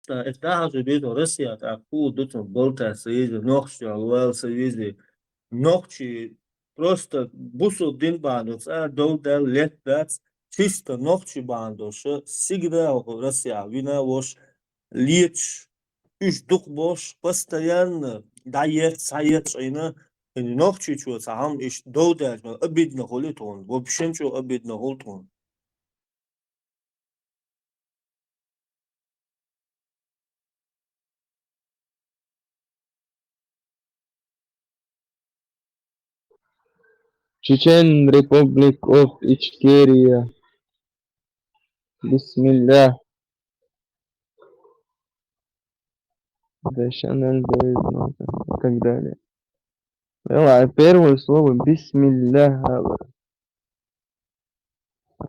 افتحوا بيت روسيا تاكو دوتون болтая союзе нохчи алвал союзе нохчи просто бусу дин бандос долдал лет дац чисто нохчи бандоша всегда Россия вина вош лечь üç duk boş постоянно дает сает шайна нохчи чу сам иш долдал обидно холит он вообще ничего обидно холит он Chechen Republic of Ichkeria. Bismillah. National Boys и так далее. Первое слово Бисмилlah.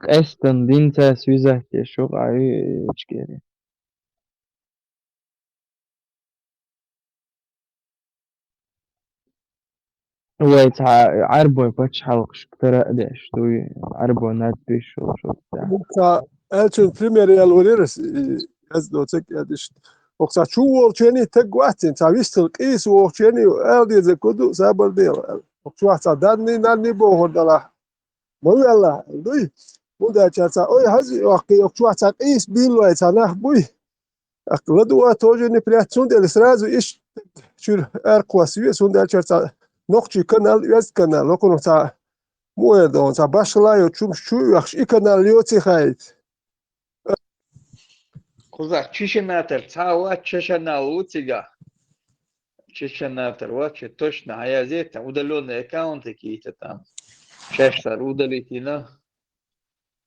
Эстон динта связахте шук аю Ичкерия. ويت عربو باتش حلقش كتر أداش دوي عربو نات بيش وشو بتاع Sa elçin primerial olirus ez dotek ediş. Oksa chu olcheni tek guatin sa vistel qis olcheni eldi ze kodu sabal de. Oksa sa dadni nani bo hodala. Mo yalla duy. Bu da çasa oy hazi okki oksa sa qis billo sana buy. Aqladu atojeni priatsun del srazu ish şur erqwasi sunda çasa nokçi kanal yaz kanal okunu sa Muedon, sa başlayo çum şu yaxş ikanalyo tsixayt. Кузак, чеченатор, цауа чеченал утига. Чеченатор, вот точно, а я здесь там удаленные аккаунты какие-то там. Чаще удалить и на.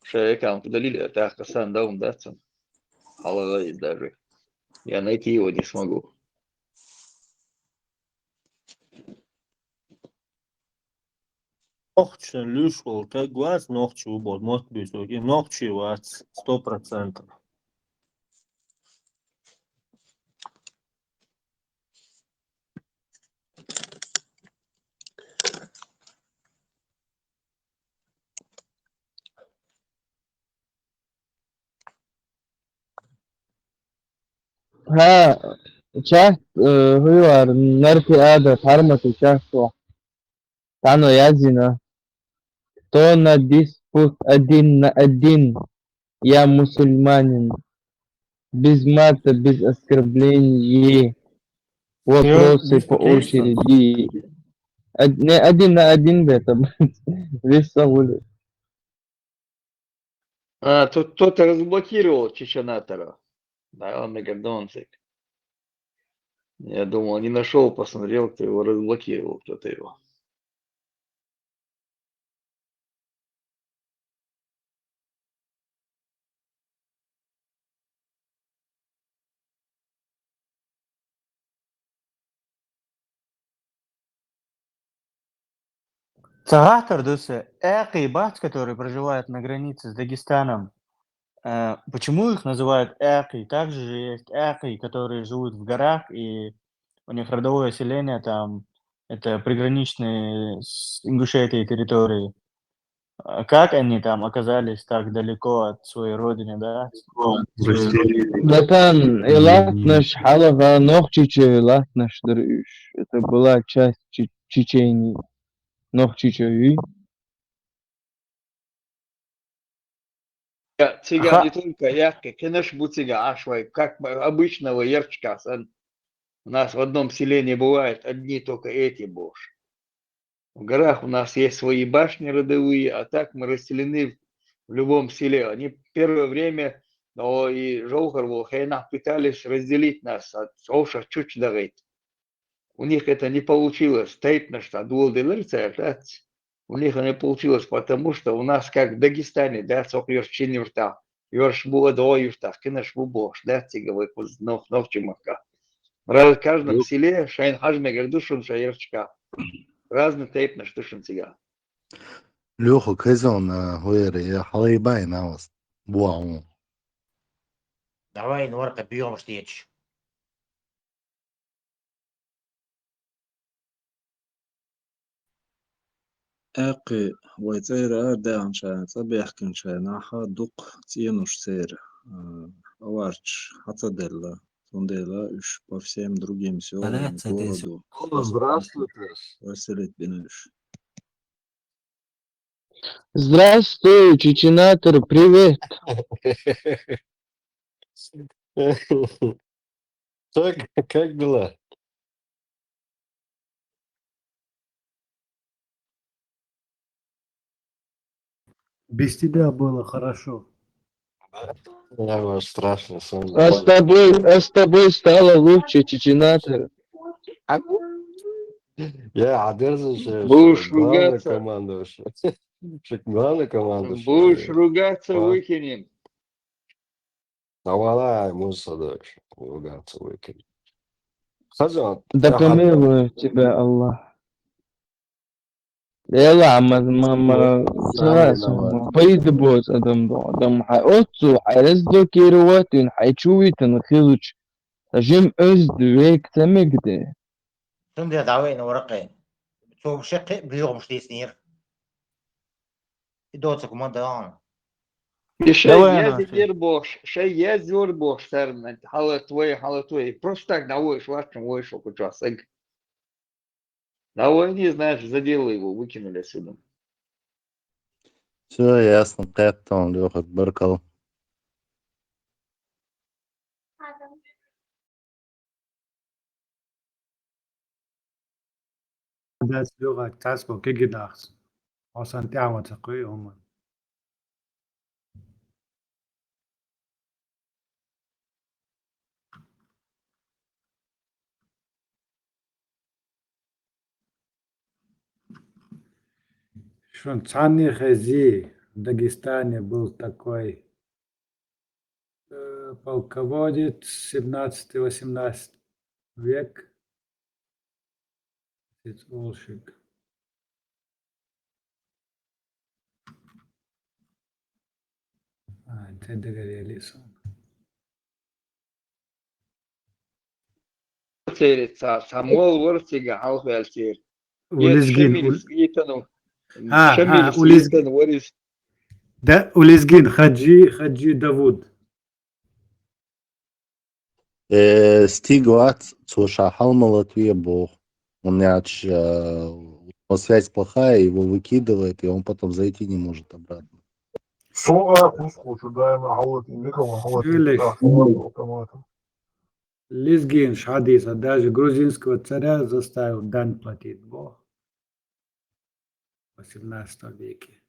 Что аккаунт удалили, это Хасан даун, да, там. Аллах даже. Я найти его не смогу. нохчи лишь волта глаз нохчи убор мот бисоги нохчи вац 100%. ها شاهد هو نرفي هذا حرمة شاهد تعنو يازنا تونا диспут один на один я مسلمанин без мата без оскорблений вопросы по очереди один на один это весь сагуль А, тут кто-то разблокировал чеченатора. Да, он мегадонцик. Я думал, не нашел, посмотрел, кто его разблокировал, кто-то его. Саратов, Дуся, бат, которые проживают на границе с Дагестаном, почему их называют эки? Также же есть эки, которые живут в горах, и у них родовое селение там, это приграничные с Ингушетией территории. Как они там оказались так далеко от своей родины, да? ده كان إلاتنش حلقة نوخчиче إلатنش دريش это была часть Чечении Нохчичевый Цыган не только яркий, конечно, был цыган, ашвай, как обычного ярчка. У нас в одном селении бывают одни только эти бошь. В горах у нас есть свои башни родовые, а так мы расселены в любом селе. Они первое время, но и Жолхарву, Хайна пытались разделить нас от Оша Чучдагайт. У них это не получилось. Стейтно, что у них это не получилось, потому что у нас, как в Дагестане, да, сок ёрчин юрта, ёрш было до юрта, кинеш бубош, да, тиговый новчимака. В каждом селе шайн хажме гордушун шаерчка. Разный тейп на штушин тига. Лёха Кайзон, хуэри, халайбай на вас. Буау. Давай, Норка, бьем штеч. أقي ويتير داعن شان صبيح كن شان دق تينوش سير أوارش حتى دل Тундела уж по всем другим селам и городу Здравствуйте. Василий Здравствуй, чеченатор, привет. Как дела? Без тебя было хорошо. Я ваш страшный сон. А с тобой стало лучше, чеченатор. Я обязан, Будешь главный ругаться, командующий. Главный командующий. будешь ругаться, А? выкинем. Давай, Мусадыш, ругаться выкинь. Хазан, Да я помилует тебя Аллах. يلا ما сам خلاص виноват. بيد بوز adam حيقصوا حيرزدوا كيرواتين حيشويتن خيلوش تجم أزد ويك تمجد تندي دعوين ورقة بتسوق شقة بيوغ مش تيسنير دوتك ما دعان Шей я Давай, зидер бош, шей я зор бош, сэрмент, халатвей. Просто так наводишь, вашим вышел, куча сэг. Навой не знаешь, задела его, выкинули отсюда. Все ясно, Кэптон, Леха, Беркал. Das lugha tasbo kigidaks. Osan tiawa taqwi uma. Шон Цани Хази в Дагестане был такой полководец 17-18 век. Волшик. Это договорились. Целится, самол ворсига, алфельтир. Есть Улизгин. шамиль свитану. А, Шамиль Улизгин. свитану, ворис. Да, Улизгин, Хаджи Давуд. Стигуат, слушай, Халмалат Бог. У меня связь плохая, его выкидывает, и он потом зайти не может обратно. Лизгин Шадиса даже грузинского царя заставил дань платить Бог в 18 веке.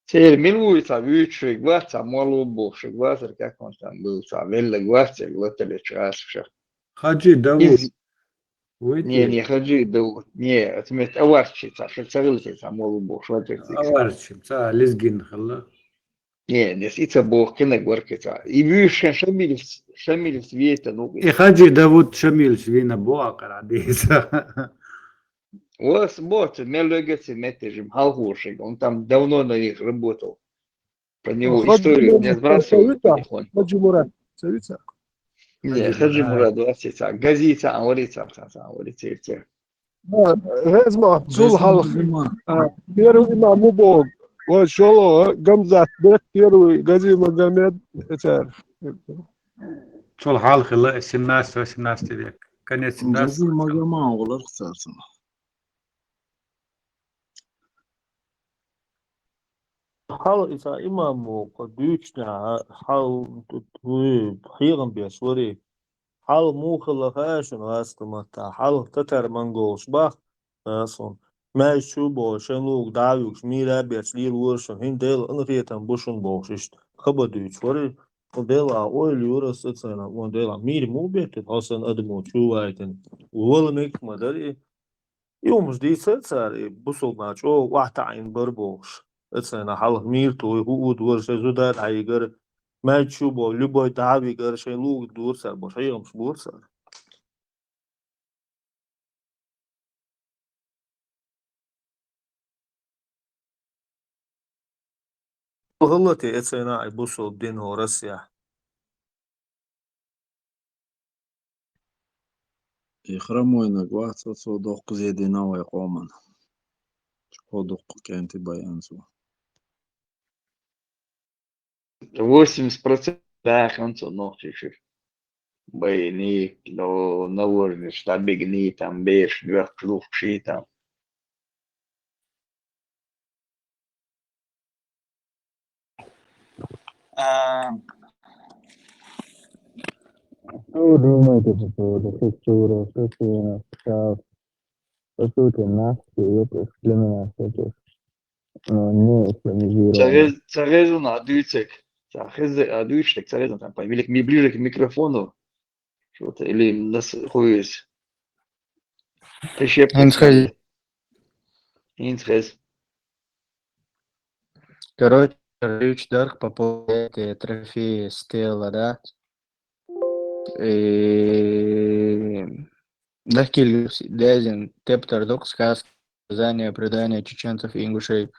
Теперь милуется, вючий, гваца, молу боши, гвазер, как он там был, велла гваца, глотали чашек. Хаджи Давуд. Не, хаджи, да, не, это мест аварчица, шацарыльтица, молу бош, вот это. Аварчица, Лизгин хала. Не, сица бог, кена гваркица. И вючий шамиль света, ну. И Хаджи Давуд Шамиль свина Буакар Адиса. У вас бот, мелюгецы метежим, халхушек, он там давно на них работал. Про него историю мне сбрасывают потихоньку. Хаджи Мурат. Савица. Не, хаджи Мурад, васица, газица, аорица, аорица. Резма, Цулхалх. Первый имам Бог. Вот Шоло, Гамзат, Бек, первый, Гази Магомед. Это Шол хал хала 17-18 век. Конец 17 جزي ما جماعة ولا اختصاصا حال إذا إمامو قدوشنا حال تطوي حيرا بيسوري حال مو خلقاشن راستمتا حال تتر منغوش باخ راسون ما يشوبو شنوك داويوش ميرا بيسليل ورشن هين ديل انغيتن بوشن بوششت خبدوش وري وديلا اويل يورس اتسانا وديلا مير مو بيتت حسن ادمو شوايتن وولمك مدري يومش دي سلساري بوصلناش او واحتعين بربوش اتسانا حال مير توي هو ورش زودات عيقر ما تشوبو любой دعوي قرشي لوك دورسر باش هيغمش بورسر غلطي اتسانا يبوصل الدين ورسيا И хромой на 29 зединовой коман. Ходук кенти баянцу. 80% концу ночи. Бойник, но наложный штабик ни там беш, двух там. А, Что вы думаете по поводу структуры, собственно, по сути, нации и племена всяких, не исламизированных? Царезу на адуицек. Адуичек, царезу там, повелик ми ближе к микрофону. Что-то, или нас хуес. Прищепки Инсхай. сказали. Инсхез. Короче, Рич Дарк по поводу этой трофеи Стелла, да? И... Дахкиль Дезин, Тептер, Док, сказки, сказания, предания чеченцев и ингушей.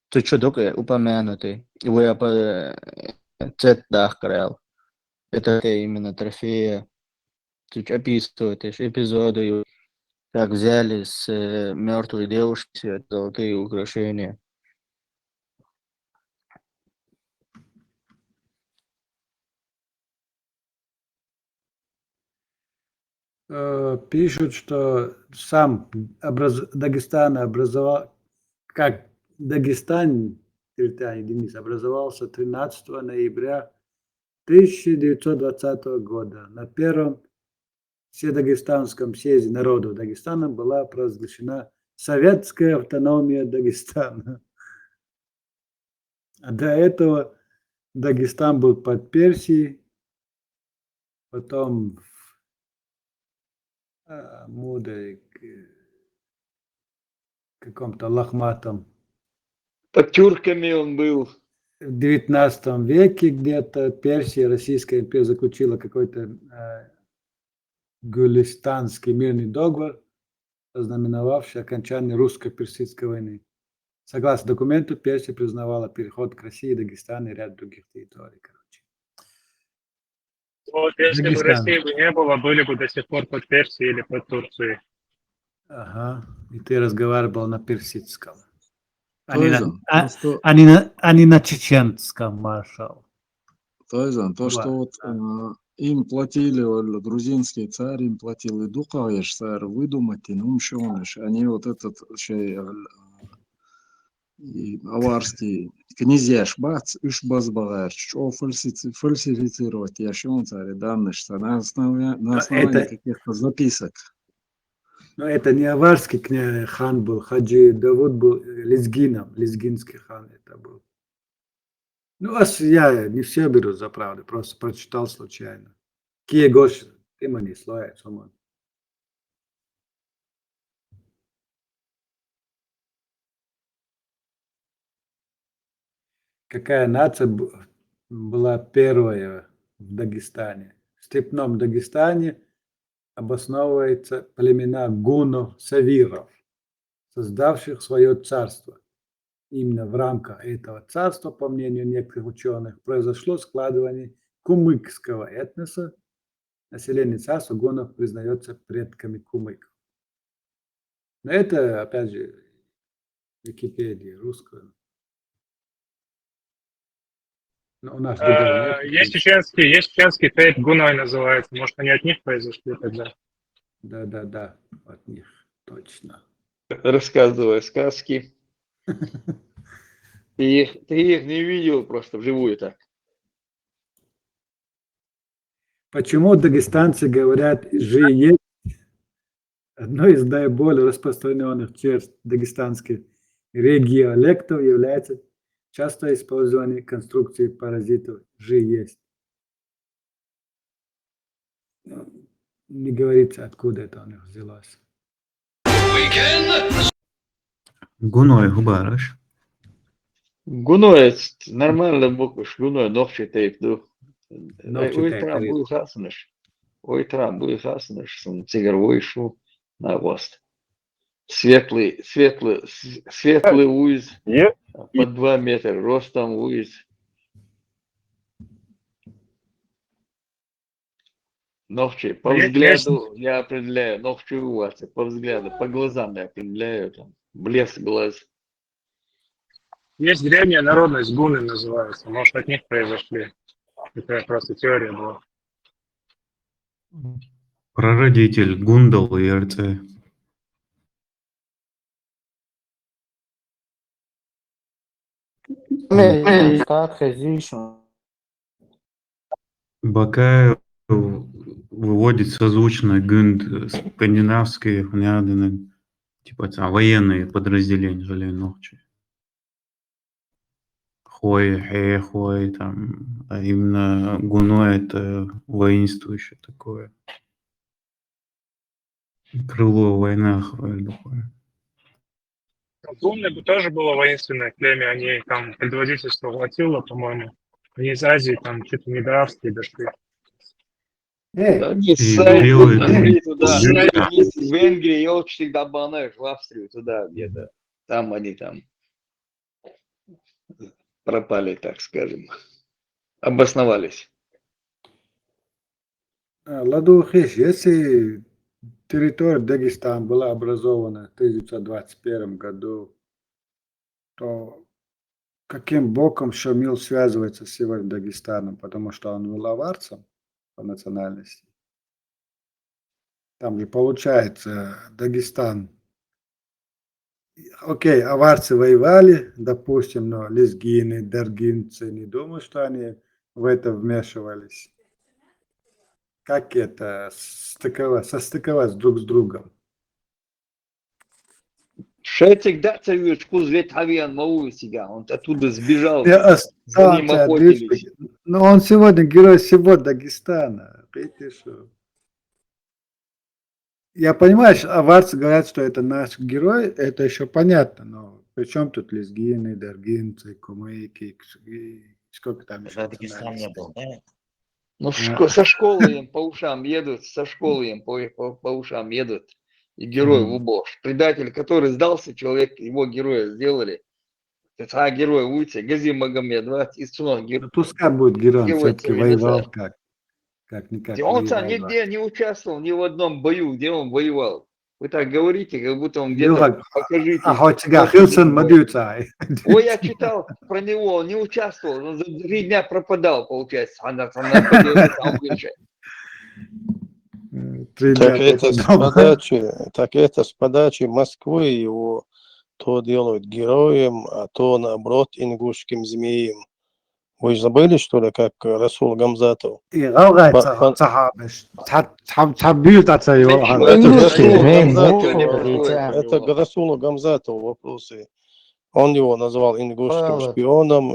Тут что, Док упомянутый. Его я по Цет Дахкарел. Это именно трофея. Тут описывают эпизоды, как взяли с мертвой девушки золотые украшения. Пишут, что сам Дагестан образовал, как Дагестан, территориальная единица, образовался 13 ноября 1920 года. На первом Вседагестанском съезде народов Дагестана была провозглашена советская автономия Дагестана. А до этого Дагестан был под Персией, потом мудрый каком-то лохматом Под тюрками он был. в 19 веке где-то Персия, Российская империя заключила какой-то Гулистанский мирный договор, ознаменовавший окончание русско-персидской войны. Согласно документу, Персия признавала переход к России, Дагестану и ряд других территорий. Короче. Вот если бы Дагестан. России бы не было, были бы до сих пор под Персией или под Турцией. Ага. И ты разговаривал на персидском. Тойзан, А не на чеченском, маршал. Тойзан, то, что вот им платили, грузинский царь им платил, и дукаеш царь выдумать, и умшонеш. Они вот этот и аварский князья шбац, ишбазбагаеш, что фальсифицировать, я шон царь данные, что на основании каких-то записок. Но это не аварский хан был, Хаджи Давуд был лезгином, лезгинский хан это был. Ну, я не все беру за правду, просто прочитал случайно. Кие гош, ты мне слоя, сумон. Какая нация была первая в Дагестане? В степном Дагестане обосновывается племена гунов-савиров, создавших свое царство. Именно в рамках этого царства, по мнению некоторых ученых, произошло складывание кумыкского этноса. Население царства гунов признается предками кумыков. Но это, опять же, Википедия русская. Но у нас другого нет. Есть чеченский тейп Гуной называется. Может, они от них произошли тогда? Да, от них, точно. Рассказывая сказки. Ты их не видел просто вживую так. Почему дагестанцы говорят «жи есть»? Одной из наиболее распространенных черт дагестанских региолектов является частое использование конструкции паразитов «жи есть». Не говорится, откуда это у них взялось. Гуной губараш. Гуной, нормально буквиш, Гуной, ногчи тейп, ду. Ногчи Ой, тейп, трам был хасныш, сон цигар войшу на вост. Светлый уиз, под 2 метра ростом уиз. Ногчи, по Я- взгляду я определяю, ногчи у вас, по взгляду, по глазам я определяю, там, блеск глаз. Есть древняя народность, гуны называется. Может, от них произошли. Такая просто теория была. Прародитель Гундал и РЦ. Staat gezien. Бакаев выводит созвучно гунд скандинавские хунядины, типа военные подразделения, ногчи. Хой, хой, там, а именно гуно это воинствующее такое. Крыло в войнах такое. Гунны бы тоже было воинственное племя, они там предводительство Ватила, по-моему. Они из Азии, там, чуть ли не до Австрии дошли. Да не И ссать, белые Венгрии туда, гунны. есть в Венгрии, я вот всегда банаешь в Австрию туда где-то. Там они там пропали, так скажем, обосновались. Ладухиш, если территория Дагестана была образована в 1921 году, то каким боком Шамил связывается с Северным Дагестаном? Потому что он был аварцем по национальности. Там же получается Дагестан. Окей, аварцы воевали, допустим, но лезгины, даргинцы, не думаю, что они в это вмешивались. Как это состыковать друг с другом? Шетик Дацевич Кузвет Хавиан Маусига, он оттуда сбежал, Я за ним охотились. но он сегодня герой всего Дагестана. Видите, что? Я понимаю, что аварцы говорят, что это наш герой, это еще понятно, но при чем тут лезгины, даргинцы, кумыки, сколько там еще Когда Дагестан не национальностей? был, да? Ну, со школы им по ушам едут, со школы им по ушам едут. И герой в убор. Предатель, который сдался, человек, его героя сделали. Это герой уйти, Гази Магомед, из Цунов, Ну, пускай будет герой, он все-таки герой воевал как-никак он сам воевал. нигде не участвовал, ни в одном бою, где он воевал. Вы так говорите, как будто он где-то, Юрак, покажите. хотя Хилсон Мадюцай. Ой, я читал про него, он не участвовал, он за 3 дня пропадал, получается. Она поделилась, а он выше. Так это с подачи Москвы его то делают героем, а то наоборот ингушским змеем. Вы забыли, что ли, как Расул Гамзатов? Это к Расулу Гамзатову вопросы. Он его назвал ингушским шпионом,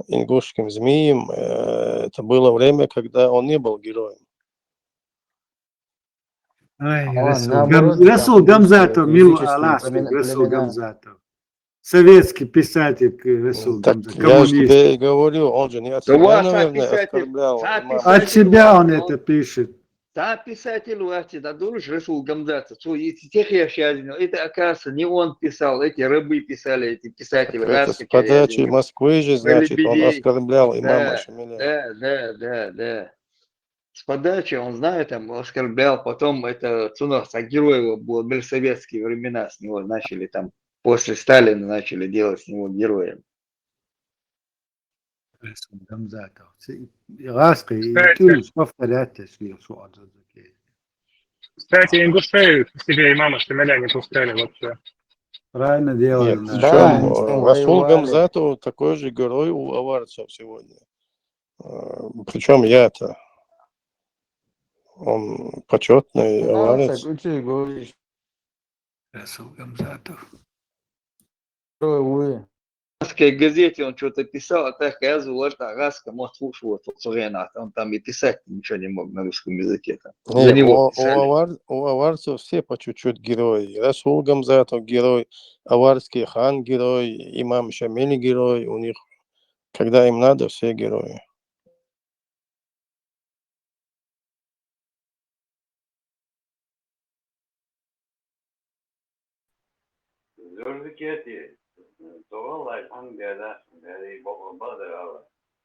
ингушским змеем. Это было время, когда он не был героем. Расул Гамзатов, мил Аласки, Расул Гамзатов. Советский писатель Расул Гамзатов, Я же тебе коммунист. и говорю, он же не от Да у себя, вас наверное, писатель, оскорблял имама. От себя он это пишет. Да, писатель у вас, да, думаешь, Расул Гамзатов, тех я сейчас, это, оказывается, не он писал, эти рабы писали, эти писатели. Это с подачи Москвы же, значит, он оскорблял имама Шамиля. Да. С подачи, он знает, там, оскорблял, потом это Цунов, а герой его был, были советские времена, с него начали там, после Сталина начали делать с него героем. Расул Гамзатов. Ласка, и ты повторять, если что. Кстати, ингушей к себе имама Шамиля не пускали вообще. Правильно делали. Нет, причем Расул Гамзатов такой же герой у аварцев сегодня. Причем я-то. Он почетный аварец. Расул Гамзатов. В Гаской газете он что-то писал, а так я золота Гаска, может, слушал, он там и писать ничего не мог на русском языке. За него у аварцев все по чуть-чуть герои. Расул Гамзатов герой, аварский хан герой, имам Шамиль герой. У них, когда им надо, все герои.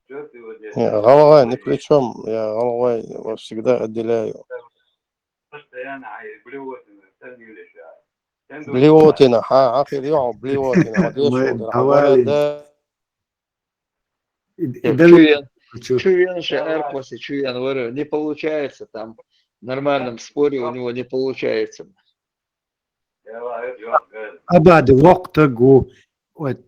Головой ни при чем. Я головой его всегда отделяю. Блевотина, آخر يوم блевотина. Мы Одежду, давали говорят, и дали чуть. Чуен же Эрквас и Чуен говорю, не получается там в нормальном споре у него не получается. Абади вақтагу. Вот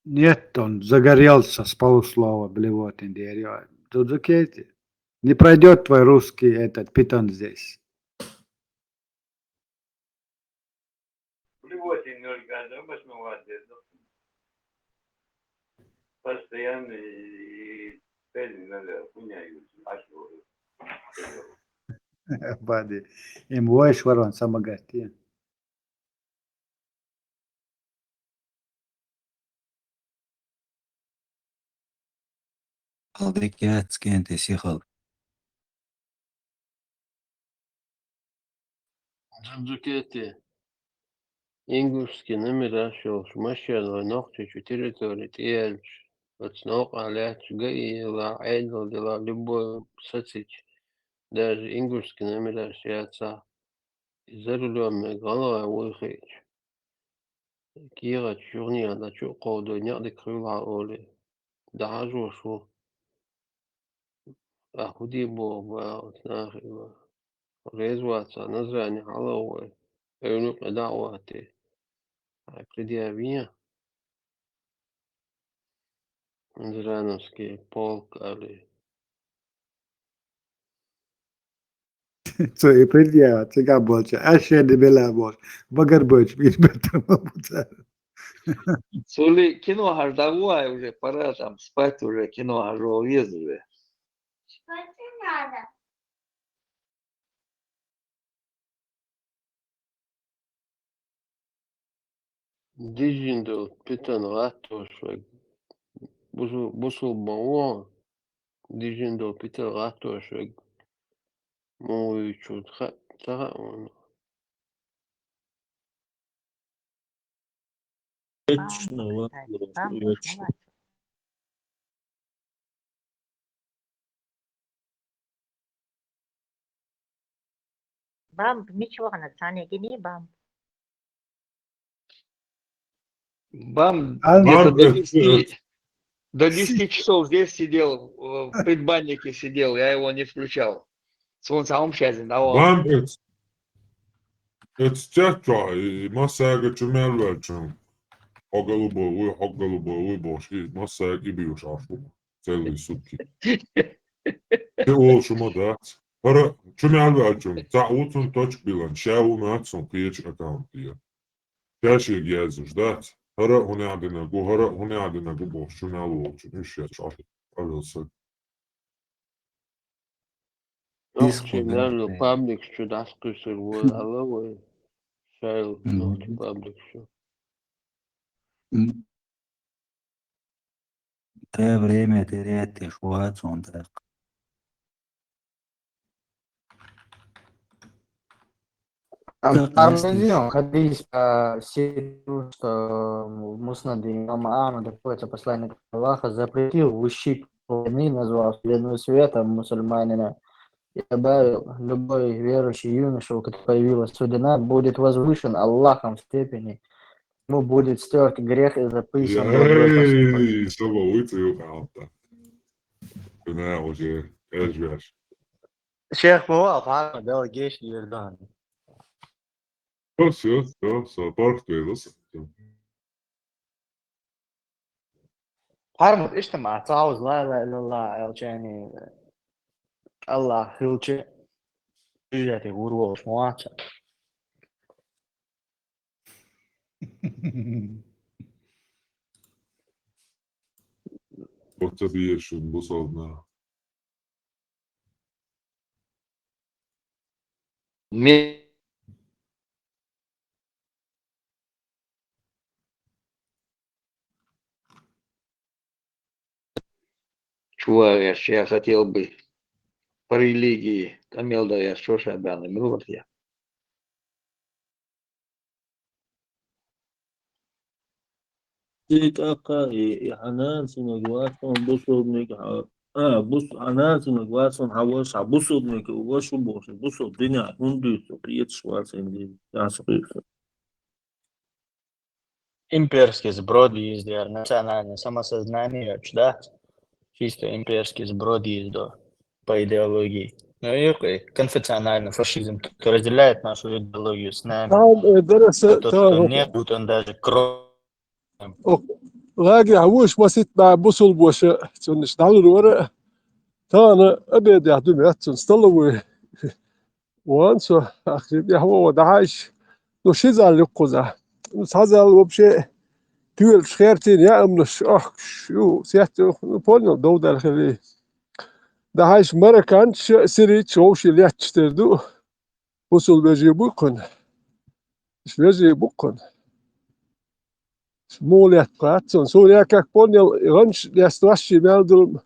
нет, он загорелся с полуслова блевотин деревья. Тут закейте. Не пройдет твой русский этот питон здесь. Абади. Им воешь ворон самогасти. Aldeki skente sichal. Джукети. Ингушский номер ошел. Машина ногти 4 тельч. Отснок аляч гаила айдл дела любой социч. Даже ингушский номер ошьяца. И за рулем голова выхич. Кира чурни на чуко до няды крыла оли. Дажу шо. А худи бо нахи. Резваться название головой. Önük da'wati. Предъявление. Зрановский полк али. So и предъява, цыга больше. А ще не бела больше. Багар больше. Видишь, бетам. Сули кино аж давай уже, пора там спать уже, кино аж увез уже. Спать не надо. Дижиндо питан ратошвег. Бусул бао. Дижиндо питан ратошвег. Мой чуд хатара он. Вечно вечно. Бамп, ничего, Наталья, не бамп. Бам А, где-то Бам, до 10 часов здесь сидел, в предбаннике сидел, я его не включал. Солнце счастье давал. Bam, it's tjata i massaga chumelvelchum. Hoggalubo, boşki, massaga gibi şarfu. Celi sutki. Te olşuma da. Para chumelvelchum. Ta utun toçk bilan. Şavu matsun kıyıç account diye. Teşil gezmiş da. Para hone adına gu boş chumelu olçun. Üç ya şarfu. Arılsa. Ногти нервно паблик что даскусер вой алавой. Шайл ногти паблик что. Время терять и шваться он так. Армазин, хадис сиру, что Муснади имама Ахмада, какое-то посланник Аллаха, запретил выщипывать войны, назвал войну света мусульманина, и добавил, любой верующий юноша, у которого появилась судина, будет возвышен Аллахом в степени, ему будет стерт грех и записан доброй поступок. Yay, sabah uyutuyor hatta. Ne olacak? Ezber. Шейх Муаф Ахмад, delegation Йордании. Все, паркой, حرمت اجتمع تعوز لا اله الا الله يعني الله هلچه جاتي غروش مواچا Otabiyešun, busovna. Чувак, я хотел бы по религии, Камил, да я что же обязан, вот я. Dik aka hanasınak varson busudnik bus hanasınak varson havasa busudnik vaşu boşu busud dünya hunduysa yetiş varsa indi yansıkıyorsa. Имперский сброд есть, да, национальное самосознание, да, чисто имперский сброд есть, да, по идеологии. Ну и конфессиональный фашизм, который разделяет нашу идеологию с нами, Tamam derese а тот, кто tamam. нет, будто он даже кровь. راجع وش ما ست مع بوصل بوش تونش دعوا الورق تانا أبيض يهدم يهتن استلوا وانسو أخذ يهو ودعاش نو شيزا لقوزا نس هذا وبشيء تقول خيرتين يا أمنش شو سيحتو بولنا دودة الخلي دعاش مرة كان سريت شوش اللي يحتشتردو بوصل بيجي بوكن مش بيجي بوكن مولات قاتون سوريا كاك بونيل غنش لاستواشي مالدل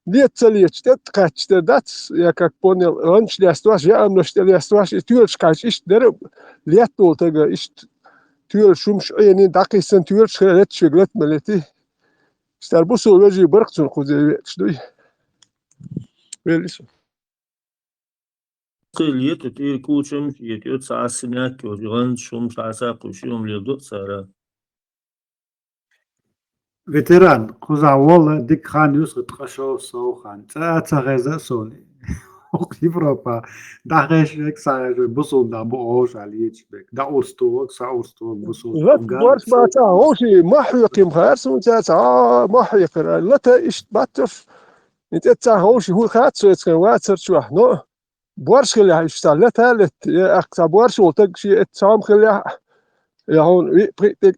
ليتسليتش تتقاتش دات يا كاك بونيل غنش لاستواش يا امنش لاستواش تيولش كاش ايش درب ليتول تاغا ايش تيول شومش يعني دقي سن تيولش خلت شغلت ملتي ستاربوسو وجي برقتون خوزي شدوي ويليسو Kıliyet öte kuçum yetiyor sahasına köyden şum sahasa kuşum lido sara. ветеран خزعوالة ديك خان يوسف تخشو سو خان تا غيزة سوني Европа да غيش ساعة بصل دا بوش عليك بك دا أوستوك سا أوستوك بصل لا بورش ما تا هوشي محيق مخارسون تا محيق لا تا ايش باتف انت تا هوشي هو خاتسو يتكن واتر شو نو بورش خلي هيشتغل لا تالت اكتا بورش وتقشي اتسام خلي يا هون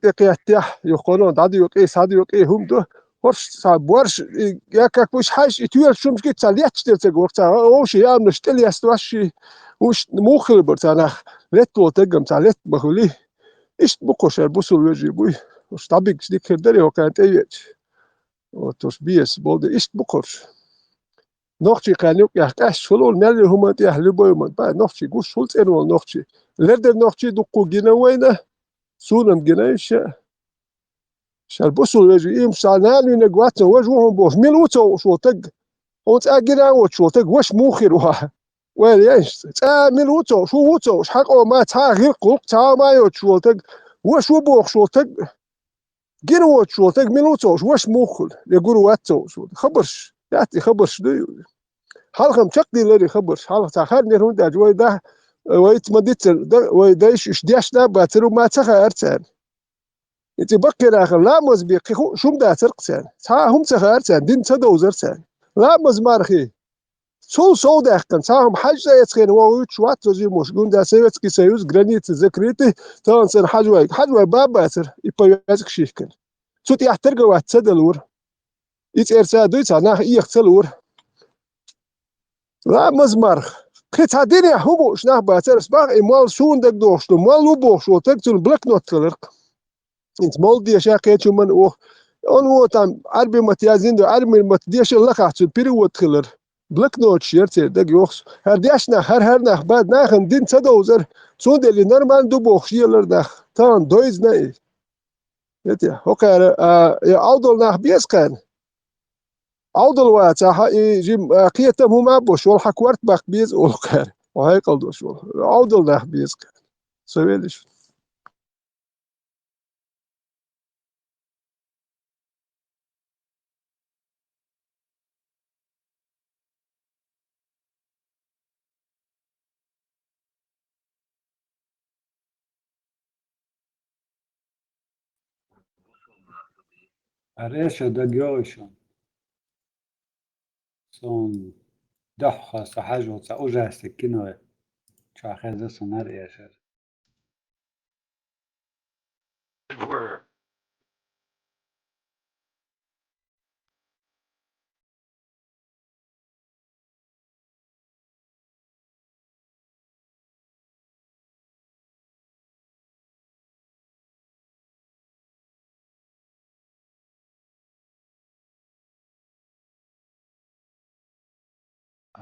تقيتح يقولون دادي يقيس هادي يقي هم دو هرش صاب ورش يا كاك وش حاش يتويل شو مش قلت ليت تشتري وقتها وش يا من اشتري استواشي وش مو خلبرت انا ليت وتقم تاع بخلي ايش بقوش البوسو ويجي بوي وش طبيق ديك خدري وكانت ايت وتوش بيس بود ايش بقوش نوختي كان يا كاش فلول مالي هما تي اهل بوي ما نوختي قوش شولت انو نوختي لردر نوختي دقو جينا وينه سونم جنايش شالبوسو ويجي ام ساناني نقوات وجههم بوش ميلوتو شو تق وانت اجنا وشو تق وش موخر وها وين ايش تا ميلوتو شو وتو حقو ما تا غير قوق تا ما يوتشو تق وش بوخ شو تق جنو شو تق ميلوتو وش موخل يقولوا واتو شو خبرش ياتي خبرش دي حلقه مشقدي لري خبرش حلقه تاخرني هون دا جوي ده ويت مديت ويداش اشداش دا باترو ما تخا ارتان انت بقي اخر لا مزبيق شو مدا ترقسان تا هم تخا ارتان دين تدو زرتان لا مزمارخي سو داخن تاهم حاجه يتخين ووت شوات زي مش قندا سيوتسكي سيوز جرانيت ذكريتي تانسن حاجه باباتر يبيازك شيكن صوت يحترق واتسدلور يترسا دويت انا يختلور لا مزمارخ خيت هاديني هو شناه باتر سباق مال شون دك دوش مال لو بوش وتكتل بلاك نوت تلرق انت مال دي شاكيت من او اون وتام عربي متيازين دو عربي متديش لقاحت بيرو تخلر بلاك نوت شيرت دك يوخس هردياشنا هر نخ بعد ناخن دين تدوزر سون دي نورمال دو بوخ يلر نخ تان دويز ناي يتي هوكا يا اودل نخ بيس كان عودل واتا جيم قيتم هما بوش والحك ورت باق بيز والكار وهاي قلدوش عودل نخ بيز كان سويلش أريش دا جوشن صون دحخة صحاج وصا أوجا سكينة شو أخذ صنار إيشر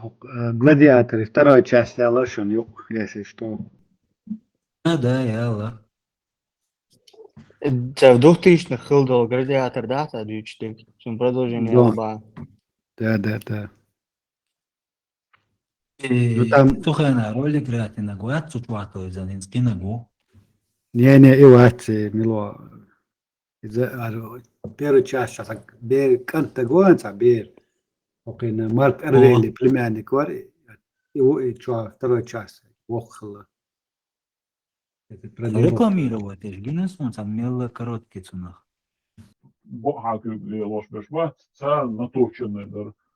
Гладиаторы, второй часть Алошин, юг, если что. Да, яла. В 2000-х Хилдл Гладиатор, да, тогда учитель? Чем продолжение Да. Алаба. Да. Ну И там, слухай, на роли играть на гуат цучвато из Анински на гу. не, Ивати, Мило. Первый час, сейчас, бер, канта гуанца, бер. Окей, на Марк Арвели, племянник, вари. И что, второй час, вохла. Это продвинутый. Рекламировать, эш гинес, он сам мел короткий цунах.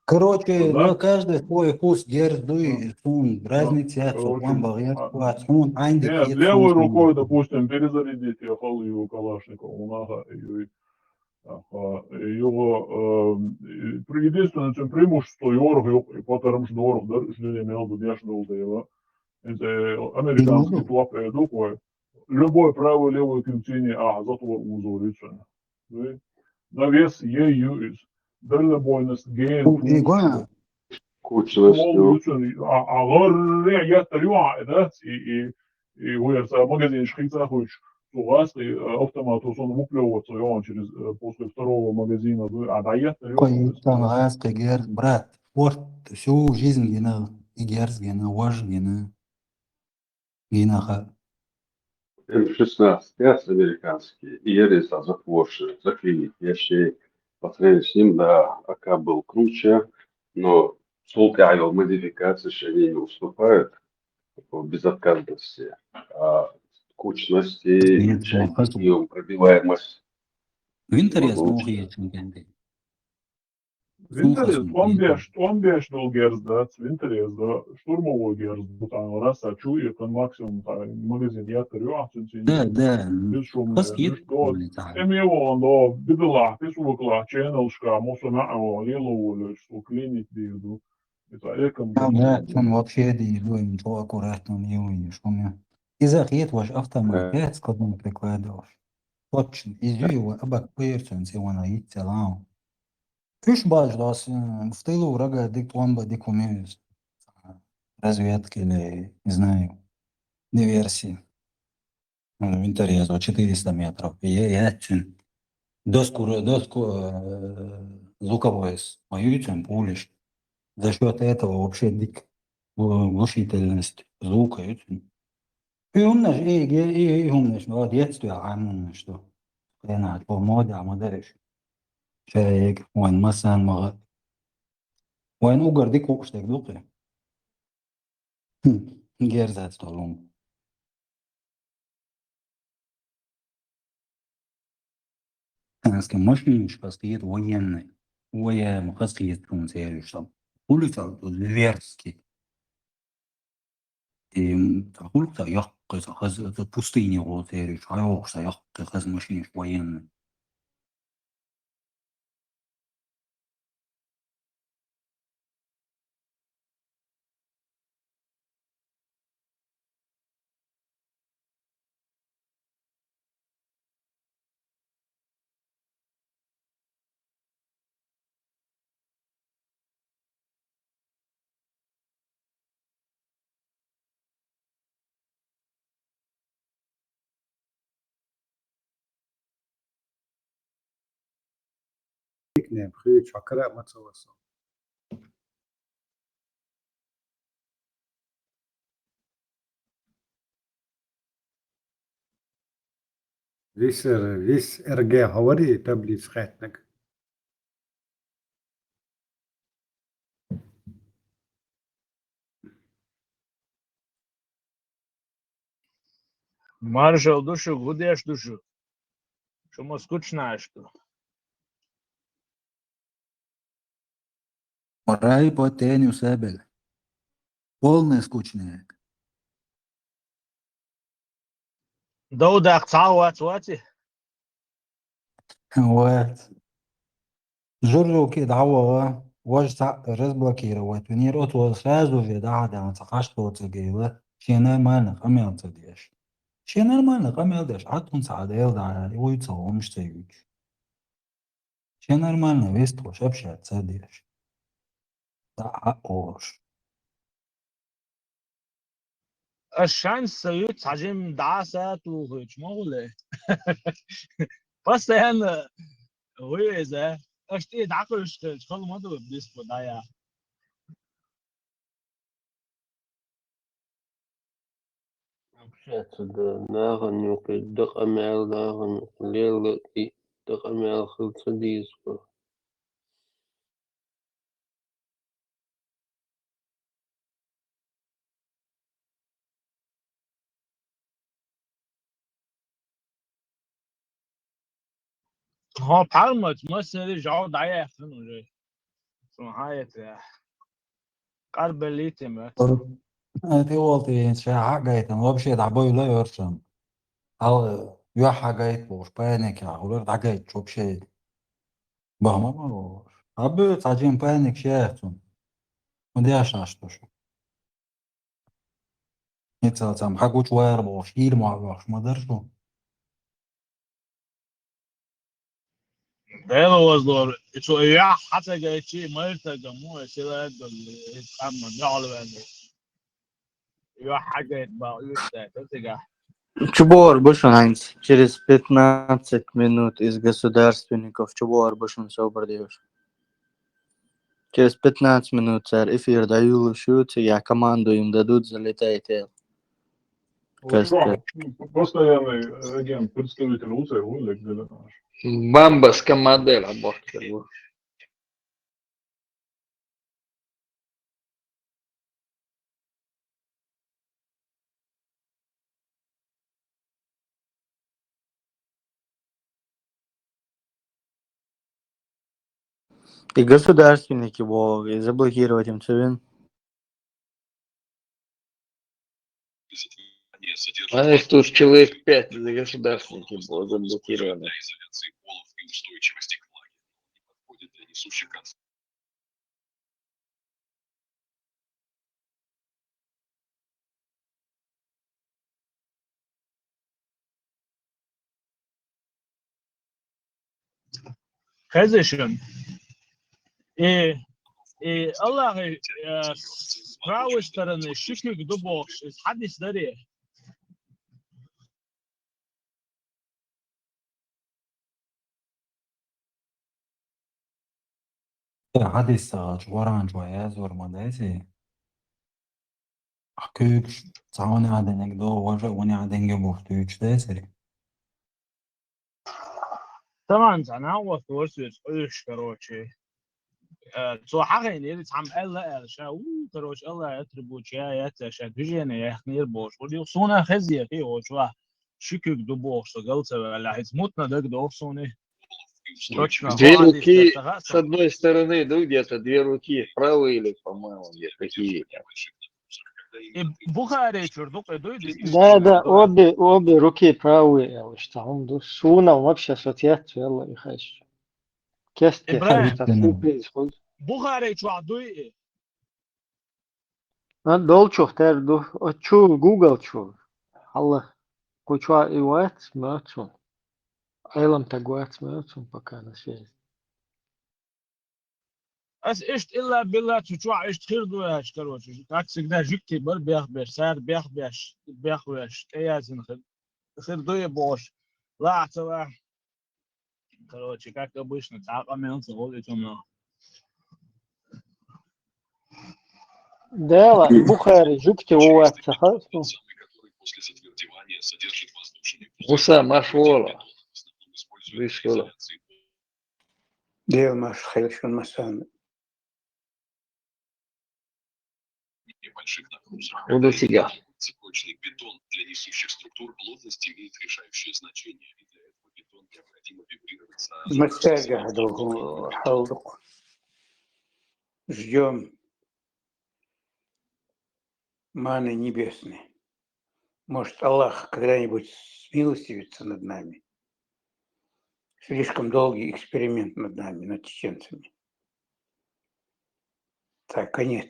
Короче, ну, каждый свой вкус держит, разница, что вам барьер, он айндек Нет, левой рукой, допустим, перезарядить ее халью Калашникова, единственное, чем преимущество Йорг, и потому что Йорг, да, что не имел бы дешевого дела, это американский плап, любой правый, левый кентини, затвор узорится. На вес ею, дальнобойность, гейн, Алор я тарюа, да, и уерца магазин шхица хочешь, сугас, и автоматус он выплевывается, и он через после второго магазина, да я тарюа. Там раз, гер, брат, спорт, всю жизнь гена, и герс гена, вож гена, генаха. М16 американский, и Ереза захворши, заклинит. Я ще по сравнению с ним, да, АК был круче, но Солкайл модификации ще они не уступают по безотказности, а кучности, и пробиваемость. Винтерес мог есть генде. Винтерес, он беш дол герс, да, Винтерес, да, штурмовой герс, бутан, раз, чует, он максимум, магазин я тарюа, Да, бесшумный, хаскит. Эмило, он, да, бедла, писвукла, ченнелшка, мусона, лилу, что клинит, биду. Это эком. Да, он вообще делаем то аккуратно, не увидишь. У меня из-за ваш автомат, я складно прикладываешь. Точно, из его абак перцем, его на итцелам. Фиш баш, да, в тылу врага диктомба дикумиз. Разведки или, не знаю, диверсии. В интересе 400 метров. Я доску звуковой мою пулишь. За счет этого вообще дик глушительность звука. И умнешь, и умнешь, но в детстве, что я по моде, модериш. شايك وين مثلا مغ وين أوجر ديك وقت دوقي جيرزات طولهم أنا سكن مش قصديت ويا مقصديت كون سيري شو كل شيء зверски и تقول يق خز пустыни вот сири шайок шайок خز ماشين военный не, хрич, акара мацаваса. Весь РГ говори, таблиц хэтнек. Маршал душу, гудешь душу. Чему скучно, что? Рай по теню сабель. Полный скучный. Доудах цауат вати. Вот. جرو كده هو وجع разблокировать. У нее вот сразу же да, что تجيبه. شيء نورمально, камел تديش. شيء نورمально, камел ديش. عطون سعادة ده ويتصور مش تيجي. شيء نورمально, весь то вообще تديش. Да, أوش. الشانس سيوت عجم دعاسات وغيش ما ولا Постоянно вывеза. Аж ты такой, что школу моду близко, да, я. Şäçede nägen ýoky dökemel nägen lerli dökemel hylsa diýismi? ها پرمات ما سری جا دایه خنوره شو هایت قلب لیتم Ti volti se hagaitan lobshe da boy la yorsan. Al yo hagait boş panik ya ular hagait çok şey. Bahma mı? Abi sadece panik şey yaptın. Onu yaşaştı şu. Nitsa tam haguç var boş, il mu boş madar şu. ده وزدور شو يا حتى جاي شيء ما يرتجى مو يصير هذا الأمر يعلو هذا يا حاجة يتباع يرتجى Чубор Бушанс через 15 минут из государственников Чубор Бушан собрались. Через 15 минут царь эфир даю шут, я команду им дадут, залетайте. Постоянный агент, представитель УЦ, или где-то там. Бамба с Камадель работает. И государственники, бог, и заблокировать им цивин. А если тут человек 5 за государственники было заблокировано. خزشن إيه الله с правой стороны шикник дубок حدش داره Hadis جواران شوية زور مدايسي. Akık sağını adenek do vaja oni adenge boftu üç deseri. طبعا انا هو ورسوس ايش كروتشي تو حقين اللي تعم الله شا كروش الله يتربو شا يتشا دجينا يا خنير بوش ودي صونا خزيه في وشوا شكك دو بوش قلت لا هتموتنا دك دو صوني точно Две руки с одной стороны, да, где-то две руки, правые или, по-моему, где какие там. بخاري شردوق دويدي Да, обе руки правые, а что он суна вообще соответствует, يلا يخش. Кесте, ابراهيم что происходит? بخاري شو عدوي Дол чухтер, чу Google чу. Allah, куча иват смертун. Айлам тагуат смертун пока на связи. اس اشت الا بالله تشوع اشت خير دو اش كروش عكس كده جكتي بر بيخ بيش سار بيخ بيش بيخ بيش ايازن خير دو يبوش لا توا كروش как обычно تعاقم من صغول اتونا Да, Бухари, жукте уват, сахарсу. Муса Машвола. Вышла. دير مش خيشون مسان Буду себя. Цепочный бетон для несущих структур плотности имеет решающее значение, и для этого бетон необходимо вибрировать сразу. مساجة هدوه حوضق ждем маны небесной. Может, Аллах когда-нибудь смилостивится над нами. Слишком долгий эксперимент над нами, над чеченцами. Так, конец.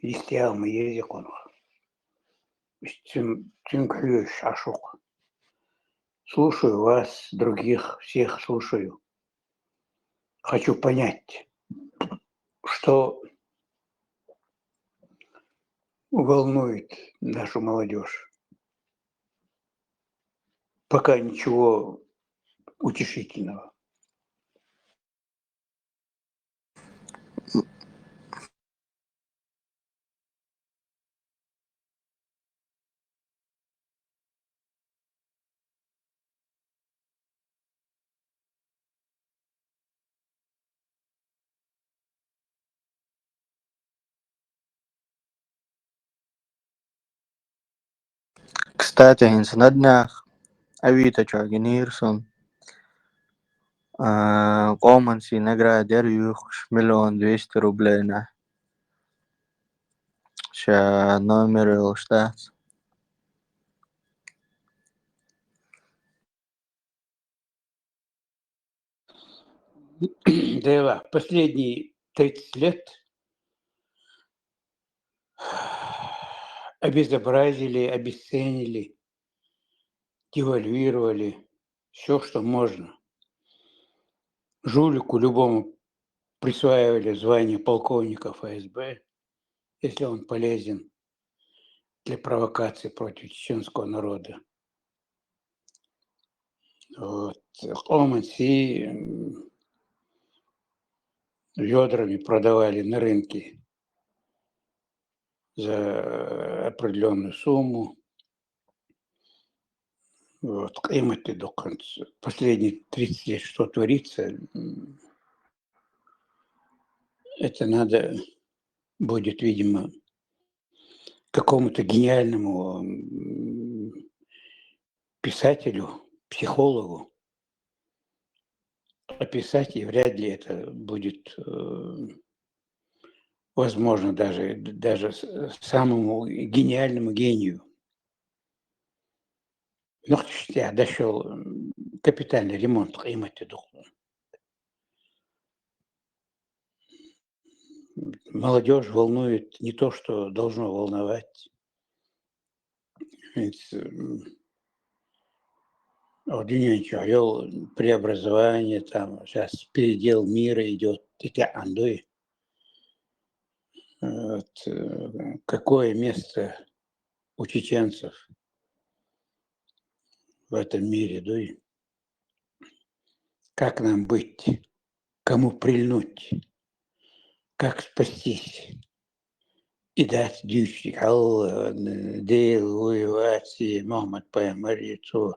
Истиал мы язык он. Тюнклюш, ашук. Слушаю вас, других, всех слушаю. Хочу понять, что волнует нашу молодежь. пока ничего утешительного. Kстати, Гинс, на днях Авито Чагинирсон Команси наградер 1,2 миллиона на ща номер штат. Да, последние 30 лет обезобразили, обесценили, девальвировали все, что можно. Жулику любому присваивали звание полковника ФСБ, если он полезен для провокации против чеченского народа. Вот. Оманси ведрами продавали на рынке за определенную сумму. Вот. Имати до конца. Последние 30 лет что творится, это надо будет, видимо, какому-то гениальному писателю, психологу описать, и вряд ли это будет возможно даже самому гениальному гению. Но я дошел капитальный ремонт, имайте духу. Молодежь волнует не то, что должно волновать. Вел преобразование, там сейчас передел мира идет. Вот, какое место у чеченцев в этом мире, да? Как нам быть, кому прильнуть, как спастись? И дать дючи, дел воевать, Мохаммад Паймарицу,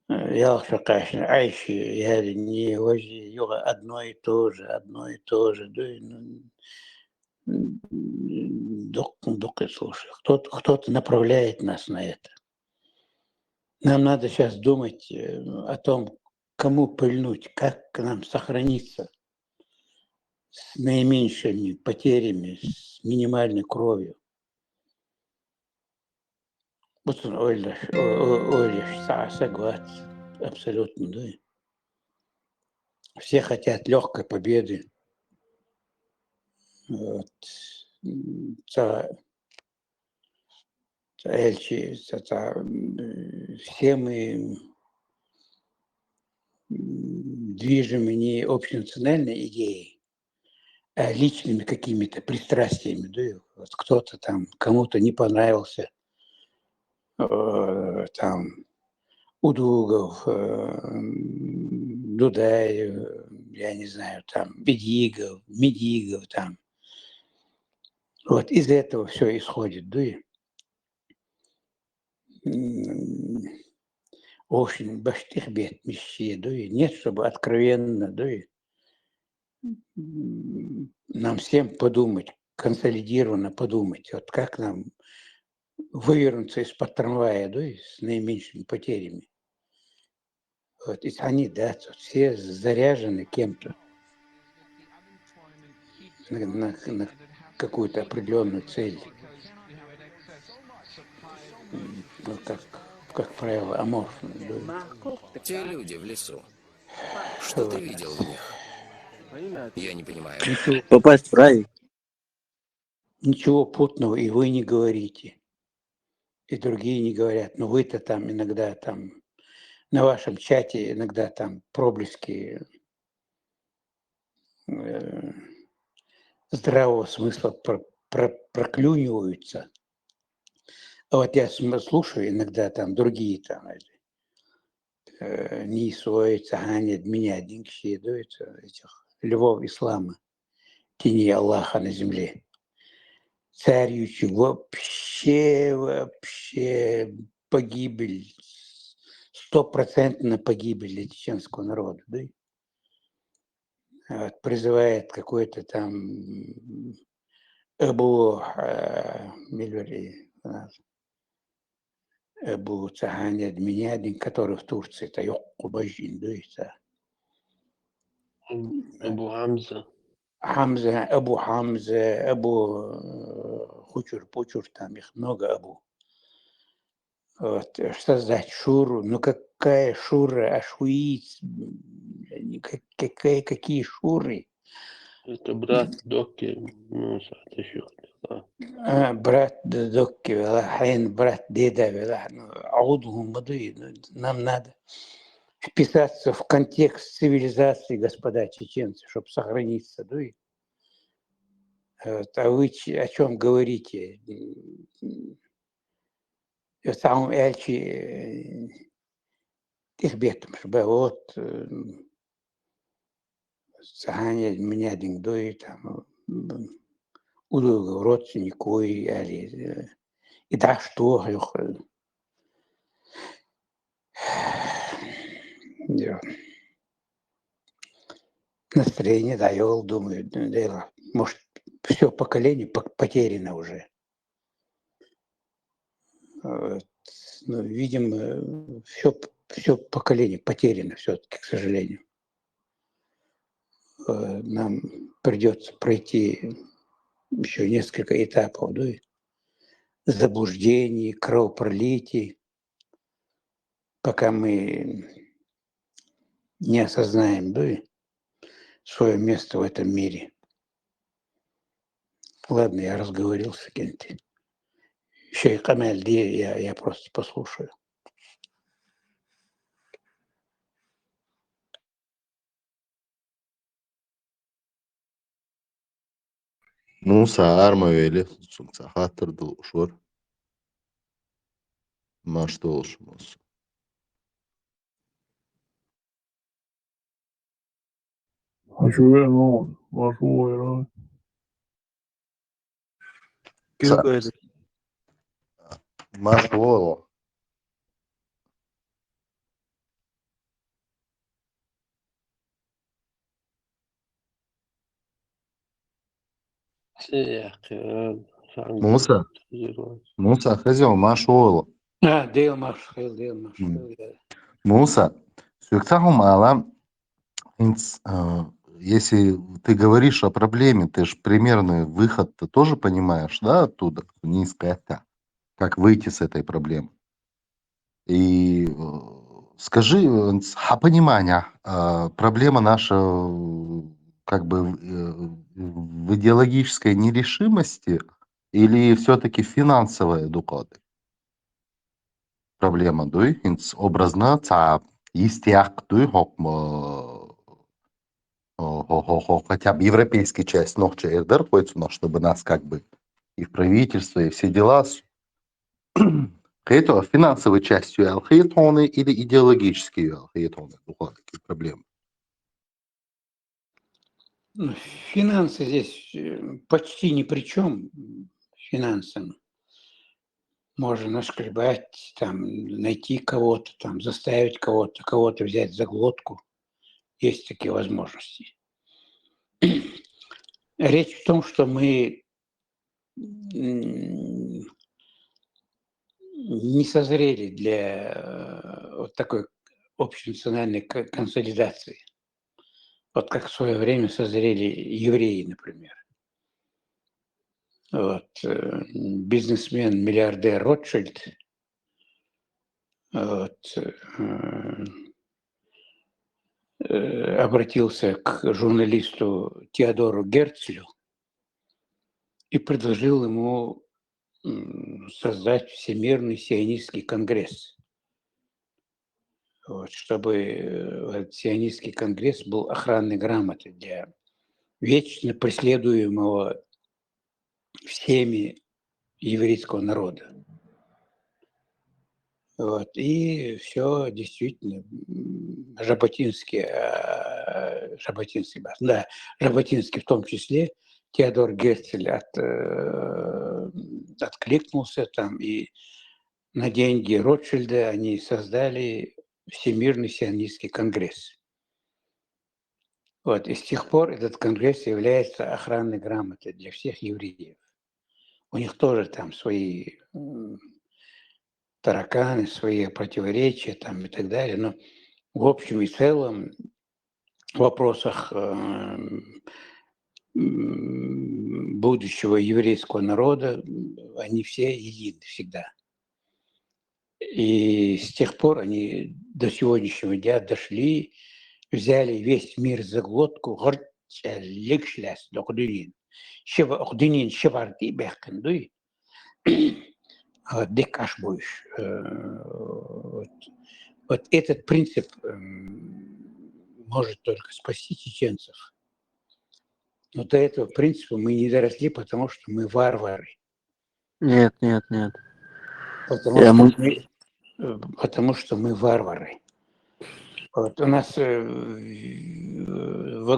Ялша Кашин, Айши, я не вози, одно и то же, да? Док, слушай, кто-то направляет нас на это. Нам надо сейчас думать о том, кому пыльнуть, как нам сохраниться с наименьшими потерями, с минимальной кровью. Вот он, Оля, согласен, абсолютно, да. Все хотят легкой победы. Вот. Все мы движимы не общенациональной идеей, а личными какими-то пристрастиями. Да? Вот кто-то там, кому-то не понравился там Удугов, Дудаев, я не знаю, там Медигов там. Вот из этого все исходит, да? Очень баштих бед мещи, да? Нет, чтобы откровенно, да? Нам всем подумать, консолидированно подумать, вот как нам вывернуться из-под трамвая, да, с наименьшими потерями. Вот, и они, да, все заряжены кем-то на какую-то определенную цель. Ну, как правило, аморфно. Да. Те люди в лесу. Что ты видел в них? Я не понимаю. Попасть в рай. Ничего путного и вы не говорите. И другие не говорят. Но вы-то там иногда там на вашем чате иногда там проблески здравого смысла проклюниваются. А вот я слушаю иногда там другие там не своится, ганят меня, деньги идут, этих львов ислама, тени Аллаха на земле. Царючи вообще погибель, 100% погибель для чеченского народа, да? Вот, призывает какой-то там Эбу Цаганет Минядин, который в Турции, это Йокубажин, да, это Абу Хамза. Абу Хамза, Абу Хучур-Пучур, там их много Абу. Вот, создать шуру, ну какая шура, ашуиц, какие шуры? Это брат Доки Муса Ташюк. брат Докки, Хайн, брат Деда, Аудху Мадуи, нам надо вписаться в контекст цивилизации, господа чеченцы, чтобы сохраниться, да? Вот, а вы о чем говорите? Сам Эльчи Тихбетом, чтобы вот сохранять меня дингдой, там, удовольствие родственнику и да что, настроение даёл, думаю, может, все поколение потеряно уже. Вот. Ну, видимо, все поколение потеряно все-таки, к сожалению. Нам придется пройти еще несколько этапов, да, заблуждений, кровопролитий, пока мы не осознаем, да, свое место в этом мире. Ладно, я разговорился, Кенти. Еще и Камаль, я просто послушаю. موسى armaveli sunca hatırdı uşor. Maşta oluşumuz. Maşta olo. موسى موسى خزيو maşta olo. Дейл Марш. Муса, сюртахум алам, если ты говоришь о проблеме, ты же примерный выход-то тоже понимаешь, да, оттуда, низкая та, как выйти с этой проблемы. И скажи, понимание, проблема наша как бы в идеологической нерешимости или все-таки финансовая доклади? Проблема, дуй, образно, истяк, дуй, хотя бы европейская часть, но ЧРДР ходит, чтобы нас как бы и в правительство, и все дела. Это финансовой частью алхейтоны или идеологические алхейтоны? Какие проблемы? Финансы здесь почти ни при чем. Финансам можно нашкребать, там, найти кого-то, там, заставить кого-то взять за глотку. Есть такие возможности. Речь в том, что мы не созрели для вот такой общенациональной консолидации. Вот как в свое время созрели евреи, например. Вот, бизнесмен, миллиардер Ротшильд обратился к журналисту Теодору Герцлю и предложил ему создать Всемирный сионистский конгресс. Вот, чтобы этот сионистский конгресс был охранной грамотой для вечно преследуемого всеми еврейского народа. Вот, и все действительно Жаботинский, да, Жаботинский в том числе, Теодор Герцель откликнулся там, и на деньги Ротшильда они создали Всемирный сионистский конгресс. Вот, и с тех пор этот конгресс является охранной грамотой для всех евреев. У них тоже там свои тараканы, свои противоречия там и так далее, но в общем и целом в вопросах будущего еврейского народа они все едины всегда. И с тех пор они до сегодняшнего дня дошли, взяли весь мир за глотку, дик аш будешь. Вот этот принцип может только спасти чеченцев. Но до этого принципа мы не доросли, потому что мы варвары. Нет. Потому что мы варвары. Вот у нас во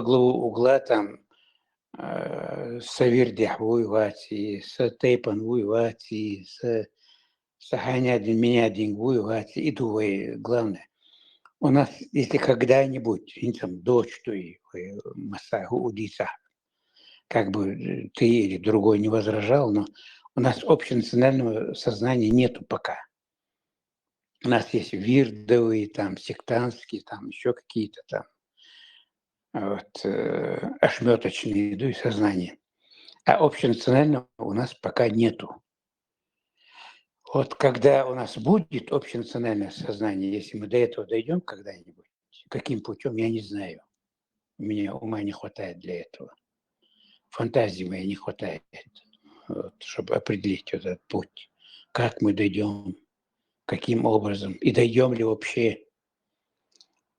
главу угла там Савирдих воевать, и с Тейпан воевать, и с Саханядин Менядин воевать, и думаю, главное. У нас, если когда-нибудь, там, дочь той, Масаху Удиса, как бы ты или другой не возражал, но у нас общенационального сознания нету пока. У нас есть вирдовые, там, сектантские, там, еще какие-то там вот, ошметочные, да, и сознания. А общенационального у нас пока нету. Вот когда у нас будет общенациональное сознание, если мы до этого дойдем когда-нибудь, каким путем, я не знаю. У меня ума не хватает для этого. Фантазии моей не хватает, вот, чтобы определить этот путь. Как мы дойдем, каким образом, и дойдем ли вообще.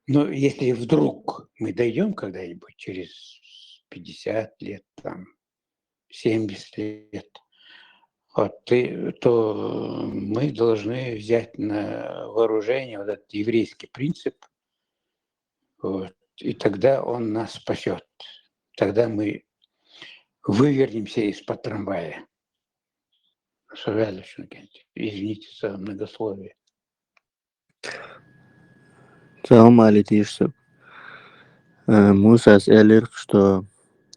Но если вдруг мы дойдем когда-нибудь через 50 лет, там, 70 лет, вот, то мы должны взять на вооружение вот этот еврейский принцип, вот, и тогда он нас спасет. Тогда мы вывернемся из-под трамвая. Извините за многословие. Салам алейкум. Муса Эллер, что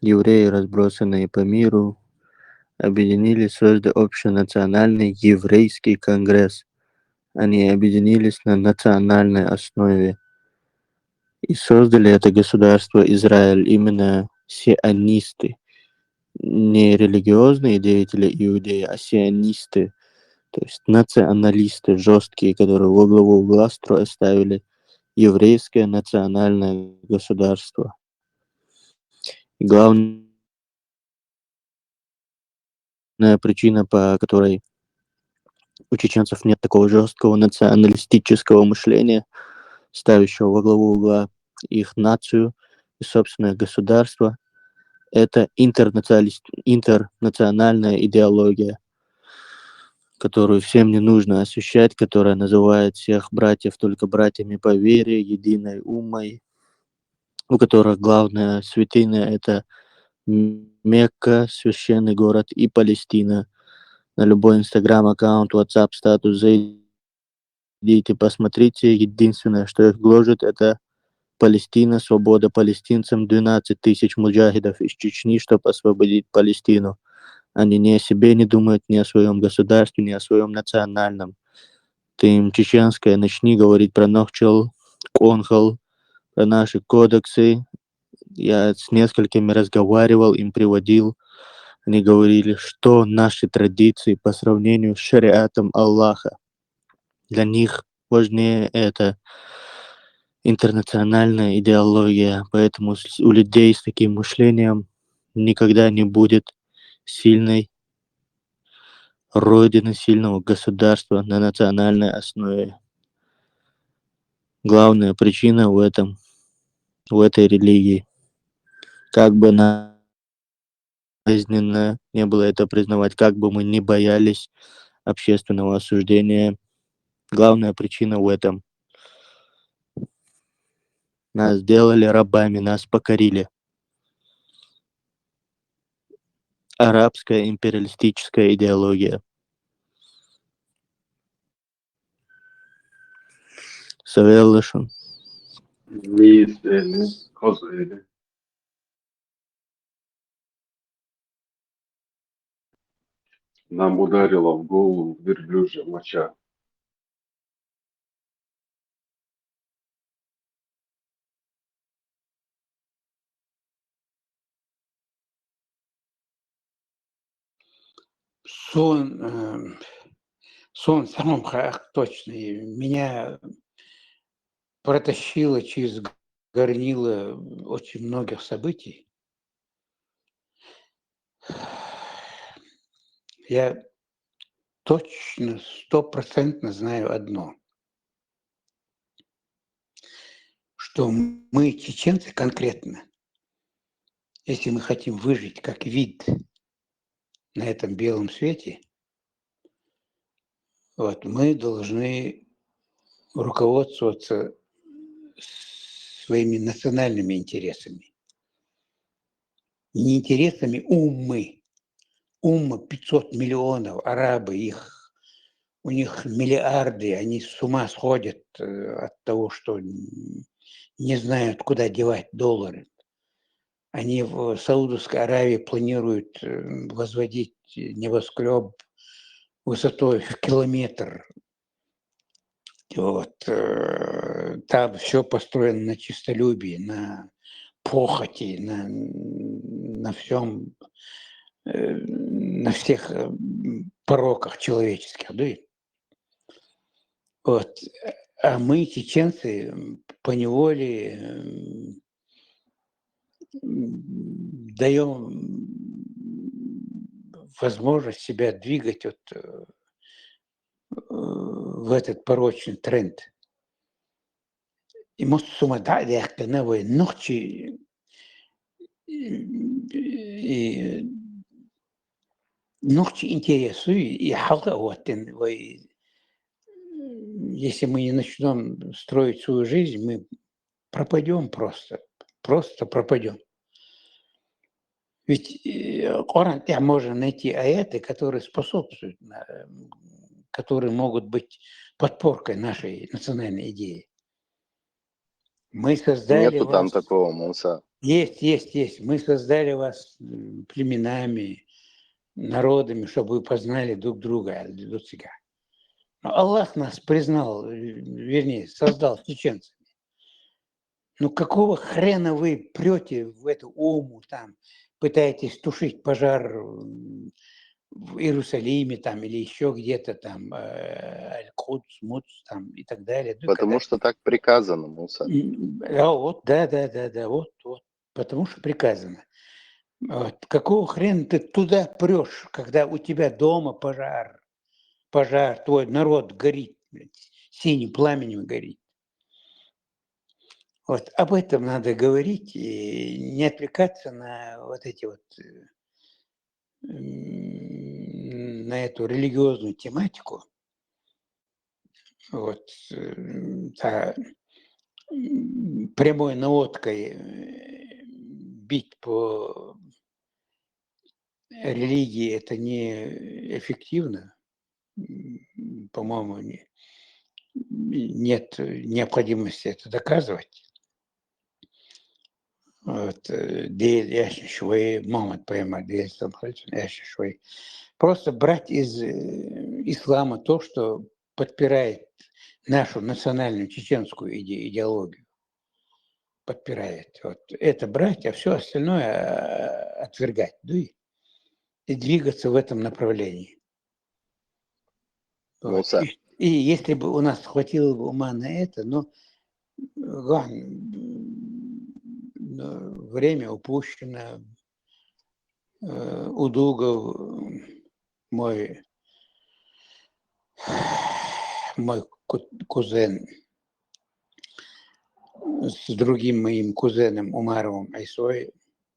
евреи, разбросанные по миру, объединились, создали общенациональный еврейский конгресс. Они объединились на национальной основе и создали это государство Израиль, именно сионисты. Не религиозные деятели иудеи, а сионисты, то есть националисты жесткие, которые во главу угла ставили еврейское национальное государство. И главная причина, по которой у чеченцев нет такого жесткого националистического мышления, ставящего во главу угла их нацию и собственное государство, это интернациональная идеология, которую всем не нужно освещать, которая называет всех братьев только братьями по вере, единой умой, у которых главная святыня – это Мекка, священный город, и Палестина. На любой инстаграм-аккаунт, WhatsApp статус зайдите, посмотрите. Единственное, что их гложет, это Палестина, свобода палестинцам, 12 тысяч муджахидов из Чечни, чтобы освободить Палестину. Они ни о себе не думают, ни о своем государстве, ни о своем национальном. Ты им чеченское начни говорить про Нохчел, Конхол, про наши кодексы. Я с несколькими разговаривал, им приводил. Они говорили, что наши традиции по сравнению с шариатом Аллаха. Для них важнее это интернациональная идеология. Поэтому у людей с таким мышлением никогда не будет сильной родины, сильного государства на национальной основе. Главная причина в этой религии. Как бы болезненно не было это признавать, как бы мы не боялись общественного осуждения, Главная причина в этом. Нас сделали рабами, нас покорили. Арабская империалистическая идеология. Совершен. Неизбежно. Козыли. Нам ударила в голову верблюжья моча. Сон самым точный. Меня протащило через горнило очень многих событий. Я точно, 100% знаю одно, что мы, чеченцы, конкретно, если мы хотим выжить как вид на этом белом свете, вот, мы должны руководствоваться своими национальными интересами. Не интересами уммы. Умма 500 миллионов, арабы, у них миллиарды, они с ума сходят от того, что не знают, куда девать доллары. Они в Саудовской Аравии планируют возводить небоскреб высотой в километр. Вот, там все построено на честолюбии, на похоти, на всем, на всех пороках человеческих. Да? Вот. А мы, чеченцы, поневоле даем возможность себя двигать в этот порочный тренд. И может сумада новые ночи и ночи интересуют и халка вот если мы не начнем строить свою жизнь, мы пропадем просто пропадем. Ведь Коран можно найти аяты, которые способствуют, которые могут быть подпоркой нашей национальной идеи. Мы создали Нету там вас... такого, Муса. Есть. Мы создали вас племенами, народами, чтобы вы познали друг друга. Но Аллах нас признал, вернее, создал чеченцами. Ну какого хрена вы прете в эту ому, там, пытаетесь тушить пожар в Иерусалиме там, или еще где-то там, Аль-Кудс, Муц там, и так далее. Потому что так приказано, Муса. Да, вот, потому что приказано. Вот. Какого хрена ты туда прешь, когда у тебя дома пожар, твой народ горит, синим пламенем горит. Вот об этом надо говорить и не отвлекаться на вот эти вот, на эту религиозную тематику. Вот, прямой наводкой бить по религии это не эффективно. По-моему, нет необходимости это доказывать. Вот, просто брать из ислама то, что подпирает нашу национальную чеченскую идеологию. Подпирает. Вот. Это брать, а все остальное отвергать. Да? И двигаться в этом направлении. Вот. И если бы у нас хватило бы ума на это, но время упущено. Удугов, мой кузен, с другим моим кузеном Умаровым Айсой,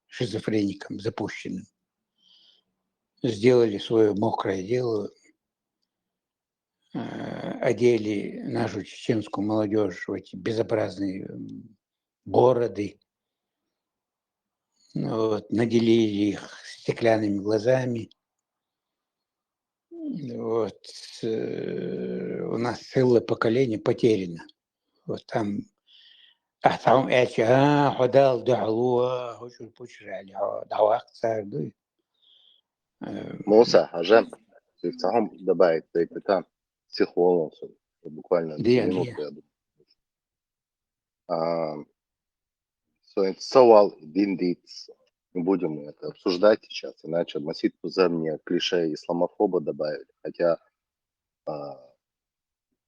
шизофреником запущенным, сделали свое мокрое дело. одели нашу чеченскую молодежь в эти безобразные бороды, вот, наделили их стеклянными глазами. Вот, у нас целое поколение потеряно. Вот там أحسهم إيش حدال دعوة وش البشر يعني دعوة صار دوي Муса, Ажем, ты в целом добавить, ты там психолог, буквально 2 دي минуты, دي я думаю. Совал диндиц. Не будем это обсуждать сейчас, иначе Масид Пузер мне клише исламофоба добавили. Хотя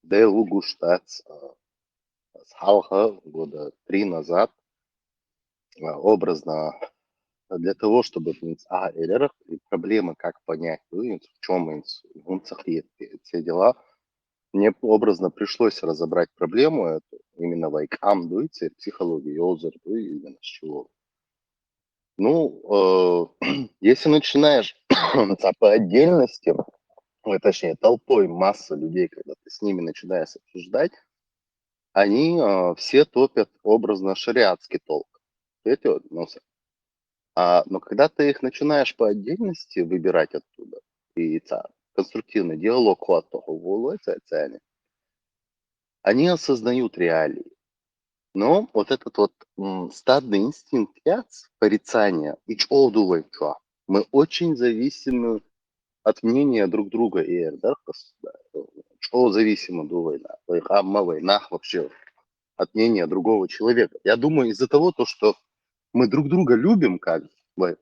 Дейл Угуштац с Халха года 3 назад образно для того, чтобы и проблемы, как понять, в чем все дела, мне образно пришлось разобрать проблему эту, именно вайкам, психологию, озер, именно с чего. Ну, если начинаешь по отдельности, точнее, толпой масса людей, когда ты с ними начинаешь обсуждать, они все топят образно шариатский толк. Эти вот, но когда ты их начинаешь по отдельности выбирать оттуда, и конструктивный диалог, они осознают реалии. Но вот этот вот стадный инстинкт порицания, мы очень зависимы от мнения друг друга и что зависимо вообще от мнения другого человека. Я думаю, из-за того, что мы друг друга любим, как мы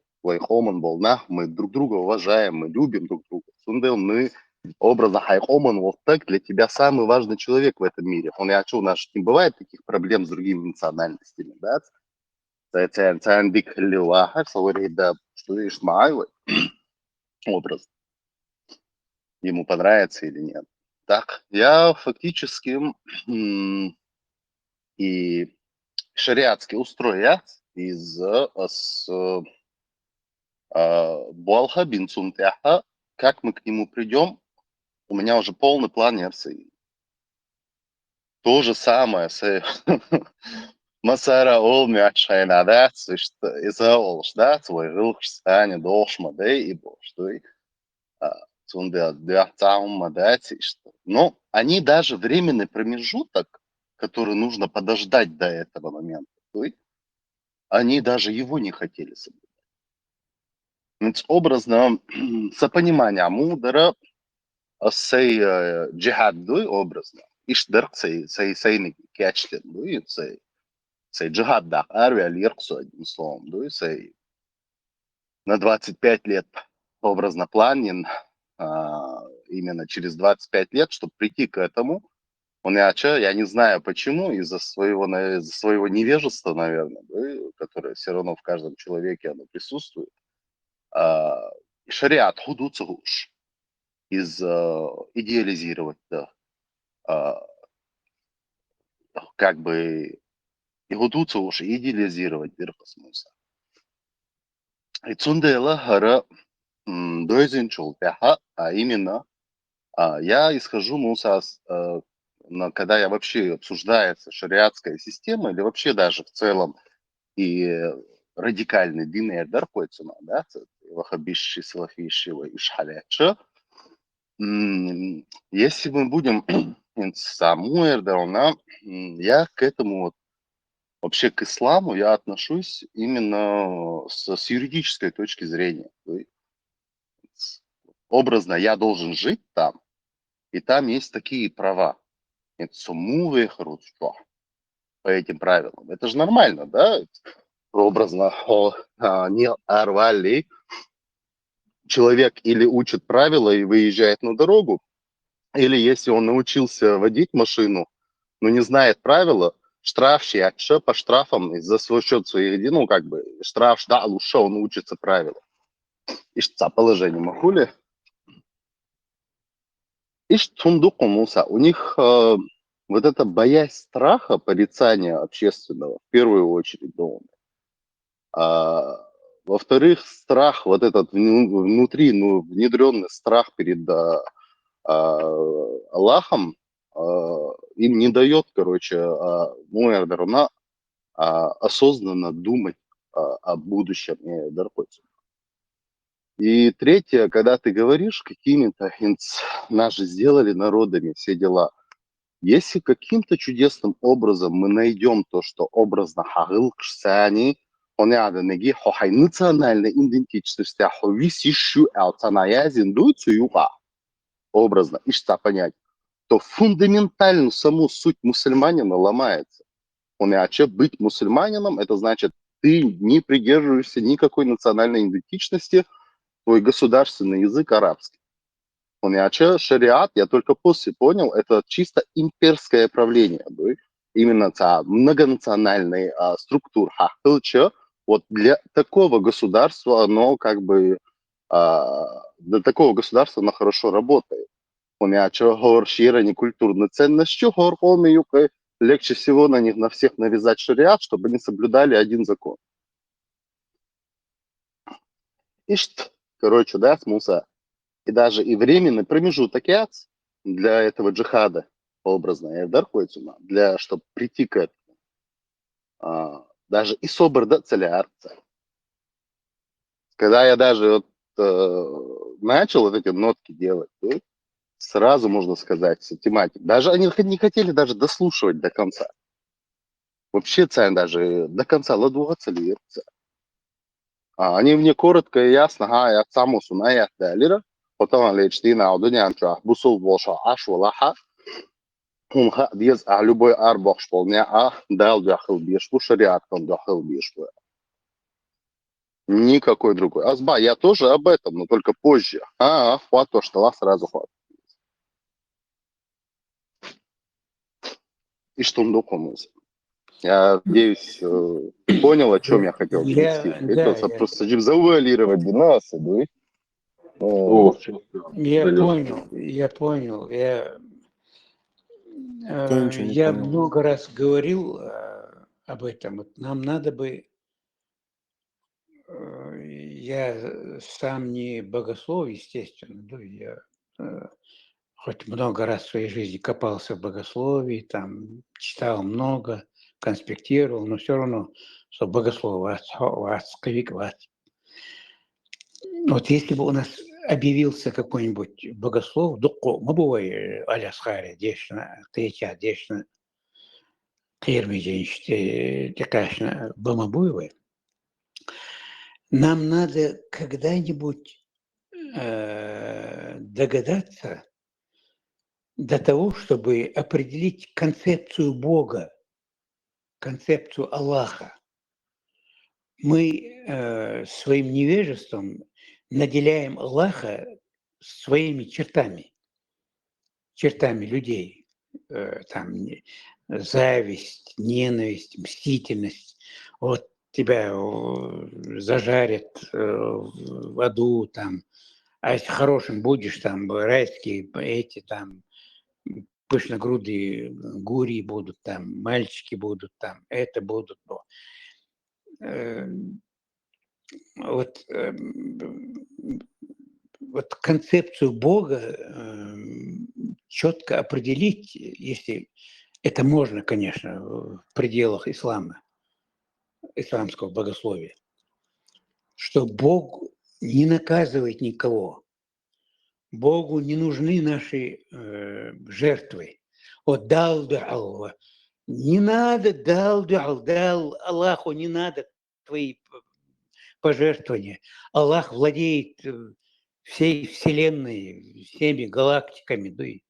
друг друга уважаем, мы любим друг друга. Мы образно хайхоман вот так для тебя самый важный человек в этом мире. У нас не бывает таких проблем с другими национальностями, да? Что видишь, образ. Ему понравится или нет. Так, я фактически и шариатский устроя из Буалха бин Цунтяха, как мы к нему придем, у меня уже полный план Ярсы. То же самое с Масара Олми Ачхайнадат, что из-за Олшдат, свой Рухстане, Дошмадей и Боштой. Но они даже временный промежуток, который нужно подождать до этого момента, они даже его не хотели соблюдать. Ведь образно сопонимание мудра сей джихад образно ишдерк сей кячлен сей джихад да арвиал ирксу одним словом сей на 25 лет образно планен именно через 25 лет, чтобы прийти к этому. Я не знаю почему, из-за своего невежества, наверное, которое все равно в каждом человеке оно присутствует. Шариат худуца уж идеализировать, да, как бы и худуца уж идеализировать дырхасмуса. И цундела хара дойзин чулпяха, а именно я исхожу, когда я вообще обсуждается шариатская система или вообще даже в целом и радикальный дин даркойцуна, да, вахабиши, салафиши, ишхаляча. Если мы будем саму эрдауна, я к этому вообще к исламу я отношусь именно с юридической точки зрения. Образно я должен жить там, и там есть такие права. По этим правилам. Это же нормально, да? Образно не орвали. Человек или учит правила и выезжает на дорогу, или если он научился водить машину, но не знает правила, штраф по штрафам за свой счет своих, штраф, да, лучше он учится правила. И что положение махули? И что у них вот эта боязнь страха, порицания общественного, в первую очередь, во-вторых, страх, вот этот внутри, внедренный страх перед Аллахом, им не дает, короче, ну, наверное, осознанно думать о будущем. И третье, когда ты говоришь какими-то, наши сделали народами все дела, если каким-то чудесным образом мы найдем то, что образно хагылкшсани, он неги хохай национальная идентичность, висищу алтаная зиндуйцу юга, образно, и что понять, то фундаментально саму суть мусульманина ломается. Он и быть мусульманином, это значит, ты не придерживаешься никакой национальной идентичности, твой государственный язык арабский. Он и шариат, я только после понял, это чисто имперское правление. Да? Именно многонациональный структур. Вот для такого государства оно как бы, для такого государства оно хорошо работает. Он и не культурной ценностью, легче всего на них на всех навязать шариат, чтобы они соблюдали один закон. И что? Короче, да, смысл. И даже и временный промежуток для этого джихада образно, для чтобы прийти к этому. Даже и собор да целярца. Когда я даже начал вот эти нотки делать, да, сразу можно сказать, тематик. Даже они не хотели даже дослушивать до конца. Вообще царь даже до конца ладуга целярца. Они мне коротко и ясно, я саму сунаю далира. Потом лечтина аудунианча бусул воша ашвалаха. Диез любой арбах шполня дал дахил бешку шариат он дахил бешку. Никакой другой. Азба, я тоже об этом, но только позже. Хват то, что сразу хват. И что он докумался. Я надеюсь, понял, о чем я хотел донести. Это просто завуалировать нас, да? Я понял. Кто ничего не Я понял? много раз говорил об этом. Вот нам надо бы... Я сам не богослов, естественно. Да, я хоть много раз в своей жизни копался в богословии, там читал много, конспектировал, но все равно, что богослов, вот если бы у нас объявился какой-нибудь богослов, мы бы алясхаре, дешна, теча, дешна, кирмиденчте, текашна, бамабуевы. Нам надо когда-нибудь догадаться до того, чтобы определить концепцию Бога, концепцию Аллаха. Мы своим невежеством наделяем Аллаха своими чертами людей. Там зависть, ненависть, мстительность. Вот тебя зажарят в аду, там, а если хорошим будешь, там, райские эти, там, пышногрудые гурии будут, там, мальчики будут, там, это будут. Вот концепцию Бога четко определить, если это можно, конечно, в пределах ислама, исламского богословия, что Бог не наказывает никого. Богу не нужны наши жертвы. Вот дал Аллах. Не надо дал Аллаху, не надо твои пожертвования. Аллах владеет всей вселенной, всеми галактиками. Да и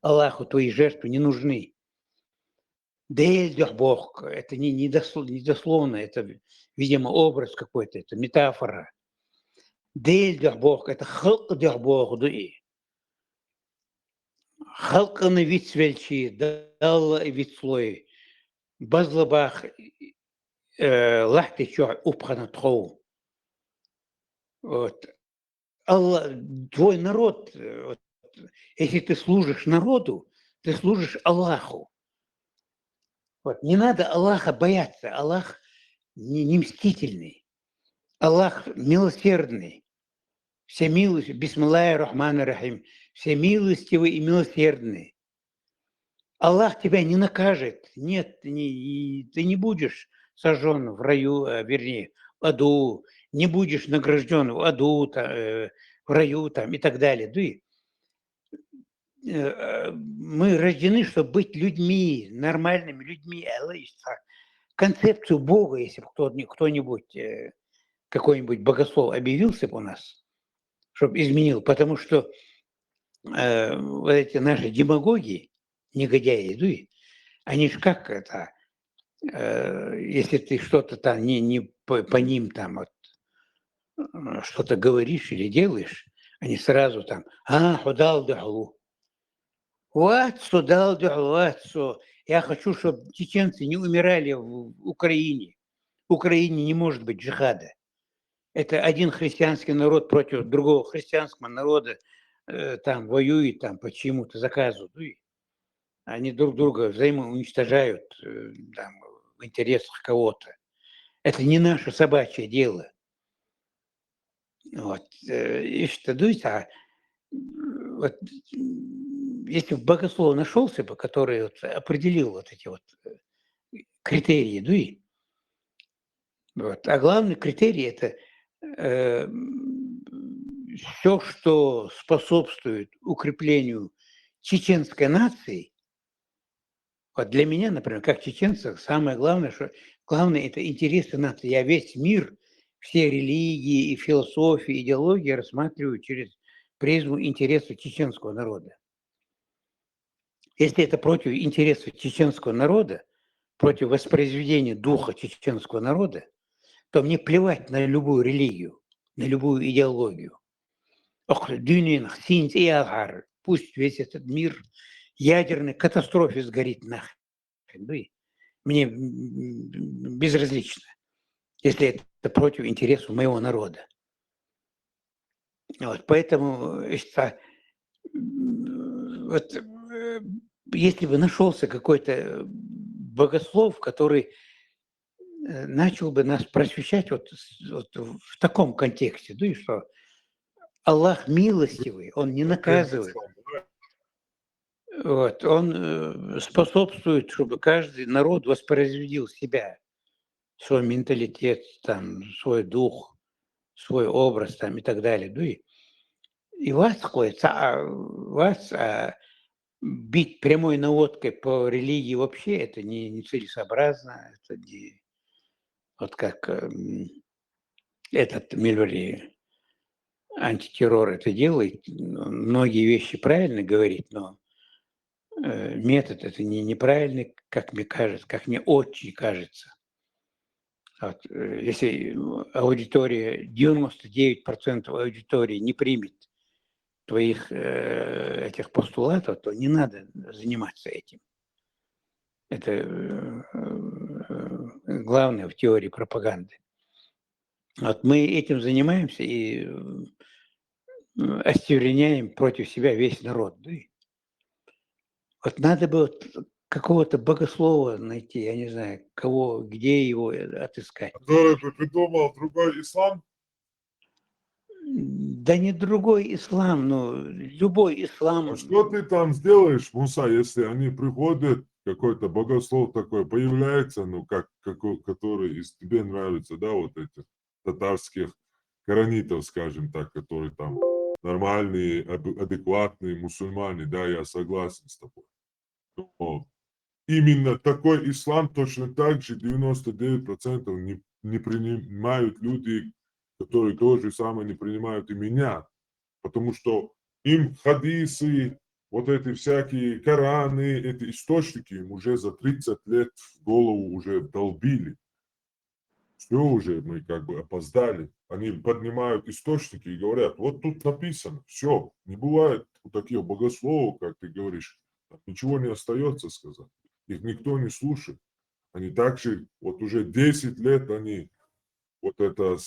Аллаху твои жертвы не нужны. Бог, это не дословно, это, видимо, образ какой-то, это метафора. Бог, это халк Бог, да и халканы вид свельчи, дал вид слой, базлабах, лахты чё, упхана тхоу. Вот. Аллах, твой народ, вот, если ты служишь народу, ты служишь Аллаху. Вот. Не надо Аллаха бояться. Аллах не мстительный. Аллах милосердный. Все милостивый, бисмиллахи рахмани рахим. Все милостивый и милосердный. Аллах тебя не накажет. Нет, ты не будешь сожжен в раю, вернее, в аду, не будешь награжден в аду, в раю там, и так далее. Мы рождены, чтобы быть людьми, нормальными людьми. Концепцию Бога, если бы кто-нибудь, какой-нибудь богослов объявился бы у нас, чтобы изменил, потому что вот эти наши демагоги, негодяи, они ж как это, если ты что-то там не по ним там что-то говоришь или делаешь, они сразу там, худал дахлу. Я хочу, чтобы чеченцы не умирали в Украине. В Украине не может быть джихада. Это один христианский народ против другого христианского народа там воюет там по чьему-то заказу. Они друг друга взаимоуничтожают там, в интересах кого-то. Это не наше собачье дело. Вот. И что, вот, если бы богослов нашелся бы, который вот определил вот эти вот критерии, вот. А главный критерий – это все, что способствует укреплению чеченской нации. Вот для меня, например, как чеченца, самое главное, это интересы нации. Я весь мир, все религии, и философии, идеологии рассматриваю через призму интересов чеченского народа. Если это против интересов чеченского народа, против воспроизведения духа чеченского народа, то мне плевать на любую религию, на любую идеологию. Пусть весь этот мир ядерной катастрофе сгорит нахрен. Мне безразлично, если это против интересов моего народа. Вот, поэтому вот, если бы нашелся какой-то богослов, который начал бы нас просвещать вот в таком контексте, и что Аллах милостивый, Он не наказывает. Вот, Он способствует, чтобы каждый народ воспроизводил себя, свой менталитет, там, свой дух, свой образ там, и так далее. И вас бить прямой наводкой по религии вообще это не целесообразно, это не вот как этот Мильвери антитеррор это делает, многие вещи правильно говорит, но метод это неправильный, как мне кажется, как мне очень кажется. Вот, если аудитория, 99% аудитории не примет твоих этих постулатов, то не надо заниматься этим. Это главное в теории пропаганды. Вот мы этим занимаемся и остевреняем против себя весь народ. Вот надо бы какого-то богослова найти, я не знаю, где его отыскать. Который бы придумал другой ислам? Да не другой ислам, но любой ислам. А что ты там сделаешь, Муса, если они приходят, какой-то богослов такой появляется, который из тебе нравится, да, вот этих татарских коранитов, скажем так, которые там нормальные, адекватные мусульмане, да, я согласен с тобой. Но именно такой ислам точно так же 99% не принимают люди, которые то же самое не принимают и меня, потому что им хадисы, вот эти всякие Кораны, эти источники им уже за 30 лет в голову уже долбили. Все уже, мы как бы опоздали. Они поднимают источники и говорят, вот тут написано, все, не бывает у таких богословов, как ты говоришь, ничего не остается сказать. Их никто не слушает. Они также, вот уже 10 лет они, вот это,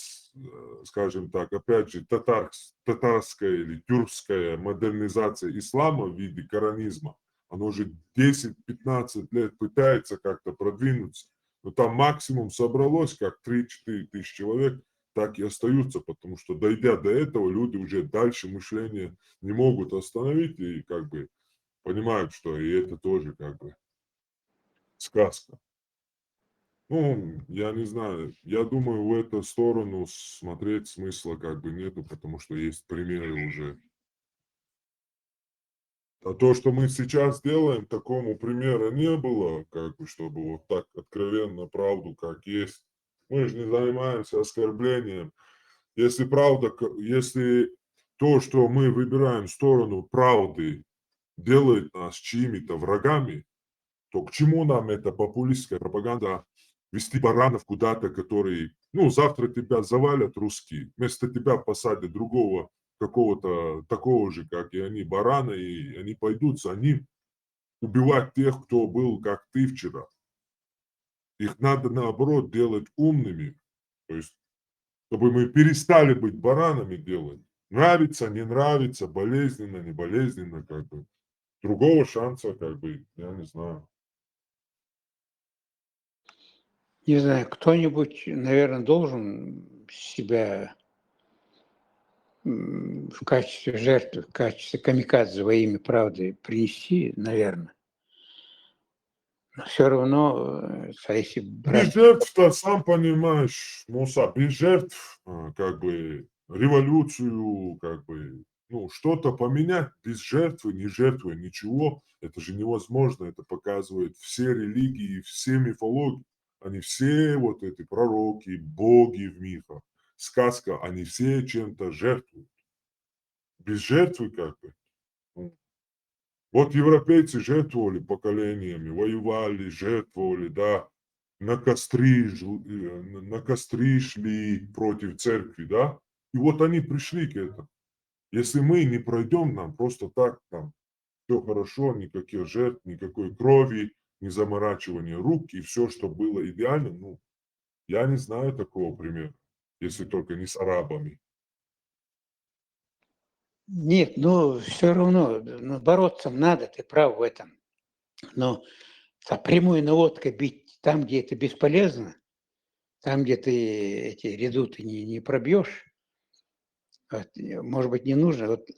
скажем так, опять же, татарская или тюркская модернизация ислама в виде коранизма, оно уже 10-15 лет пытается как-то продвинуться. Но там максимум собралось как 3-4 тысячи человек, так и остаются, потому что, дойдя до этого, люди уже дальше мышления не могут остановить и как бы понимают, что и это тоже как бы сказка. Ну, я не знаю, я думаю, в эту сторону смотреть смысла как бы нету, потому что есть примеры уже. А то, что мы сейчас делаем, такому примера не было, как бы, чтобы вот так откровенно правду как есть. Мы же не занимаемся оскорблением. Если правда, если то, что мы выбираем сторону правды, делает нас чьими-то врагами, то к чему нам эта популистская пропаганда вести баранов куда-то, которые, ну, завтра тебя завалят русские, вместо тебя посадят другого какого-то такого же, как и они, барана, и они пойдут за ним убивать тех, кто был, как ты вчера. Их надо, наоборот, делать умными, то есть, чтобы мы перестали быть баранами делать. Нравится, не нравится, болезненно, не болезненно, как бы. Другого шанса, как бы, я не знаю. Не знаю, кто-нибудь, наверное, должен себя в качестве жертвы, в качестве камикадзе во имя правды принести, наверное. Но все равно, если Без брать... жертв-то, сам понимаешь, Муса, без жертв, как бы, революцию, как бы, ну, что-то поменять без жертвы, не жертвы, ничего, это же невозможно, это показывают все религии, все мифологии, они все вот эти пророки, боги в мифах, сказка, они все чем-то жертвуют. Без жертвы, как бы, ну, вот европейцы жертвовали поколениями, воевали, жертвовали, да, на костры шли против церкви, да, и вот они пришли к этому. Если мы не пройдем, нам просто так, там, все хорошо, никаких жертв, никакой крови, не заморачивания рук, и все, что было идеально, ну, я не знаю такого примера, если только не с арабами. Нет, ну все равно бороться надо, ты прав в этом. Но прямой наводкой бить там, где это бесполезно, там, где ты эти редуты не пробьешь, вот, может быть, не нужно. Вот,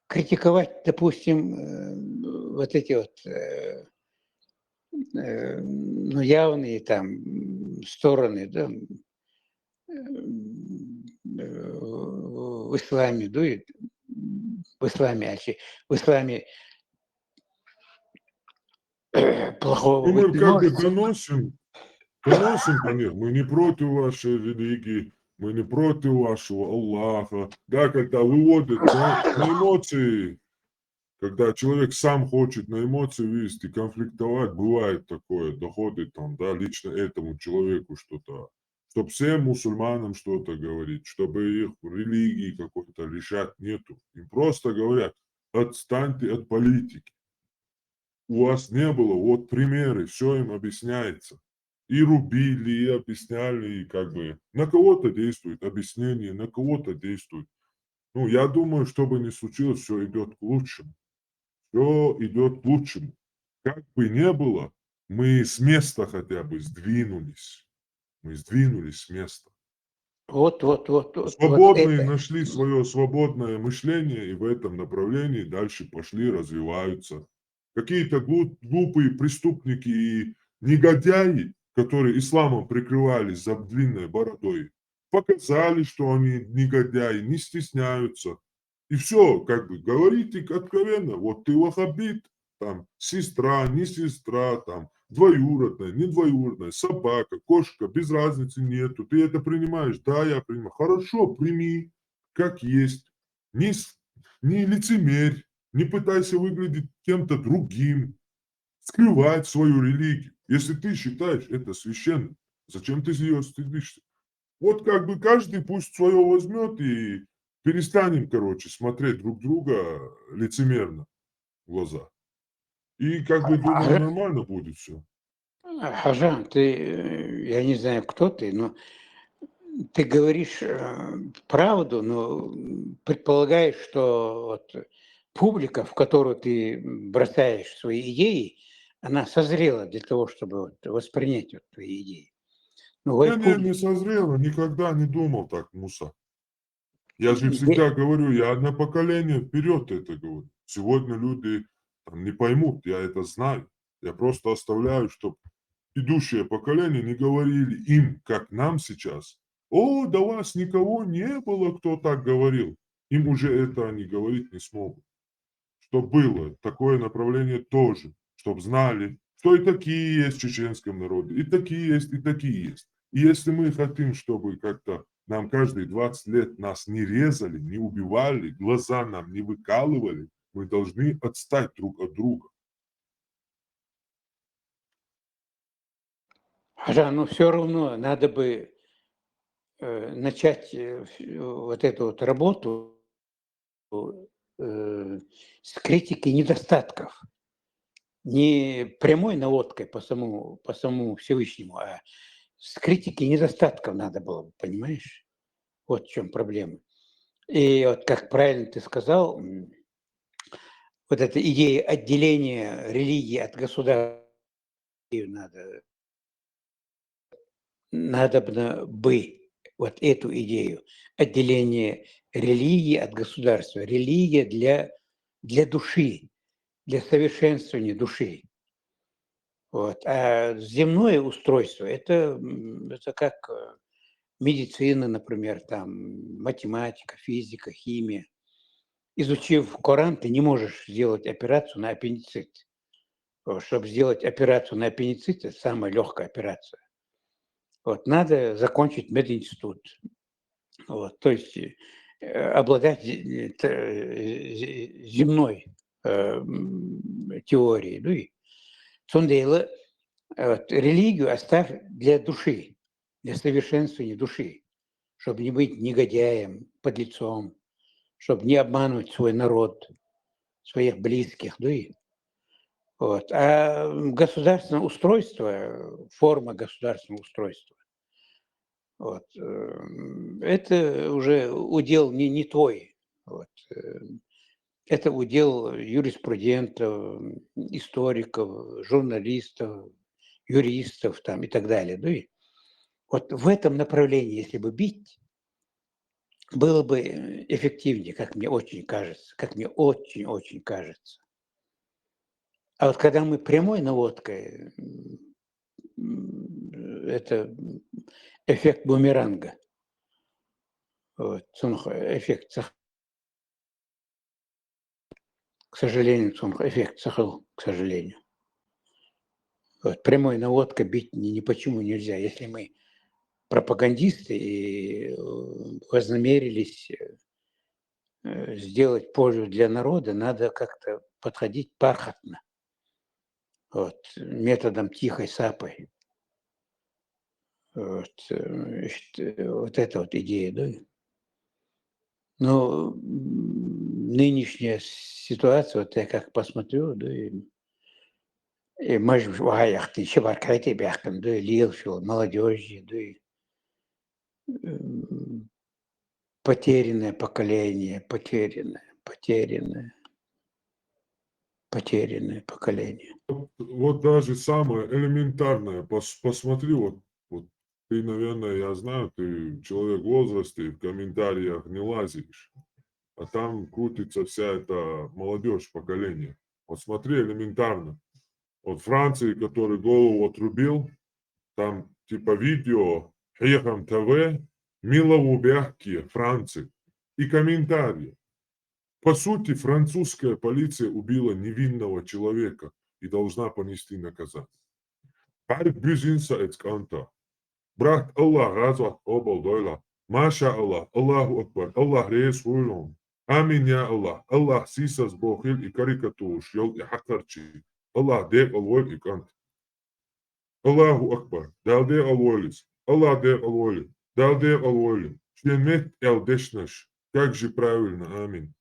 критиковать, допустим, вот эти вот ну, явные там стороны, да, в исламе, да, в исламе плохого Ну, мы быть не как бы может. доносим до них, мы не против вашей религии, мы не против вашего Аллаха. Да, когда выводят на эмоции, когда человек сам хочет на эмоции вывести, конфликтовать, бывает такое, доходит там, да, лично этому человеку что-то. Чтобы всем мусульманам что-то говорить, чтобы их религии какой-то лишать, нету. Им просто говорят, отстаньте от политики. У вас не было, вот примеры, все им объясняется. И рубили, и объясняли, и как бы на кого-то действует объяснение, на кого-то действует. Ну, я думаю, что бы ни случилось, все идет к лучшему. Все идет к лучшему. Как бы не было, мы с места хотя бы сдвинулись. Мы сдвинулись с места. Вот Свободные это. нашли свое свободное мышление и в этом направлении дальше пошли, развиваются. Какие-то глупые преступники и негодяи, которые исламом прикрывались за длинной бородой, показали, что они негодяи, не стесняются. И все, как бы, говорите откровенно, вот ты ваххабит, там, сестра, не сестра, там, двоюродная, не двоюродная, собака, кошка, без разницы нету. Ты это принимаешь? Да, я принимаю. Хорошо, прими, как есть. Не, не лицемерь, не пытайся выглядеть кем-то другим, скрывать свою религию. Если ты считаешь это священным, зачем ты ее стыдишься? Вот как бы каждый пусть свое возьмет и перестанем, короче, смотреть друг друга лицемерно в глаза. И как бы, думаю, нормально будет все. Хажан, ты, я не знаю, кто ты, но ты говоришь правду, но предполагаешь, что вот публика, в которую ты бросаешь свои идеи, она созрела для того, чтобы вот воспринять вот твои идеи. Ну, Я не созрела, никогда не думал так, Муса. Я же Где- всегда говорю, я на поколение вперед это говорю. Сегодня люди не поймут, я это знаю. Я просто оставляю, чтобы идущее поколение не говорили им, как нам сейчас. О, до вас никого не было, кто так говорил. Им уже это они говорить не смогут. Что было, такое направление тоже. Чтобы знали, что и такие есть в чеченском народе, и такие есть, и такие есть. И если мы хотим, чтобы как-то нам каждые 20 лет нас не резали, не убивали, глаза нам не выкалывали, мы должны отстать друг от друга. Ага, но все равно надо бы начать вот эту вот работу с критики недостатков. Не прямой наводкой по самому Всевышнему, а с критики недостатков надо было бы, понимаешь? Вот в чем проблема. И вот как правильно ты сказал, вот эта идея отделения религии от государства надо бы вот эту идею отделения религии от государства. Религия для души, для совершенствования души. Вот. А земное устройство это как медицина, например, там, математика, физика, химия. Изучив Коран, ты не можешь сделать операцию на аппендицит. Чтобы сделать операцию на аппендицит, это самая легкая операция. Вот, надо закончить мединститут. Вот, то есть обладать земной теорией. Ну и Сундейла, вот, религию оставь для души, для совершенствования души, чтобы не быть негодяем, подлецом, чтобы не обманывать свой народ, своих близких. Ну и вот. А государственное устройство, форма государственного устройства, вот, это уже удел не твой. Вот. Это удел юриспрудентов, историков, журналистов, юристов там, и так далее. Ну и вот в этом направлении, если бы бить, было бы эффективнее, как мне очень кажется, как мне очень-очень кажется. А вот когда мы прямой наводкой, это эффект бумеранга. Вот, эффект, к сожалению, эффект сахал, к сожалению. Вот, прямой наводкой бить ни почему нельзя. Если мы пропагандисты и вознамерились сделать пользу для народа, надо как-то подходить бархатно. Вот, методом тихой сапой. Вот эта вот идея, да? Но нынешняя ситуация, вот я как посмотрю, да, и может ты еще баркайте бяхтам, да, лил, молодежи, да, потерянное поколение, потерянное поколение. Вот даже самое элементарное, посмотри, вот ты, наверное, я знаю, ты человек в возрасте, в комментариях не лазишь, а там крутится вся эта молодежь поколения. Вот смотри элементарно. Вот Франции, который голову отрубил, там типа видео, Хехам ТВ, Миловубяхки, Франции, и комментарии. По сути, французская полиция убила невинного человека и должна понести наказание. Парк Бюзинса Эцканта. Брат Аллах Разва Обалдойла. Маша Аллах, Аллаху Акбар, Аллах Рейс Хуйлон. Амин я Аллах, Аллах Сисас Бохил и карикатуш, йол и хакарчи. Аллах Дек Алвой и Кант. Аллаху Акбар, Далде Алвойлис. Аллах Дек Алвойли, Далде Алвойли. Шленмет Элдешнаш. Как же правильно, амин.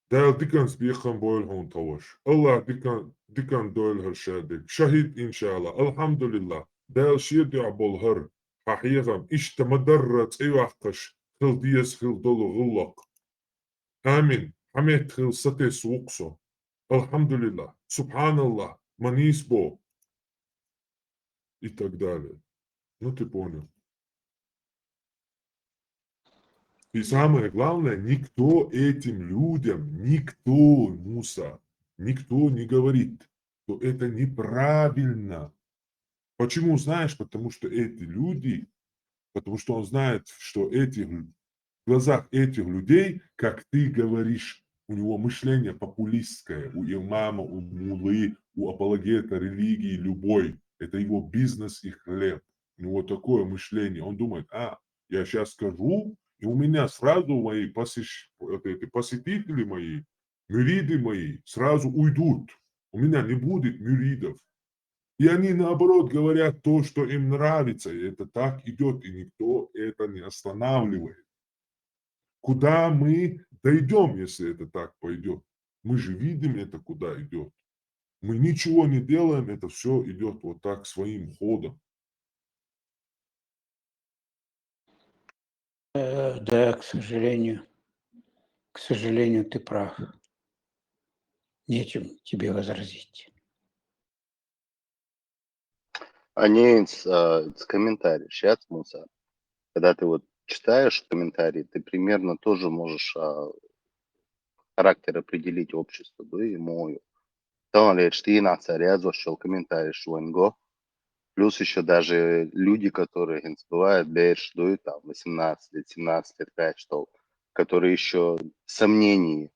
Дал дикан сбихан бойл хун таваш. Аллах дикан дойл хершадик. Шахид иншалlah. Алхамдулillah. Дал ширди абол хер. حقيقة إيش تمدرت إيوحقش خل ديس خل دولو غلق آمين حميت خل ستي سوقسو الحمد لله سبحان الله манис бо и так далее. Ну ты понял. И самое главное, никто этим людям, никто, Муса, никто не говорит, что это неправильно. Почему знаешь? Потому что эти люди, потому что он знает, что в глазах этих людей, как ты говоришь, у него мышление популистское, у имама, у муллы, у апологета религии любой. Это его бизнес и хлеб. У него такое мышление. Он думает, я сейчас скажу, и у меня сразу мои посетители мои, мюриды мои сразу уйдут. У меня не будет мюридов. И они наоборот говорят то, что им нравится. И это так идет, и никто это не останавливает. Куда мы дойдем, если это так пойдет? Мы же видим это, куда идет. Мы ничего не делаем, это все идет вот так своим ходом. Да, к сожалению, ты прав. Нечем тебе возразить. Они с комментариев, сейчас, Муса, когда ты вот читаешь комментарии, ты примерно тоже можешь характер определить общество, да, и мою. Там лишь ты я зашел комментарий Шуэнго, плюс еще даже люди, которые бывают, дуют там 18 лет, 17 лет, 5 что, которые еще в сомнении,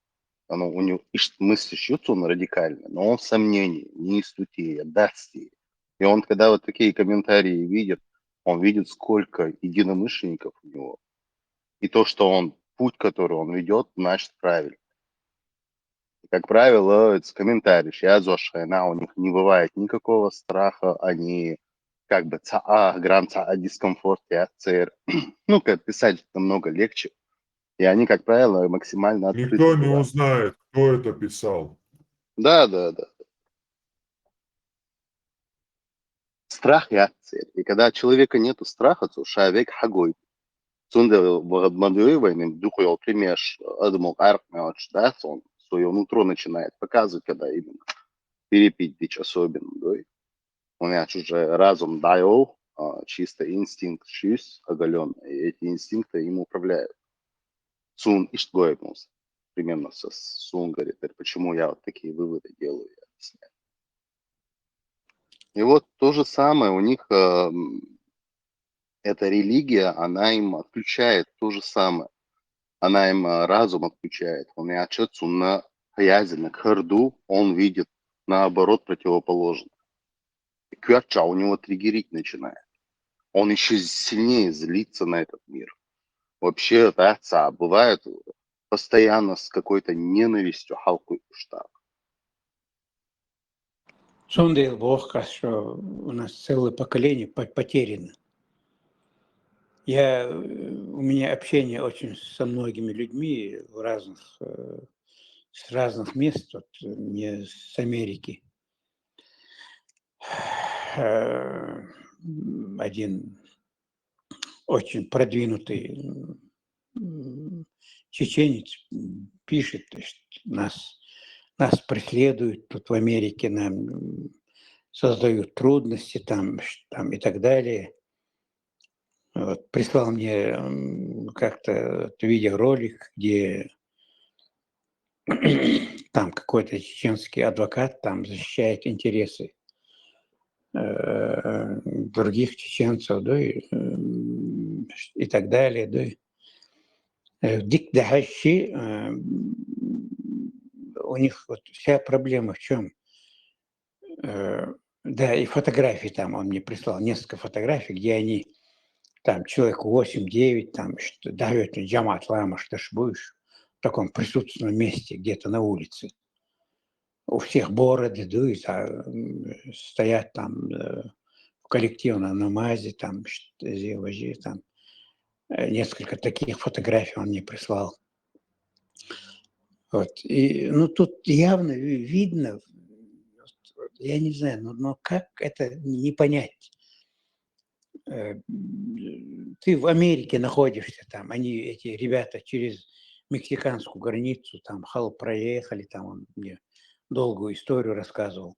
у него мысли щутся, он радикальный, но он в сомнении, не истутия, дасти. И он, когда вот такие комментарии видит, он видит, сколько единомышленников у него. И то, что путь, который он ведет, значит правильно. И, как правило, это с комментариев. Я зашена, у них не бывает никакого страха, они как бы дискомфорт, как писать намного легче. И они, как правило, максимально открыты. Никто не узнает, кто это писал. Да. Страх и цель. И когда у человека нету страха, то человек хагой. Цунда модуированием духовал примеш, адмол аркмеоч, да, он свое нутро начинает показывать, когда именно перепить дичь особенно, да. У меня уже разум дайол, чисто инстинкт шюс оголенный, и эти инстинкты им управляют. Цун иштгоемус, примерно со Сун говорит, почему я вот такие выводы делаю, я объясняю. И вот то же самое у них, эта религия, она им отключает то же самое. Она им разум отключает. Он и отчется на хязина, кхарду, он видит наоборот противоположно. И квяча у него триггерить начинает. Он еще сильнее злится на этот мир. Вообще, да, бывает постоянно с какой-то ненавистью халкует штаб. Сундейл Бог, что у нас целое поколение потеряно. У меня общение очень со многими людьми с разных мест, вот, не с Америки. Один очень продвинутый чеченец пишет, что нас преследуют тут в Америке, нам создают трудности там и так далее. Вот, прислал мне как-то видеоролик, где там какой-то чеченский адвокат там защищает интересы других чеченцев, да, и так далее, да. Дикдахащи, у них вот вся проблема в чем? Да, и фотографии там он мне прислал, несколько фотографий, где они там человек 8-9, там давят джамат лама, что ж будешь в таком присутственном месте, где-то на улице. У всех бороды дуют, стоят там в коллективном намазе, там несколько таких фотографий он мне прислал. Вот. И, тут явно видно, я не знаю, но как это не понять? Ты в Америке находишься, там, эти ребята через мексиканскую границу, там, проехали, там, он мне долгую историю рассказывал.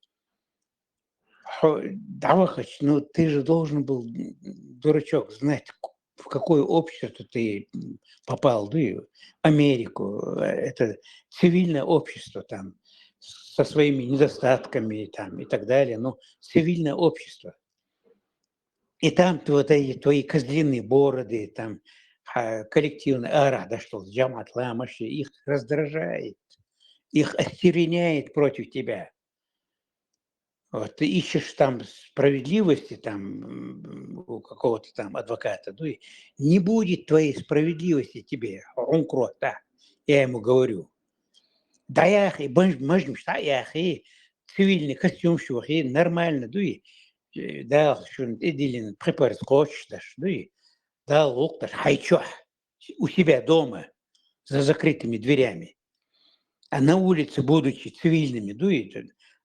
Давахач, ты же должен был, дурачок, знать, в какое общество ты попал, да, Америку, это цивильное общество там, со своими недостатками там, и так далее, но цивильное общество. И там вот эти твои козлиные бороды, там коллективный ара, да что, джамат ламаши, их раздражает, их остереняет против тебя. Вот, ты ищешь там справедливости там у какого-то там адвоката, ну и не будет твоей справедливости тебе, он крот, да, я ему говорю. Да я ахи, можем что я ахи, цивильный костюм, что ахи, нормально, ну и да, что идилин препарат скотч, ну и да, лук, хайчо, у себя дома за закрытыми дверями, а на улице, будучи цивильными, ну и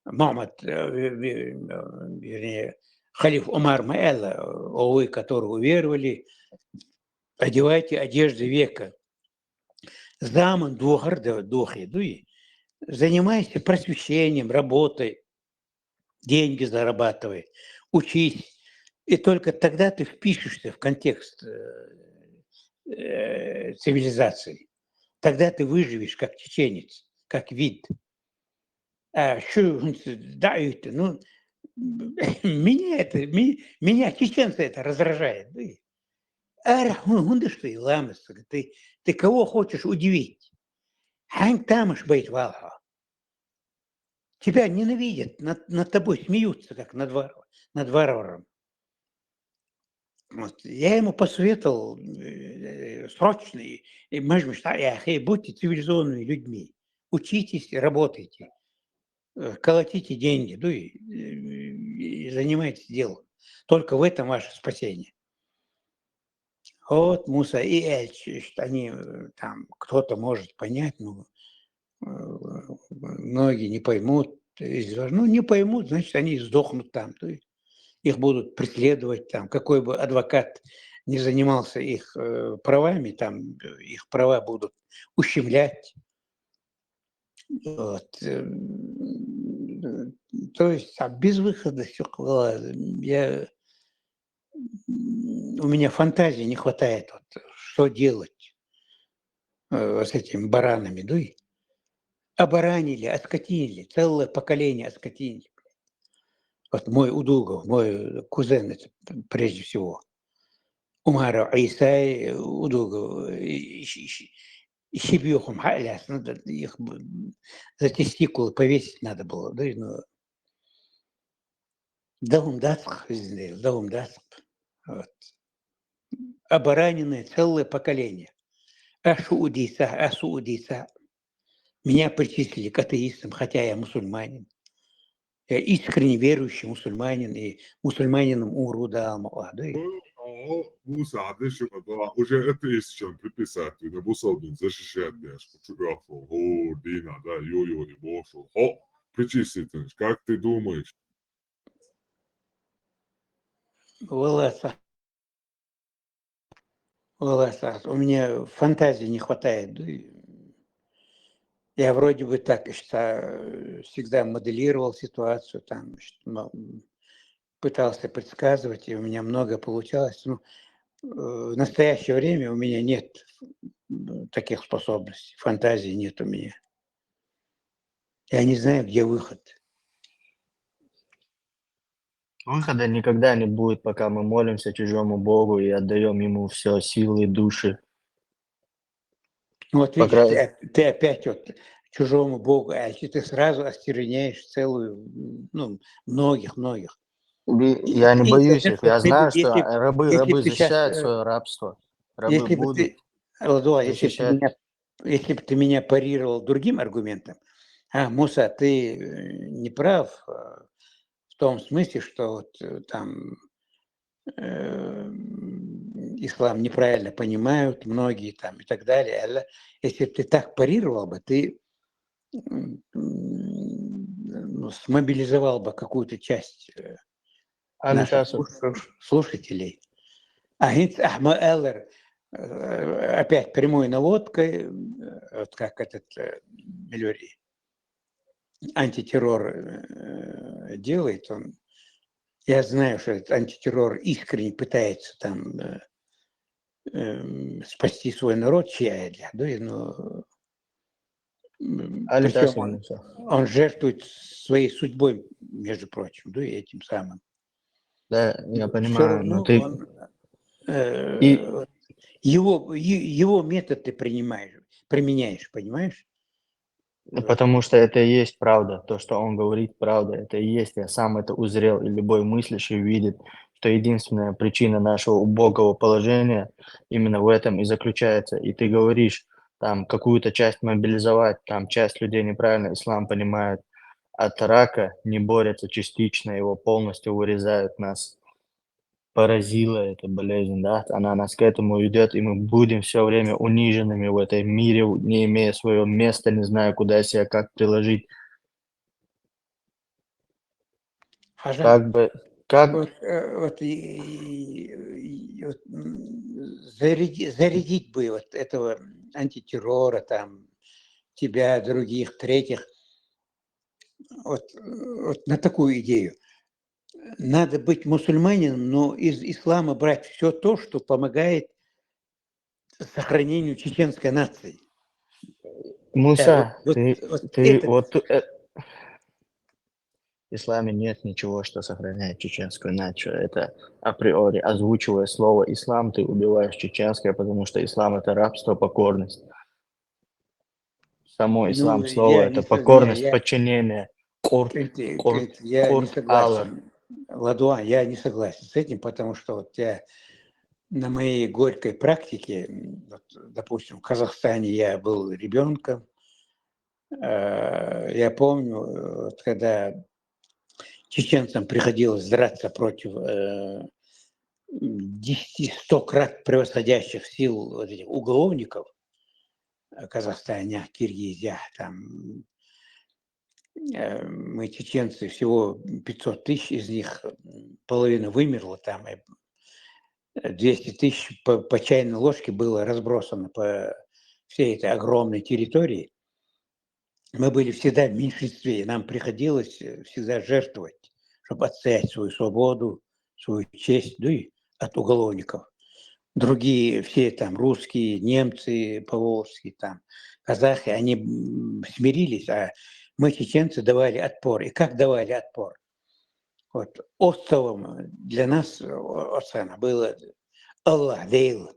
Мамад, вернее, халиф Умар Маэла, овы, которые уверовали, одевайте одежды века. Заман духарда духи, ну и занимайся просвещением, работой, деньги зарабатывай, учись. И только тогда ты впишешься в контекст цивилизации. Тогда ты выживешь как чеченец, как вид. А что, да, это, ну, меня чеченцы это раздражает. Ты кого хочешь удивить? Ханг тамаш бейт валха. Тебя ненавидят, над тобой смеются, как над варваром. Вот. Я ему посоветовал срочно, будьте цивилизованными людьми, учитесь, работайте, колотите деньги, ну и занимайтесь делом. Только в этом ваше спасение. Вот Муса и Эльч, они там, кто-то может понять, но многие не поймут. Ну, не поймут, значит, они сдохнут там. То есть их будут преследовать там, какой бы адвокат не занимался их правами, там их права будут ущемлять. Вот. То есть без выхода стекла. У меня фантазии не хватает, вот, что делать с этими баранами. Да? Обаранили, оскотинили, целое поколение оскотинили. Вот мой Удугов, мой кузен, это прежде всего. Умара Исай Удугов, Щебьехом халяс, надо их за тестикулы повесить надо было. Да? Но Даум даск. Вот. Обараненное целое поколение. Асуудиса. Меня причислили к атеистам, хотя я мусульманин. Я искренне верующий мусульманин, и мусульманином умру до Аллаха. Musa, deixa eu falar. Hoje é triste, приписать, не бусолбин, защищать, Дина, да, Йо-Йо, и Бошу. Причислительный, как ты думаешь? Волоса, у меня фантазии не хватает. Я вроде бы так всегда моделировал ситуацию, там, пытался предсказывать, и у меня много получалось. Но в настоящее время у меня нет таких способностей, фантазии нет у меня. Я не знаю, где выход. Выхода никогда не будет, пока мы молимся чужому Богу и отдаем Ему все силы, души. Вот видишь, ты опять вот чужому Богу, а ты сразу остереняешь целую, ну, многих. Я не боюсь их, я знаю, что рабы сейчас, защищают свое рабство. Рабы будут защищать. Если бы ты меня парировал другим аргументом, Муса, ты не прав в том смысле, что вот там ислам неправильно понимают многие там и так далее. Если бы ты так парировал бы, ты смобилизовал бы какую-то часть наших слушателей. Агент Ахмад Эллер опять прямой наводкой, вот как этот Миллери антитеррор делает, я знаю, что этот антитеррор искренне пытается там спасти свой народ, но Причем он жертвует своей судьбой, между прочим, да, и этим самым. Да, я Все понимаю, равно но ты... он, И его метод ты применяешь, понимаешь? потому что это и есть правда. То, что он говорит, правда. Это и есть. Я сам это узрел, и любой мыслящий видит, что единственная причина нашего убогого положения именно в этом и заключается. И ты говоришь, там, какую-то часть мобилизовать, там, часть людей неправильно ислам понимает, от рака не борются частично, его полностью вырезают нас. Поразила эта болезнь, да, она нас к этому ведет, и мы будем все время униженными в этом мире, не имея своего места, не зная, куда себя как приложить. Хажан, Как бы, как... зарядить бы вот этого антитеррора, там, тебя, других, третьих, вот на такую идею. Надо быть мусульманином, но из ислама брать все то, что помогает сохранению чеченской нации. Муса, Вот в исламе нет ничего, что сохраняет чеченскую нацию. Это априори. Озвучивая слово «ислам», ты убиваешь чеченское, потому что ислам – это рабство, покорность. Само ислам слово – это покорность, подчинение. Я не согласен. Ладуан, я не согласен с этим, потому что вот я на моей горькой практике, вот, допустим, в Казахстане я был ребенком, я помню, вот, когда чеченцам приходилось драться против 10-100 крат превосходящих сил вот этих уголовников, Казахстане, Киргизия, там мы чеченцы, всего 500 тысяч, из них половина вымерла там, и 200 тысяч по чайной ложке было разбросано по всей этой огромной территории. Мы были всегда в меньшинстве, и нам приходилось всегда жертвовать, чтобы отстоять свою свободу, свою честь, ну и от уголовников. Другие, все там русские, немцы, поволжские, там, казахи, они смирились, а мы, чеченцы, давали отпор. И как давали отпор? Вот островом для нас, Осана, было Аллах, Дейл.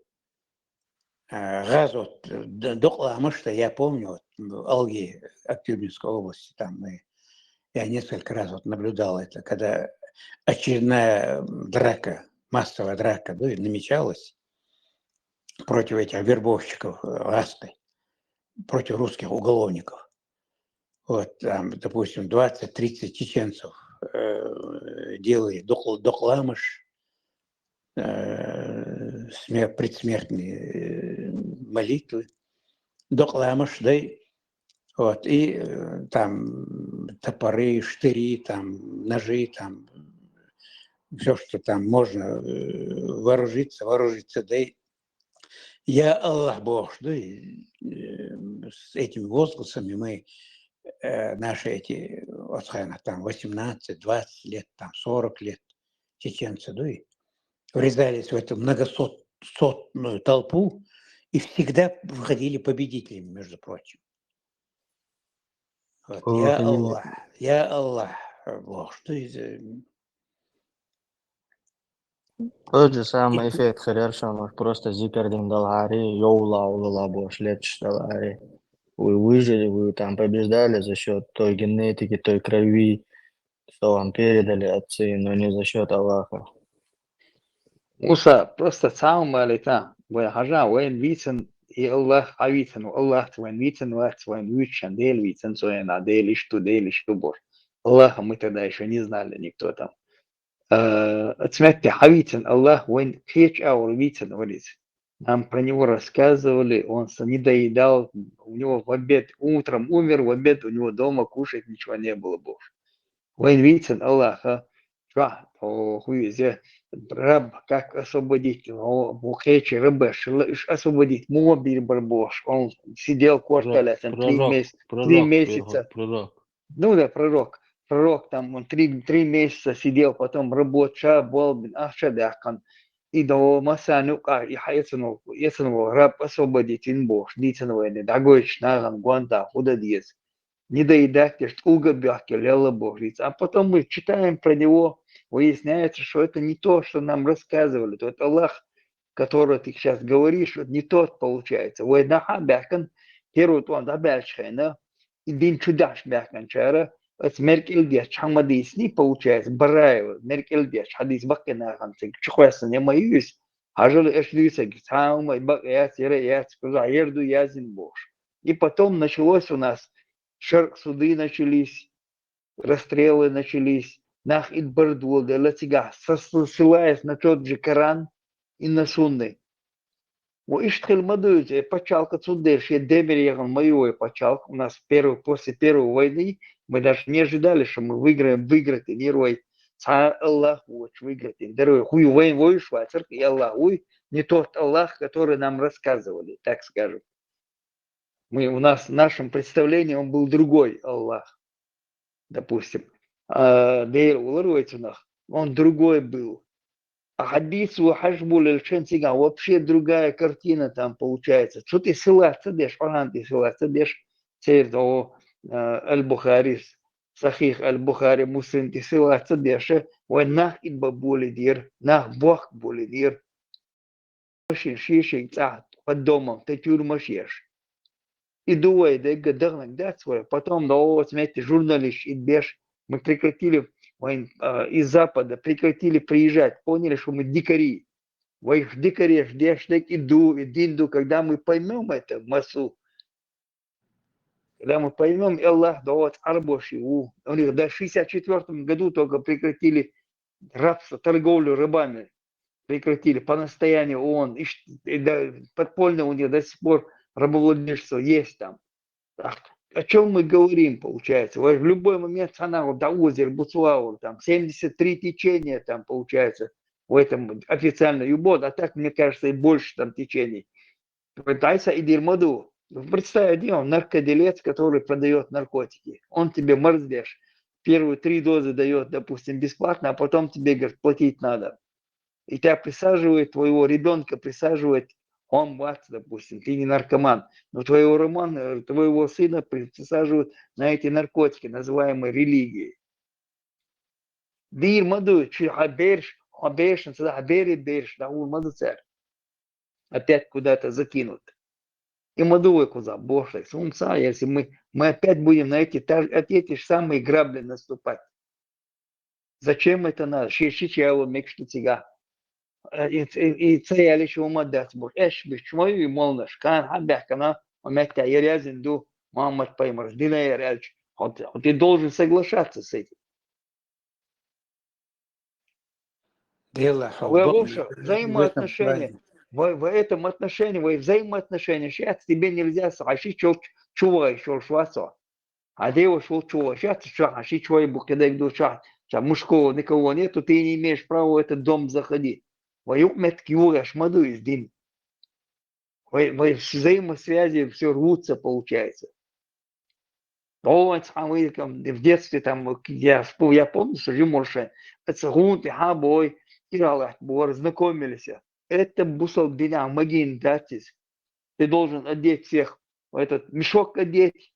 Раз вот что я помню, вот, в Алге, Актюбинской области, там я несколько раз вот наблюдал это, когда очередная драка, массовая драка, ну, намечалась против этих вербовщиков Асты, против русских уголовников. Вот там, допустим, 20-30 чеченцев делали докламыш, предсмертные молитвы, докламыш, да, вот, и там топоры, штыри, там ножи, там все, что там можно вооружиться, да, и я Аллах Бог, да, и с этими возгласами мы наши эти, там 18, 20 лет, там 40 лет чеченцы, да, и врезались в эту многосотную толпу и всегда выходили победителями, между прочим. Вот. Я Аллах, Бог, что это? Тот же самый эффект Харершанов, просто зикардин далари, йоула улала бош лет шталари. Вы выжили, вы там побеждали за счет той генетики, той крови, что вам передали отцы, но не за счет Аллаха. Муса, просто сам малита, вы хажа, вен вицен и Аллах авицен, Аллах твен вицен, ват твен вичен, дель вицен, соена, делишь ту бор. Аллаха мы тогда еще не знали никто там. Отсмятте хавицен, Аллах вен кеч аур вицен валиц. Нам про него рассказывали, он не доедал, у него в обед, утром умер, в обед у него дома кушать ничего не было больше. Вен вицен Аллаха, раб, как освободить, мухечи, рабеш, освободить, мобиль барбош. Он сидел в квартале, там 3 месяца. Ну да, пророк там, он 3 месяца сидел, потом работа, болбин, ашадакан. إذا مثلا نقع يحيثنو راب освободитель Бог, дитяного не дагоич наган гуанта худа диес. Не доедать, штуга бяхки, лела Бог. А потом мы читаем про него, выясняется, что это не то, что нам рассказывали. То это Аллах, который ты сейчас говоришь, вот не тот получается. Вы наха бяхкан, первый он да бяхкана, и дин чудаш бяхкан чара, это меркель деш, чамадис не получается, бараева, меркель деш, хадис баккана ханцик, чухвеса не моюсь, а жили эшлюся, гитаума, и бак яц, сказал, ерду язин Бог. И потом началось у нас суды начались, расстрелы начались, нах ид бардул, да латига, ссылаясь на тот же Коран и на Сунны. Иштхил мадуйте, почалка цудеш, я демерьяган мою почалка. У нас после первой войны мы даже не ожидали, что мы выиграть и нервой. Аллах выиграть. Дорогой, хуй войн швайцар, и Аллах, не тот Аллах, который нам рассказывали, так скажем. В нашем представлении он был другой Аллах, допустим. Он другой был. А хадис вообще другая картина там получается. Что ты ссылаться дешь, ты ссылаться дешь, Аль-Бухари, Сахих Аль-Бухари, Муслим, ты ссылаться дешь, нах идба боли дир, нах Бог боли дир. Под домом, ты тюрьма шеш. И дуай, да гадарнак, да, свой. Потом, да, вот, смотрите, журналист, и беж, мы прекратили, из Запада прекратили приезжать, поняли, что мы дикари. Вы их дикари, ждешь, иду, и динду, когда мы поймем это, массу, когда мы поймем, Аллах, да, вот, арбоши, у них до 64 году только прекратили рабство, торговлю рабами, прекратили по настоянию ООН, и подпольно у них до сих пор рабовладельчество есть там. Так, о чем мы говорим, получается? В любой момент Санау, Даузер, Буцлаур, там 73 течения там получается в этом официально юбот, а так, мне кажется, и больше там течений. Пытайся и дерьмоду. Представь, он наркоделец, который продает наркотики. Он тебе морздешь. Первые 3 дозы дает, допустим, бесплатно, а потом тебе, говорит, платить надо. И тебя присаживает, твоего ребенка присаживает, он бац, допустим, ты не наркоман, но твоего сына присаживают на эти наркотики, называемые религией. Дир маду, хаберш, опять куда-то закинут. И маду куда, боже, сумца, если мы опять будем на эти же самые грабли наступать. Зачем это надо? Шишичало мекшти тига. И цели еще умадать будет. Эш бешмой и молнаш. Кан хабяхкана, умекта ярязин ду, Мамад поймар. Дина яряч. Ты должен соглашаться с этим. Дело взаимоотношения. В этом отношении, в взаимоотношении, сейчас тебе нельзя саши чува еще швацо. А дева шел чува. Сейчас аши чува и букедай душа. Мужского никого нету, ты не имеешь права в этот дом заходить. Воюкмет киураш маду из дин. В взаимосвязи все рвутся, получается. В детстве там, я помню, что Жиморшен, это гунты, хабой, иралат, знакомились. Это бусал биня, магин датис. Ты должен одеть всех, этот мешок одеть.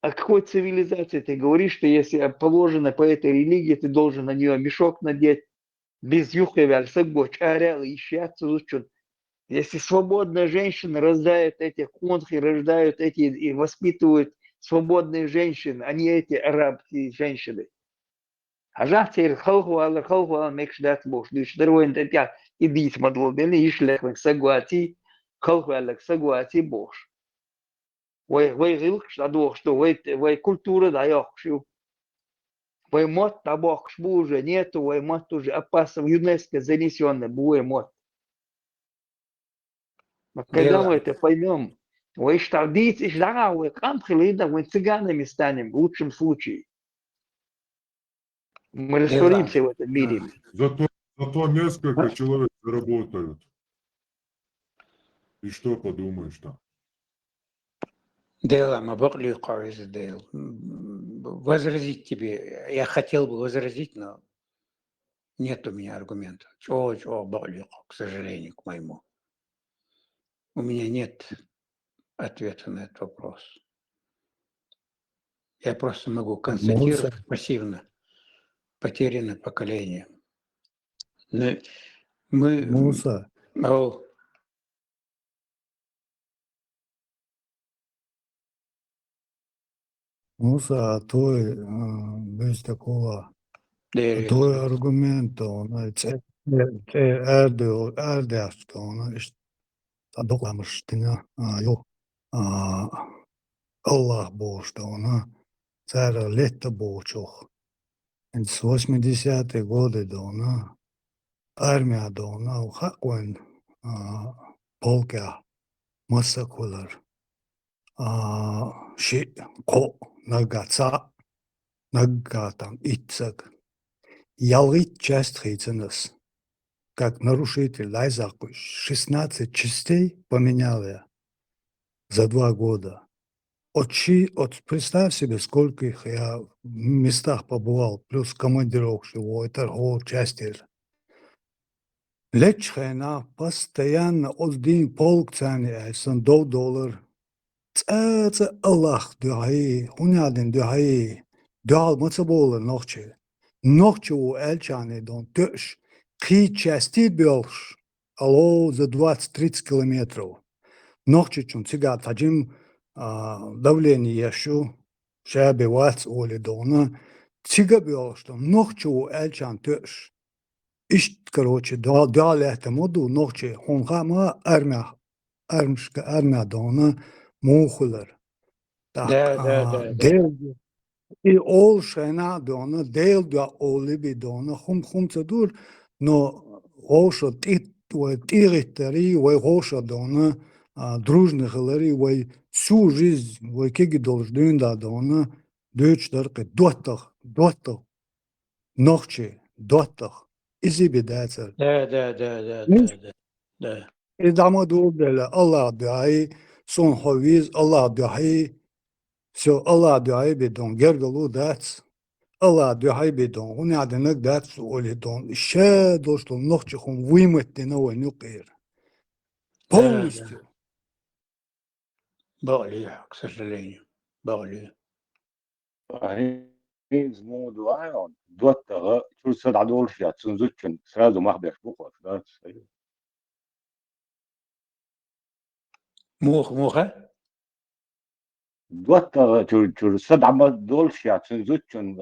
О какой цивилизации ты говоришь, что если положено по этой религии, ты должен на нее мешок надеть, без юхевяль, сагоч, арял, ищаться, учут. Если свободная женщина рождает этих конхи, рождают эти и воспитывают свободные женщины, а не эти арабские женщины. А жахтер халхуала мекшдат бог, дышдервоин татя идис мадлобели ишлек сагуати, халхуалек сагуати бог. Вы гилк что вы культура даёк шо. Вы мод табок уже нету, вы мод уже опасно в ЮНЕСКО занесённый, буе мод. Когда мы это поймем, вы штардить, и ждала, вы кампхилида, вы цыганами станем, в лучшем случае. Мы растворимся в этом мире. Зато несколько человек работают. И что подумаешь там? Дело, Мабокли Корис Дейл. Возразить тебе. Я хотел бы возразить, но Нет у меня аргументов. Чего, более, к сожалению, к моему. У меня нет ответа на этот вопрос. Я просто могу констатировать пассивно. Потерянное поколение. Но мы... Муса, Муса, твой без такого, твой аргумент, он эрдерst, он adoklamıştığına yok. Allah boğuştu ona. Цара лето boğuşuk. С 80-е годы до она, армия до она, ухакуен полка массакулар. Ши ко нагаца, нагатам ицак. Ялгит часть хейценас. Как нарушитель Лайзаку 16 частей поменял я за 2 года. Представь себе, сколько их я в местах побывал, плюс командировки, торговых частей. Лечхена постоянно один полк цены, $100. Это Аллах дуаи, хунядин дуаи, дуал мацабола ночи. Ночи у Эльчаны дон төш, три части бёлш, алло за 20-30 километров. Ночи чун цигат фаджим давление яшу, шабе вац оли дона, цига бёлш, ночи у Эльчан төш. Ишт, короче, дуал это моду, ночи, хунхама армия дона, мухулар. Да. И ол шена дона, дел да оли би дона, хум цадур, но гоша тиритари, гоша дона, дружных лари, всю жизнь, кеги должны да дона, дочь дарка, дотах, ночи, дотах, изи бедается. Да. И дама дурдела, Аллах дуай, сон хавиз, Аллах дуай, все, Аллах дуай бедон, гергалу дац, Аллах дуай бедон, он яденек дац, оли дон, ще дошло, ноччихом вымыть на войну кир. Полностью. Более, к сожалению. Более. موضوع دوت شو صد عدول في تنزوجن سرادو ما بيش بقى ده موخة دوت شو صد عم دول في تنزوجن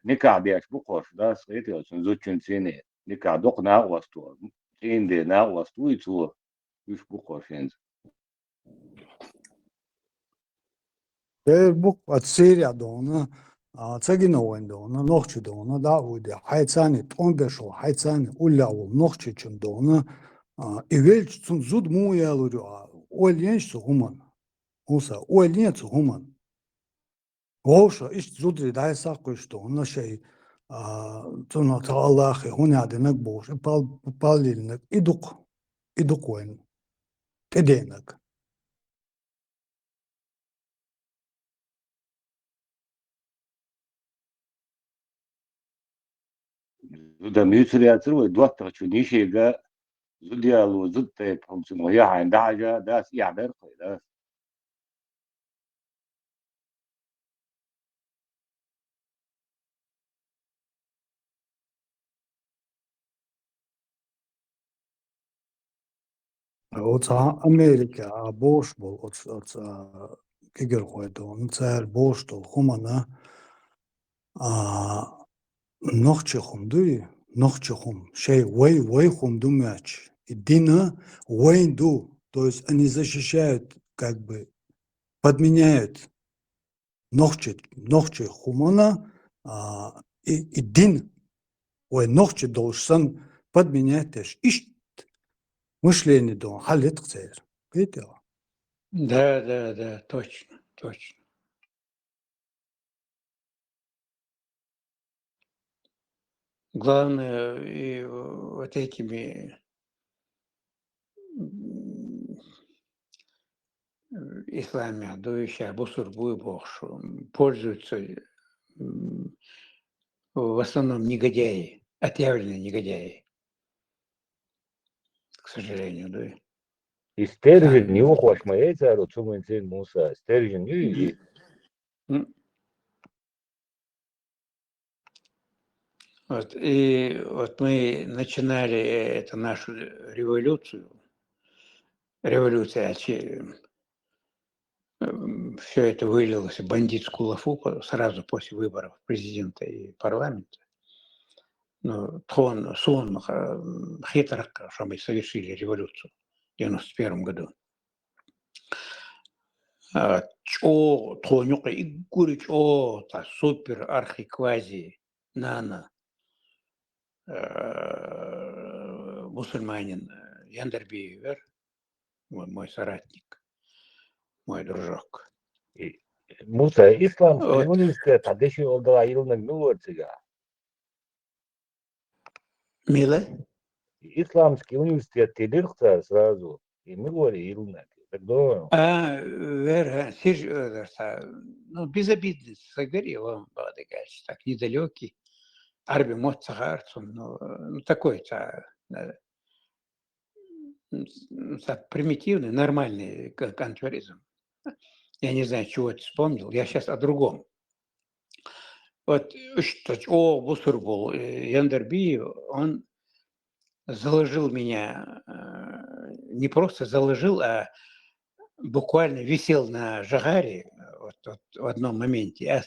نكع بيش بقى ده صيت تنزوجن سنة نكع دقنا وستو سين دي نا وستو يتو يش بقى فين Бuk от Сирия дона, цагиновен дона, ночи дона, да, уйде, хайцани, он бешо, хайцани, улявол, ночи чун дона, и велч цун зуд му ялурю, ойленч цу хуман, уса, ойленч цу хуман. Гоша, иш зудри дай сакуш дона, шей, цуна та Аллахи, хунядинак бош, палилинак, идук вен, теденак. ده ميوتري أتروي دوت شو نيشي جا زود يالو زود تيب هم سموه عند حاجة ده يعبر ده От Америка бош бол от кегер хойдон цар бош тол хумана нохчехум дуи нохчехум шей вей хум думач и дина вейнду, то есть они защищают, как бы подменяют нохче хумана и дин вей нохче должен подменять иш мышление дон халет цер. Видите? Да, точно. Главное, и вот этими ислами, дующие, бусурбуй богшу, пользуются в основном негодяи. отъявленные негодяи, к сожалению, да. Стержень не ухваш моей цару, цумын Муса. Стержень не Вот, и вот мы начинали эту нашу революцию, все это вылилось в бандитскую лафу сразу после выборов президента и парламента. Ну, сон хитро, что мы совершили революцию в 91 году. Тонюка и Гурич, та супер архиквази нана мусульманин Яндербиевер, мой соратник, мой дружок. Муса, исламский университет, а деши олдала илнаг нуворцыга. Мила? Исламский университет телирца сразу, и мы говорили илнаг. Вера, ну, безобидный, говорил он, Бадыгач, так недалекий, Арби Моцагарцун, ну, такой-то, примитивный, нормальный контуризм. Я не знаю, чего ты вспомнил, я сейчас о другом. Вот, Бусурбул, Яндерби, он заложил меня, не просто заложил, а буквально висел на Жагаре вот в одном моменте.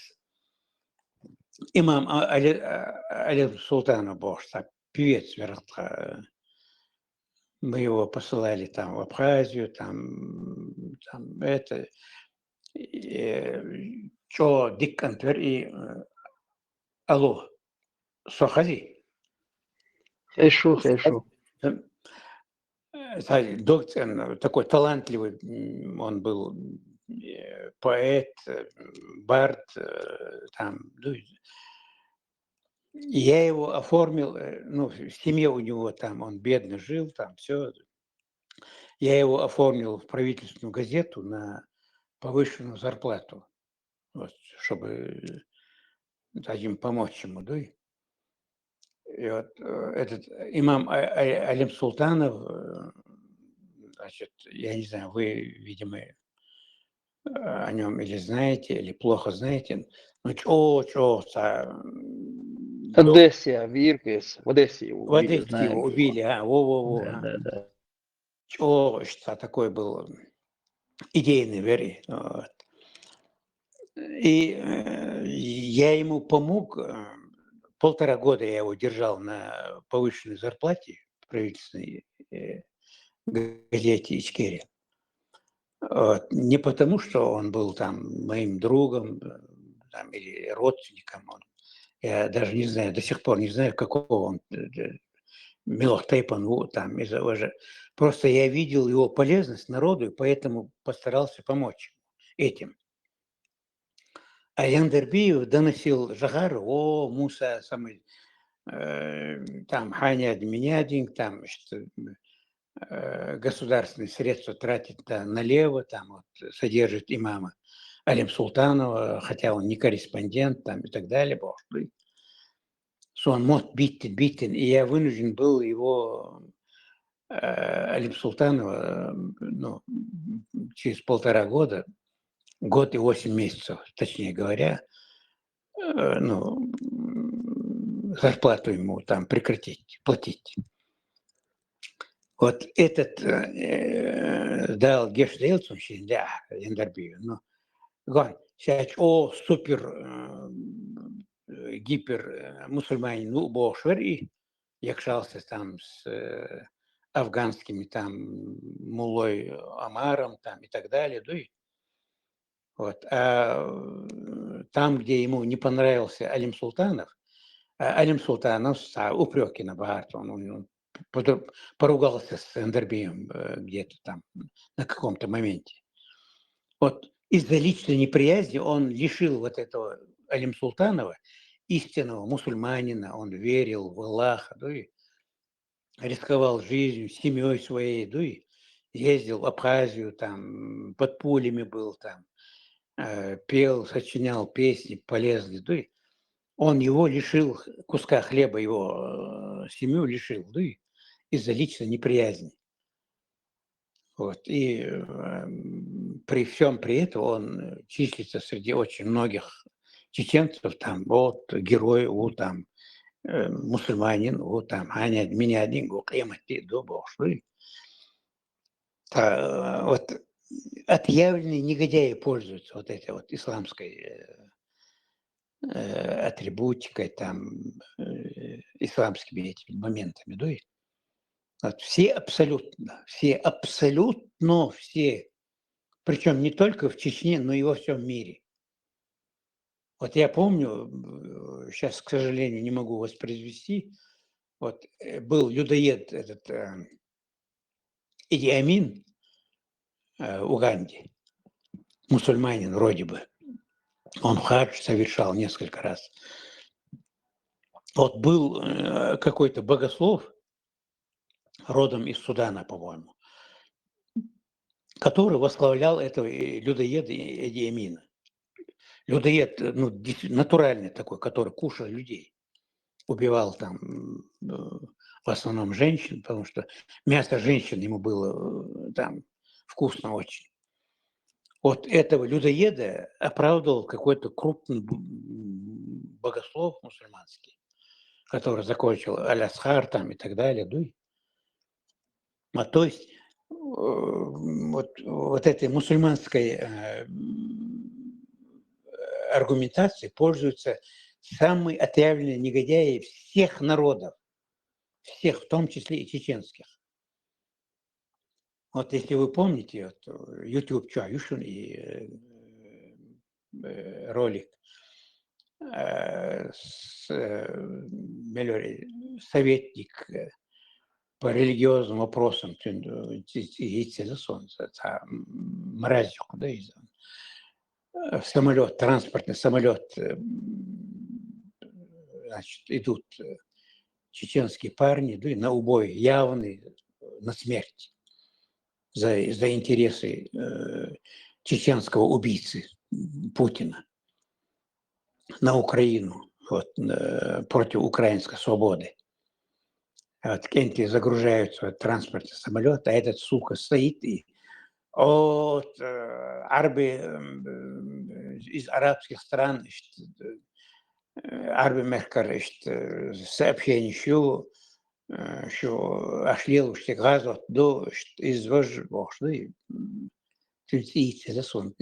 Имам Алим Султанов Бош, певец Верхотха. Мы его посылали там в Абхазию, там это, что Диккантвер и Алло, Сохази. Хорошо. Доктор, такой талантливый, он был поэт, бард, там, я его оформил, ну, в семье у него там, он бедно жил, там все. Я его оформил в правительственную газету на повышенную зарплату, вот, чтобы им помочь ему, да. И вот этот имам Алим Султанов, значит, я не знаю, вы, видимо, о нем или знаете, или плохо знаете, ну, Одессе, Виркес, в Одессе его в убили, Одессе знаем его убили, Да. Что такой был идейный вери. Вот. И я ему помог, 1,5 года я его держал на повышенной зарплате в правительственной газете Ичкерия. Вот. Не потому, что он был там моим другом там, или родственником. Я даже не знаю, до сих пор не знаю, какого он Милохтейпан там из же. Просто я видел его полезность народу, и поэтому постарался помочь этим. А Яндербиев доносил Жагару, Муса, самый, там, Ханя Админядин, там, что, государственные средства тратит налево, там, вот, содержит имама Алим Султанова, хотя он не корреспондент, там, и так далее. Он мог битен, и я вынужден был его, Алим Султанова, ну, через 1,5 года, год и 8 месяцев, точнее говоря, ну, зарплату ему там прекратить, платить. Вот этот дал Гешдейлцун, да, Яндербию, но сейчас, супер гипер мусульманин, ну, Бошвер, и якшался там с афганскими там мулой Амаром там и так далее, да, вот. А там, где ему не понравился Алим Султанов упреки на Бахарт, он поругался с Эндербием где-то там на каком-то моменте. Вот из-за личной неприязни он лишил вот этого Алим Султанова истинного мусульманина, он верил в Аллаха, да, и рисковал жизнью, семьей своей, да, и ездил в Абхазию, там, под пулями был, там, пел, сочинял песни полезные, да, и Он его лишил куска хлеба, его семью лишил, да, из-за личной неприязни. Вот. И при всем при этом он числится среди очень многих чеченцев, там, вот, герой, вот, там, мусульманин, вот, там, меня один, қияматте, вот, отъявленные негодяи пользуются вот этой вот исламской атрибутикой, там, исламскими этими моментами, да, вот, все абсолютно, все, причем не только в Чечне, но и во всем мире. Вот я помню, сейчас, к сожалению, не могу воспроизвести, вот был людоед этот Иди Амин в Уганде, мусульманин вроде бы. Он хадж совершал несколько раз. Вот был какой-то богослов, родом из Судана, по-моему, который возглавлял этого людоеда Иди Амина. Людоед, ну, натуральный такой, который кушал людей. Убивал там в основном женщин, потому что мясо женщин ему было там вкусно очень. Вот этого людоеда оправдывал какой-то крупный богослов мусульманский, который закончил Аль-Асхар там и так далее. То есть вот этой мусульманской аргументацией пользуются самые отъявленные негодяи всех народов, всех, в том числе и чеченских. Вот если вы помните, вот, YouTube Чаюшин и ролик советник по религиозным вопросам, мразюк, да, самолет, транспортный самолет, значит, идут чеченские парни, да, на убой явный, на смерть за интересы чеченского убийцы Путина на Украину, вот, против украинской свободы. Вот кенти загружаются в транспортный самолет, а этот сука стоит и от из арабских стран арби мехкар сообщение, что ашлил что газот до из вождей тюльтицы за сон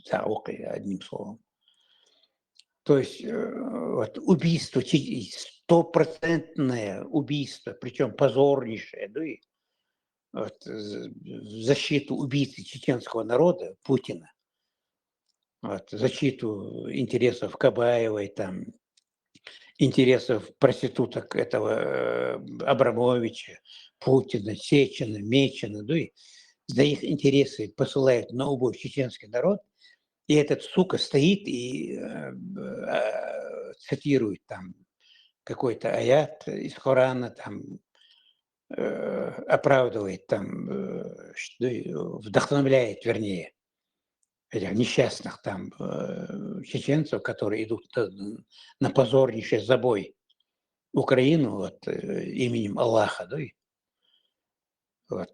одним словом. То есть вот убийство, стопроцентное убийство, причем позорнейшее, да, и вот, в защиту убийцы чеченского народа Путина, вот, защиту интересов Кабаевой, там, интересов проституток этого Абрамовича, Путина, Сечина, Мечина, да, и за их интересы посылают на убой чеченский народ, и этот сука стоит и цитирует там какой-то аят из Корана, там оправдывает, там вдохновляет, вернее, этих несчастных там чеченцев, которые идут на позорнейший забой Украину вот, именем Аллаха, да, вот,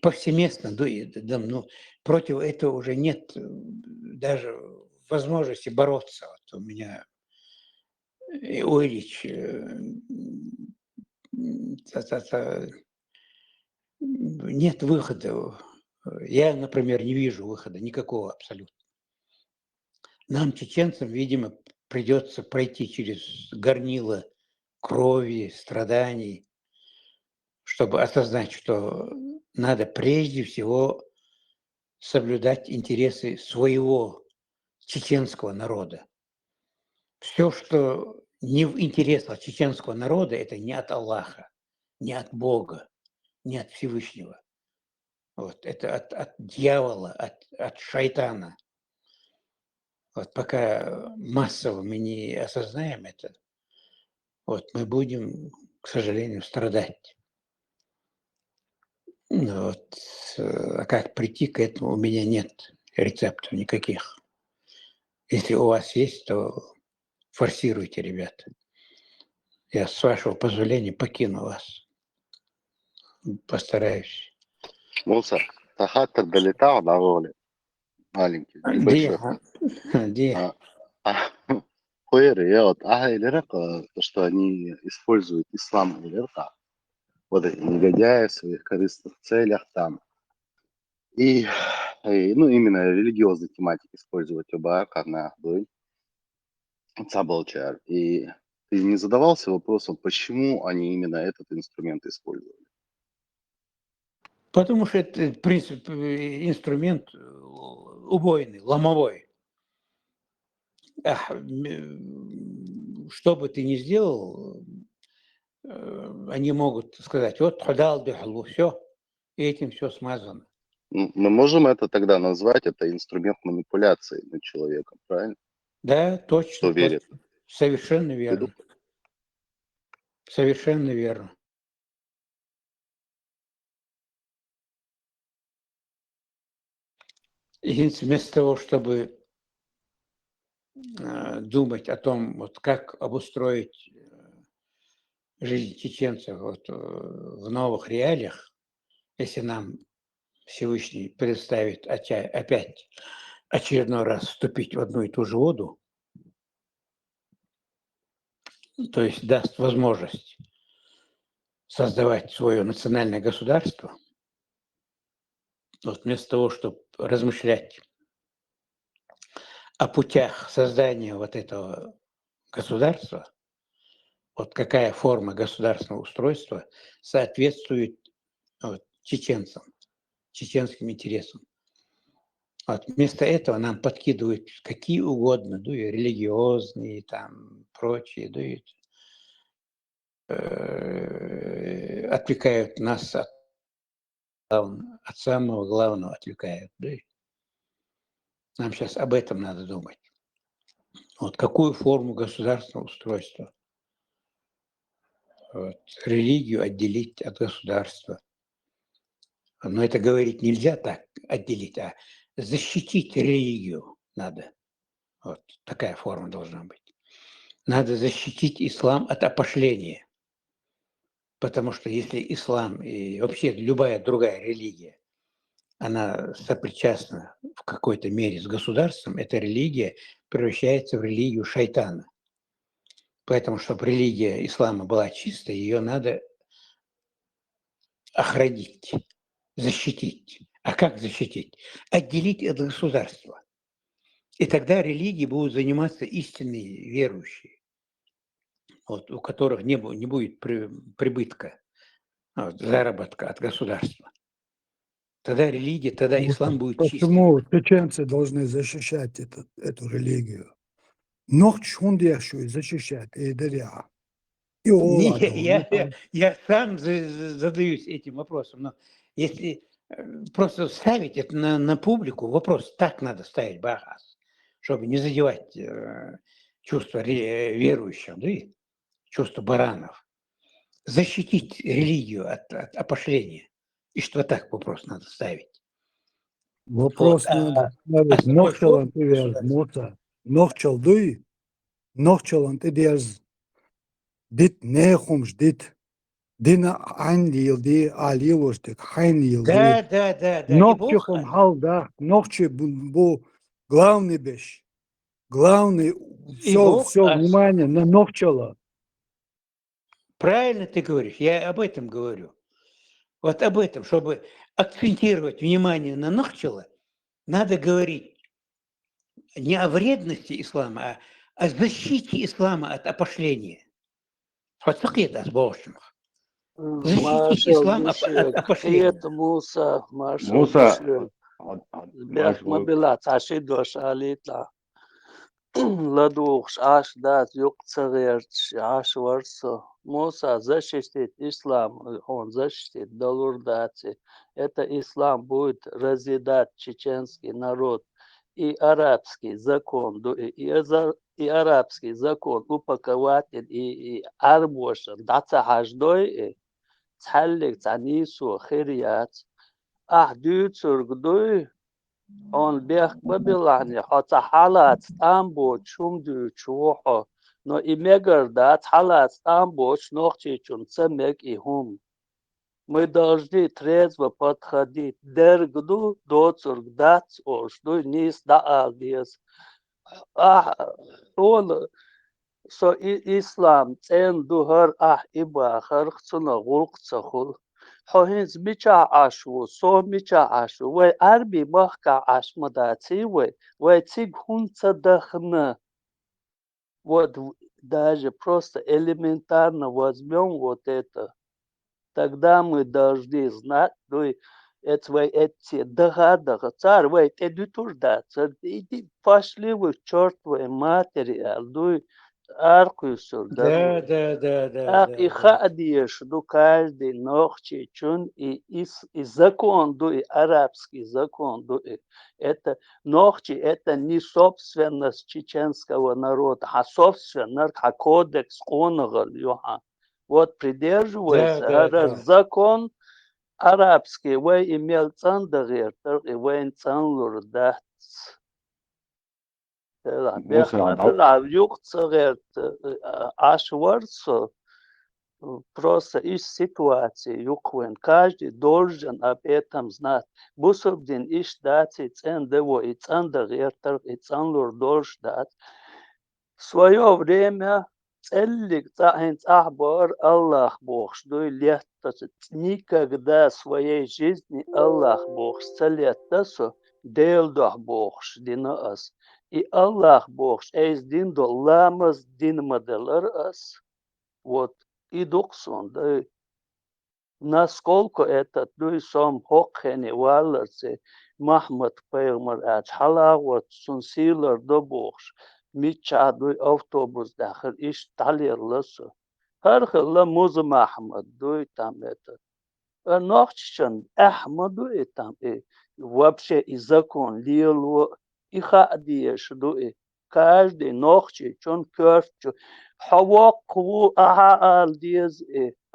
повсеместно, да, ну, против этого уже нет даже возможности бороться. Вот у меня Ильич, нет выхода. Я, например, не вижу выхода никакого абсолютно. Нам, чеченцам, видимо, придется пройти через горнило крови, страданий, чтобы осознать, что надо прежде всего соблюдать интересы своего чеченского народа. Все, что не в интересах чеченского народа, это не от Аллаха, не от Бога, не от Всевышнего. Вот, это от дьявола, от шайтана. Вот пока массово мы не осознаем это, вот, мы будем, к сожалению, страдать. Вот. А как прийти к этому, у меня нет рецептов никаких. Если у вас есть, то форсируйте, ребята. Я, с вашего позволения, покину вас. Постараюсь. Муса, Тахата долетал до воли. Маленький, небольшой. Где? Хуеры, я вот, что они используют ислам или вот эти негодяи в своих корыстных целях там. И ну, именно религиозной тематики использовать оба карна цабалчар. И ты не задавался вопросом, почему они именно этот инструмент использовали? Потому что это, в принципе, инструмент убойный, ломовой. Что бы ты ни сделал, они могут сказать, вот худал бихалу, все, и этим все смазано. Мы можем это тогда назвать, это инструмент манипуляции над человеком, правильно? Да, точно. Кто верит? Совершенно верно. Совершенно верно. И вместо того, чтобы думать о том, вот как обустроить жизнь чеченцев вот, в новых реалиях, если нам Всевышний предоставит опять очередной раз вступить в одну и ту же воду, то есть даст возможность создавать свое национальное государство, вот вместо того, чтобы размышлять о путях создания вот этого государства, вот какая форма государственного устройства соответствует вот, чеченцам, чеченским интересам. Вот, вместо этого нам подкидывают какие угодно, ну и религиозные, там, прочие, да и отвлекают нас от самого главного, отвлекают. Да? Нам сейчас об этом надо думать. Вот какую форму государственного устройства? Вот, религию отделить от государства. Но это говорить нельзя так отделить, а защитить религию надо. Вот такая форма должна быть. Надо защитить ислам от опошления. Потому что если ислам и вообще любая другая религия, она сопричастна в какой-то мере с государством, эта религия превращается в религию шайтана. Поэтому, чтобы религия ислама была чистой, ее надо охранить, защитить. А как защитить? Отделить от государства. И тогда религии будут заниматься истинные верующие, вот, у которых не будет прибытка, вот, заработка от государства. Тогда религия, тогда ислам будет чистым. Почему чеченцы должны защищать эту религию? Ночь защищать и даря. И Я сам задаюсь этим вопросом, но если просто ставить это на публику, вопрос так надо ставить, Бахас, чтобы не задевать чувства верующих, да, и чувства баранов. Защитить религию от опошления. И что так вопрос надо ставить. Вопрос надо ставить. Нохчалан ты дерз. Дит нехумш, дит. Дина ди аливостик, хайнил. Да. Нохчихом халда. Нохчи бу главный беш. Главный, все внимание на нохчала. Правильно ты говоришь, я об этом говорю. Вот об этом, чтобы акцентировать внимание на нохчала, надо говорить не о вредности ислама, а о защите ислама от опошления. Вот так это с Божьим. Защитить ислам от опошления. Муса, Мобилат, ашидош алитла. Ладух, аш дат, юкцаверч, аш варсо. Муса защитит ислам, он защитит долурдати. Это ислам будет разъедать чеченский народ. И арабский закон, и арабский закон упакователь и арбошен, даца хаждой, цаллик цанису хирият, дюцургдой, он бег Бабилане, хотя халат там будет шумду чухо, но и мегарда халат там будет ночи цемек и хум. Мы должны трезво подходить. Дергду доцург дац ош, низ да алдиес. Он со ислам цен духар иба хархцуна гулкцахул. حوهنز میچا عشو سو میچا عشو و عربی مخکا عشمداتی و تیگ هونца дохна. Вот даже просто элементарно возьмем вот это. Тогда мы должны знать, эти догадок, царь, ты дутуждаться, иди пошли вы к чертовой матери, арку сюда. Ах, и хадиеш, каждый ночи чун и закон, и арабский закон, это ночи, это не собственность чеченского народа, а собственность, а кодекс онагал, вот придерживается закон арабский, вы имел цандагер, и вы цанлурдат. Просто из ситуации юквен. Каждый должен об этом знать. Бусурдин иш дать и цендево, и цендагертер, и ценлур должен дать. В свое время целик цахинц ахбар Аллах Бог, что и лето никогда в своей жизни Аллах Бог целетасо делдах Бог дина ас. И Аллах Бог эйс дин до ламас дин моделер ас. Вот и доксон, да. Насколько этот сам хокхени валерце Махмад Пейгмар ач халават сунсилер до Бог. Мича дуй автобус дахар иш талер ласо. Хархла муз Махмад дуй там это. Нохчан Ахмад дуй там вообще и закон лило и хадиеш дуй. Каждый ночи чон кёрчу. حواقو أها الديز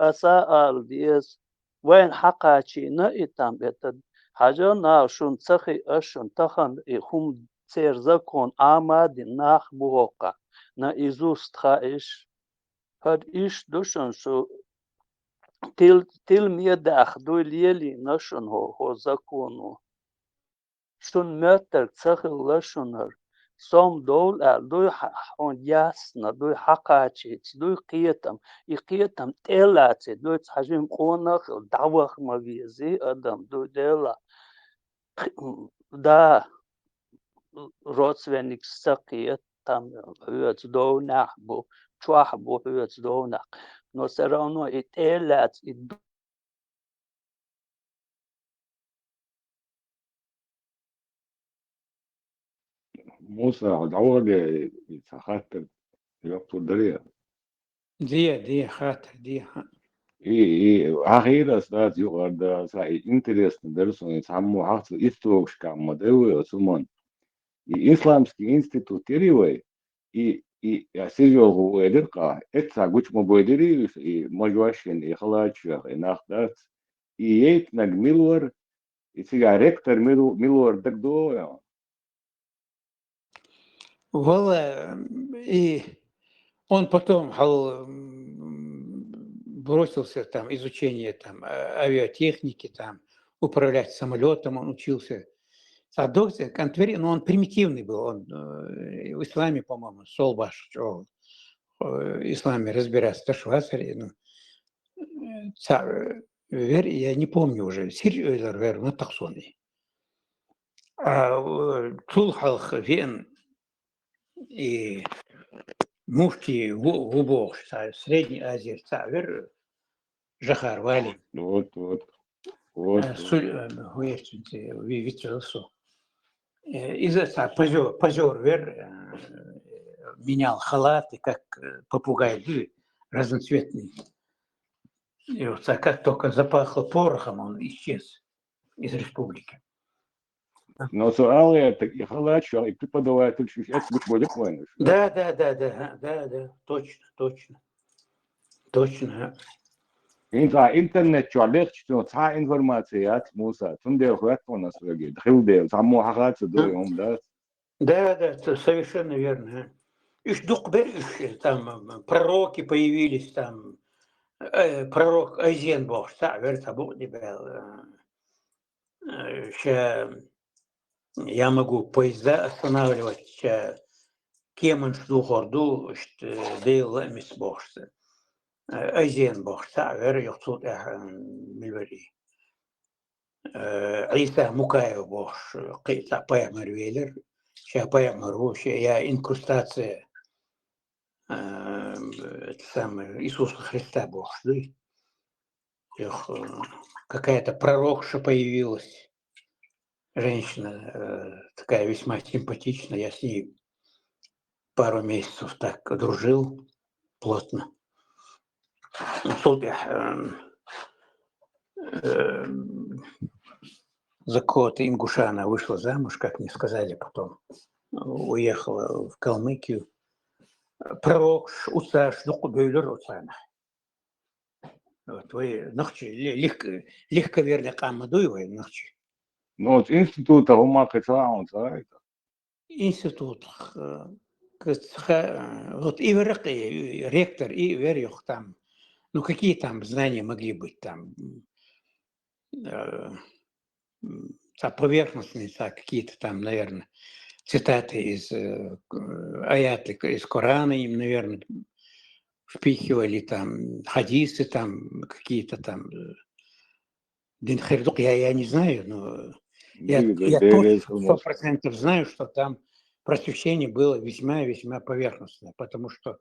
أسا الديز وين حقاچي نا إتام إتد حاجة ناشون تخي أشون تخن إخوم تيرزكون آماد ناخ بوهوكا نا إزوست خائش هاد إيش دوشن شو تيل ميداخ دو ليلي نشون هو زكونو شون متر تخي لشونر سام دول دوی حون یاسنا دوی حقاچی دوی قیتم قیتم تلاتی دوی تحجم قونخ دعوخ مغیزی آدم دوی دلا دا روزونیک سقیتم هوت دو نحبو چوحبو هوت دو نح نصرانو تلات موسى دعوة خاطر يوقف الدريا دي خاطر دي إيه أخيرا استاذ يقعد ساي إنترست درسون يسمو حاطط إستروكش كام مدوي وسمون إسلامسكي إنستيتوت تريوي سيريو هو يدرقا إتسا قوش مبودري مجواشين خلاص ناخدات ييت نج ميلور يسيجا ريكتر ميلور دكدو يعني والله и он потом бросился там изучение там авиатехники, там управлять самолетом он учился. А доктор Кантвери, ну он примитивный был, он в исламе, по-моему, Солбаш, в исламе разбирается, Ташвасари, ну, я не помню уже, Сирьёйлар вер, ну таксони. Тулхалх вен и муфти Губох, Средней Азии, Цавер, Жахар Вали. Вот. Из-за позер вер менял халаты, как попугай, разноцветный. И вот как только запахло порохом, он исчез из республики. Но суал это и халачо, и преподавает учить, это будет понял. Да, точно. интернет чуалех что ца информация муса тунде хват у нас вроде хилде саму хагат до юм да. Да, это совершенно верно. Ишь дух берешь, там пророки появились, там пророк Айзен Бог, верта Бог я могу поезда останавливать, кем шдухорду, дейл мисбоште. Айзен Бог, вер йохтут милвери. عيسى مكايو بوش قيتا بايع مرويلر شا بايع مروش يا инкрустация сам Иисуса Христа Бог. Какая-то пророкша появилась, женщина такая весьма симпатичная, я с ней пару месяцев так дружил плотно. За кого-то ингушана вышла замуж, как мне сказали потом. Уехала в Калмыкию. Пророк Усаш, Дукубейлер Усана. Вот вы ночи легковерный Камадуевой ночи. Ну вот института ума кацаун, знаете. Институт. Вот и ректор, и верх там. Ну какие там знания могли быть там? Поверхностные, какие-то там, наверное, цитаты из аяты, из Корана им, наверное, впихивали там, хадисы там, какие-то там. Динхердук я не знаю, но я точно 100% знаю, что там просвещение было весьма-весьма поверхностное, потому что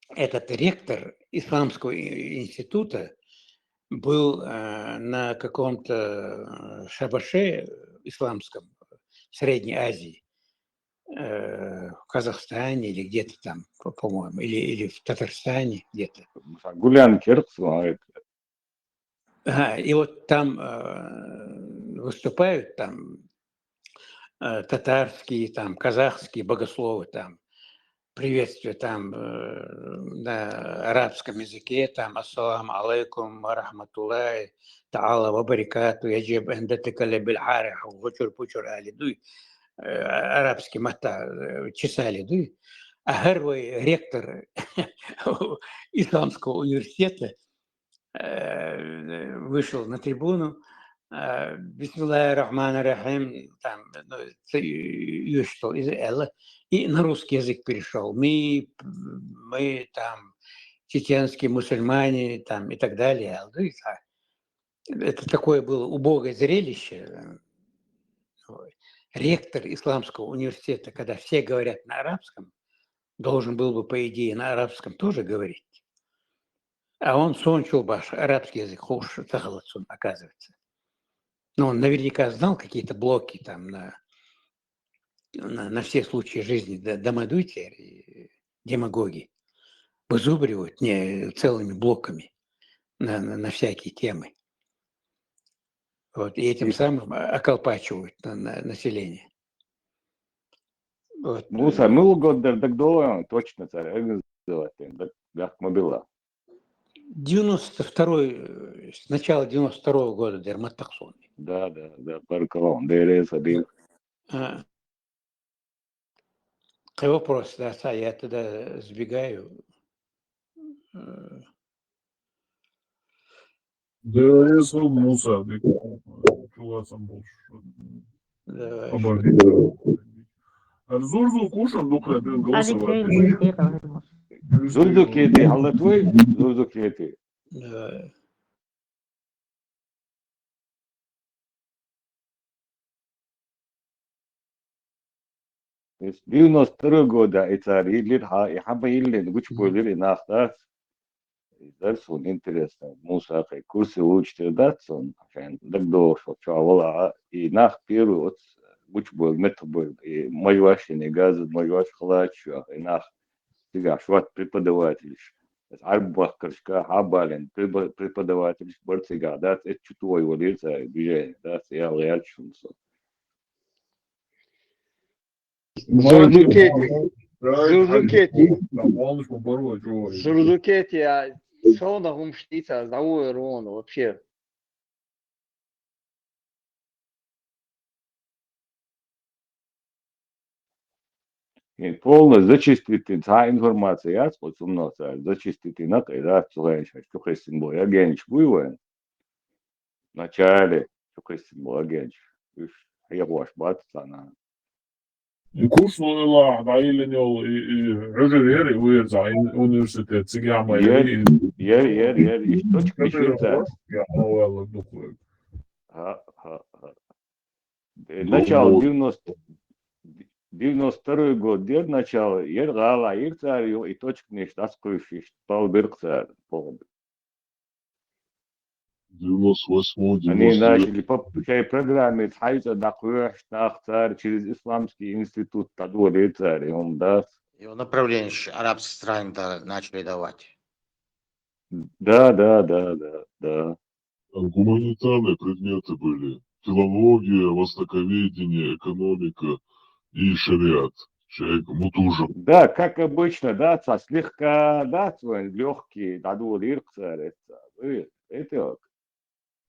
этот ректор Исламского института был на каком-то шабаше исламском в Средней Азии, в Казахстане или где-то там, по-моему, или в Татарстане где-то. И вот там выступают там татарские, там казахские богословы, там приветствие там на арабском языке, там ассаламу алейкум рахматуллахи та'ала ва баракату яджиб эндатикале бильхарих вучур-пучур алидуй, арабский мата чесали дуй, а первый ректор Исламского университета вышел на трибуну, бисмиллахи рахмани рахим, там, что из Элла, и на русский язык перешел. Мы там, чеченские мусульмане, там, и так далее. Это такое было убогое зрелище. Ректор Исламского университета, когда все говорят на арабском, должен был бы, по идее, на арабском тоже говорить. А он сончил баш, арабский язык, хуш, тахалацун, оказывается. Но он наверняка знал какие-то блоки там на все случаи жизни, домодуйте, демагоги, вызубривают не целыми блоками на всякие темы. Вот, и этим самым околпачивают население. Вот. Ну, самый год так долго, точно, царь, как мобила. 92-й, с начала 92-го года Дерматахсон. Да, парковал, ДРС один. Вопрос, да, я тогда сбегаю. ДРС Муса, чувасом больше. Обалдеть. Зурзу кушал, ну-ка, голосовать. Зурзу кети, алла твой, зурзу кети. То есть 92 года это рилит, и хабаилли, гуч поилли нахтас. Дарсон интересно, Муса, курсы учите датсон, так долго, что и нах первый вот гуч был, метод был, и мой ваши не газет, мой ваш халач, и нах сега шват преподаватель. Арбах крышка, хабален, преподаватель, борцега, да, это чутой валится движение, да, я реально чувствую. Сурзукети, Сона гумштица, зову Рону вообще. Полностью зачистить та информация, способна зачистить на когда человек, что хотим было, я генч вывоен. Вначале, что хотим было генч. Я ваш батцана. Kurs var ailen yol ögeri uyarza üniversitet sigamaya Yer, источник Швейцарии. ya ovalla dokuz. Ha. Начало 92 год, дед начало, ер гала, ир царь, и точка не штатскую стал биркцар. 98 Они 99. начали по всей программе Хайза Дакуя Штахцар через Исламский институт Тадури царь, он даст. Его направление арабские страны начали давать. Да. Гуманитарные предметы были. Филология, востоковедение, экономика и шариат. Человек мутужа. Да, как обычно, да, слегка, да, свой легкий, Тадури царь, это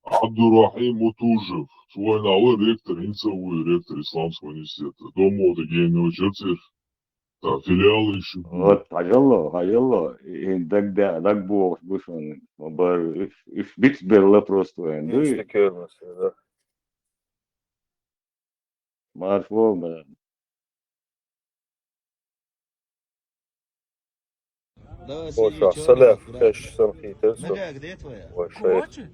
Абдурахим Мутужев, свой новый ректор, инцевой ректор Исламского университета. Дома генерального черти, да, филиалы еще были. Вот, аялла, и тогда, так был, вышел, бить было просто, да. Марфом, да. Boşa, salaf, keş sarhite su. Нога где твоя? Ваша.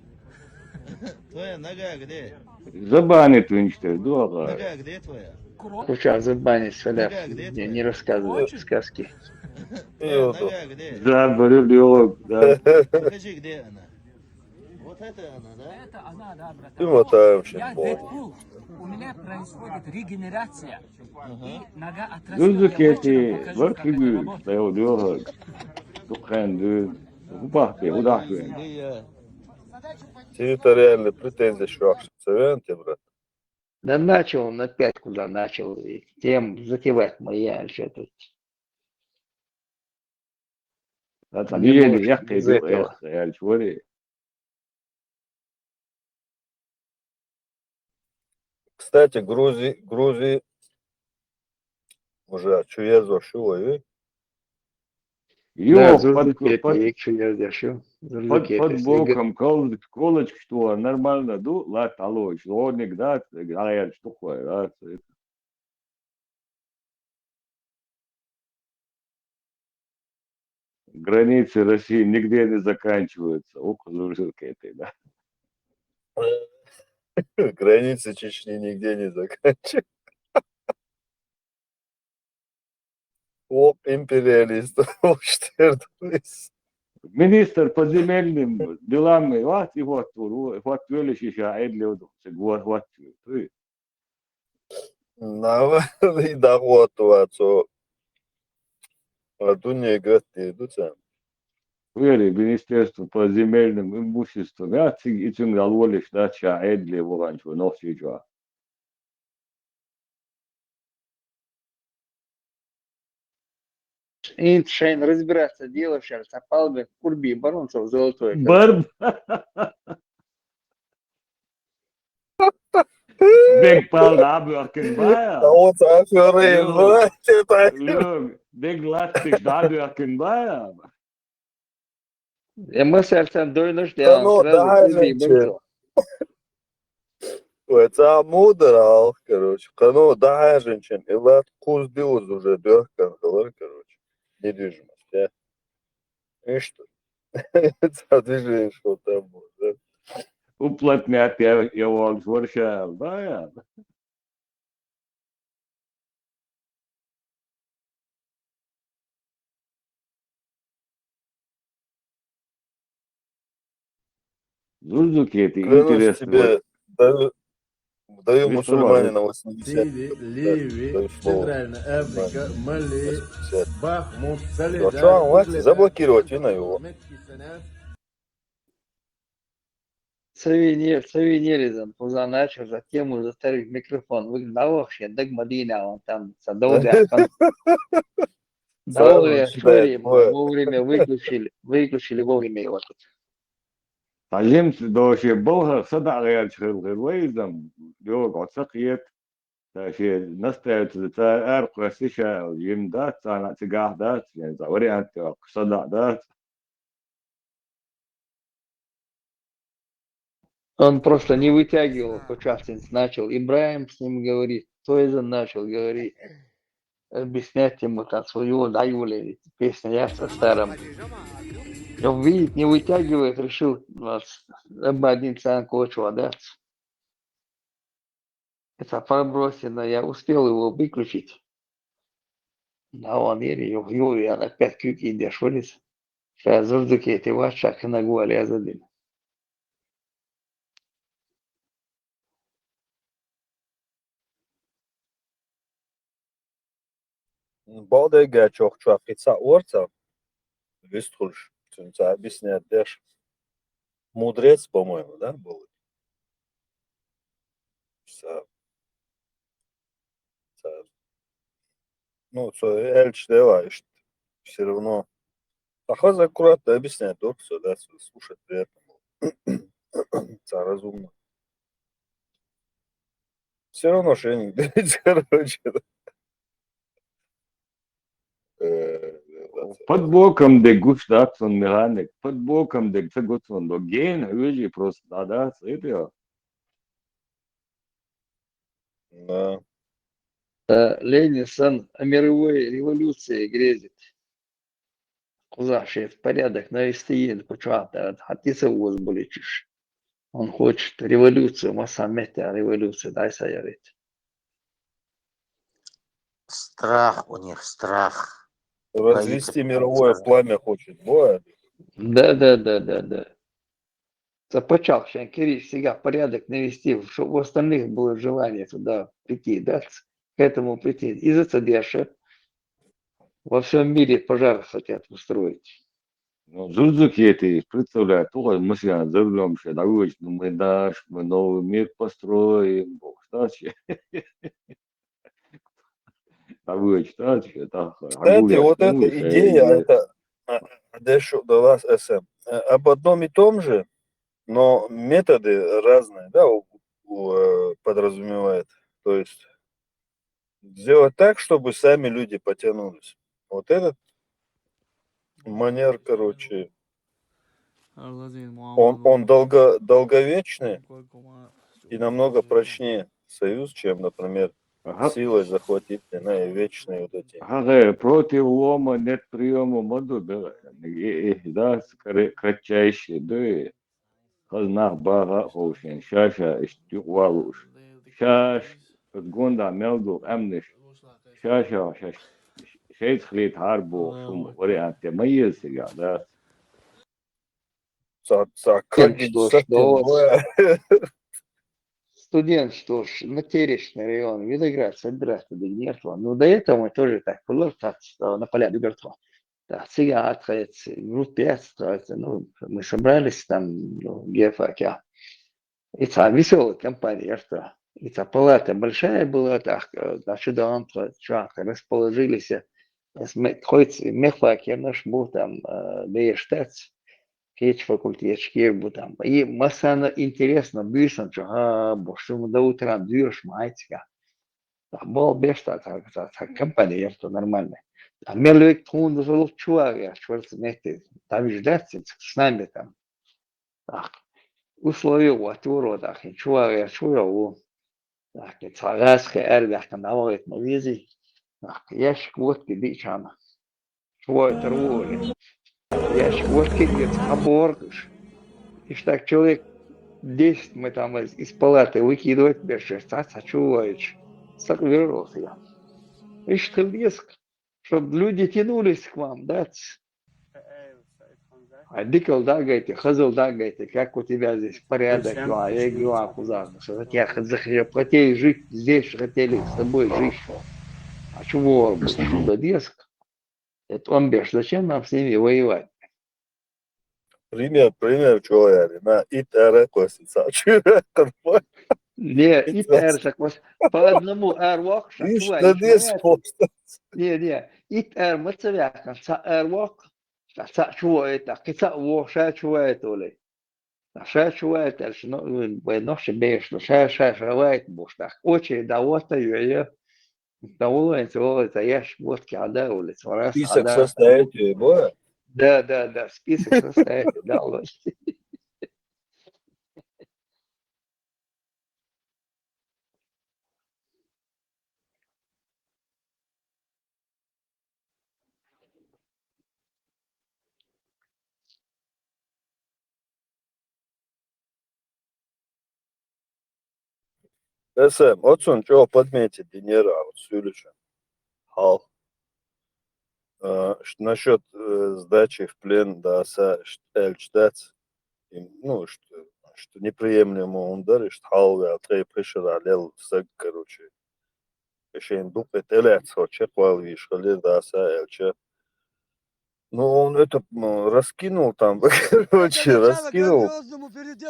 Твоя нога где? Забанит уничтожить, да. Нога где твоя? Куча забанить, Саляв. Нога где Не твоя? рассказывай сказки. Твоя нога где? Да, говорю, да. Покажи, где она. Вот это она, да? Это она, да, брат. Ты мотаем сейчас. Я Дэдпул. У меня происходит регенерация. И нога отрастет. Юзук Я эти вечером покажу, как это варфигу, работает. стоял дорог. Тухен, убахте, удахте. Территориальные претензии швахши. Цевенте, брат. Да начал он опять куда начал. И тем затевать моя что-то. Били, я Без этого. хочу. Кстати, Грузии уже чуезо шуой. Ёх, под боком колочка, что нормально, лад алоч, лодник, да, говорят, что такое, да. Границы России нигде не заканчиваются, около этой, да. Границы Чечни нигде не заканчиваются. Оп, империалист. Министр по земельным делам, вот величие шаид лёду, вот. И да, вот, а тут не гости идут сам. Министерство по земельным имуществам, я этим говоришь, да, шаид ли воранчу, но сейчас. Инт шайн разбираться дело сейчас, а палбе курби баронцев золотой. Барб. Big pal dabürken baya. Вот аферы, Big lastig dabürken baya. Мы сердцем дойнуш Да делаем ну, сразу да, курби баронцев. Это мудро, короче. Ну, да, женщин, и лад курс биуз уже дёркан, короче, недвижимость, а? И что? Это движение, что там будет, да? Уплотнять его возвращал, да. Зузуки, это Клянусь интересно. тебе, даю Без мусульмане права, на 80. Ливи, Центральная Африка, Мали, Бахмут, Солидар, заблокировать вина его. Савинеризм позаначил, затем уже старый микрофон. Выгнал вообще, даг Мадина, он там садовый. Да, Сразу считает двое. вовремя выключили вовремя его тут. تعلمت دوشي بوها صدع غير شغل غير ويزم يوقع سقيت شيء نستعد تار قسيشة يم دات أنا تجاه دات يعني زوري أنت صدع دات. Он просто не вытягивал, Кучавцин начал. Ибраим с ним говорит, Тойзен начал говорить, объяснять ему там свою дайвули, песня я со старым. Он видит, не вытягивает, решил один цан кочу отдать. Это пробросено, я успел его выключить. Да, он его, я на 5 кюки дешулись. Сейчас зурдуки эти вашак на гуале азадин. Балдайга чохчуа пица орца. Вестхульш. Цунца объясняет Дэш. Мудрец, по-моему, да, был? Ну, Эльч делаешь. Все равно. Ахаз аккуратно объясняет, да, все, да, слушать при этом. Разумно. Все равно что-нибудь говорить, короче. Под боком де гуш датсон механик, под боком де цегутсон до ген, люди просто да, это. Да. Ленин сан о мировой революции грезит. Кузаши в порядок навести почата, хатиса уз болечишь. Он хочет революцию, массамете революцию, дай саярить. Страх у них, страх. Развести мировое пламя хочет. Боя. Да. Започал Шанкири всегда порядок навести, чтобы у остальных было желание туда прийти, да, к этому прийти. Из-за Цадеша во всем мире пожар хотят устроить. Ну, зурзуки эти представляют, только мы себя взорвемся, дорогой, мы дашь, мы новый мир построим, бог, кстати. Дорогой, кстати, это... Кстати, вот эта идея, это Дэшу дала СМ. Об одном и том же, но методы разные, да, подразумевает. То есть сделать так, чтобы сами люди потянулись. Вот этот манер, короче, он долговечный и намного прочнее союз, чем, например, силой захватить вечные вот эти. Против лома нет приема моду, да, кратчайший, да, хазнах бага хоушен, шаша истювалуш, шаш, гонда мелду амниш, шаша, شيء خليت هاربو شو وريانت ميز يا ده Студент, что ж, материчный район, Виноград, собирать туда нету. Ну, до этого мы тоже так, на поля Любертова. Да, сега открыться, минут 5 строится. Ну, мы собрались там, Гефаке. И там веселая компания, что. И та палата большая была, так, значит, расположились. Хоть мехлаки наш был там, бештец, кетч факультетчики был там. И массана интересно, бюшен, что, что мы до утра дверь шмайцка. Был бешта, компания, что нормально. А мерлик тун золот чуаря, шварценетти, там ждать с нами там. Так, условия вот уродах, и чуаря, чуару. Так, и цараска эргах, там навалит на визи. Ящик водки дичана. Швой торговли. Ящик водки где-то обордыш. И так человек 10 мы там из палаты выкидывать без шестаца чуваешь. Сорвировался я. И что риск, чтобы люди тянулись к вам, да? А дикал дагайте, хазал дагайте, как у тебя здесь порядок, я говорю, куда? Что я хотели жить здесь, хотели с тобой жить. А чего диск? Это он бежит. Зачем нам с ними воевать? Пример, человек, на ИТР косится. Не, и так вот по одному эрвок, шатуа, не, и мацавяка, са эрвок, са чуа это, киса во ша чуа это ли. Ша чуа это, ну, ноши беш, ша шавает буш, так, очень довольно я довольно это я вот када ули, сварас Список ада. состоит, боя? Да, список состоит, да, вот. Отсон, что подметить Денера, вот Сюлича, Хал. Насчет сдачи в плен, да, Эльчдец, ну, что неприемлемо он дарит, Хал, я трей пришел, алел, короче. Еще им дупет, элец, хочет, валвиш, холи, да, Эльче. Ну, он это раскинул там, короче, раскинул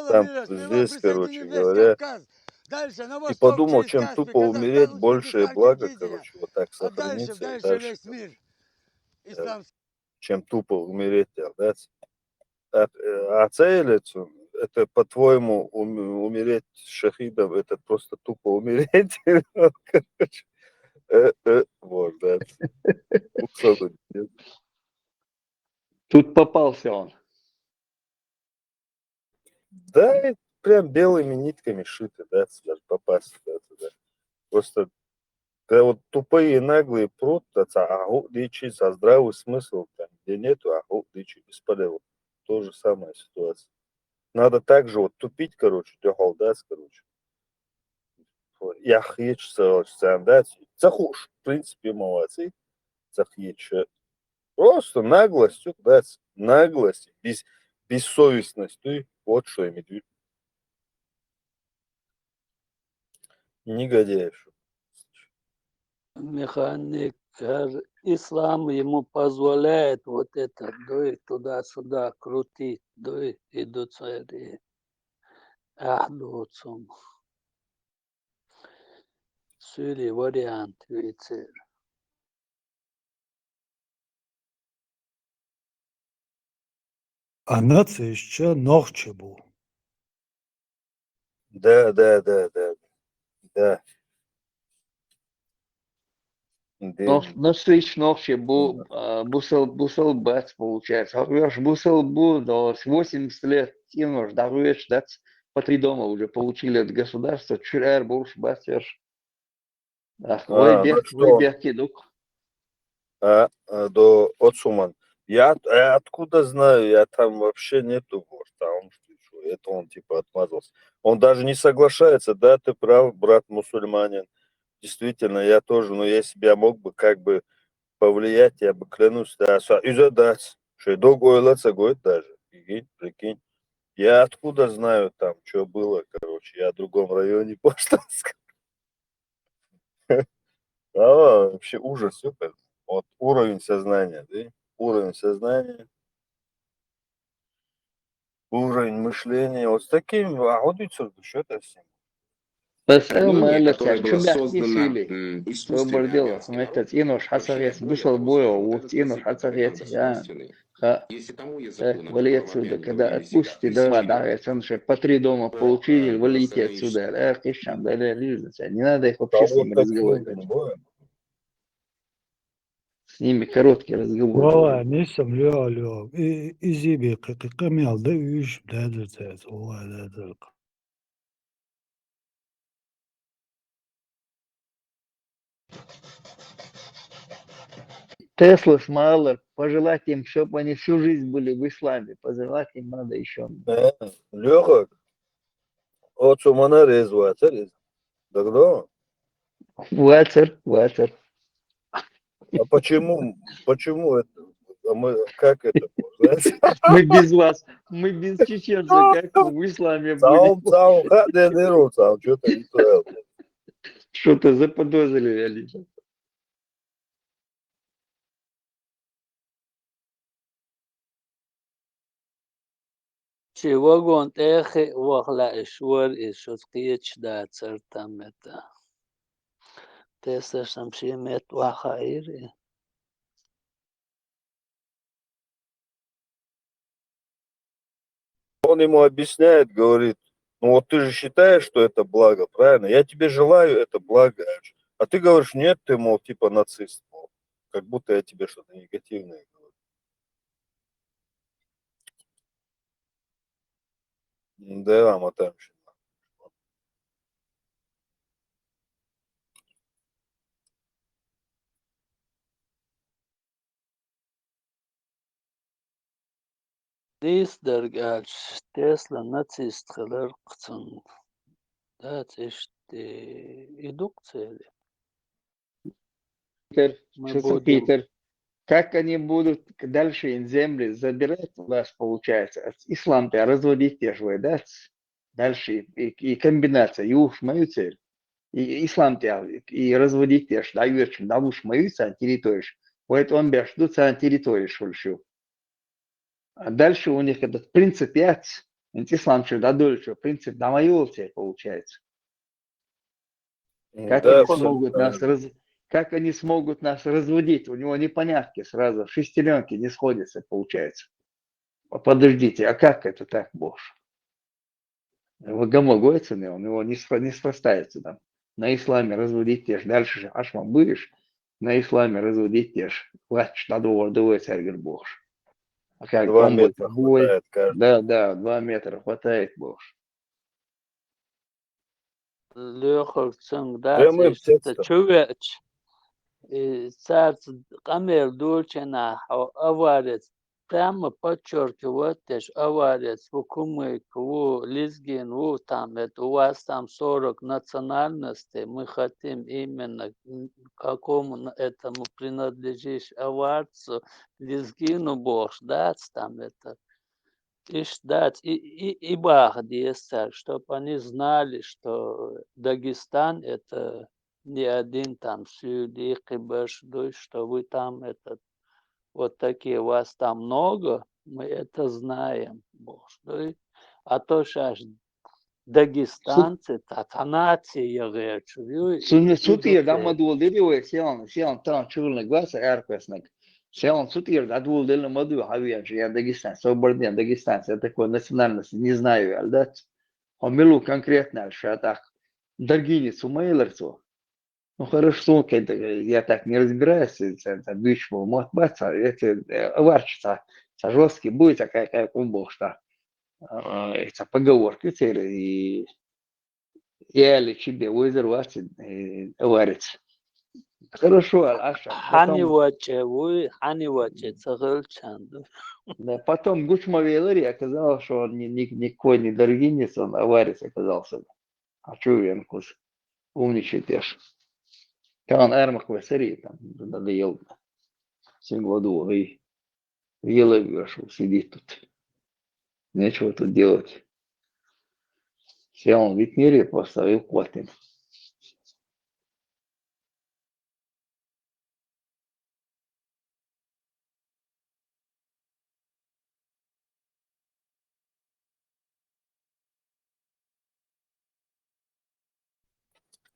там здесь, короче говоря, и подумал, чем тупо умереть, большее благо, короче, вот так сохраниться и дальше, чем тупо умереть, да? А цель, это, по-твоему, умереть шахидом, это просто тупо умереть, короче, вот, да. Тут попался он. Да, прям белыми нитками шиты, да, даже попасть туда. Просто когда вот тупые и наглые прут, дичи со здравый смысл, там, где нету, дичи без полева. То же самая ситуация. Надо также вот тупить, короче, дёхалдать, короче. Я хечься, дать. Захуш, в принципе, молодцы. Захечься. Просто наглостью, дать. Наглость, бессовестность. Ты вот что иметь в виду. Негодяев. Механик, ислам ему позволяет вот это, дуй туда-сюда крутить, дуй и до цели. Ахдуцум. Сюли вариант вицер. А нация еще ногче был. Да. Насыч ногче бусал бац, получается. Говоришь, бусал до 80 лет, тянешь, да, дать по 3 дома уже получили от государства, чуряр, бурш, бацверш. Ой, бег, кидук. До Отсуман. Я откуда знаю, я там вообще нету, там, это он типа отмазался. Он даже не соглашается, да, ты прав, брат мусульманин. Действительно, я тоже, но если бы я мог бы как бы повлиять, я бы клянусь, да, и задать, что и долго ойлаться год даже, прикинь. Я откуда знаю там, что было, короче, я в другом районе Поштанском. Вообще ужас, супер. Вот уровень сознания, да? Уровень сознания, уровень мышления. Вот с таким, вот ведь что это всем. Технология, которая была создана искусственно, этот инош хасавец бушал боя, вот инош хасавец, я. Если тому языку вали отсюда, когда отпустите, да, он же по 3 дома получили, валите отсюда, не надо их вообще с ними разговаривать. С ними короткий разговор. Вала, несем, лё. И зиби, как камел, да, виш, да, да. Тесла с Малер, пожелать им, чтобы они всю жизнь были в исламе. Пожелать им надо еще. Лёха, вот сумана резва, тогда. Ватер. А почему это? А мы, как это можно? Мы без вас, мы без чеченцев, как в исламе будем. Что-то заподозрили, Алиса. Чего эхи вахла ишвар ишуткич да цертам это. Теста шамшимет вахаири. Он ему объясняет, говорит, ну вот ты же считаешь, что это благо, правильно? Я тебе желаю это благо. А ты говоришь, нет, ты, мол, типа нацист, мол. Как будто я тебе что-то негативное говорю. Да, мотаемся. Дис дергач Тесла нацист хлеркцун. Да, ist индукция. Питер, Мы что за будем Питер? Как они будут дальше in земли забирать у нас, получается, ислам-то разводить те же, да? Дальше и комбинация, и уж мою цель. И ислам-то и разводить те же, да, вечером, да, уж мою территорию. Вот он бежит, тут территорию шульшу. А дальше у них этот принцип 5, ислам что, да, дольше, принцип да, мою цель получается. Как Да, они смогут нас как они смогут нас разводить? У него непонятки сразу, шестеренки не сходятся, получается. Подождите, а как это так, Боже? Гомогойцы, у него не срастается там. На исламе разводить те же. Дальше же ашма будешь, на исламе разводить те же. Плачешь, надо его царь Боже. А как 2 он будет метра бой? хватает каждый. Да, 2 метра хватает, Боже. лехорцун, да, Прямым это текстом. чувеч. И царь камер дульчина аварец. Прямо подчеркивает, что аварец, в Кумык, Лизгин, там, это у вас там 40 национальностей, мы хотим именно к какому этому принадлежишь аварцу, Лизгину Бог, дать там это. И ждать, и Бахдиеса, чтобы они знали, что Дагестан это не один там Сюди, Кибершдуй, что вы там этот, вот такие вас там много, мы это знаем, Бождуй. А то сейчас дагестанцы, татанации, я говорю, Sutir da madul dili sean tan chulna glas erpesnek. Sean sutir да дул дили маду хавиан я Дагестан, Соборден, Дагестан, это такое национальность, не знаю, я, да? Он милу конкретно, что так. Даргинец у Мейлерцу. Ну хорошо, когда я так не разбираюсь, это бич был, мот баца, это варчится, жесткий будет, такая как он был, что это поговорка и я тебе вызорвать варится. Хорошо, Аша. Ханиваче, цагалчанду. Да, потом Гучмавелари оказалось, что он никакой не даргинец, он аварец оказался. А что венкус? Умничает ешь. Кан эрмах весери, там, надоел. 7 году, и еле вышел, сидит тут. Нечего тут делать. Сел в Витмире, поставил платин.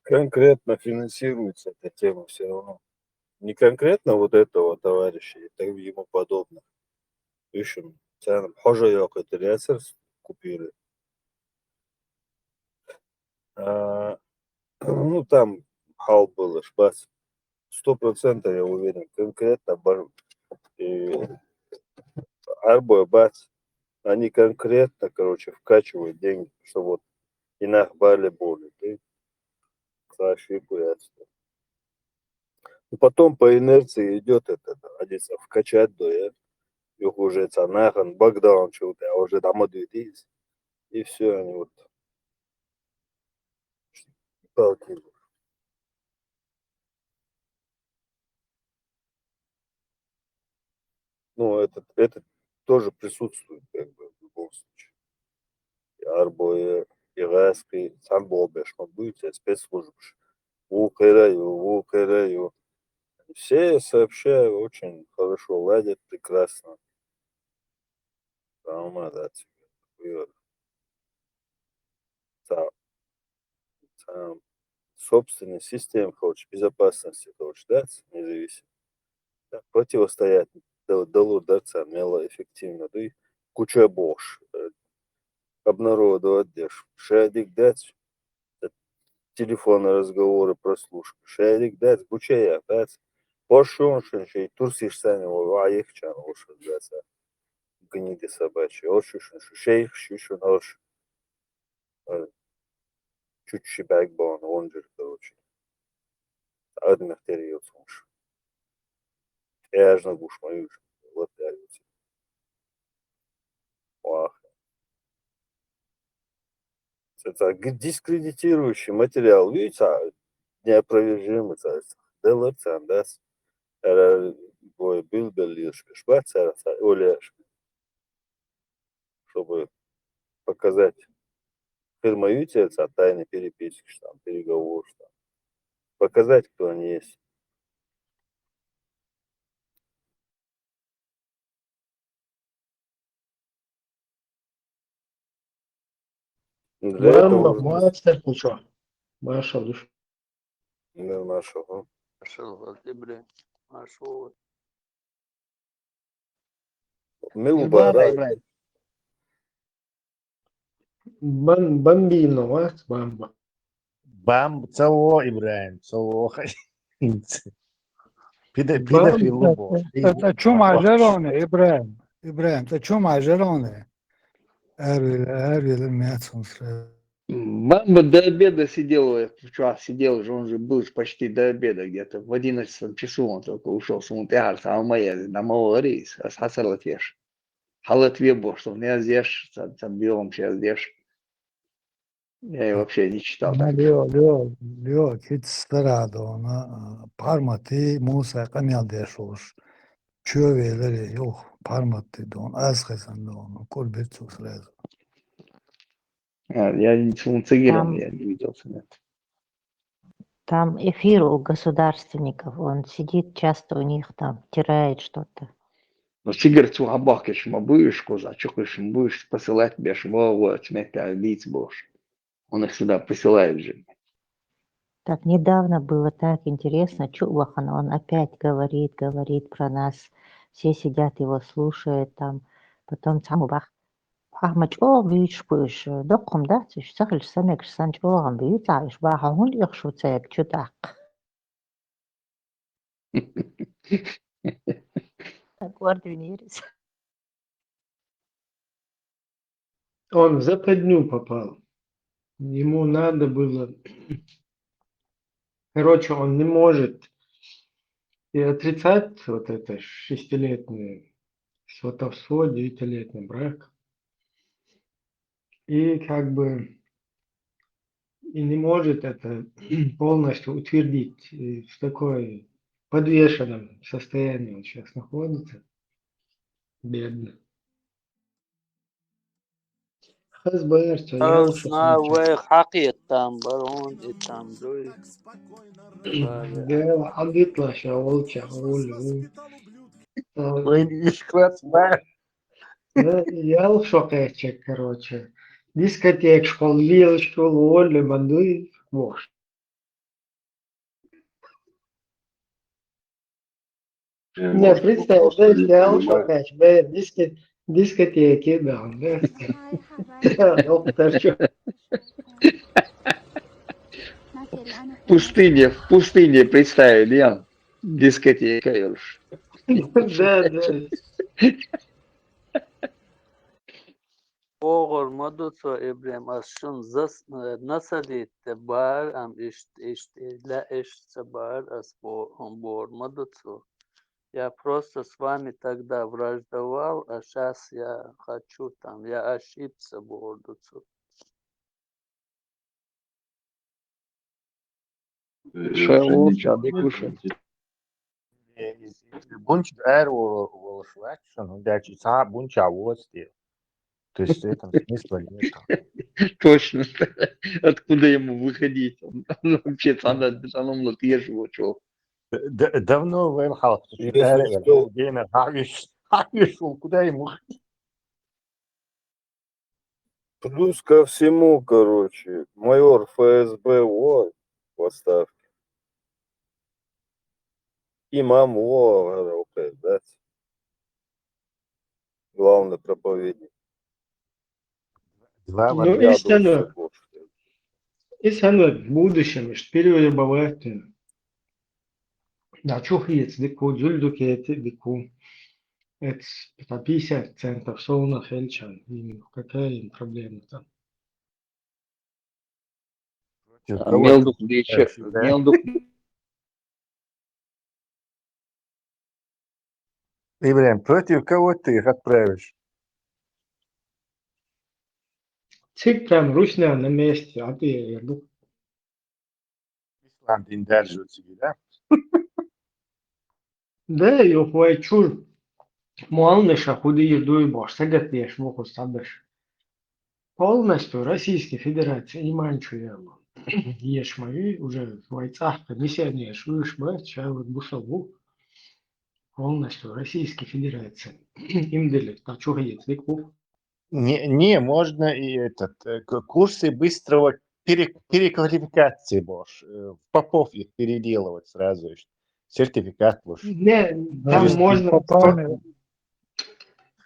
Конкретно финансируется эта тема все равно. Не конкретно вот этого товарища и так ему подобных. Ищем. Sen hoca yok ötürüyorsun купили. Ну там хал было, шпац. 100% я уверен. Конкретно арбой бац. Они конкретно, короче, вкачивают деньги, что вот инах бали боли. Ты ошибку. Потом по инерции идет это, одеться, вкачать до этого. Их уже цанахан, бакдаун чего-то, а уже там отведись. И все, они вот палки. Ну, это тоже присутствует, как бы, в любом случае. Арбо, ирайский, сам болбеш, он будет спецслужб. Вукераю. Все, сообщаю, очень хорошо ладят, прекрасно. Там, да, Сам собственной системе, короче, безопасности, короче, да, независимо. Да, противостоять дало даться мело эффективно, да и куча бош. Обнародовать дешь. Шадик дать, телефонные разговоры прослушка. Шадик дать, бучая, дать. Пошон, что турсиш сами, ваих чан, уши дать. Гниды собачьи. Ошуш, шейх, шушу, нож. Чуть-чуть бэкбон, он же, короче. Адмир терьется уж. Я же на гуш мою же. Вот я вот. Ах. Это дискредитирующий материал. Видите, неопровержимый. Делается, да. Бой был лишь Швейцария, чтобы показать фирмою тайной переписки, там, переговоры, там. Показать, кто они есть. Для этого мастер, ничего. Маша, душ. для нашего. Ибрahim. Бомбино, вас бамба. Цело, Ибрahim, цело. Педофилы боже. Это чума желоне, Ибрahim, это чума желоне. Эрвил Мяцунс. Бамба до обеда сидел, вчера сидел уже, он же был почти до обеда где-то, в 11 часу он только ушел с Мунтиар, а моя на мого рейс, а схасал отвеш. Халат вебо, что мне здесь, там белом сейчас здесь. Я и вообще не читал. Лео, кит старадо, на пармати Муса камел дешош. Чувелери, ёх, пармати дон, асхасан дон, курбицу сразу. Я не цигером, я не видел. Там эфир у государственников, он сидит часто у них там, тирает что-то. Но цигерцу абакиш, ма будешь коза, чукаш, будешь посылать беш, вот, смета, лиц бош. Он их сюда посылает же. Так недавно было так интересно, Чувахан, он опять говорит про нас, все сидят его слушают там, потом Цамубах. Ахмач, о, видишь, будешь, доком, да, ты сахаль санек, санчогам, видишь, баха, он их шуцек, чудак. Гордый нерез. Он в западню попал. Ему надо было... Короче, он не может и отрицать вот это 6-летнее сватовство, 9-летний брак. И как бы и не может это полностью утвердить. И в такой подвешенном состоянии он сейчас находится. Бедно. Хазбэрча, я лучше Знаю, حقي там, барон, и там, дуй. Да, обидно, что волча, волю. Я в шоке, короче. Дискотек, школ, вил, школ, волю, бандуй, вож. Не, представь, да, я в шоке, дискотеки, да, В пустыне представили, я дискотека, Юрш. Да. Oğul maduso İbrahim aşın nasıl bar am işte la bar as бор maduso. Я просто с вами тогда враждовал, а сейчас я хочу там, я ошибся бордуцу. Bunch эру швачен, да, часа бунча вости. То есть в этом смысла нет. Точно. Откуда ему выходить? Он вообще самым латежу чего. Давно выехал, куда ему? Плюс ко всему, короче, майор ФСБ вот в отставке. Имам Во, да? Главный проповедник. Два Ну, Я и думаю, оно, больше. и оно в будущем, что переебывать. Да, чухается, дику, джульдукети, дику. Это 50 центов солна фельдшер. Какая им проблема там? Кого ты Мелдук вечер, считаешь, да? мелдук. Ибрahim, против кого ты их отправишь? Цик прям ручная на месте, а ты еду. Ислам дин держит себе, да? Да, и ухвай чур. Муалныша худы еду и бош. Сагат ешь муху сабыш. Полностью Российской Федерации и манчу яма. Ешь мои уже в войцах, комиссионер, шуешь бать, сейчас вот бусову. Полностью Российской Федерации. Им делит, а чё есть, вику. Не, можно и курсы быстрого переквалификации можешь. В попов их переделывать сразу. Сертификат можешь. Не, Да, там Через можно, попами,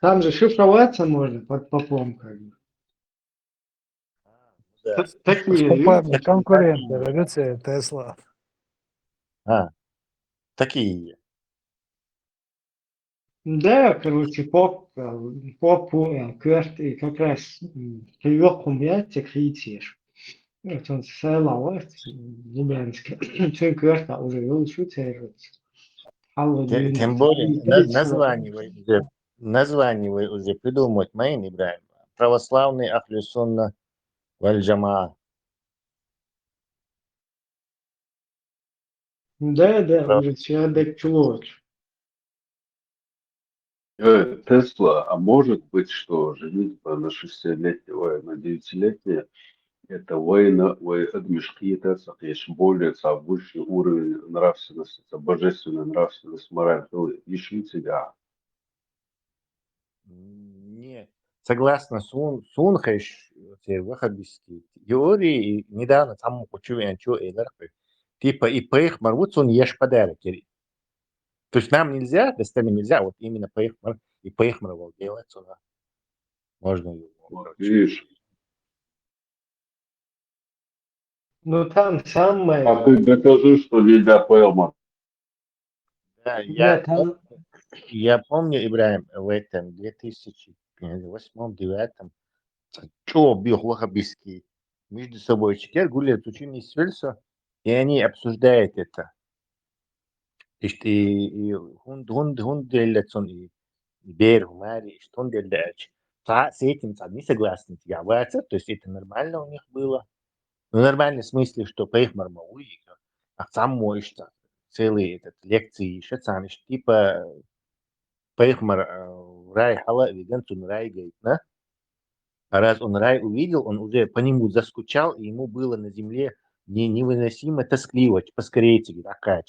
там же шифроваться можно под попом, как бы. да. с Такие, попами видите? конкуренты, революция Тесла. Такие. Да, короче, поп, кверт, и как раз привёк яйца критишь. Вот он сайлават, Лубянске. Чön кверта уже величутерируется. Алла Тем дюймовцы. более И 30 название вы уже придумать моим, Ибрahim. Православный Ахлю Сунна валь Джамаа. Да, уже человек человек. Тесла, а может быть, что женитьба на 6-летнего, на 9-летнее, это адмишки, есть более высший уровень нравственности, божественная нравственность, мораль, еще тебя. Не. Согласно Сунхеш, вахабистские теории, и недавно там учили, типа и Пейхмар, вот он ешь подарок. То есть нам нельзя, достали нельзя, вот именно Пейхмар и Пейхмар делать сюда. Можно его. Вот, видишь. Ну там самое... А ты докажи, что нельзя Пейхмар. Да, Нет, там... я помню, Ибрahim, в этом 2008-2009 что был вахабистский между собой чекер, гуляют ученые свельса, и они обсуждают это. И он делится, и Бер, Мари, что он делает. С этим не согласны тягаться, то есть это нормально у них было. Ну, нормально в смысле, что Пейхмар Мауи, а сам мой, что целые лекции еще сам, типа Пейхмар рай хала, веган рай говорит, да? А раз он рай увидел, он уже по нему заскучал, и ему было на земле невыносимо тоскливо, поскорее тебе такая,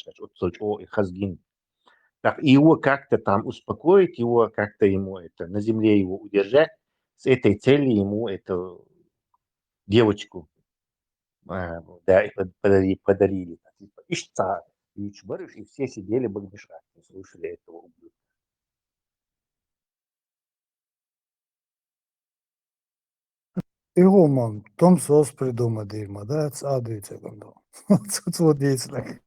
о, и хазгин. Так, и его как-то там успокоить, его как-то ему это, на земле его удержать, с этой целью ему эту девочку да, подарили. Типа, ишца, и все сидели багдыша, слушали этого ублюдка. Игуман, Том Сос придумал Дирма, да, это адуется гондо. Тут вот действительно.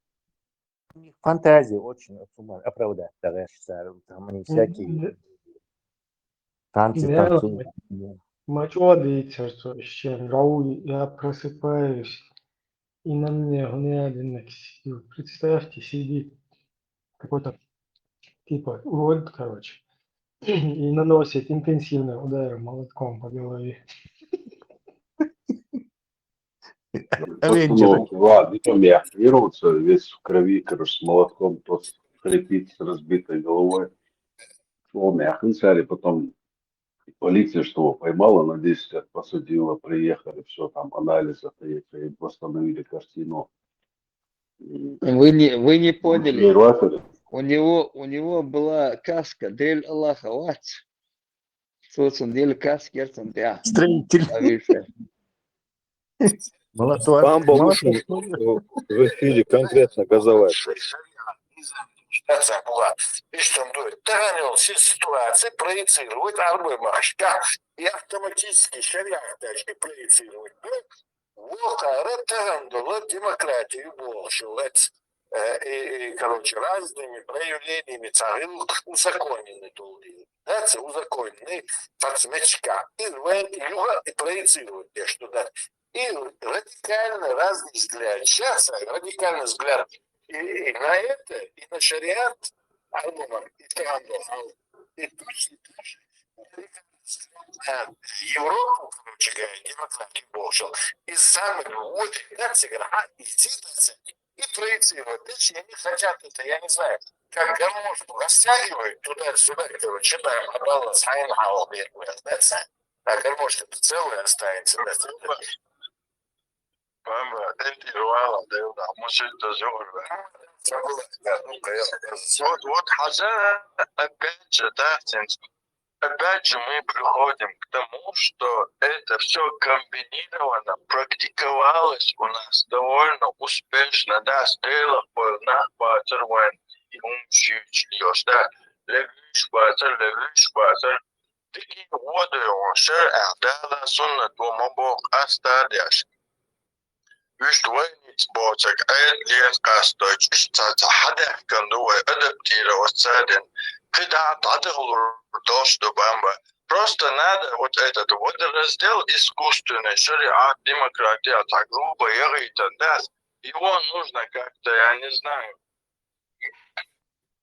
Фантазия очень оправдать, товарищ Саров, там они всякие танцы Да, танцуют. мочу одеться, что еще. Рауль, я просыпаюсь, и на мне гонядина. Представьте, сидит какой-то типа урод, короче, и наносит интенсивные удары молотком по голове. Ну, ладно, потом я активировался, весь в крови, короче, с молотком, тот хрипит с разбитой головой. О, мяхнцари, потом полиция, что его поймала, на 10 лет посадила, приехали, все там, анализы, и восстановили картину. Вы не поняли. Фотографировали. У него была каска Дель Аллаха Вац. Соцундель каскерцем да. Строитель. Авиша. Молоток. Бамба Молоток. уши в эфире конкретно газовать. Stāstā булā. Viņš tam dod. Tagad ситуации проецирует армию машка и автоматически шариаточки проецирует. Вот, референдум, демократию большую. И, короче, разными проявлениями царил узаконенный долги. Да, узаконенный фацмечка. И юга и проецирует те, что да. И радикально разный взгляд. Сейчас радикальный взгляд и на это, и на шариат, и трандов, и точно Европу, короче говоря, демократию большил, и сами вот и проецируют. Дальше они хотят это, я не знаю, как гармошку растягивают туда-сюда, короче, читаем, а баланс Хайнхау, а гармошка-то целая останется. Мама, это рвало, да, может, даже вот, хотя, опять же, да, опять же мы приходим к тому, что это все комбинировано, практиковалось у нас довольно успешно, да, стрелок был на базар, и умчишь, да, левиш базар, такие воды, он шер, да, сунна, дома бог, остались. Just وين بوتك أدلين قاستوج حدا كان دو أدبتيرا وسادن كده تعتقل دوش дубамба. Просто надо вот этот вот раздел искусственной шариат, демократия, так грубо говорит, да, его нужно как-то, я не знаю,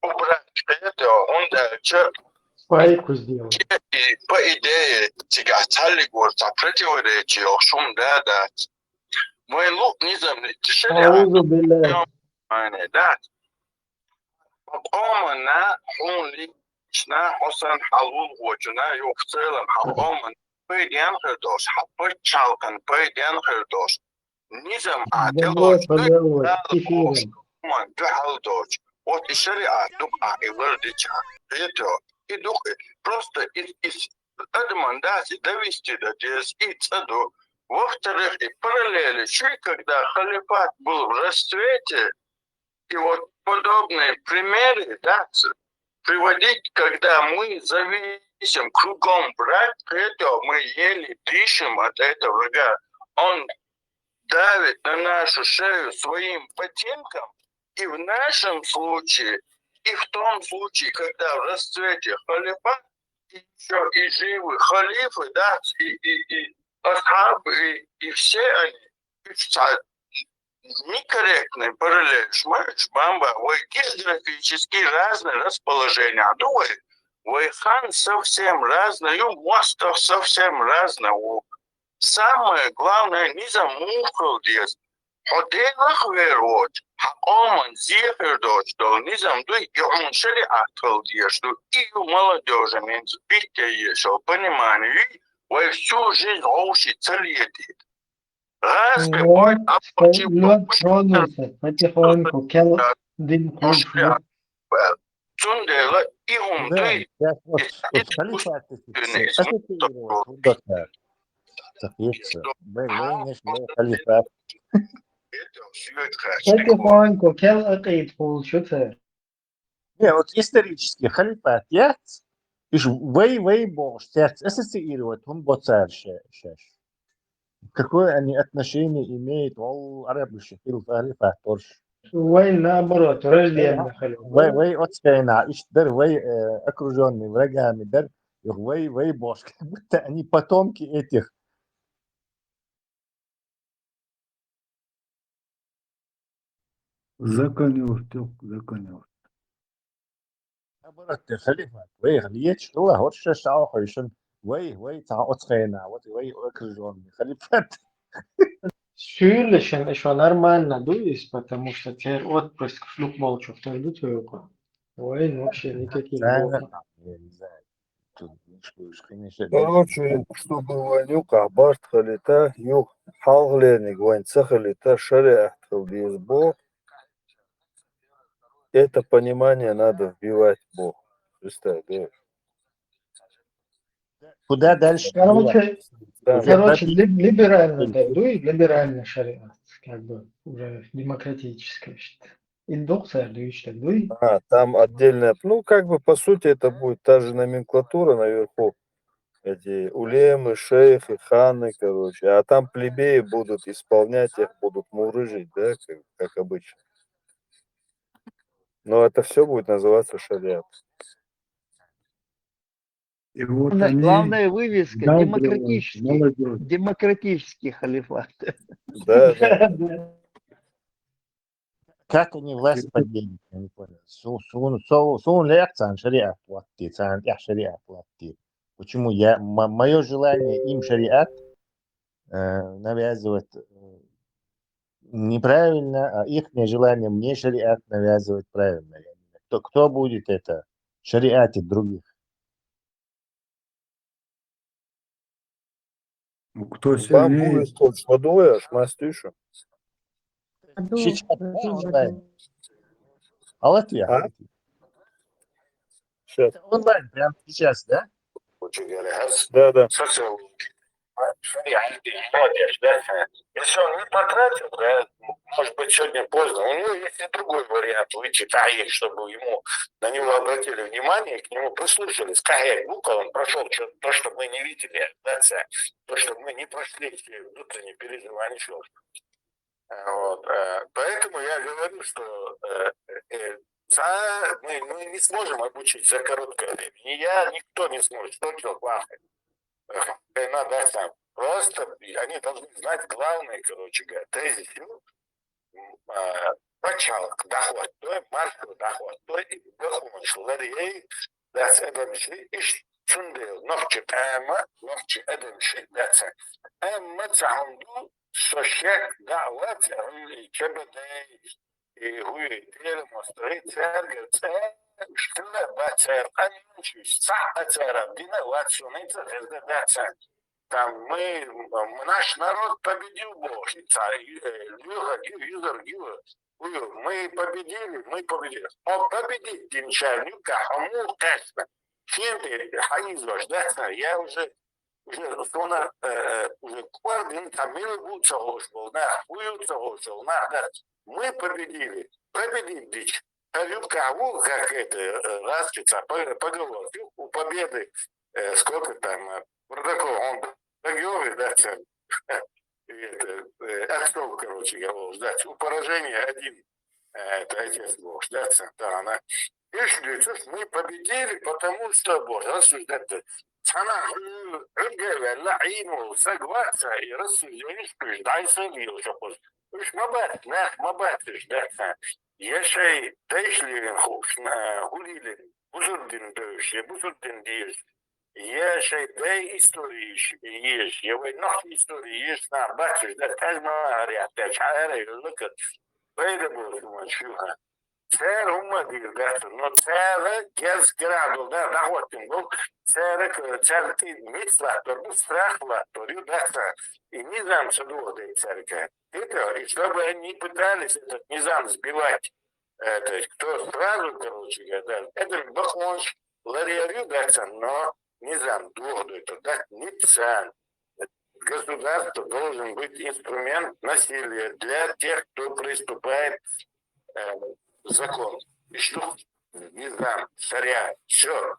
убрать это, он дальше. Пайку сделать. И по идее, тебя говорят, противоречие, шум, да. Мой лук низом Аузу билля. да. По-моему, на он лично Хосан Халул Воджуна, и в целом, по-моему, пойдем хердош, почалкан, пойдем хердош. Низом, Давай поговорим. Эфиром. Вот и шариат, и вырдича. Это, и духи, просто из адмандации довести до здесь, и цеду. Во-вторых, и параллели, когда халифат был в расцвете, и вот подобные примеры, да, приводить, когда мы зависим кругом брать, это мы еле дышим от этого врага. Он давит на нашу шею своим ботинком, и в нашем случае, и в том случае, когда в расцвете халифат, и еще и живы халифы, да, и асхабы, и все они некорректный параллель. Шмаешь, бамба, ой, географически разные расположения. А думай, ой, хан совсем разный, у мостов совсем разный. Самое главное, не замухал здесь. Хотелах верот, он зихер дочь, что не замдуй, и он шариатал здесь, что и у молодежи, меньше питья есть, понимание, ой, всю жизнь учится летит. Вот, лед тронулся потихоньку. Кел дым кушал. Сундела и он Да, сейчас вот халифат ассоциировал худота. Соответственно, халифат. Потихоньку. Кел акид получится. Не, вот исторически халифат, я вей бож, ассоциировать, он боцар шаш. Какое они отношение имеют у арабов халифат тоже. Вей наоборот, враждебно халифат. Вей отстойна, дар вей окруженный врагами, дар вей бож. Как будто они потомки этих. Законюр, законюр. Наоборот, халифат, вей лечь, вот что шаухай, вей отстойна, вот вей окруженный халифат. Шюлешен еще нормально дуюсь, потому что теперь отпрыск шлюп молчу, кто ждут его. Ой, ну вообще никаких блоков. Я не знаю. Конечно, Короче, чтобы Ванюка Барт халита, юг халгленик Ваньца халита шариат халдизбо. Это понимание надо вбивать в Бог. Представь, да? куда дальше? Короче, Уже короче, пробили. либерально дадуй, либеральный шариат, как бы уже демократическое что-то. Индукция, дадуй. Там отдельная, ну, как бы, по сути, это будет та же номенклатура наверху. Эти улемы, шейхи, ханы, короче. А там плебеи будут исполнять, их будут мурыжить, да, как обычно. Но это все будет называться шариат. И вот Главная, они главная вывеска вдалбливают молодежь. демократический халифат. Да, да. Как они власть поделят? Я не понял. Сун лекцан шариат латти, цан я шариат латти. Почему мое желание им шариат навязывать неправильно, а их желание мне шариат навязывать правильно? Кто будет это шариатить других? Кто Бамбу сильнее? из водуешь, мастюшу. Сейчас онлайн. А Латвия? А? Сейчас. Это онлайн прямо сейчас, да? Да, да. Молодежь, да? Если он не потратил, да, может быть, сегодня поздно, у него есть и другой вариант выйти таик, чтобы на него обратили внимание, к нему прислушались. Каек буква, он прошел то, что мы не видели, да, то, что мы не прошли все внутренние переживания. Вот. Поэтому я говорю, что мы не сможем обучить за короткое время. Ни я, никто не сможет. Что плохо. Надо сам. Просто они должны знать главное, короче говоря, тезис, начало, доход, то есть маршрут доход, то есть доход, das ödemişi iş çünkü nokçu ama nokçu ödemişi derse ama tahandu sosyal davet kebede huyu demonstrate sergete iştile bacer anınçı sahte dine vatsonita derse там наш народ победил Божий, мы победили. Он победит Динчарнюка, а мы тесно. Я уже Квардин, Тамил Буцалошбол, мы победили. Победить Дич. Любка, как это, распица, поговорки, у победы, сколько там, протокол, он договор, да, отцов, короче говоря, да, у поражения один, это отец Бог, да, она. Видишь, мы победили, потому что Бог рассуждает. Она согласна и рассуждаешь, дай садил, что пусть. Уж мабат, да, яшай, тайшливен хуш, гулилен, бузурдин деш. Яшай, дай истории ешь, я говорю, истории ешь, бачишь, да, каждого говорят, чайры, лукат, поэтому, шуха. Цер умадил, да, но цер гез градул, да, доходим был, цер ты митсла, то страхла, то да, и низам садоводы церковь. Это, и чтобы они пытались этот низам сбивать, то есть кто сразу, короче говоря, это бахмонш, лариарю, да, но низам доводу, это, да, не цен. Государство должен быть инструмент насилия для тех, кто приступает закон. И что? Не знаю, царя, все.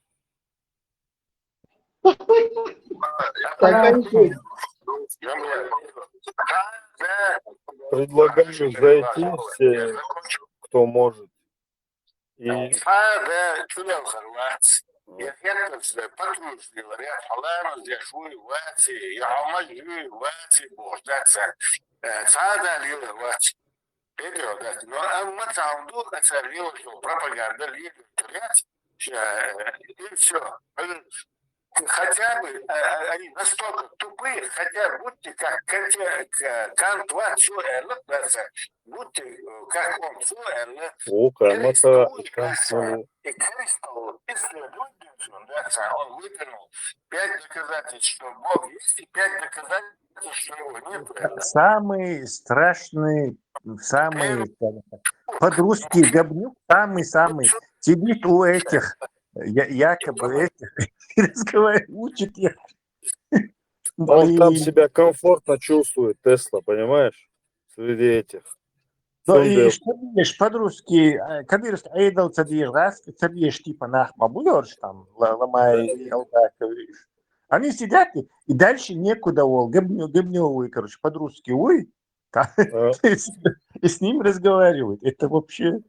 Предлагаю зайти все, кто может. И... هذا كلام خلاص يحتاج بطل في الرياض حلال يشوي واتي يعمل واتي بوحدات هذا اليوم واتي فيديو ده но أما تعودوا أسرعوا شو пропаганда лидерят и все. Хотя бы они настолько тупые, хотя будьте как Кант будьте как он и Кристалл исследует, он выдвинул 5 доказательств, что Бог есть, и 5 доказательств, что его нет. Самый страшный, самый подрусский говнюк, самый сидит у этих, якобы этих, и разговаривает, учит их Он там И, себя комфортно чувствует, Тесла, понимаешь? Среди этих. ну, и Цундел. что видишь, по-русски, когда эйдал цадишь, раз, цадишь типа нахма будешь там, ломай, говоришь. Они сидят и дальше некуда, гыбневый, короче, по-русски, ой, и с ним разговаривают. Это вообще...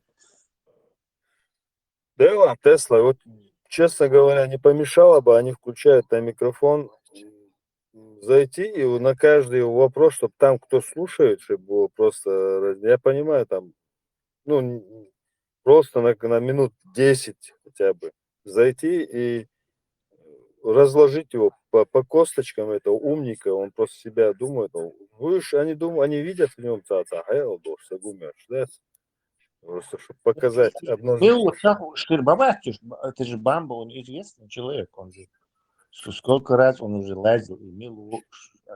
Да ладно, Тесла, вот, честно говоря, не помешало бы, они включают там микрофон, зайти и на каждый вопрос, чтобы там кто слушает, чтобы было просто, я понимаю, там, ну, просто на минут 10 хотя бы зайти и разложить его по косточкам этого умника, он просто себя думает, они думают, они видят в нем просто чтобы показать Милу, однозначно. Штырбабахтиш, это же Бамба, он известный человек, он же сколько раз он уже лазил, и Милу,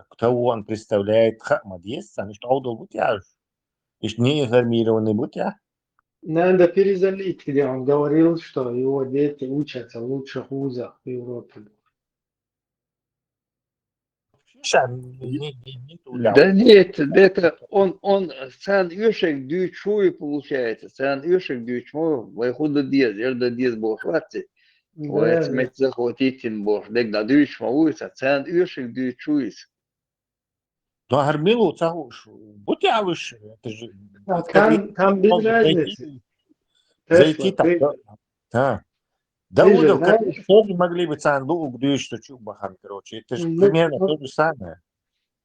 кто он представляет, молодец, они что, аудал бутяж, и не информированный бутяж. Надо перезалить, где он говорил, что его дети учатся в лучших вузах в Европе. Да нет, это он сам Ишек дючуй получается, сам Ишек дючуй, выходу диез, ерда диез бошватsi, вот смет захватитин бош, дек да дюч мауиса, сам Ишек дючуис. Ну, а Милу, бутяж, это же... Там без разницы. Зайти Тесла, там, да. Да, ты же Удов, как знаешь, тоже могли бы Цанду угдюешь, что Чубахан, короче. Это же примерно то же самое.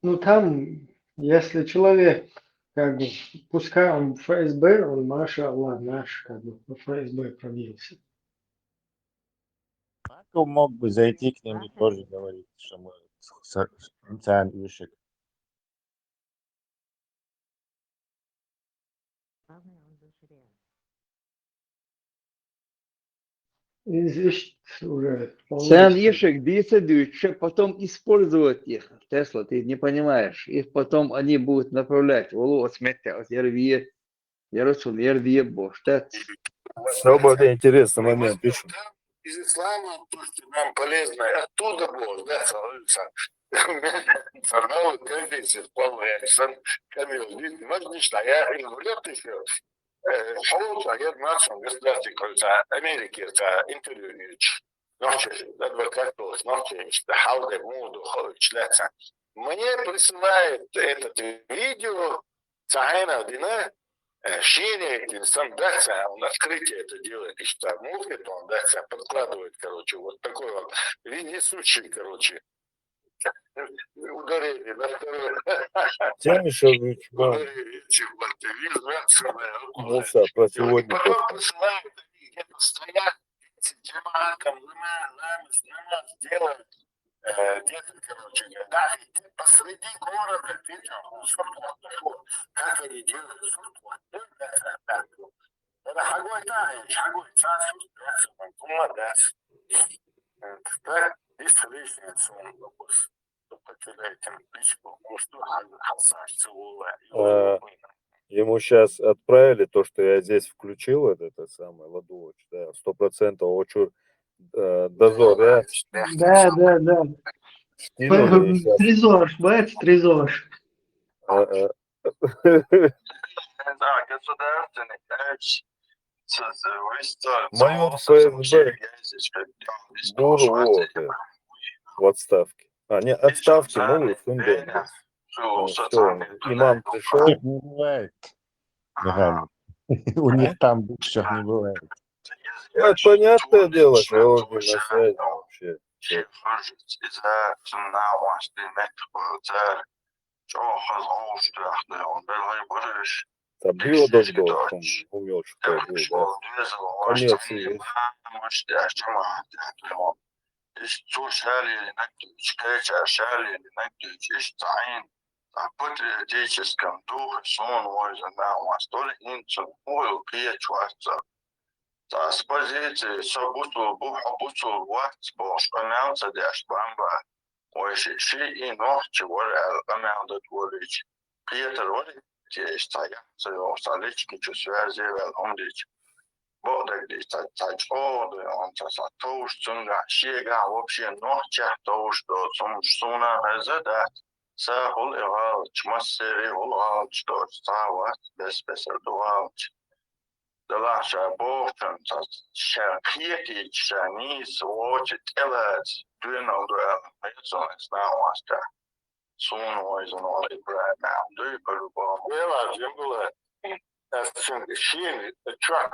ну там, если человек, как бы, пускай он в ФСБ, он, маша Аллах, наш, как бы, в ФСБ пробился. Кто мог бы зайти к ним и тоже говорить, что мы Цан Ишек. Здесь уже Сам полностью. Ишек диеса дюч, потом использовать их, Тесла, ты не понимаешь, их потом они будут направлять, волос сметя, от ервие, еросун, ервие бош, так. Свобода, интересный момент, пишем. Из ислама то, что нам полезно, оттуда было, да, становится. Фарнау, конечно, полный Камил, важно, я говорю, еще, шоу, я нашел государстве, Америки, это интервью, ночью, адвокат, ночью, хауде, моду, члется. Мне присылает это видео, Цахайна Дина, Шире, сам Датса, он открытие это делает, и что музыка, он Датса подкладывает, короче, вот такой вот вездесущий, короче, ударение на второе. Тянишевич, Ударение, Муса про сегодня. потом посылают, они где-то стоят, джамаатом, намаз делают, где-то, короче, да, посреди города, ты что, как они делают, это хагой таешь, хагой царь, молодец. Так, есть лишнее сон, Ему сейчас отправили то, что я здесь включил, это самое, Ладуоч, да, 100% очур дозор, да? Да. Скинули сейчас. Трезор, бац, трезор. Да, государственный, Майор ФСБ Буру в отставке. Не, отставки, новый Сундел. Все, имам пришел. Не бывает. У них там бывших не бывает. Это понятное дело, что он не на связи вообще. Там было дождь, он умел, что был, да. Коммерции. патриотическом духе, сон можно на столь инцу, ой, приятель, с позиции собуту, бухабуту, вот, бошканялся, дашь бамба, ой, ши и ночи, вот, амял дворич, приятель, вот, есть стоят, столички, что связи, он дичь. Бодагли тачоды, он то, что щега вообще ноча, то, что сумна задат. Сахул ивалч, массери улалч, то стават, беспесердувалч. Далаша бовчан, шарпьети, шанис, вочит, элац, двинал, это снаваста. Sunwayzın olayı bırakmam. Duygu bu. Vela jambula. Şimdi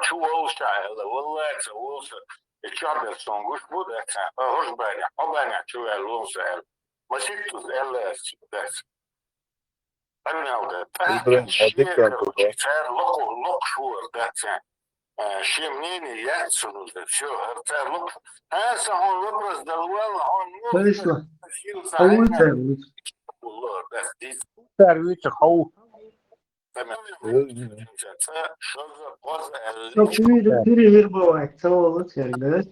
şu olsa vallahi olsa çabuk songuş bu da hoş böyle. O bana çuval olsa. Masituz elles das. Anladım. İbrahim, hadi kanka. Ser lok şu da. Şimdi yatsınız da şu her lok. Ha sahon вопрос dal вала он. Слышно. А улица, улица. Servis hau. Ну, перевербовать целого церкви, да?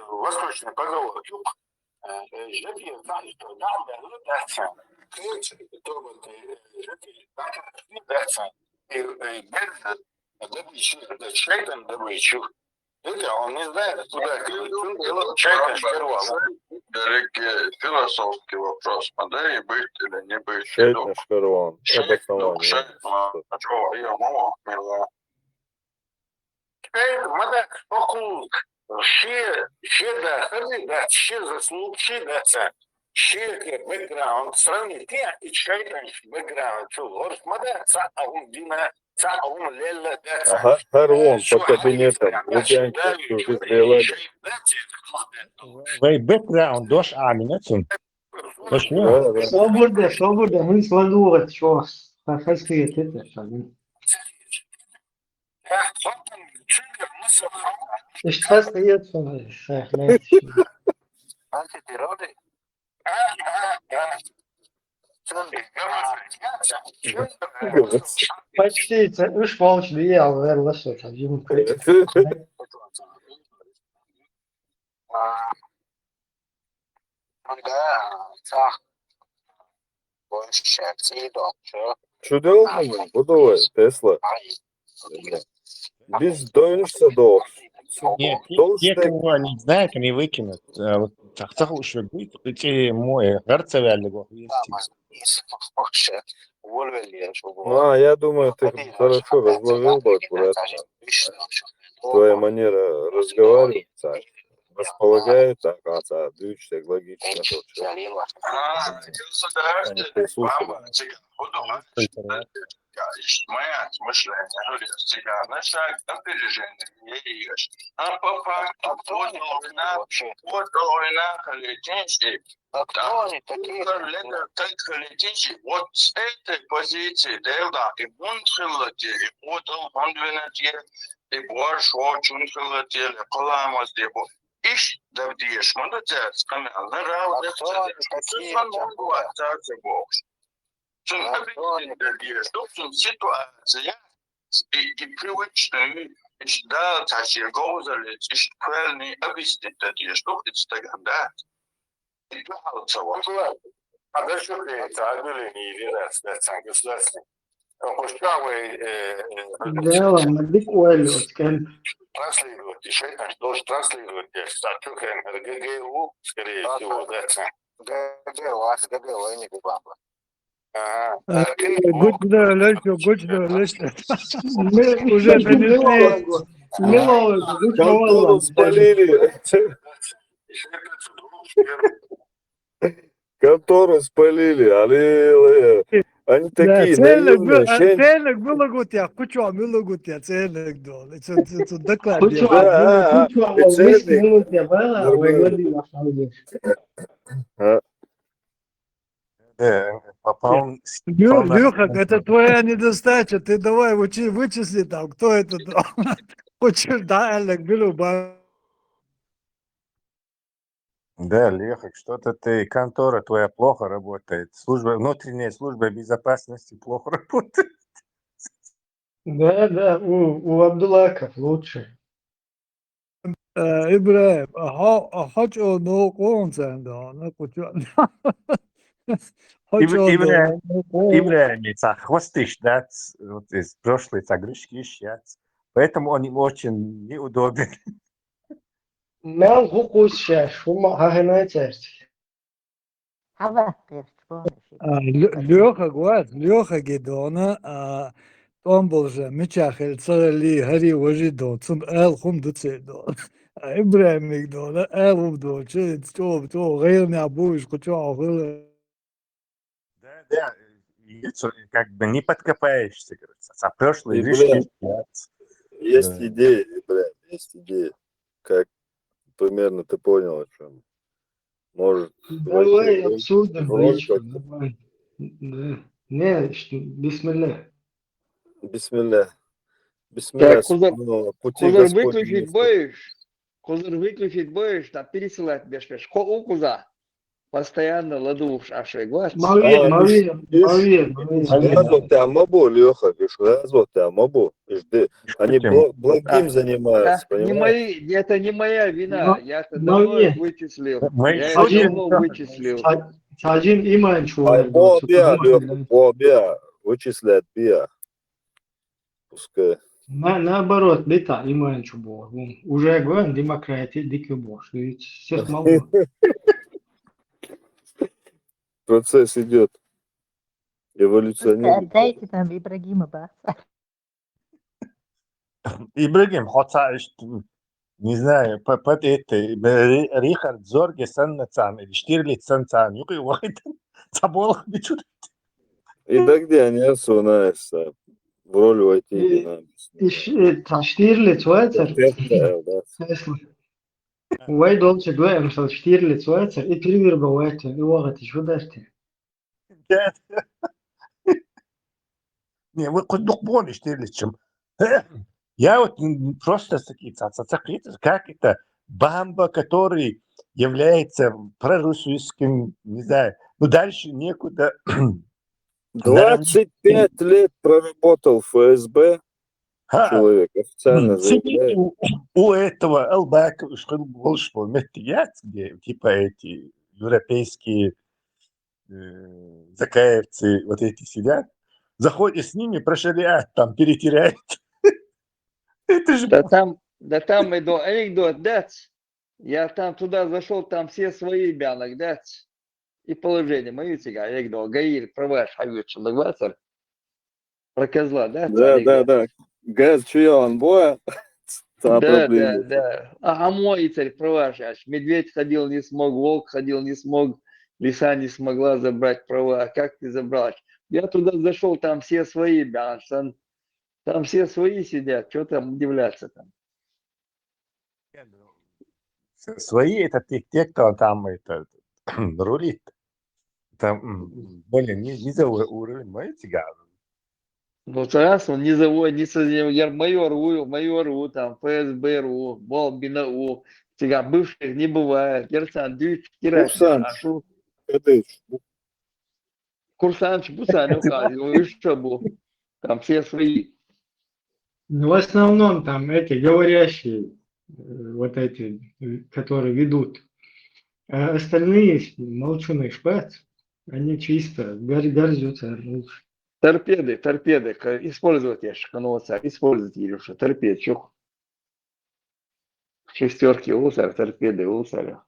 Восточный поговор. Жители знали, что надо летаться. И без добычи, шайтан добычу. Это он не знает, куда шайтан шкервал. Философский вопрос. Модели быть или не быть. Шайтан шкервал. Обоснование. Мадак, окул, ще да, ходи, да, ще заслужи, да, ще бэкграунд, сравни ты и шайтан бэкграунд, что, говоришь, мадак, цаун дина, цаун лелла, да, Ага, Харвон по кабинетам. Лубянка, что сделали. Вей бэкграунд, дош аминацин. Свобода, мы свобода, что, хасхет, это, что, что остается, почти, уж полночь доел, наверное, что Что делал? Будовой, Тесла. Biz dönüşse doğru. Нет, те, кого не знают, они выкинут. Так уж будет, эти мои гарцевали его. Ну, я думаю, ты хорошо разложил бы аккуратно. Твоя манера разговаривать располагает, так, движешься логично. Моя мышление всегда на шаг опережения есть. А по факту вот война халитинский. Так халитинский вот с этой позиции дела и бунтхилатели, вот он двенател, и больше очень хилатели, каламас дебо. Иш давдиеш, молодец, камел, нравится, ситуация и привычную, да, тащи гозали, и правильный объяснить, что это тогда. И а дальше это объявление или раз, государственный. Пускай да, ладно, буквально, транслировать, шайтан должен транслировать, статью ГГУ, скорее всего, да. ГГУ, а не ГГУ. Гучно. Уже принесли. Контору спалили. Контору спалили, аллилуйя. Они такие наивные. Цельник было гутя, кучу, мило гутя, цельник дол. Это докладно. Попал. Люха, это твоя недостача, ты давай вычисли там, кто это дал. Хочешь, да, Элек, было. Да, Леха, что-то ты, контора твоя плохо работает, внутренняя служба безопасности плохо работает. Да, у Абдулаков лучше. Ибраим, хочу ну концент, ну кучу. Очень Ибраимица хвостыш, да, вот из прошлой загрузки сейчас. Поэтому он им очень неудобен. Мел хукусша, шума хагенайцерс. Хава, перчпоныши. Леха говорит, Леха Гедона, он был же Мичахель Царали, Хари Важидон, Цун Эл Хум Дуцедон. Ибраим Мигдона, Эл Хумдон, то, Гейрни Абуиш, Кучо, Да, как бы не подкопаешься, говорится. А прошлый И, лишний бля, есть идеи, бля, есть идеи. Как примерно ты понял, о чем. Может, Давай войти обсудим в роль лично, как-то. давай. Да. Не, бисмилля. Бисмилля. Бисмилля, Так, пути Кузар Господни. выключить боишь, там пересылать бешпеш. Укуза. Постоянно ладуш ашей глаз. Развод ты амабу, Леха, пишешь, развод ты амабу. Они благим занимаются, понимаешь? Это не моя вина. Я-то давно их вычислил. Я их давно вычислил. Саджин иман чувак. Бобия, Леха, Бобия, вычислят Бия. Пускай. Наоборот, бита иман чубо. Уже говорим, демократия, дикий бош. Всех мало. Процесс идет. Эволюционирует. Отдайте там Ибрагима Бахса. Ибрагим, хотя, не знаю, под это, Рихард Зорге Саннацан, или Штирлиц Санцан, юкай вахид, забол бичуд. И да где они осунаешься? В роль войти не надо. Штирлиц Вайцер. Вай долче говорим, что Штирлиц Вайцер и Тривирба Вайцер. И вагат еще дашьте. Не, вы кудук боли Штирлицем. Я вот просто как это Бамба, который является пророссийским, не знаю, ну дальше некуда. 25 лет проработал в ФСБ. Человек официально заявляет. У этого Албака, где типа эти европейские закаевцы вот эти сидят, заходишь с ними, про шариат там перетирают. Это же... Да там анекдот, дать. Я там туда зашел, там все свои бянок, дать. И положение мою тебя, анекдот. Гаир, праваш, хавют, шалагвацар. Про козла, да? Да. Газ чуян боя. Да. А мой царь, праваш, медведь ходил, не смог, волк ходил, не смог, лиса не смогла забрать права. А как ты забрал? Я туда зашел, там все свои бянок. Там все свои сидят, что там удивляться там. Свои это те, кто там это рулит. Там более низовой уровень, знаете, Ну, раз он низовой, майор, там, ФСБ, Балбина, тебя бывших не бывает. Герцан, дюч, Курсант, Бусан, что был? Там все свои. В основном там эти говорящие, вот эти, которые ведут. А остальные молчуны шпац, они чисто горзются. Торпеды, использовать я шканулся, использовать Илюша, торпед, чух. Шестерки усар, торпеды усаря.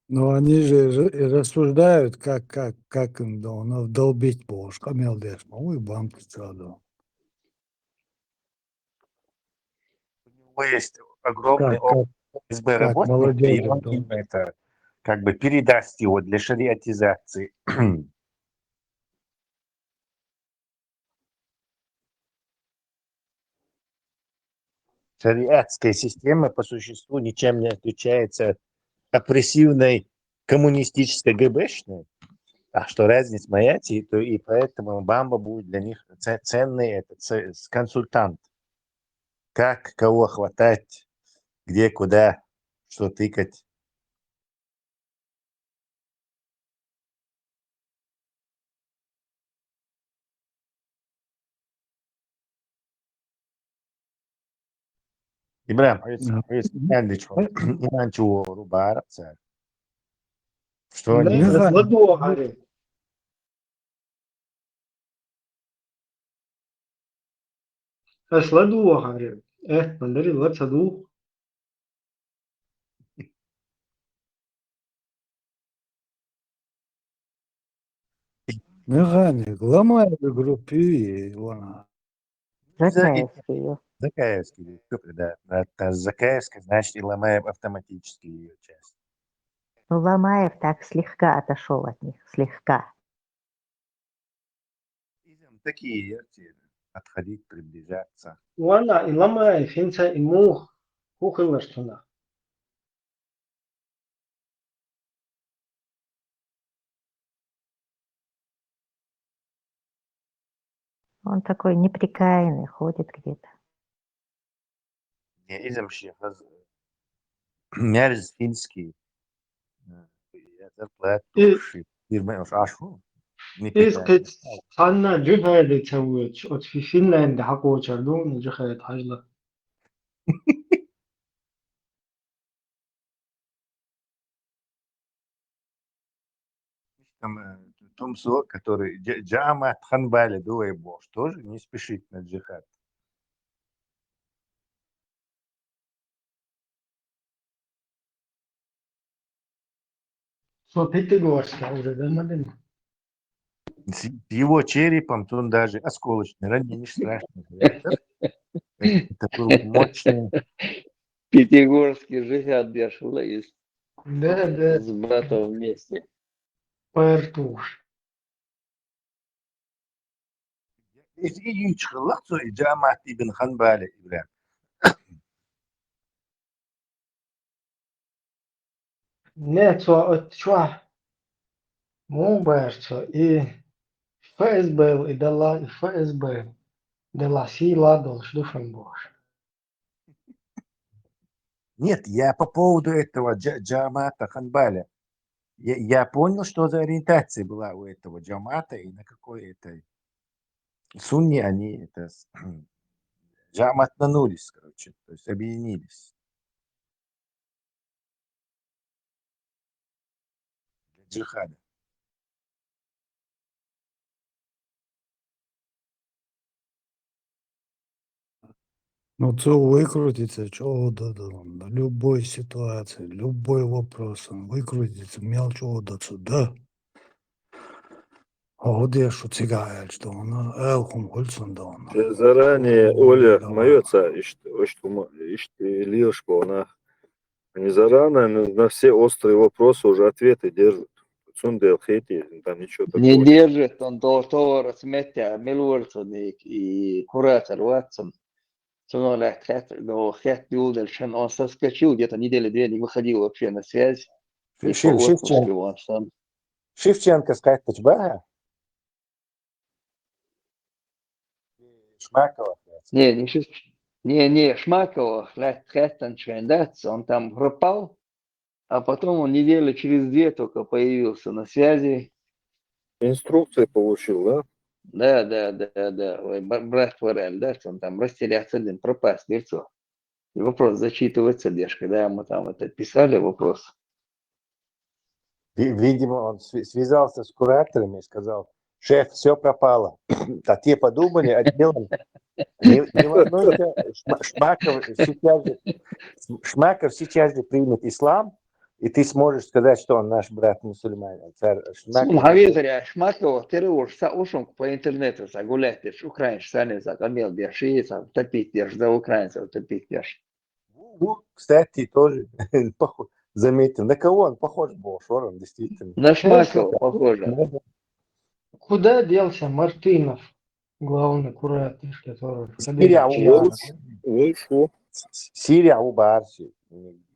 Но они же рассуждают, как им долбить можешь. Камел дешь, ой, банк страдал. Есть огромный опыт СБ работы, и он им это как бы передаст его для шариатизации. Шариатская система по существу ничем не отличается от опрессивной коммунистической ГБшной. А что разница мояти, то и поэтому Бамба будет для них ценный консультант. Как, кого хватать, где, куда, что тыкать. İbrahim, иначе рубарца. Что они... أصلا غريب إيه مندري الواد صدوق Механик, ломай группи, вона. Закаевскую. Закаевский. Да, это Закаевский, значит, и ломаем автоматически ее часть. Ну, Ломаев так слегка отошел от них, слегка. Такие отходить, приближаться. وأنا لما فهمت إنه هو خلصنا Он такой неприкаянный, ходит где-то. Не иземши, мерз финский. Зарплату, фирмы уж ашу. إيش قد صنع جبهة اللي تسويت في فنلندا حقو شردون جبهة حجلة Там Томсо, который Джама Тханбали Дуэйбош, тоже не спешит на джихад. Что Пятигорска уже, да, Мадина? С его черепом он даже осколочный, ранее не страшно. Это был мощный. Пятигорский джихад бешено есть. Да, да. С братом вместе. Пэртуш. يجي خلقته جامعة ابن خنبالة إبراهيم. Нет, что мог бы, что и ФСБ, и дала, и ФСБ, дала сила, должен Боже. Нет, я по поводу этого джамата Ханбаля. Я понял, что за ориентация была у этого джамата и на какой это сунни они это джаматнанулись, короче, то есть объединились. Для джихада. Ну, це викрутиться, чого до любой ситуації, любой вопрос, викрутиться, мелчого до сюда. А вот я что цигая, что она, элхум гульсон да она. Заранее, Оля, моется, Ильюшка, она не заранее на все острые вопросы уже ответы держит. Цундел, хейти, там ничего такого. Не держит, он того разметя, милуэрцоник и куратор Ватсон. Цуно хэт Юлдельшен, он соскочил где-то недели-две, не выходил вообще на связь. Шевченко сказать Тачбага? Шмакова? Не, Шмакова, он там пропал, а потом он недели через две только появился на связи. Инструкции получил, да? Да. Ой, брат Форель, да, что он там растеряться, пропасть, лицо. И вопрос зачитывается, Леш, когда мы там это писали, вопрос. Видимо, он связался с кураторами и сказал: шеф, все пропало. А те подумали, отделом. Не волнуйся, Шмаков сейчас же примет ислам, и ты сможешь сказать, что он наш брат мусульманин. Шмакова, ты ушел по интернету, гулять, украинцы сами загомел, держи, топить, держи, за украинцев топить, держи. Кстати, тоже заметил, на кого он похож был, Шорон, действительно. На Шмакова похоже. Куда делся Мартынов, главный куратор, который... Сирия у Барси.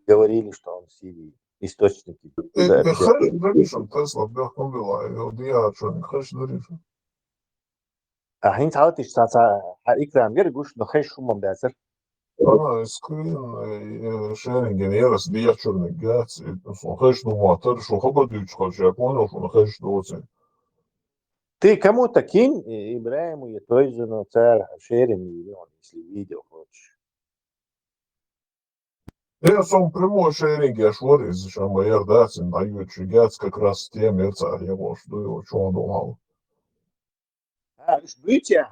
Говорили, что он в Сирии. Источники. Хин цаатиш цаца икрам яргуш нохай шумам дасер. Ana screen sharing järjest diachurne gats, on хэш нуматор, что хабадыч хочешь, я понял, что на хэш доцен. Ты кому-то кинь Ибраиму и той же, но царь шерим миллион, если видео хочешь. Я сам прямой шеринг, я шворис, что мы ярдацин, дают гats как раз те мерца, я может, что он думал. Бытия.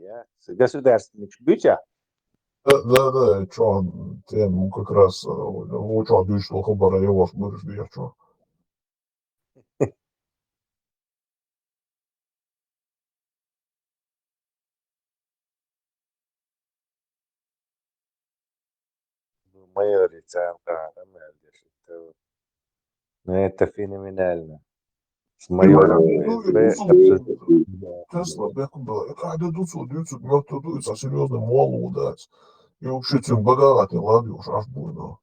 я? Государственных бюджет. Да, что, тем как раз лучше дышло хабара я ваш мыржди, что. Мое лицо, да, ну это феноменально. С майором ФСБ абсолютно. Тесла, да, когда дуется, мертвый дуется, а серьезно молу дать. И вообще тем богатый, ладно, уж аж будет.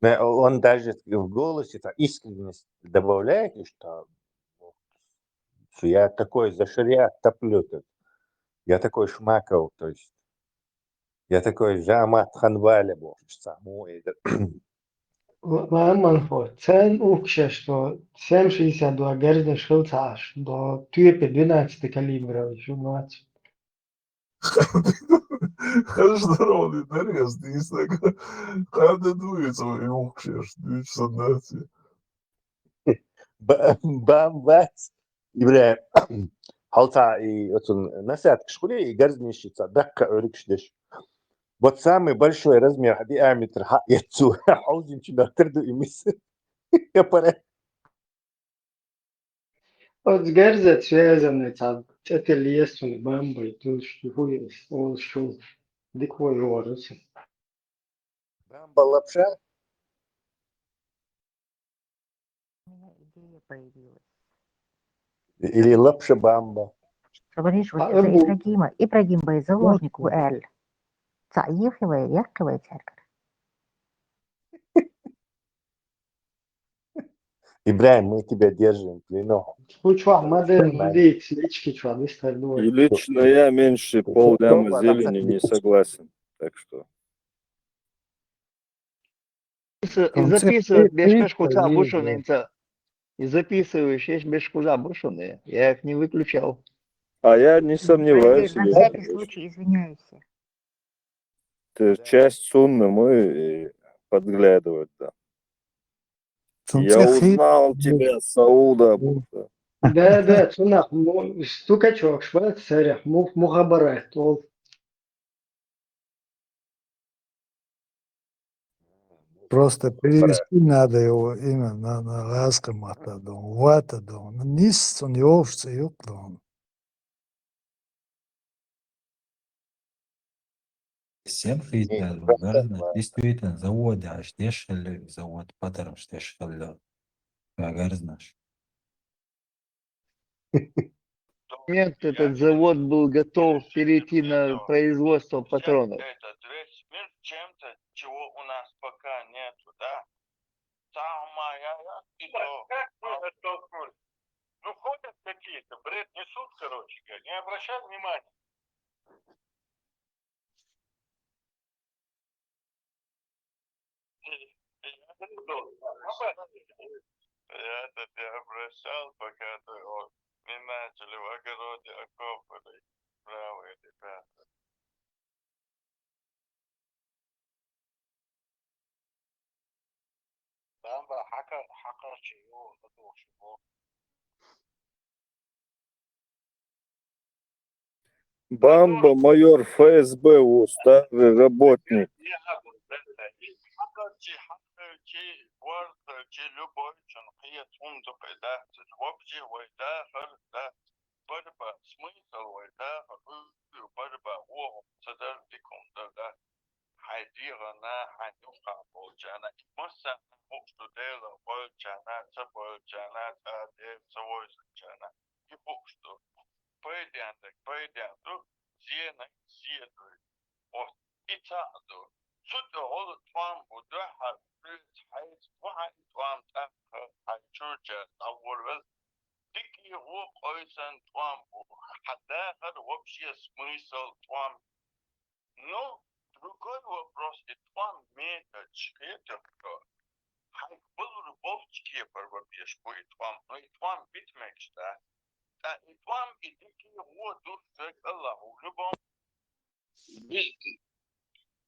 Он даже в голосе искренность добавляет, что я такой за шариат топлю тут. Я такой шмаков, то есть я такой Жамат Ханвали был. Ламанфо, цен укша, что 7,62 Герда Шилцаш, до тюрпе 12 калибра, еще 20. Здоровый нарез, ты так, когда дуется, и укшешь, дуется нации. Бамбац. İbrahim halta насадка шкуле и гарзнищица дакка örükşdeş. Вот самый большой размер, диаметр яцу, хаузин чудартырду имис. Я пора. Вот Герда связаны там, это лесу, бамбой, тут что хуй, он шел, диквой воротся. Бамба лапша. У меня идея появилась. Или лапша бамба. Говоришь, вот за Ибрагим Бey заложник в Эль. Цаихивая, яркого церковь. Ибрahim, мы тебя держим в плену. Случва, модерн, людей, свечки, чува, И лично я меньше полляма зелени не согласен, так что. И записывают без бешкуза бушуница. И записываешь, есть бешкуза бушуны. Я их не выключал. А я не сомневаюсь. На всякий случай извиняюсь. Ты часть сунны мы подглядывать, да. Я узнал тебя, Сауда. Да, цунах, стукачок, швейцария, мухабарат, Просто перевести надо его имя на ласком атадон, ватадон. Низ он овцы юклон. Всем хитер, гарна, действительно, завод, аж дешевле, завод, патером дешевле, гарзнаш. Момент этот завод был готов перейти на производство патронов. Весь мир чем-то, чего у нас пока нету, да? Самая и то. Ну, ходят какие-то, бред несут, короче говоря, не обращай внимания. Я-то тебя обращал, пока ты не начали в огороде окопали правые ребята. Там хакарчи его задушил. Бамба, майор ФСБ, старый работник. любой человек да, вообще да, да, борьба, смысл, да, борьба, садардикум, да, хайдирана, хайдуха, болчана, масса, что дело, болчана, цаболчана, таде, савойчана, и что, пойдем, зена, вот, и таду, сюда, твам, будуха, waxaan twam xajuja awalwal diki wo qoysan twam haddaakhad wabshiya смысл twam но другой вопрос и твам меточ это кто хай был рыбовчики порвабьешь будет твам но и твам битмекс да и твам и дики wo дух Аллаху любом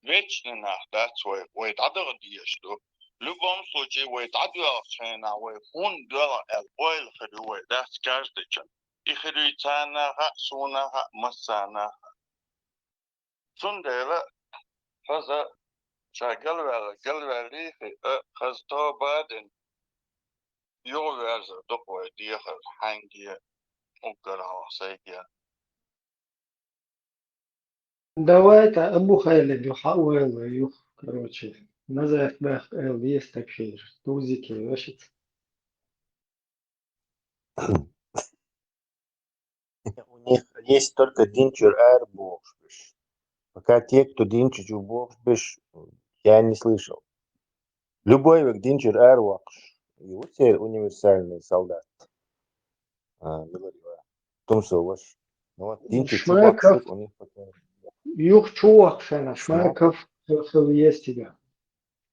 вечно да свой ой тадыр диешь что в любом случае, вы отдал на вы фонд дала ойл ходовой, да, с каждый час. إخريتانها سونها مسانها سندلا فزا قلبها ليخي خزتو بعدين يوغازا دقوة ديخل حانجيا وقرها سيجيا Давай Абу Хайлид يحاول يخ короче назад бах есть такие тузики значит У них есть только динчер эр бокшбиш. Пока те, кто динчер бокшбиш, я не слышал. Любой век динчер эр вакш. И вот все универсальные солдаты. Говорила. Тумсо ваш. Ну вот динчер чувак Шмаков у них пока. юх чувак шена Шмаков. Шмаков есть тебя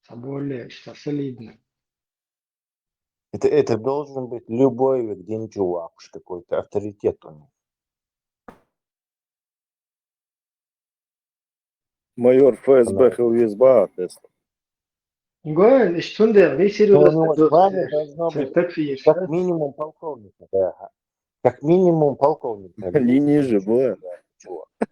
более что солидно. Это должен быть любой век динчер вакш какой-то авторитет у них. – Майор ФСБ Хилвизба, тест. Говорю, ich finde, wie Ну, у серьезно него тут звание должно быть так видишь, как минимум полковника, да. Как минимум полковника. Не ниже было. Чувак. Да,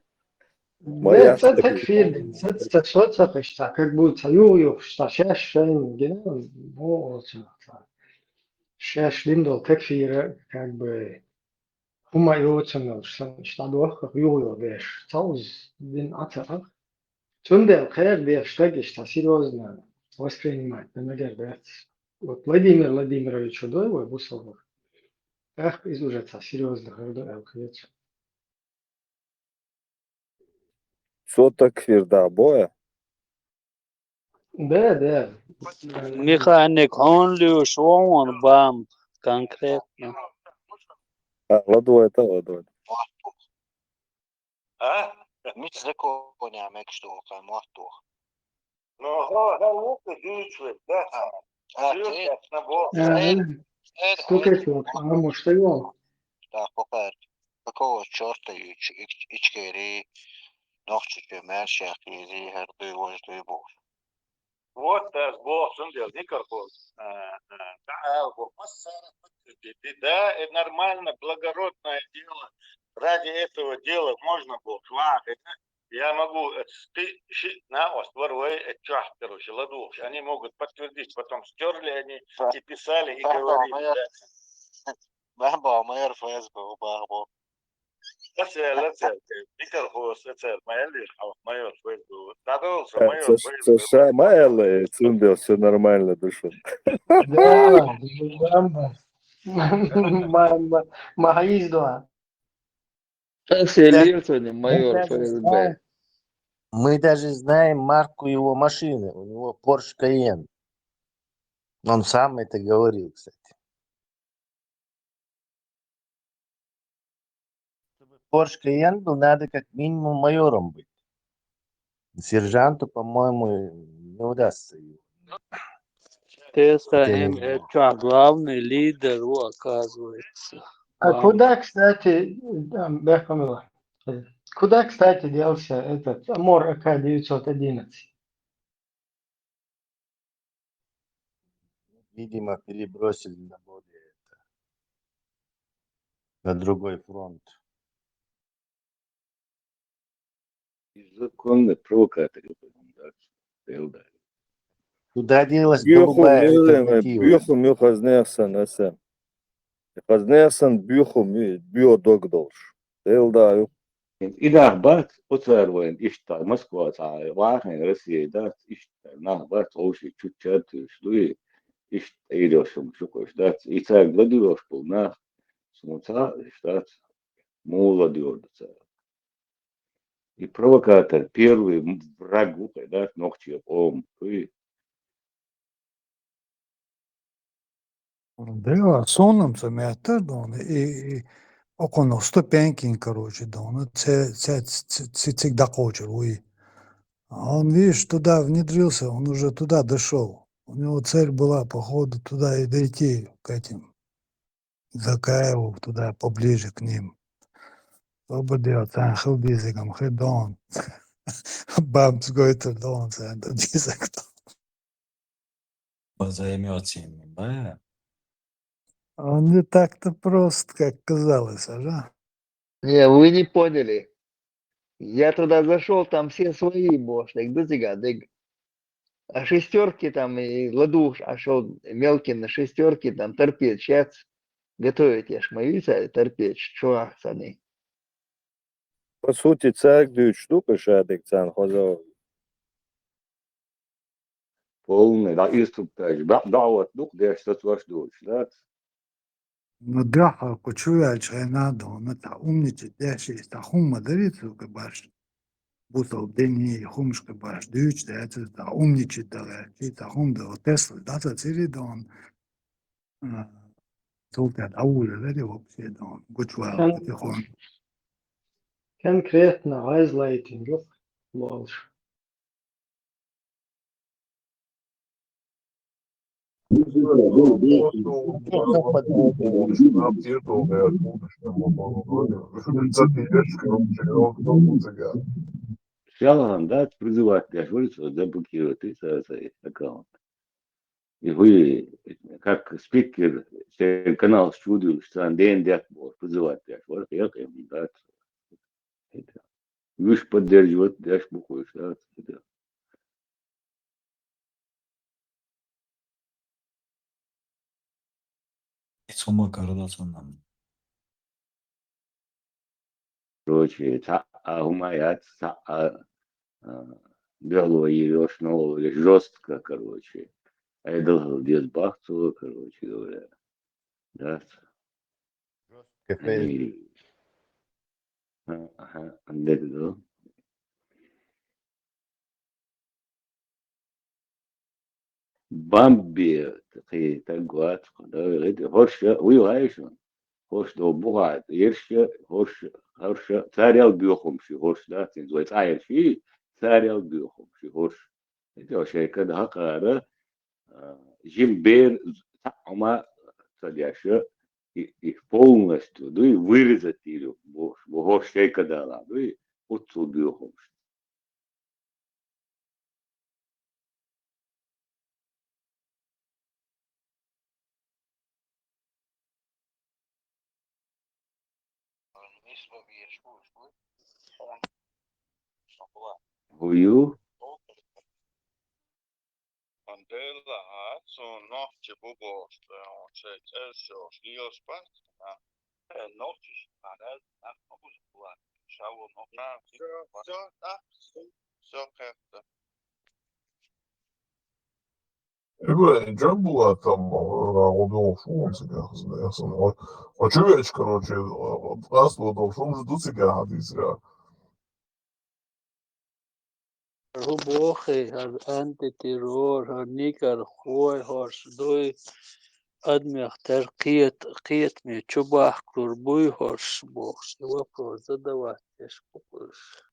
Моя это так видно, это что это как будто юю, что сейчас genau, вот сейчас линдол так фира как бы умаёцно, что doch юю, веш, цауз дин ата. Тунде, как бы что серьезно воспринимать, например, вот Владимир Владимирович Удоева, Бусовых, ах, из уже серьезно, когда Соток фирда боя. Да. Механик Honly Шоуан Бам конкретно. Ладой. А? Мits законя мекштука, мохтух. Ну, лука дичвы, да? Сколько чего, а может и он. Так, покер. Какого черта ичкери нохчики мершах и зихерды вожды буш. Вот das Бог сундел, никакого. Да, это нормально, благородное дело. Ради этого дела можно было. Я могу, ты на острове, короче, ладушки. Они могут подтвердить, потом стерли они и писали и говорили. Бахба, майор ФСБ, бахба. США Майла, Цундел, все нормально, душу. Да, Магаиздуа. Майор ФСБ. Мы даже знаем марку его машины. У него Porsche Cayenne. Он сам это говорил, кстати. Чтобы Porsche Cayenne был, надо как минимум майором быть. Сержанту, по-моему, не удастся его. Это главный лидер, оказывается. А куда, кстати, куда, кстати, делся этот Амор АК-911? Видимо, перебросили на более на другой фронт. Законный провокатор. Куда делась голубая Бюхум хазнерсан. Хазнерсан бюхум биодогдолш. Элдаю. إذا أخبرت أصلا وين إشتا مسكوا تاع واحد روسيا ده إشتا نخبرت أوشي تشات شلوي إشتا إيدوشم شو إشتا إيتاج بديوش بونا سموتا إشتا مولا диодца. И провокатор, первый враг, да, ногти, Да, сонным mäter då i около 105 короче, да, цик докочер, уй. А он, видишь, туда внедрился, он уже туда дошел. У него цель была, походу, туда и дойти, к этим, Закаеву, туда поближе к ним. Ободел, там, хилбизиком, хидон. Бамс гойта дон, сэнда, дизактон. За эмоциями, да? Он не так-то прост, как казалось, ага. Не, вы не поняли. Я туда зашел, там все свои бошник, дыг. А шестерки там и ладуш, а шел мелкий на шестерки, там торпед, сейчас готовить, я ж моюся, торпед, чувак, саны. По сути, царь дают штука шадик цан хозяин. Полный, да, инструктаж. Да, вот, ну, где что-то ваш дочь, да? Ну да, кучуя чайнадо, он это умничает, дящий, это хумма дарится, кабаш. Бутал дени, хумшка баш, дюч, да это умничает, да, это хум, да, Тесла, да, это цели, да, он, только от ауля, да, вообще, да, он, гучуа, потихоньку. Конкретно айзлайтинг, лолш. Сначала, да, призывать, я говорю, что заблокировать свой аккаунт. И вы, как спикер, канал студию, что день призывать, я говорю, я да, вы же поддерживать, я ж буквы, да, Сума кардасонам. короче, гумаят, белого ерешь, нового, жестко, короче. А я должен без бахцу, короче говоря, да. И, ага, да. Бамби, такие, так год, да, хорш, уйгаешь он, хорш до бугат, ерше, хорш, царял бюхомши, хорш, да, называется, айрши, царял бюхомши, хорш. Это вообще, когда хакара, жимбер, ама, садяша, их полностью, да, и вырезать ее, хорш, когда, да, и отцу бюхомши. Huyu Mandela hat so noch gebucht und seit so Slios Park na noch nach Obusbuat. Schau noch nach so как-то. Джак была там, убил шум сега, знаешь, очевидно, короче, нас вот шум ждут сега, дизра. Рубохи, антитеррор, никар, хой, хорс, дой, адмях, қиет мне, чубах, курбуй, хорс, бохс. Вопрос задавать, я ж попуш.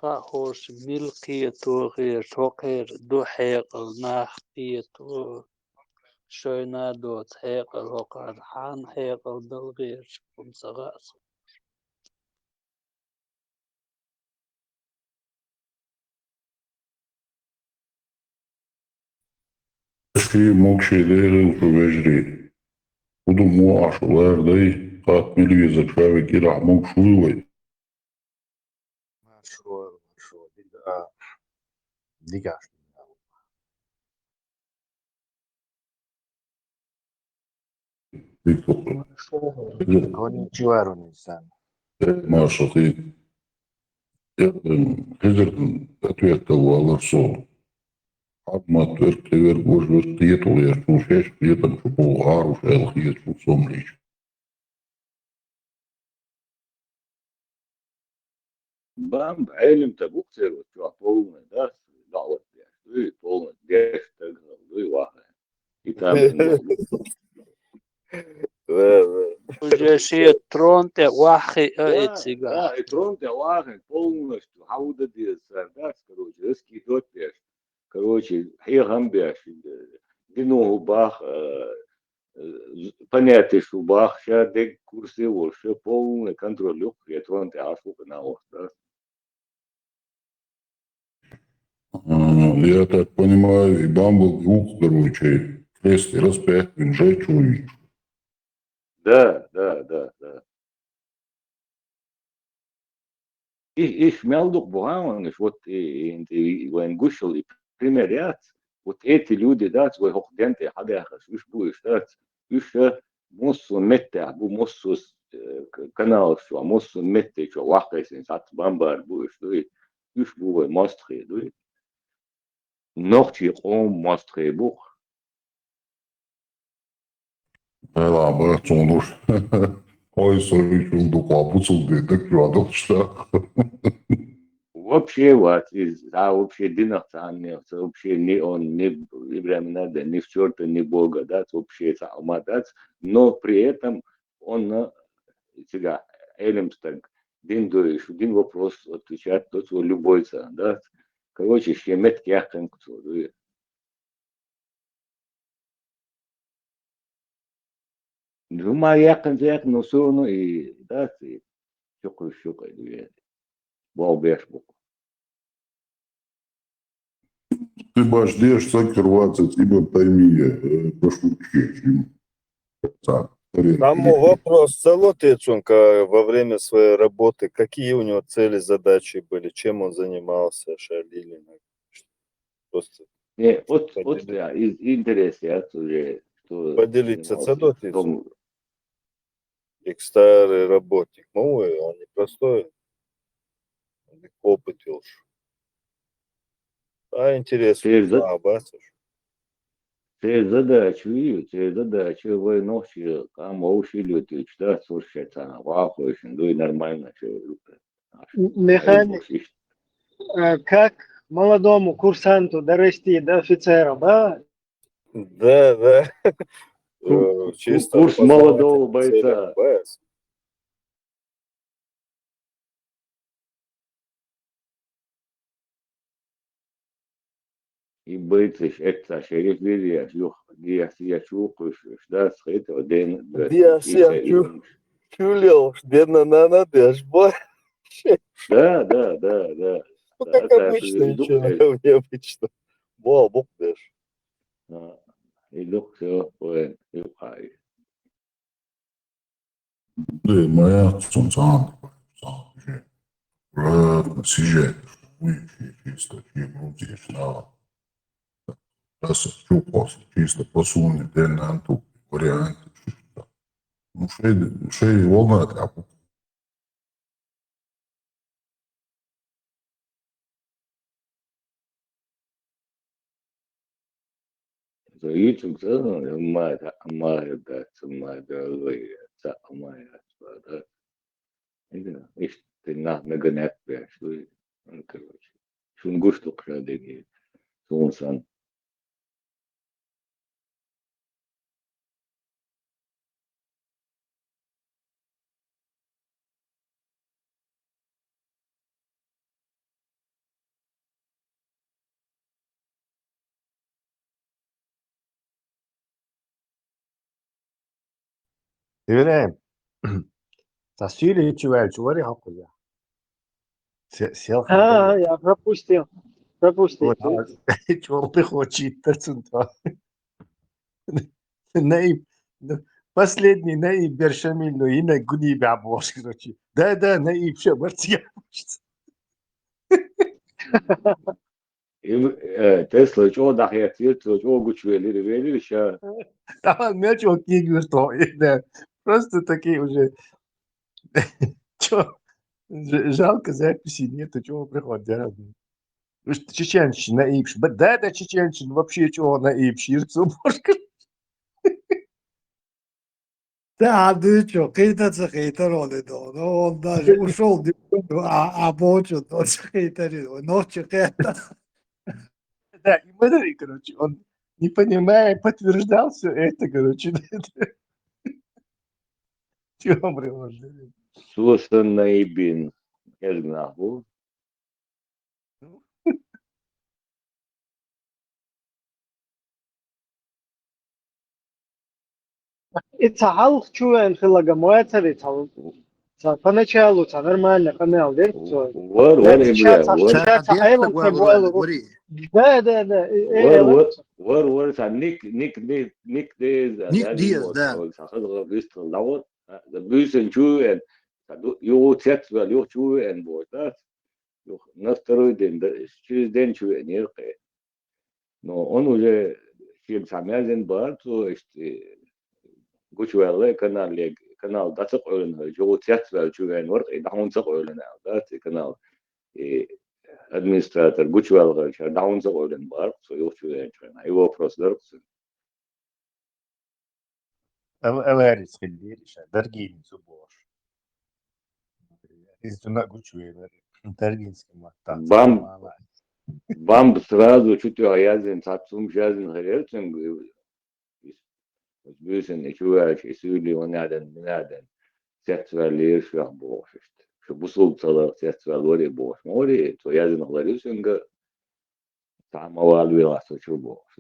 Horse milkiet toker do hekel nach kiet schöna dort hekel hokar han hekel dalgir sagas. في موكشي ديري وفبجري ودو مو عشوار دي قات مليو زكفاوي كيرا عموك شوي Marshall, diga. Konnichiwa, Ron-san. ما شطيت هجر أتويت والله صور عظمة تورك تغير بوش بس تيت وغير شو شاش بيتم شو بوغار وش الخيط شو صومليش بام علم تبوك سيرو تشوف полный, да, دعوة يعني полный, дешь тегал, и واحد. И там Уже все тронте вахи эцига. да, и тронте واحد полностью, хауда десер, да, короче, эски дотеш, короче, хейгам бяш, дину бах, понятие, что бах, ща дек курсы вообще полный контроль, я тронте ашу на ох, да. Я так понимаю, и Бамбл, и Ух, короче, крест и распять, винжай, чуй. Да. Ich melde Бугаман, вот вен гушел и пример ряд, вот эти люди, да, свой хохденте, хадяхас, уж будешь, да, уж моссу метте, бу моссу канал, что моссу метте, что вахайсен, сат бамбар будешь, да, уж бу мостхе, да, ногти он мостхе бух. Ладно, цунуш. Ой, сори, чунду капуцу, так что, что? Вообще, вот, вообще династия, вообще не он, не времена, да, не в черта, не бога, да, вообще салматац, но при этом он сега, элемстаг, один вопрос отвечает тот, что любой, да, короче, щемет кяхтен, Думаю, яхтен, но все равно и, да, и щука, да, балбеш бук. Ты башдешь, сакерваться, типа таймия, пошучи. Там вопрос Целотеченко во время своей работы, какие у него цели, задачи были, чем он занимался, Шалилин. Просто Не, вот да, из интереса, что поделиться занимался Целотеченко. Их старый работник, новый, он непростой, опыт уж. А интересно, Абасов. Цель задачу войнохи, там ушили, что слушать, вахуешь, ну и нормально, Механик, как молодому курсанту дорасти до офицера, да? Да. Чисто Курс молодого бойца. И бойцы, это шериф Вилья, я чувствую, да, с этого день. Я чулил, бедно на надежд, Да. Ну, как обычно, ничего необычно. Бог дашь. И дух все, и ухай. Да, моя цунцан, съезжает, чисто, чисто, чисто посуне, денанту, вариант. Ну, шеи волна тряпу. YouTube channel, Amaya, that's my dog, Amaya, да. Ишь, ты на нагонять пьешь, короче. Шунгуш только дыги, сунсан. İbrahim, tasvir çuvari hakkı ya. Сел. Я пропустил. Чего приходит, Наиб, последний Наиб Бершамиль, но и на Гуни Бабош, короче. Да, Наиб, все, Мартия. Тесла, чего дахьятир, чего гучвели, ща. А мяч он не говорит, да. Просто такие уже. Чё? Жалко записи нету, чего приходят. Чеченщина, наибш. Да, чеченщина, вообще чего наибш, Да, ты что, хейтаться хейтероли, но он даже ушел, а почему тоже хейтерил, ночью хейтер. Да, и смотри, короче, он, не понимая, подтверждал все это, короче. Чего приложили? Сусан наибин, эргнаху. It's a half true and Hilagamoetzer, it's Поначалу нормально, канал, Var var İbrahim var. общаться, а Эллом да, да, Var Эллом. var sen Nick de Ник zaten Диас, var. да. Sakın bist lavat. Da büsen şu en. Yo set var yo şu en var. Yo naftaro den da şu den şu en yerke. No on уже film samazın var to işte Guçverle kanal da çok öğreniyor. Yo set var şu en var. Da çok öğreniyor. Da kanal administrator Guçverle şu da çok öğreniyor. So yo şu en. Ay вопрос أوارث في الليل درجين سبوش إذا قلت شوية درجين سكما Бам сразу чуть язын сатсум жазын херцен büsen içüver şey söylüyor nereden setsverler şu an boş işte. Şu bu sultalar setsverleri boş. Mori to yazın alıyorsun ga tam avalıyor aslında şu boş.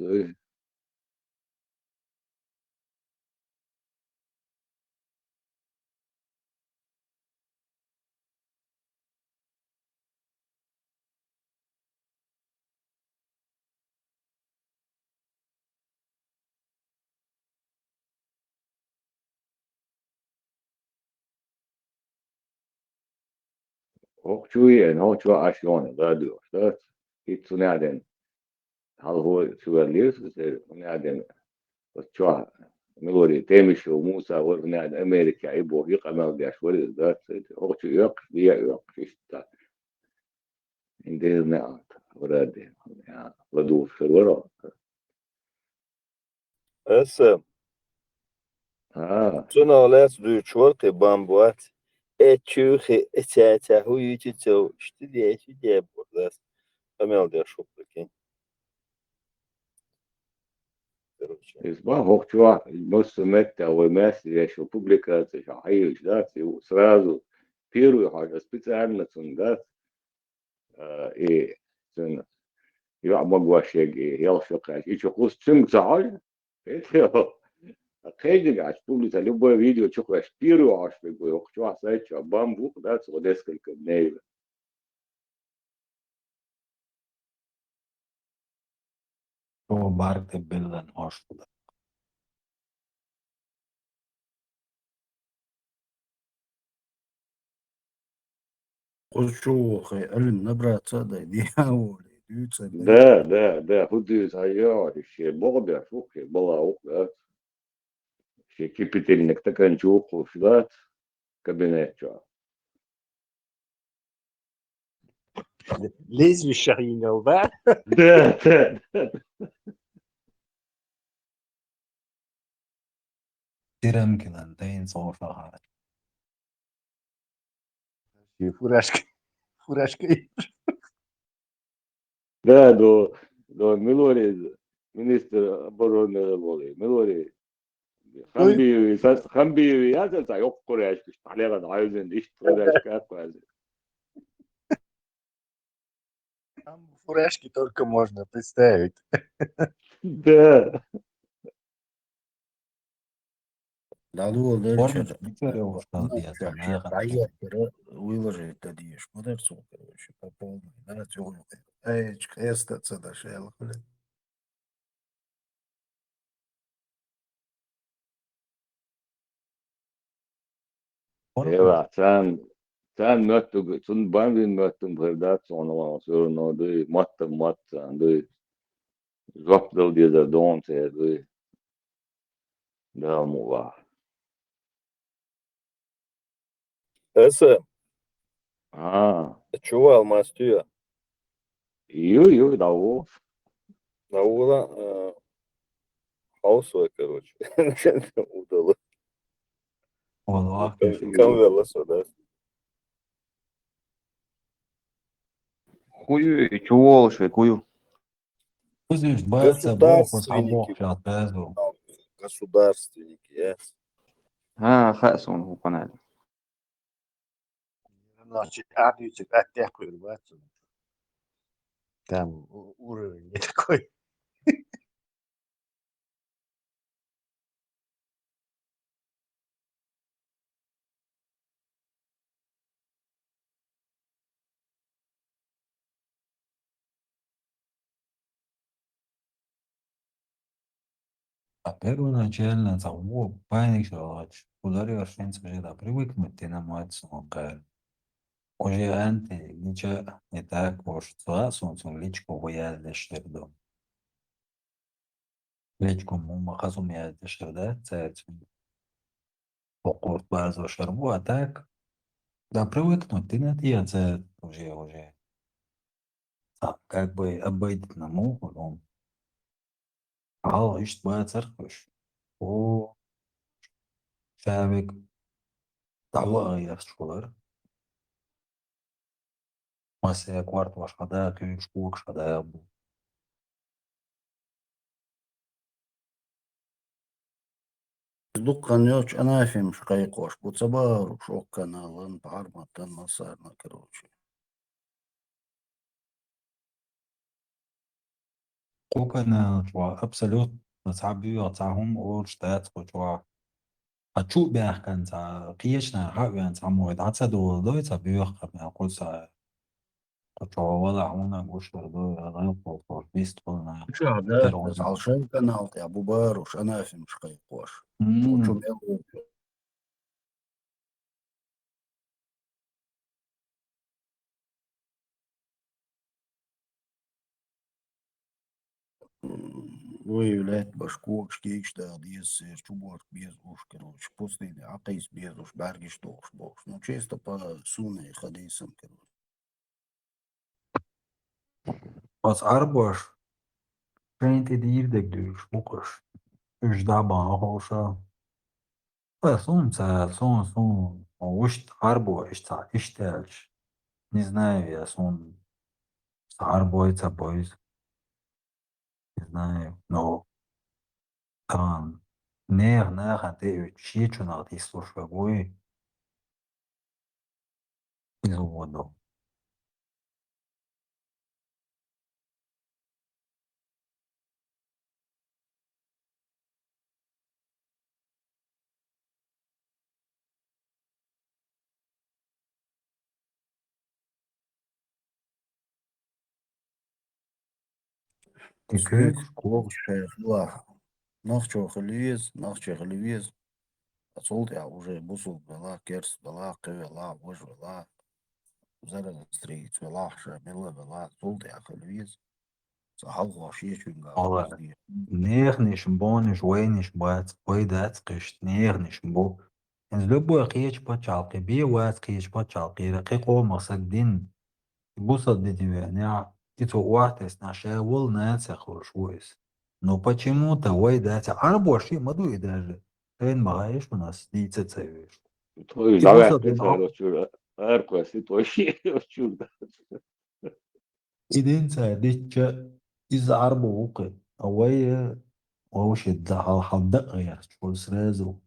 Okçuyu okçu aşıyor da diyor. Da hiç nereden halho söylüyor nereden okçu Melori demiş o Musa var nereden Amerika ibo yıkamaz diye şöyle da okçu yok diye yok işte. İndirme orada ya vadu şurada. Essa, Ha. tu não lês do Chorte Bambuat? É tchurre, é tchata, hui tchau, estudie, bordas. Камел der шоп aqui. Изба окчу бос мекта وماس еще публикация шахаиш да сразу первую حاجة специально цундат и цун я могу шеги я шокаж и чокус цум цааль это Кейдик аж публика любое видео чокаш первую аж бегу окчу сайча бамбук да с несколько дней Что Барте Беллен Оштуда. Ошо алим набраться да дьяволы дются да худые заяри все бога шухи была да все кипятильник таканчуку да кабинет ليش بالشهينة وبعد Да. Тирам килантайн софа. фуражка Да, до Милори, министр обороны Воли, Милори, Хамбиеви, я за yok Kore'ye çıkmış. Talera da ayrıca iş Kore'ye çıkartmaz. Там фуражки только можно представить. Да. Надо Короче, Никарев устал выложить дадишь. Подожди, короче, по полной. Да, тёгу. Эй, эстаться дошел, блин. Evet, sen möttü, sun bandin möttüm hırdat sonra sorun du matt, du zaptıl diye de don se du da mu var. Essa, Ha, чувал мастюя. ю, да о. Наула, хаусуя, короче. Удало. Vallahi Камвела да. Хую, чего лошадь, кую. Слышь, баться, бог, вот Государственники. сейчас безу. Государственники, yes. خأسون هو قناة. Значит, адвичек оттягивает, бачу. Там уровень не такой. А первоначально того паник желать. Ударил швенцем же да привыкнуть ты на мать смогает. Уже анти ничего не так уж солнцем личку вояздештерду. Личку махазум яздештерда царцем. Покорт базу шарбу, а так да привыкнуть ты на это уже. А как бы обыденному, он. Al iş baya церковь. O şabek dava yaşlılar. Masaya kvart başkada, köyüş kuğuşkada bu. Дукан ёч анафем шкайкош, буцабару шок каналын, парматан насарна, короче. Кукана чва абсолютно цабию цахум ол штат чва. А чу бях кан ца киешна хавян цамой даца до цабию хавян куса. Чва вала хуна гуштар до гайл полфор бистолна. Ча, да, алшай канал, я бубаруш анафем шкайкош. Хочу мелу. Выявлять башку, штейкшта, если чубор без уж, короче, пустыни, а кейс без уж, барги что уж, бог. Ну, чисто по суне хадисам, короче. Pas arboş. Rente değildik diyor. Bu kuş. Üç daba hoşa. Сон. Уж арбо, иштелч. Не знаю я, сон. Арбойца бойз. Не знаю, но там. Нех, а ты чичу на ты слушай, бой. Из воду. Ты Смех, как? кулак, шех, лах. Нахчо хливез. Асолт я уже бусул бела, керс бела, кевела, вож бела. Зара стрейт бела, шамила бела, солт я хливез. Сахал ваши чунга, Ала. вазди. Нехниш, бониш, вейниш, бац, пойдац, кыш, нехниш, бо. Из любой хеч почалки, би вац хеч почалки, ракы комасак дин. Буса для тебя, не тицу уартес наша вол нация хуршуис. Но почему-то ой дать арбоши маду и даже. Ты магаешь у нас дийце цевиш. Той Ти буса завет дин рочура. Аркваси той рочура. идинца дича из арбо уqi. Away ووش الدحل حدق يا شغل سرازو.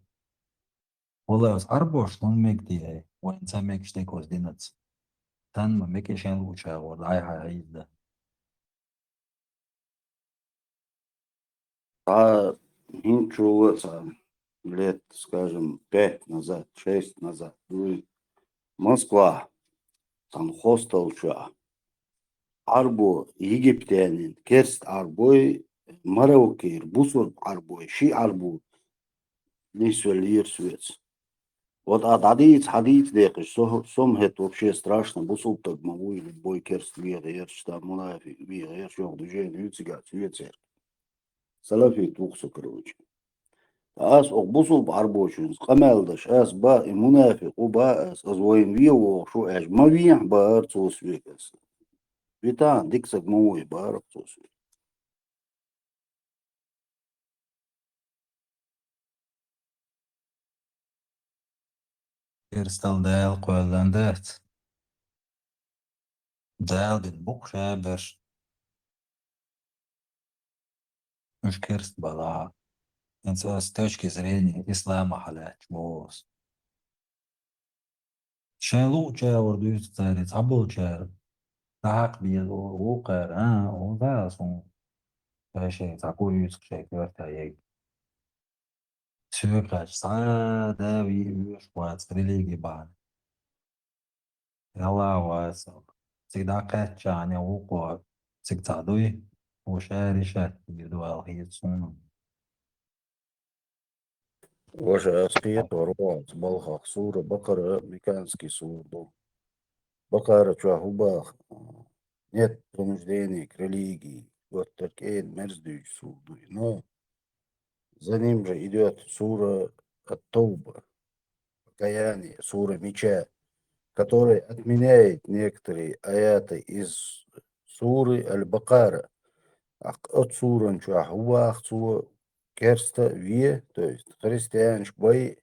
والله بس أربوش نون ميك دي وإنسان ميك شتيكوز دينتس. تان ما ميك شان وشا ولا أي حاجة ده. А ничего, лет, скажем, 5 назад, 6 назад, Москва, там хостел ча. Арбо Египтянин, керст арбой, Мароккир, бусур арбой, ши арбу, нисвелир свец. Вот от хадиц декиш, сом это вообще страшно, бусул так могу или бой керст веер, что мунафи веер, что движение юцигат, свецер. Салафи тухсу, короче. As oqbusul barbochun qamaldash as ba munafiq u ba as azwayn viyo shu aj ma viyah bar tos vekas. Vitan diksak moy bar tos. Kirstal dēl kolandēt. Dēl din bukšēbers. Мش كرست بلا انسان с точки зрения ислама халять бос. شالو جا وردوس تاريخ عبو جا تعق بيد وقر وذا صون شيء تعقول يوسف شيء كورتا يجي سوقش سعادة ويش وات ريليجي بعد يلا واسق سيدا قاتش يعني وقوع سيك تعدوي وشاري شات يدوال هي صون Ваша أسقيت ورواز بالغ صورة بقرة ميكانسكي صورة بقرة شاهوباخ нет принуждения к религии. Вот такие мерздующие суды. Но за ним же идет сура Ат-Тауба, покаяние, сура меча, который отменяет некоторые аяты из суры Аль-Бакара. От суран чуахуах цу керста вие, то есть христианш бай,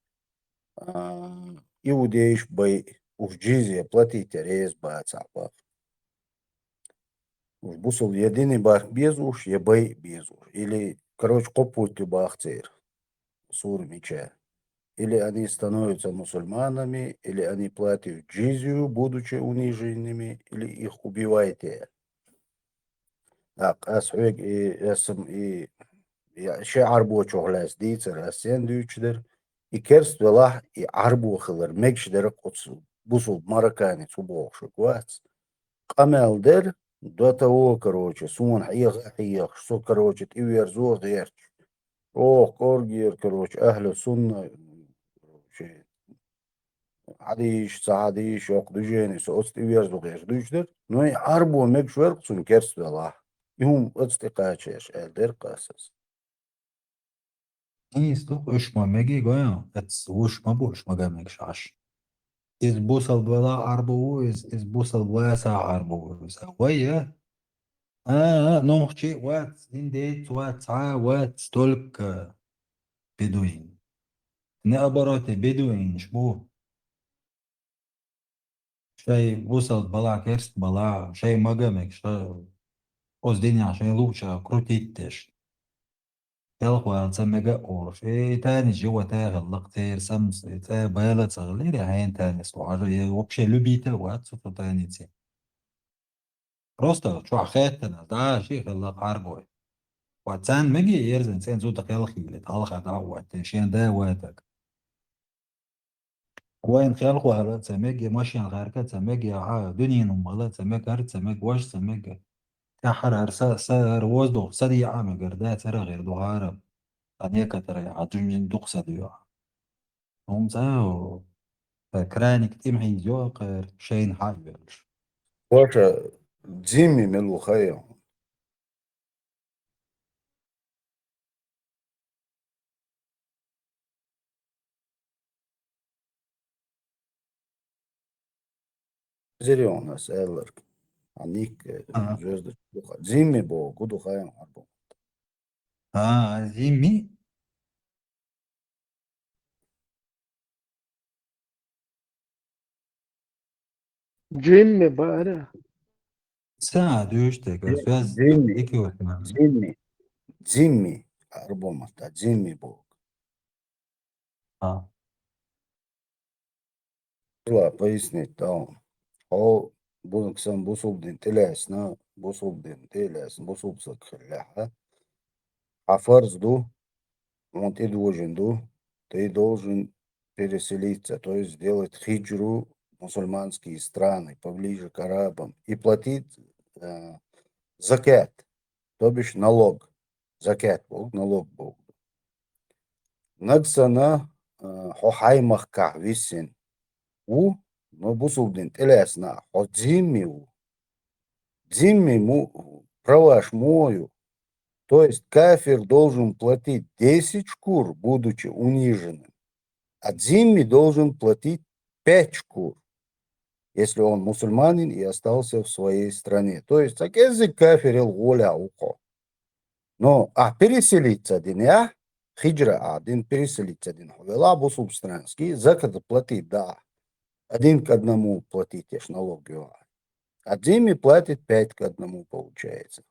иудеиш бай, уж джизия платите рез бацапа. Уж бусул единый бар без уж, ебай без уж. Или, короче, копутю бахцер, сур меча. Или они становятся мусульманами, или они платят джизию, будучи униженными, или их убиваете. Так, асуэг и شيء عربو شغلاس ديتر أسين ديوشدر إكرس ولا عربو خلر مكشدر قص بوصل مركاني صبوح شكوات قمال در دوتا هو كروچه سون حيخ سو كروچه تيوير زو غيرش روح كورجير كروچ أهل السنة شيء عديش سعديش يقدو جيني سو تيوير زو غير دوشدر نوي عربو مكشور سون كرس ولا يوم أستقاچش در قاسس Isto ushma megi goyan, ets ushma bu ushma gamek shash. Is busal bala arbo is busal wasa arbo is. Waya. Nochi what in date what what stolk beduin. Ne abarate beduin shbu. Shay busal bala kerst bala shay magamek shay озdinya shay lucha krutitesh. يلقوا سمجة أورش تاني جوا غلق تير سمس بايلة صغيرة هين تاني سوار вообще любите وات سوتو تاني تي просто شو خاتنا دا شيء غلق عربوي واتسان مجي يرزن سين زود خيال خيلة تالخ دعوة شين دا واتك وين خيال هلا سمجة ماشي الغركة سمجة دنيا نمالة سمجة هرت سمجة واش سمجة تحر أرسا سر وزدو سدي عام قردات سر غير دوهارم أنيك ترى عجم دقسة ديو هم زاو فكراني كتير هي جوقر شين حاجبش واشا جيمي ملو خيو زريون أسألك عنيك جوزد جيمي بو قدو خيو عربو زيمي جيمي بارا ساعة دوشتك أسواز جيمي إيكي وكمان جيمي عربو متا جيمي بو لا пояснить там او بونكسن بوصوبدين تلاسنا بوصوبدين تلاس بوصوبسك خلاها حفرز دو он ты должен переселиться, то есть сделать хиджру в мусульманские страны, поближе к арабам, и платить закят, то бишь налог. Закят Бог, налог Бог. Нагсана хохаймах кахвисин у, но бусулдин телесна, ходзимми у, дзимми му, праваш мою. То есть кафир должен платить 10 шкур, будучи униженным, а дзимми должен платить 5 шкур, если он мусульманин и остался в своей стране. То есть язык кафир воля уко. Но переселиться один, хиджра один, переселиться один. Вела бусуб странский, закат платить, да. Один к одному платить налог. А дзимми платит 5 к одному получается.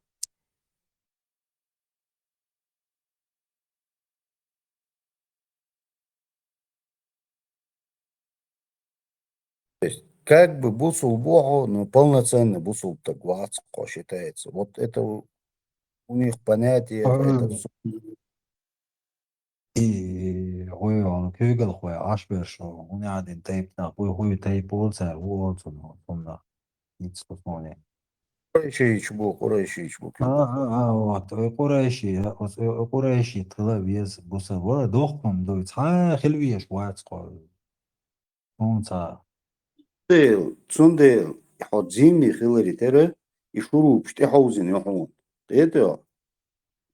То есть, как бы бусул Богу, но полноценный бусул тагвацко считается. Вот это у них понятие, это все. И он кюгел хуй ашбершо, он один тейп на хуй тейп олца, олцун, он на ницкосмоне. قريشيش بو вот قريشي طلع بيز بوسا ولا دوخم دويت خلويش واتقو اونتا تسونديل يحط زيمي خيلري ترى يشرو بشتي حوزن يحون تيتو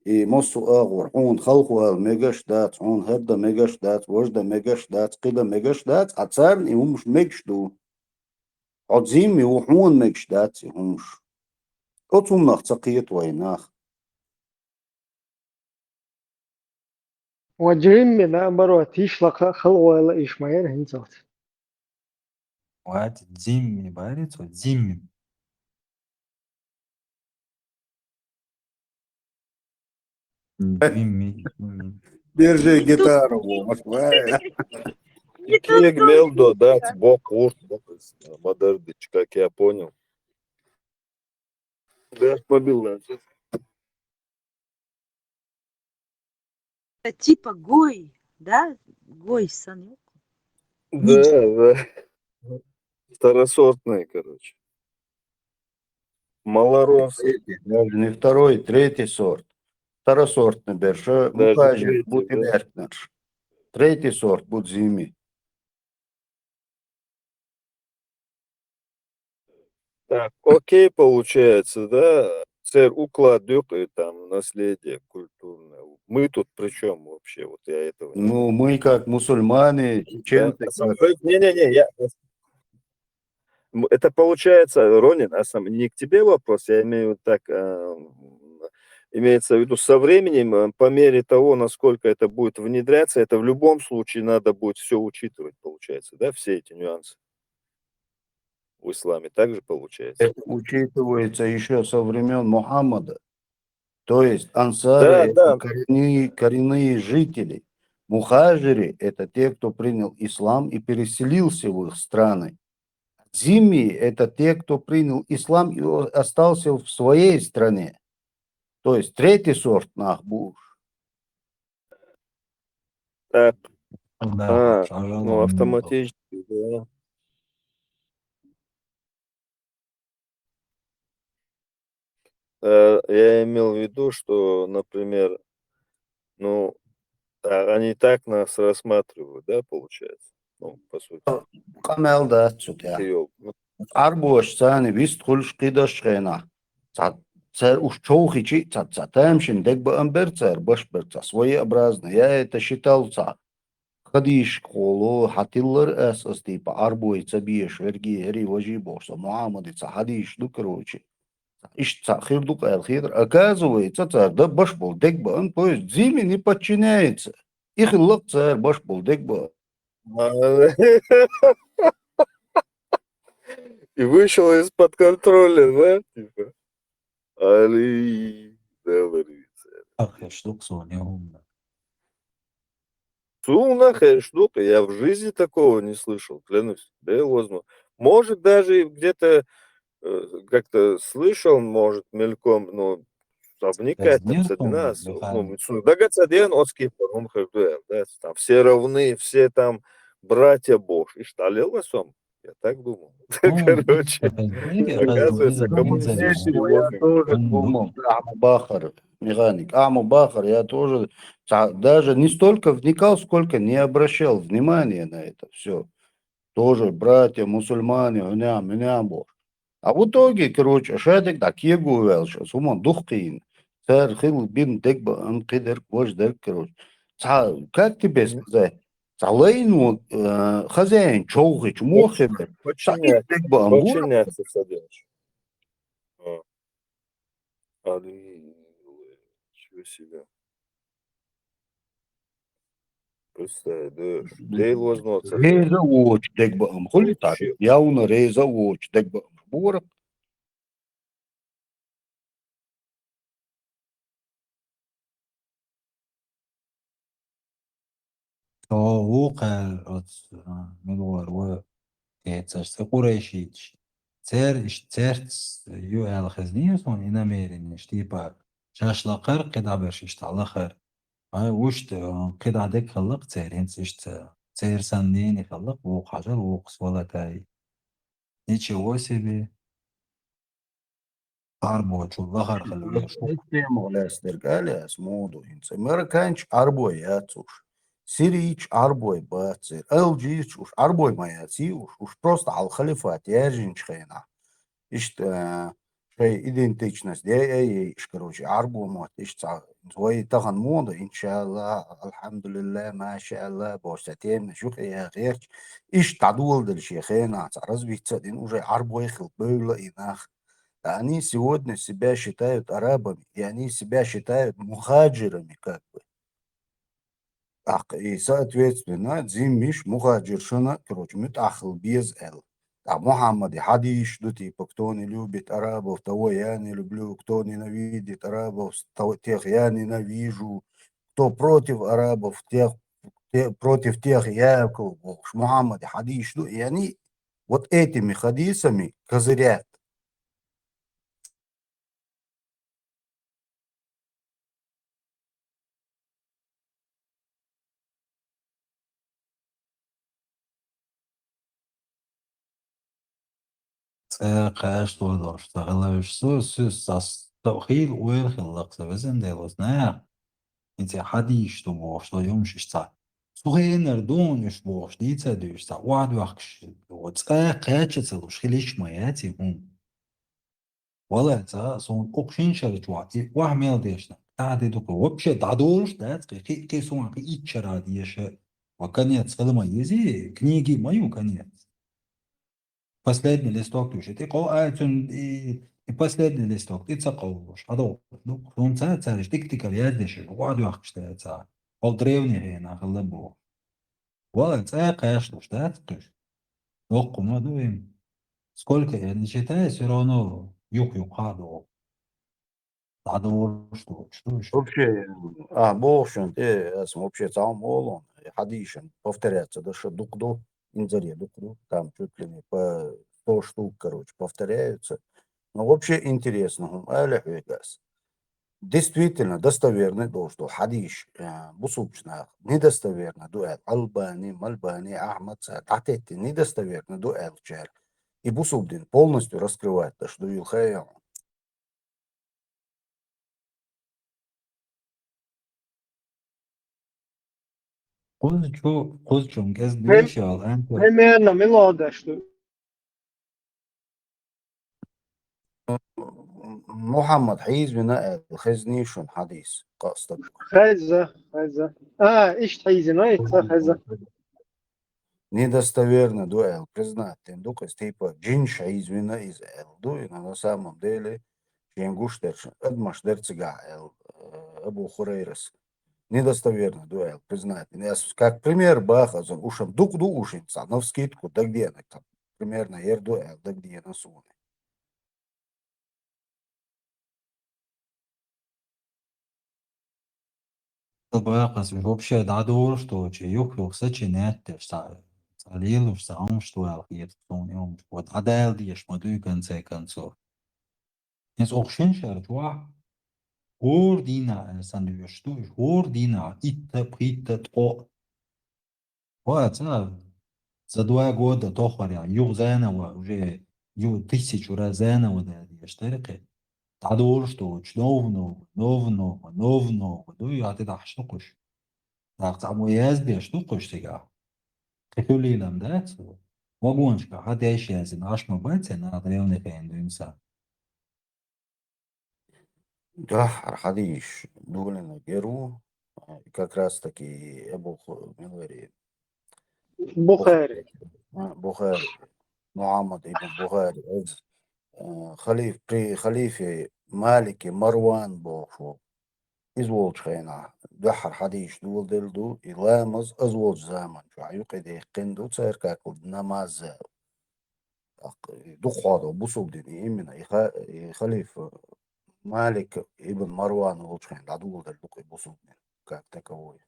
مصو اغور حون خلقو ميجاش دات حون هدا ميجاش دات وجدا ميجاش دات قيدا ميجاش دات عتسارن يهمش ميجش دو حط زيمي وحون ميجش دات يهمش اوتوم ناخ تقيت ويناخ وجرين من برو تيشلق خلوة إيشماير هنزوت وات زيمي باريتو زيمي زيمي Держи гитару, Москва. Кек Мелдо, да, бок, урт, модердыч, как я понял. Да, побил, да. Это типа Гой, да? Гой сан. Да, да. Второсортные, короче. Малорос. Даже не второй, третий сорт. Второсортный берша, Даже мукажи, третий, будет да. верхнаш. Третий сорт будет зими. Так, окей, получается, да? Царь укладок и там наследие культурное. Мы тут при чем вообще? Вот я этого не Ну, мы как мусульмане, Да. чем-то как... Не-не-не, это получается, Ронин, не к тебе вопрос, я имею так, имеется в виду со временем, по мере того, насколько это будет внедряться, это в любом случае надо будет все учитывать, получается, да, все эти нюансы в исламе также получается. Это учитывается еще со времен Мухаммада. То есть ансары Да, это да. коренные жители. Мухаджири это те, кто принял ислам и переселился в их страны. Зимми это те, кто принял ислам и остался в своей стране. То есть третий сорт нахбуш. Так, Да, ну автоматически, да. Я имел в виду, что, например, ну, они так нас рассматривают, да, получается? Ну, по сути. Камел да, цутя. Киёв. Ну, Арбош цани вист хульш кидаш хена. Царь уж чоухичи, цатамшин, дек бы амбер царь, башберца, своеобразно. Я это считал царь. Хадиш коло, хатиллер эс типа арбой цабиеш, верги, гери, вожи бошса, Мухаммадица, хадиш, ну, короче. Ищ цахир дук алхир. Оказывается, царь, да баш был дек бы, он, то есть зиме не подчиняется. Их лак царь, баш был дек бы. И вышел из-под контроля, да? Типа. Али, говорится. ах, я штук не умно. Нахер штука, я в жизни такого не слышал, клянусь. Да и возможно. Может, даже где-то как-то слышал, может, мельком, но вникать там садина, ну, дагацаден отский паром да, там все равны, все там братья Бож. И шталил васом. Я так думал. Короче, оказывается, коммунистический Я тоже думал, Аму Бахар, механик, Аму Бахар, я тоже даже не столько вникал, сколько не обращал внимания на это все. Тоже братья, мусульмане, меня Бог. А в итоге, короче, шадик так я говорил, что сумон духкин, царь хил бин декба анкидер вождер, короче. Как тебе сказать? Залейну хозяин чоухич мохебер. Подчиняться садишь. Али, чего себе. Представляешь, Дейл возможно. Рейза оч декба хули так. Яуна рейза оч декба борок. وقع ملوار و تيتساش قريشيتش تيرتس يو على خزنيسون إنا ميرين تيبا شاش لقر قد عبرش على خير وش قد عدك خلق تيرين تير سنين يخلق وقعجر وقص ولا تاي نيتشي себе Арбой чуллахар халуя шук. Истемогластер моду инце. Мерканч арбой яцуш. Сирич арбой бацер. Элджич уж арбой маяци уж просто ал-халифат яжинч хена. Ишт шей идентичность. Короче, арбу мот. Ишт زوي تغن موضة إن شاء الله الحمد لله ما شاء الله بوستاتين شوخ يا غير إيش تعدول دل شيخين تعرض بيتصدين уже арбой хил было инах. Они сегодня себя считают арабами, и они себя считают мухаджирами, как бы. И, соответственно, Дзимиш мухаджиршина, короче, мутахл без эл. А Мухаммад и Хадиш, ну, типа, кто не любит арабов, того я не люблю, кто ненавидит арабов, тех я ненавижу, кто против арабов, против тех я, Мухаммад и Хадиш, ну, и они вот этими хадисами козырят. Қаш толдош тағалавиш сөз тастаухил уэлхиллақса везенделос наа. Инте хадиш то бош то юмшишта. Сухенер дониш бош дица дюшта. Вад вахш. Вот қачацелуш хилиш маяти хум. Вала за сон окшин шарчва. И вахмел дешна. Таде дуко вообще дадолш да ки сон ки ичара диеше. А конец хадма ези книги мою конец. Последний листок тоже. Ты и последний листок. Ты цакаешь. А то, ну, он царишь, ты ковядешь, ваду ахштается. Ол древний на халабу. Вот конечно, что ты? Ох, кумадуем. Сколько я не читаю, все равно юг хаду. Надо что? Вообще, бошен, вообще сам молон, хадишен, повторяться, да что дукду, инзаре дукду, там чуть ли не по 100 штук, короче, повторяются. Но вообще интересно, действительно достоверный то, что хадиш, бусубчна, недостоверный дуэль, Албани, Мальбани, Ахмад, Татети, недостоверный дуэль, чер. И Бусубдин полностью раскрывает, то, что Юлхая. Kuzcuğum gez bir şey al. Примерно мелодия, что محمد حيز بناء الخزنيشون حديث قصدك خزة. إيش حيزنا خزة. недостоверно дуэль признать тендук типа джинш извина из элду и на самом деле джингуштерш эдмаш дерцига эл Абу Хурейрас недостоверно дуэль признать. Как пример бахазон ушам дук ушинца на вскидку да где там примерно дуэль да где на суне. Бахас вообще дадор что юг сочинять Салил уж сам что алхиет сон вот адел диеш модуй конце концов. Nes окшин шарчва ордина сандуешtu ордина итта притта то. Вот за 2 года тохаря юг заново уже 1000 раз заново да диеш тарики. Дадор что новно, ну и аты дахштукуш. Так само язде штукуш сега. Кефюлилам, да? Вагончика, ходящая ашма батя на древних индуинца. Да, Архадиш, довольно беру, как раз таки Абу Бухари. Бухари, Мухаммад ибн Бухари, при халифе Малике Марван был изолж хейна, дахар Хадиш дул дельду, и ламаз изолж заман, шо аюкиде кинду цер как намаз духадо бусубдини именно и халиф Малик ибн Марван улучшен, дадул дельду бусубдини как таковой.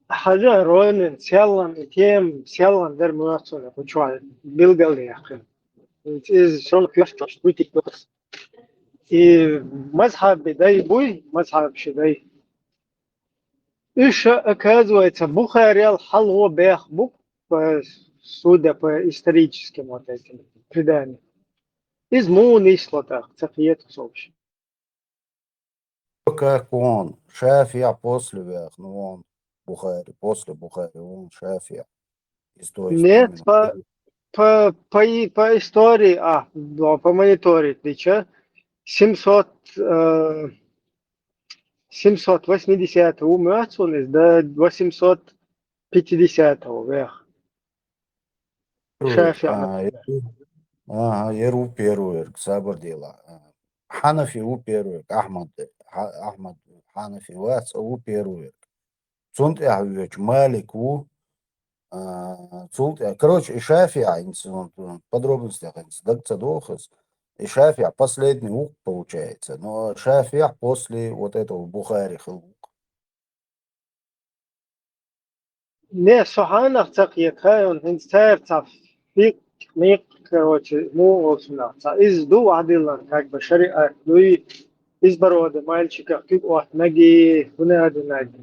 حاجة روين سيالن تيم سيالن در مناسبة بچوال بيلغالي أخي. It is شلون كيفتش بيتي بس. مذهب بداي بوي مذهب شداي. إيش оказывается Бухари الحل هو بيخ بوك судя по историческим вот этим преданиям. из мунислотах цахиет собш. Как он, Шафия после вверх, ну он Бухари, после Бухари, он Шафия. Из той Нет, именно. по истории, по мониторе, тыча, 780 умёцунис до 850 вверх. Шафия. Еру первый, сабр дела. Ханафи у первый, Ахмад Ханафи вац у первый. Цунт Ахвич Малик у короче, и Шафия, в подробностях, Дакцадохас, и Шафия последний ук получается, но Шафия после вот этого Бухари Хилук. Не, Соханах цахиет, он инстер цафик, мик, короче, олсуна. Из ду адилан, как бы, шариат, и из бороды, мальчика, кик от ноги, наги.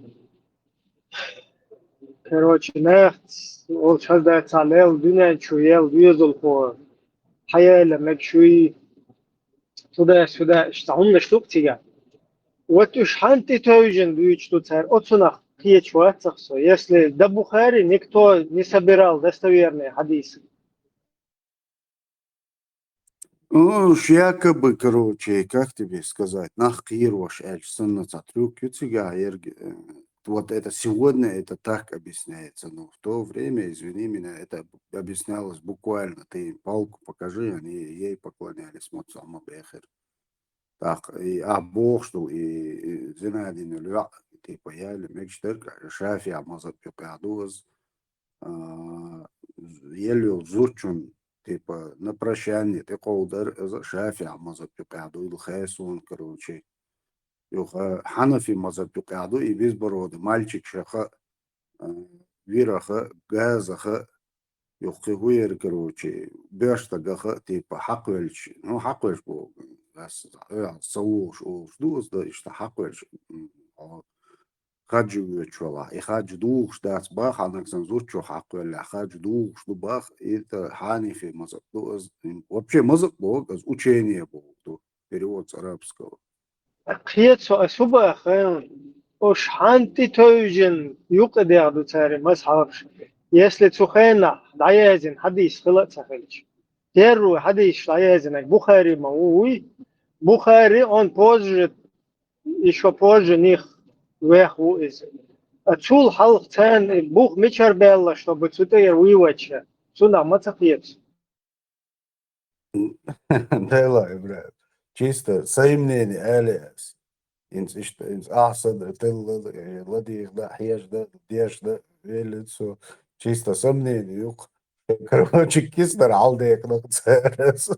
Короче, нехт, ол шазда цалел, дуня чуел, визул по хаяля, мекшуи, туда-сюда, что он не штук тига. Вот уж ханты тойжен дует, что царь, отсунах, киечвацахсо, если до Бухари никто не собирал достоверные хадисы. Ну, якобы, короче, как тебе сказать, нахкируаш эль сунната трюк, вот это сегодня это так объясняется, но в то время, извини меня, это объяснялось буквально, ты им палку покажи, они ей поклонялись, Муцама Бехер. Так, и Бог, что и Зинадин Илья, типа я или Мекштер, Шафия Мазаб Пикадуаз, Елил Зурчун, типа на прощание, ты колдар Шафия Мазаб Пикаду, Илхайсун, короче. Ханафи Мазаб Пикаду и без бороды, мальчик Шаха, Вираха, Газаха, Юхигуер, короче, Бештагаха, типа Хаквельч, ну Хаквельч был. صوش وشدوس ده اشتحقش خرج ويتشولا يخرج دوخ داس باخ عنك سنزور شو حق ولا خرج دوخ شو باخ إذا حاني في مزق دوز вообще мазок бог از учение бог то перевод с арабского. Қиет суба ош ханти тойжен юқды яду цари мазхабш. Если цухена даязин хадис хилат сахилч. Первый хадис даязин Бухари мауи. Бухари, он позже, еще позже них веху из. Отчул халк цен, Бух мичар белла, чтобы цутер вывача. Сюда мацахец. Да ладно, брат. Чисто свои мнения, Алиас. Инс ахсан, ты ладих, да, хеш, да, деш, да, велицо. Чисто сомнение. Короче, киснер алдек на церес.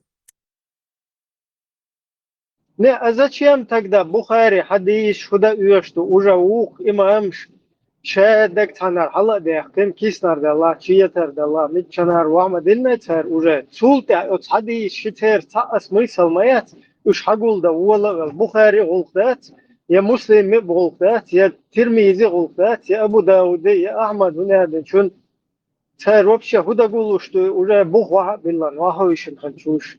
Не, а зачем тогда Бухари, хадис, шуда что уже ух, имамш, шедек танар, халадех, кем киснар дала, чиетер дала, митчанар, вамадильна цар уже, цулте, от хадис, шитер, смысл маят, уж хагул да ула, Бухари гулдат, я муслим гулдат, я Тирмизи гулдат, я Абу Дауди, я Ахмад, уняден, чун, цар вообще худа гулу, что уже Бух ваха биллан, ваха вишен ханчуш.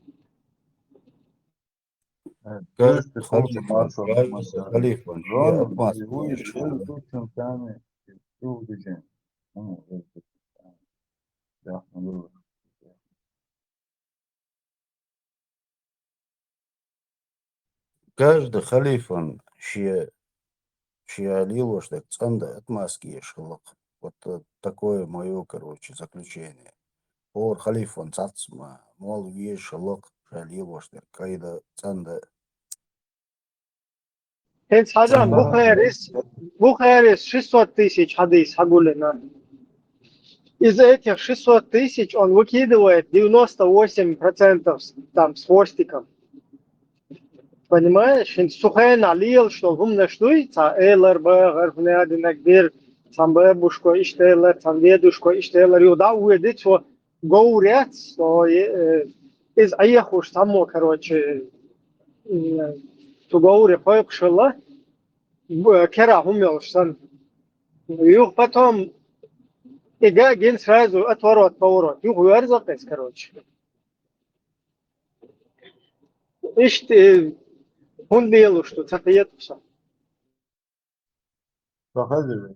Каждый халифа, каждый халифа шиалил, что цанда от маски шелок. Вот такое мое, короче, заключение. Ор халифа цацма, мол, веш шелок шиалил, что кайда цанда. Хенс хазам Бухарис 600 тысяч хадис хагулина. Из этих 600 тысяч он выкидывает 98% там с хвостиком. Понимаешь? Сухая налил, что гумна штуйца, эйлер бэгэр внядинак бир, там бэбушко иштейлер, там ведушко иштейлер, юда уедит, что говорят, что из аехуш само, короче, tu говори поекшила, кера умелшсан. Юг потом игагин сразу отворот поворот. Юг вырзакес, короче. إيش هون ديالو شو تقيت بصح فخذ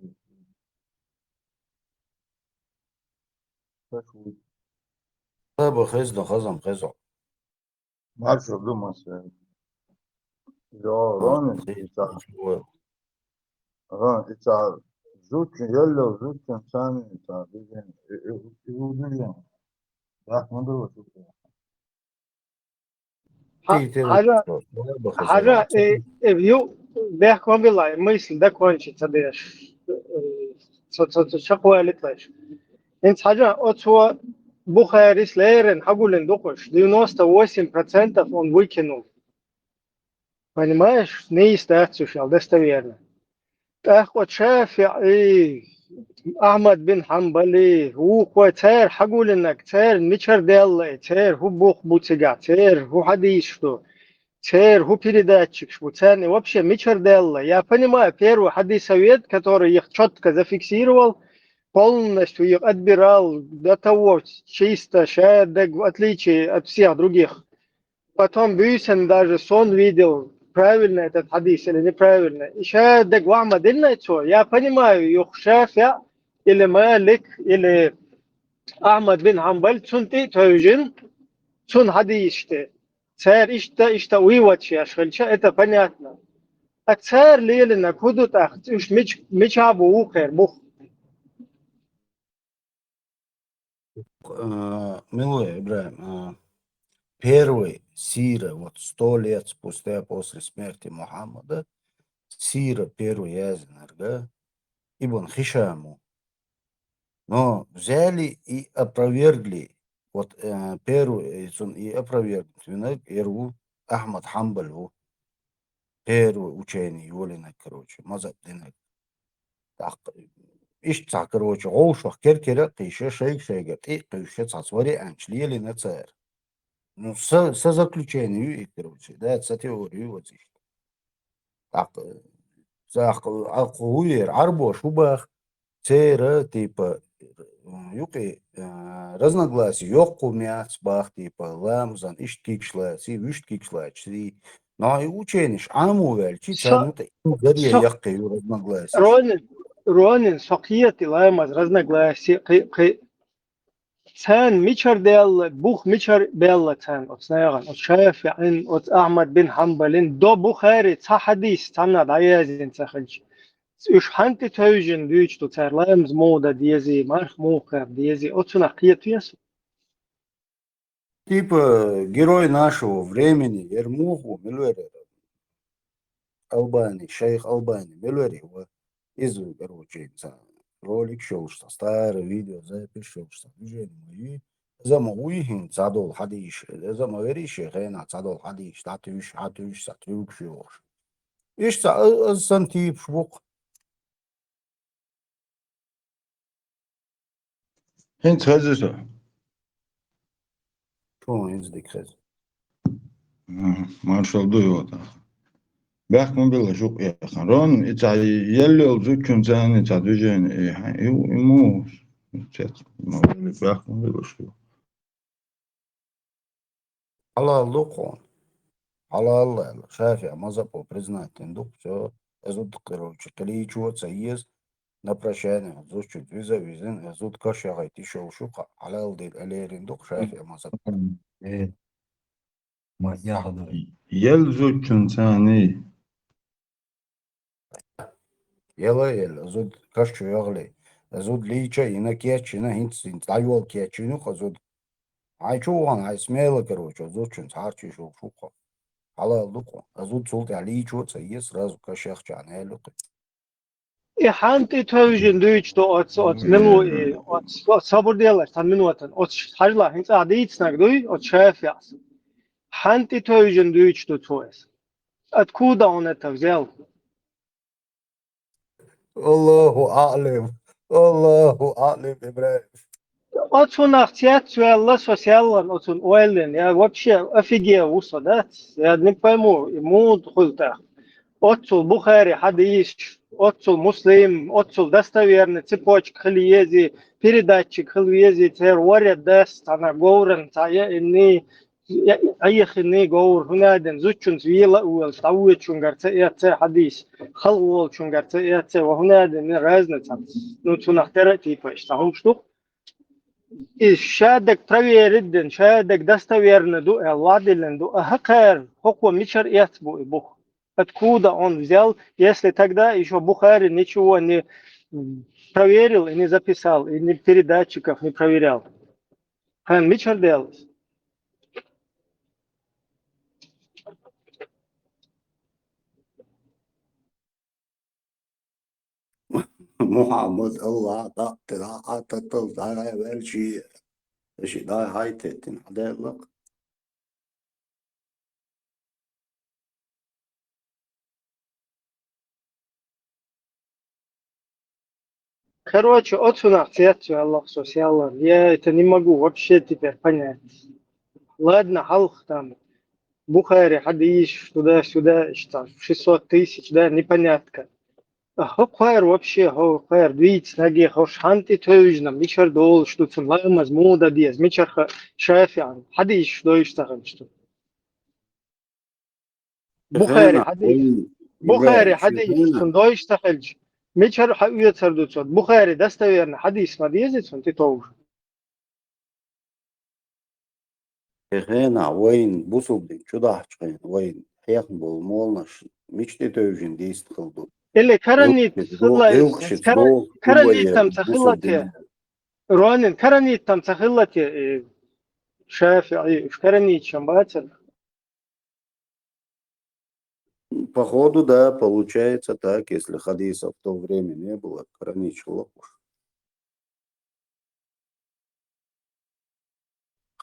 طيب خزنا خزم خزم ما اعرف شو بس رون رون زوج يلا زوج ثاني بيجن يقولون راح ما ادري شو حاجة يو بيحكوا بالله مثل ده كونش تديش شقوة لتلاش انت حاجة أتوا بخاريس ليرن حقول ندوقش 98% он выкинул. Понимаешь, не истацию, достоверно. Так вот Шафи'и, Ахмад бин Хамбали, هو تير حقول إنك تير ميشر ديالله تير هو بوخ بوتيجا تير هو حديث что تير هو передатчик что تير вообще мичер дела. Я понимаю, первый хадисовед, который их четко зафиксировал, полностью их отбирал до того чисто, в отличие от всех других. Потом Бюсен даже сон видел, правильно этот хадис или неправильно. И шадек Ахмад я понимаю, их Шафи или Малик или Ахмад бин Хамбаль цунти тойжин цун хадиште. Царь ишта уивачи ашхальча, это понятно. А царь лелина кудут ах, уж мичабу ухер бух. Милый Ибраим, первый сира, вот 100 лет спустя после смерти Мухаммада, сира первый язынар, да, Ибн Хишаму. Но взяли и опровергли, вот первый, и опровергли, первый Ахмад Хамбаль, первый учение Юлина, короче, мазат динак. إيش تعكروش عوش وحكر كده قيشة شيء إيه قيشة تصوري أنشلي لنا تصير ну со заключению и короче да это теорию вот здесь так за ахуер арбо шубах цера типа юки разногласий ёкку мяц бах типа ламзан иштикшла си виштикшла чи но и учениш аму велчи цанута гария яқки разногласий Ронин сокият ламаз разногласия Цан мичар дел бух мичар белла цан от снайган от Шафи'ин от Ахмад бин Хамбалин до Бухари ца хадис цанна даязин цахалч уж ханти тойжин дюч то цар ламз мода диези марх мухар диези от сунахият яс типа герой нашего времени Ермуху Милвери Албани шейх Албани Милвери из короче ролик шел, что старое видео запишел, что движение мои замуихин задол хадиш, замуверишь хена задол хадиш, татуш сатрюк шиош. Ишь сантип швук. Хин цазисо. Что инз дикхез? Маршал дуйота. Бахман била жук яхан. Рон ица еллел зукун зани ца движение ему бахман била шу. Халал лукон. Халал шафия мазапо признать индук все. Эзут короче количество есть на прощание. Зучу визин эзут кашагай тишел шука. Халал дил элериндук шафия мазапо. ما يحضر Ел зукун зани. Ел зуд кашчу ягли. Зуд лича ина кечина хинцин тайвол кечину хазуд. Ай чуган ай смело короче зучун царчи шука. Халал лукон. Зуд султ аличу цаи сразу кашах чане лук. И ханти тойжин дюч то от милу от сабур делаш тан минуатан от хажла хинца адицнак дуй от Шафи'ас. Ханти тойжин дюч то тоес. Откуда он это взял? Аллаху а'лим. Аллаху а'лим, Ибраим. От сунахтият суэлла социаллан от сун уэллин. Я вообще офигел уса, да? Я не пойму, ему хултах. Отцул Бухари хадис, отцул Муслим, отцул достоверный цепочка хлиези, передатчик хлиези, тер варят даст, она говорен, тая инни أي خني جور هنا دن زوجون زويلا أول تعود شون قرتة إياته حديث خلول شون قرتة إياته وهنا دن رازنة تام نوتون اخترع تيفاش تهم شتو شادك ترويردن شادك دستويرن دو الوادلن دو أهكر هو ميشر إيات بو откуда он взял, если тогда еще Бухари ничего не проверил и не записал, и ни передатчиков не проверял. Хан Мичер делал. محمد الله تقطع عطت على بالشي شي دا هاي تتن عدالك Короче, отсюда цвету Аллах сосиал. Я это не могу вообще теперь понять. Ладно, халх там, Бухари, хадиш, туда-сюда, что 600 тысяч, да, непонятно. Хохайр вообще, хохайр, двиц, ноги, хошханти тойжнам, мичар дол, что цунлай мазмуда диез, мичар шафиан, хадиш, что иштаган, что. Бухари, хадиш, Бухари, хадиш, что иштагальж. ميشر حقيقة سردوتشوت بخاري دستويرنا حديث ما ديزت انت توش هنا وين بوصل دي شو ده حشين وين حياخن بالمولنش مش تتوجين دي استخلدو اللي كرنيت خلا كرنيت تم تخلتي رونن كرنيت تم تخلتي شافعي ايش كرنيت شمباتل Походу, да, получается так, если хадиса в то время не было, ограничивало уж.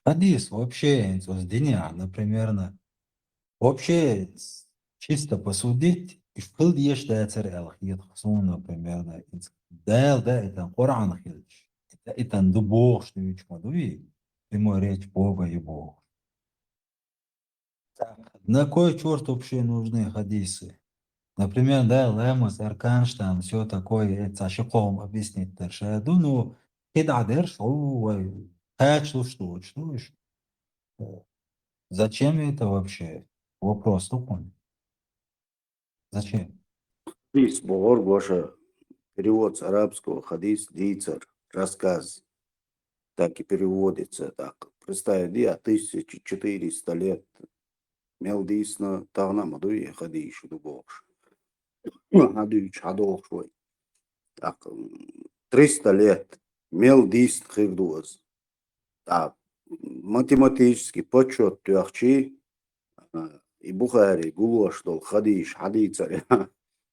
Хадис вообще, например, вообще чисто посудить, и в кыл ешдается алхид хсун, например, да, это Коран хилч, это Бог, что ведь мадуи, прямой речь Бога и Бога. На кой черт вообще нужны хадисы? Например, да, Лемос, Арканштейн, все такое, это Шиком объяснить дальше. Я думаю, кида дерш, что? Зачем это вообще? Вопрос тупой. Зачем? Хадис, Богор, Гоша, перевод с арабского, хадис, дийцар, рассказ, так и переводится, так, представь, 1400 лет, мел дийсно, тагна мадуи, хадиш, дубош. Хадиш, хадох швой. Так, 300 лет, мел дийсно хивдуаз. Так, математический подсчет тюахчи, и Бухари, Гулоштол, Хадиш, Хадицари,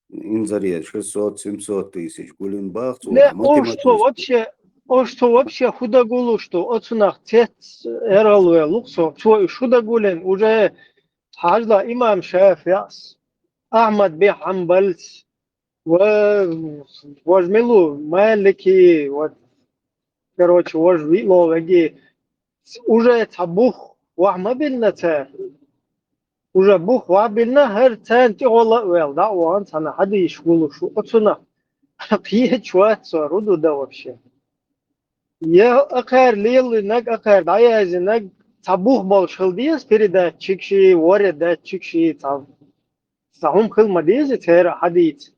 Инзаре, 600-700 тысяч, Гулинбах, что вообще худогулу, что отсунах цец эралуя луксо, худогулен уже хажда имам Шафиас, Ахмад бин Хамбальс, вожмилу Малики, вот, короче, вожмилу, уже табух, вахмабильна цеф. уже бух вабильна хер центи ола уэл, да, уан сана хады ишгулу шу, отсуна. Пье чуатсо, руду да вообще. Я акар лилы наг акар, да я зи наг табух бол шилдиес передатчик ши, воредатчик ши, сахум хилма дизи цера хадиц.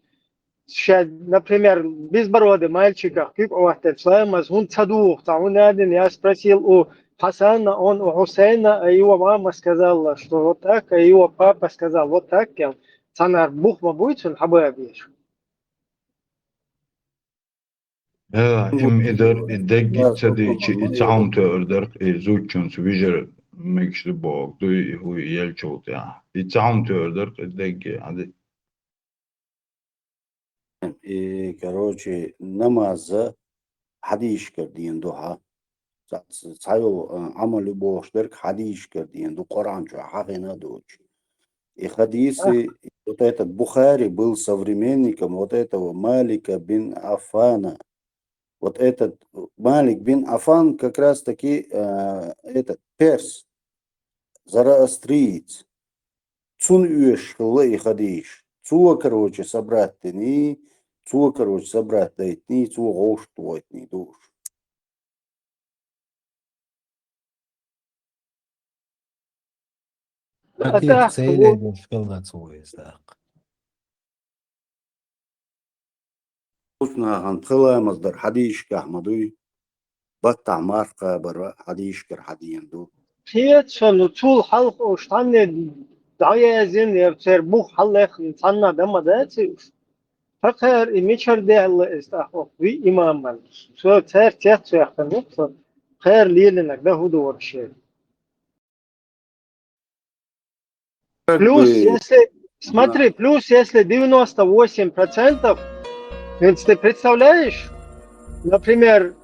Например, безбородый мальчика, как у вас шлемас, он цадух, он один, я спросил у Хасана, он у Хусейна, а его мама сказала, что вот так, а его папа сказал вот так, цанар бухма будет, он хабабиш. هم إدر إدق تديش إتعام تأردر إزوجون سويجر مكش لبوك دوي هو يلشوت يعني إتعام تأردر إدق عادي. И, короче, намаза хадиш кардиен духа. Цайл амали бошдерк хадиш кардиен ду Коран чу хагина дуч. И хадисы, вот этот Бухари был современником вот этого Малика бин Афана. Вот этот Малик бин Афан как раз таки этот перс, зороастриец. Цун юеш лэй хадиш. Цуа, короче, собрать ты цуа, короче, собрать ты цуа гош твой душ. أكيد أتاك سيلة مشكلة تسوي استاق وشنا هنطلع مصدر حديش كأحمدوي بطع مارقة برا حديش كر حديين دو هي شنو طول حلق وشتاني دعاية زين يبتر بوخ حلق نتانا دم داتي فقر إميشر دي الله استحقق في إمام من سو تير تيت سيحتن خير ليلنك ده هو دور شيء плюс если смотри плюс если 98%, ведь ты представляешь, например,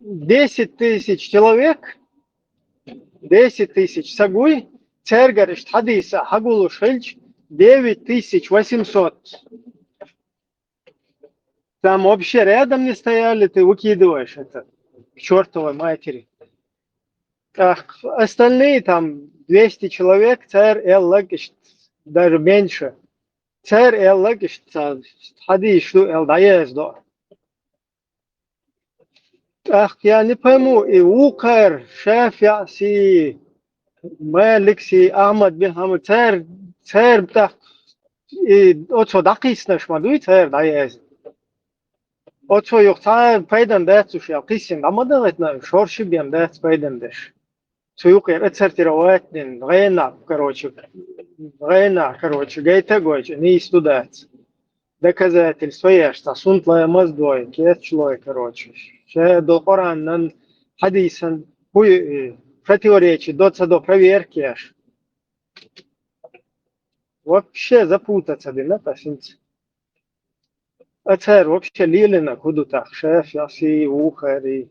10 тысяч человек 10 тысяч сагуй цергариш хадиса хагулу шельч 9800. Там вообще рядом не стояли, ты выкидываешь это к чертовой матери. Ах, остальные там 200 человек, царь эллагиш, даже меньше. Царь эллагиш, хадиш, что элдаез до. Ах, я не пойму, и Укар, Шафиаси, Маликси, Ахмад бин Хамад, царь, так, и отцо дакиснаш мадуй царь даез. Отцо юхтар пайдан дацуш, я кисин, дамадагатна, шорши биям дац пайдан даш. Цуюкер, эцертироватнин, гайна, короче, гайта гойче, не истудать. Доказательства есть, а сунтлая маздой, кетчлой, короче. Ще до Корана хадисан, хуй противоречит, доца до проверки аж. Вообще запутаться, да, пасинцы. А царь вообще лилина, куду так, шеф, яси, ухари.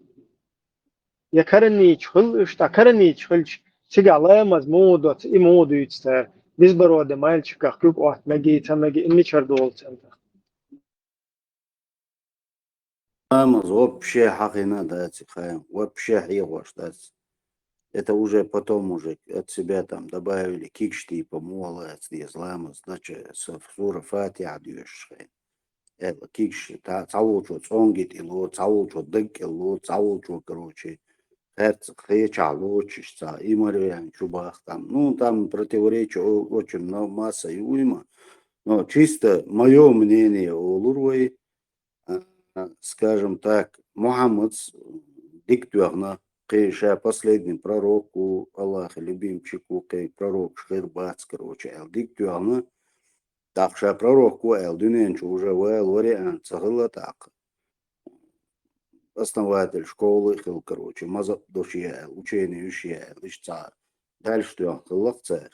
Я карнич, хулшта карнич, хулш. Сигала мазмудот, и модуется. Безбороды мальчика, клуб от маги, там маги, мичар долцента. Амаз вообще хахина дать хаем, вообще хиевош дать. Это уже потом уже от себя там добавили кикшти по молодец, исламаз, значит, сура фатиха дьюш хаем. Это кикшти, та цаулчо цонгит ило, цаулчо дык ило, цаулчо, короче, herцог хечалочишься, и марвян чубах там. Ну, там противоречий очень масса и уйма. Но чисто мое мнение о Лурвае, скажем так, Мухаммад диктуарна, кэша последний пророку Аллаха, любимчику, кэй пророк Шхирбац, короче, диктуарна, так ша пророку дюненчу уже вариант цагыла так. Основатель школы хил, короче, мазап душия, учение ушия, лишь царь. Дальше что хилах царь.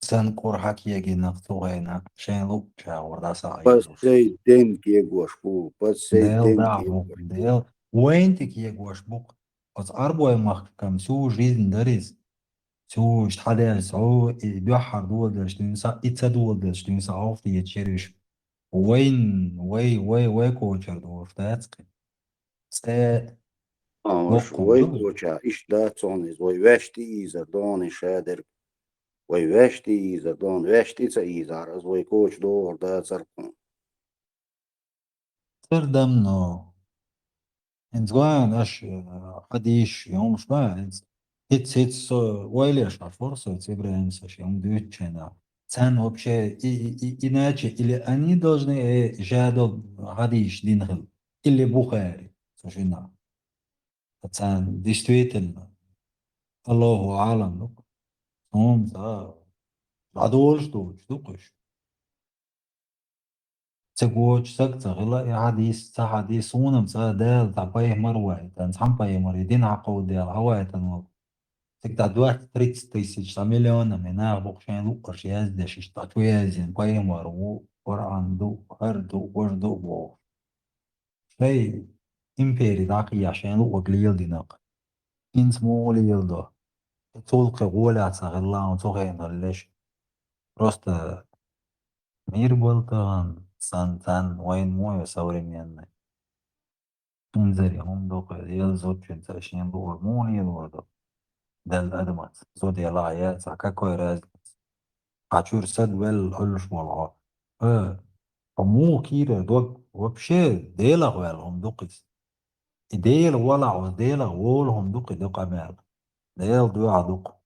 سن قرحك يجي نقطوغينا شين لوك شاور دا ساعي Пасей деньги егошку, пасей ديل деньги دعمو ديل وين تك يجوش بوك أز أربوي محكم سو جيزن داريز سو اشتحدال سو بيحر دول دلش تنسا إتسا دول دلش تنسا عوفتي يتشيرش وي كوچر دول فتاتسقي ستا وش وي كوچا إيش دا تونيز وي واشتي إيزا دوني شادر وي واشتي إيزا دون واشتي تا إيزا رز وي كوچ دور دا ترقون سردمنو إنزوان أش قديش يوم شبا هيتس ويليش فرصة تبراهيم саш يوم дютчена цен вообще иначе или они должны жадо гадиш динхил или Бухари сашина цен действительно Аллаху алам он да адол что штукаш تقوش سقطة غلا حديث ونم دال تعبيه مروي تنصحن باي مريدين عقود ديال هواي تنوب تقطع دوات 30 مليون من بوقشين لوقش يزدش تطويزين باي مرو قرآن دو هردو وردو بو شيء إمبيري داقي عشان لوق ليل ديناق إنس مو ليل دو تولق غولا تغلا وتغين هلش просто мир был там Сан وين мой современный. انزل هم دوق يلزوت في التأشين دور موني الوردو دل أدمت زود يلاعيات ساكاكوي راز عشور سد ويل هلش والله فمو كيرا دوق وبشي ديلا غوال هم دوقس إديل ولا عديل غولهم دق مال ديل دوع دق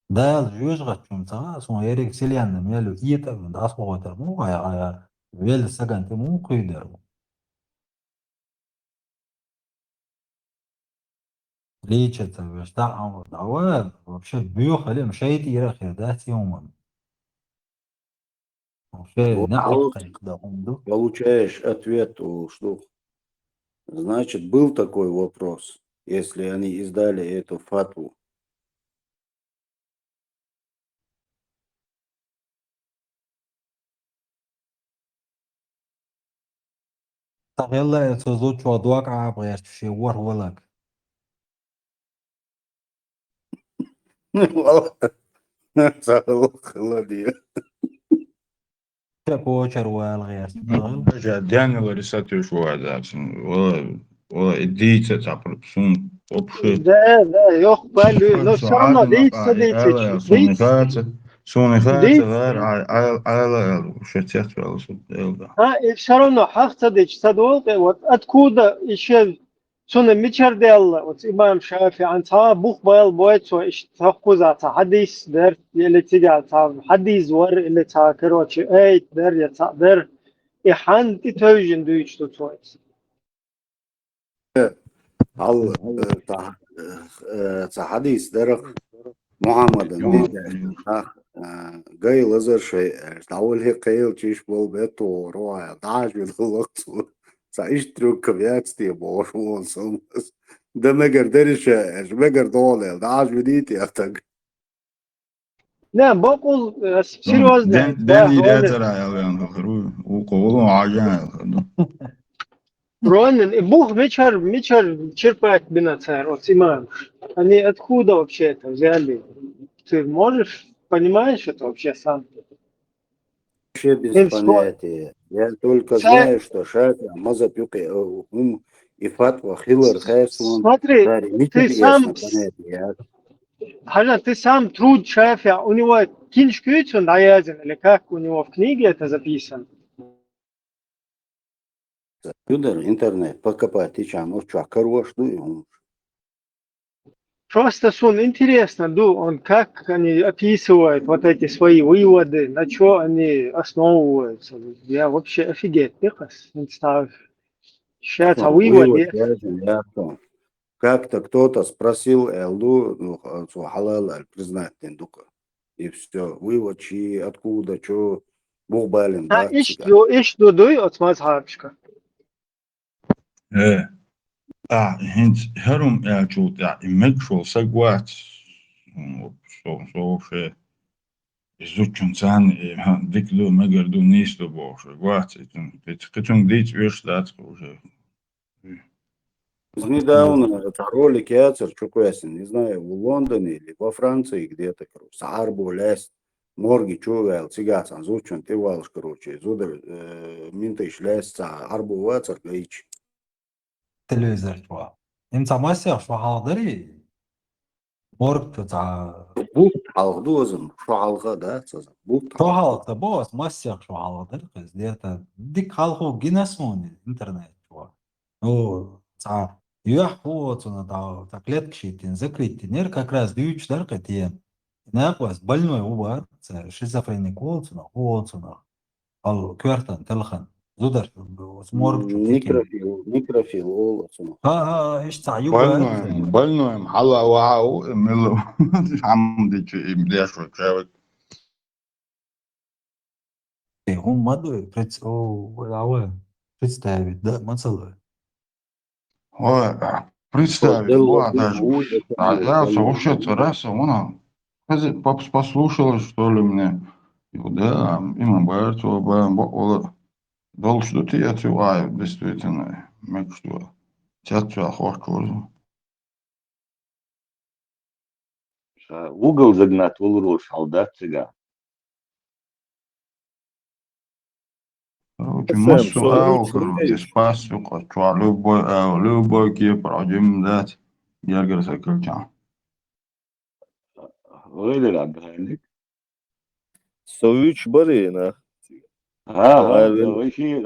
دال جوج غتشم تا سون يريك سيليان ميلو إيتا من داس بوغتا مو غايا ويل سكن تمو قيدرو ليتشتا باش تعمر دعوات вообще بيوخلي مشيتي يرخي داتي يوما вообще Вот, نعقق да он получаешь ответ у штук. Значит, был такой вопрос, если они издали эту фатву. يلا تزوج ودواك عبر شي ولك كوشر والغير Дянила рисатую шуадацин. Вала идите цапр сун вообще. Да, yok belli. No все равно değilse değilse. Сонихаца вар айла шатят велосипед да. Все равно хахта дич садолке вот откуда еще سنة ميشر ديال إمام شافعي عن تا بوخ بايل بويت وإيش تأخذ تا حديث در اللي تيجي تا حديث ور اللي تا كروتش أي در يتا در إحان تتوجن دويش تويت. هل تا حديث در محمد ديجا جاي لزر شيء تقول هي قيل تيش بول بيتو رواية داش بالوقت سعيش تروك بياتستي بوشون سمس ده مجر درش مجر دولة داش بديتي أتاك نعم بقول سيريوزنا دن يدي ترى يعني خروج وقولوا عجان رون بوخ ميشر черпать бинацер от имам. Они откуда вообще это взяли? Ты можешь, понимаешь это вообще сам? Вообще без понятия. Я только знаю, что Шафи, Мазаб Юкай, и Фатва, Хиллер, Хайсун. Смотри, ты сам, ты сам труд Шафи, у него киншкюцун наязен, или как у него в книге это записано? Юдар, интернет, покопать, ты чам, ну что, хорош, ну и он. Просто сон интересно, он как они описывают вот эти свои выводы, на что они основываются. Я вообще офигеть, сейчас выводы. Как-то кто-то спросил Элду, ну, халал, признать Тендука. И все, вывод, чьи, откуда, что, Бухбалин, да? Иш дудуй от мазхабшка. هنت هرم الجود مكشول سقوات so شيء زوجون سان ديكلو مقردو نيستو بوش قوات كتون ديت ويش دات уже Недавно это ролик Яцер Чуквесин, не знаю, в Лондоне или во Франции где-то, Саарбу, Лест, Морги, Чувел, Цигацан, Зучун, ты валш, короче, Зудер, Минтыш, Лест, Арбу, Вацер, Гаич. تلفزيون شوا انت ما سير شو حاضري مورك تاع بوك حلقة دوزن شو حلقة ده بوك شو حلقة بوس ما سير شو حاضر قص ديتا ديك حلقة جيناسون الانترنت شوا او تاع يحفو تاع клетки شيتين ذكرت نير как раз дүйч даркатием нақwas больной убар шизофреник болсун ал квартан телхан زودر مورك ميكروفيل أول ايش تعيوبة больной محلا واو ملو عمدي ليش وكاوك هم مدو بريتس او представить да مثلا هو представить вот даже я вообще-то раз он послушала что ли мне да именно поэтому Должно ты отзываю, действительно, что театр хохкозу. Угол загнать в луж, солдат цыган. Короче, массу ау, короче, спасу, что любой кипр, один дать, яргер закричал. Öyle lan. Soyuç barıyına. ها أربعة. وشي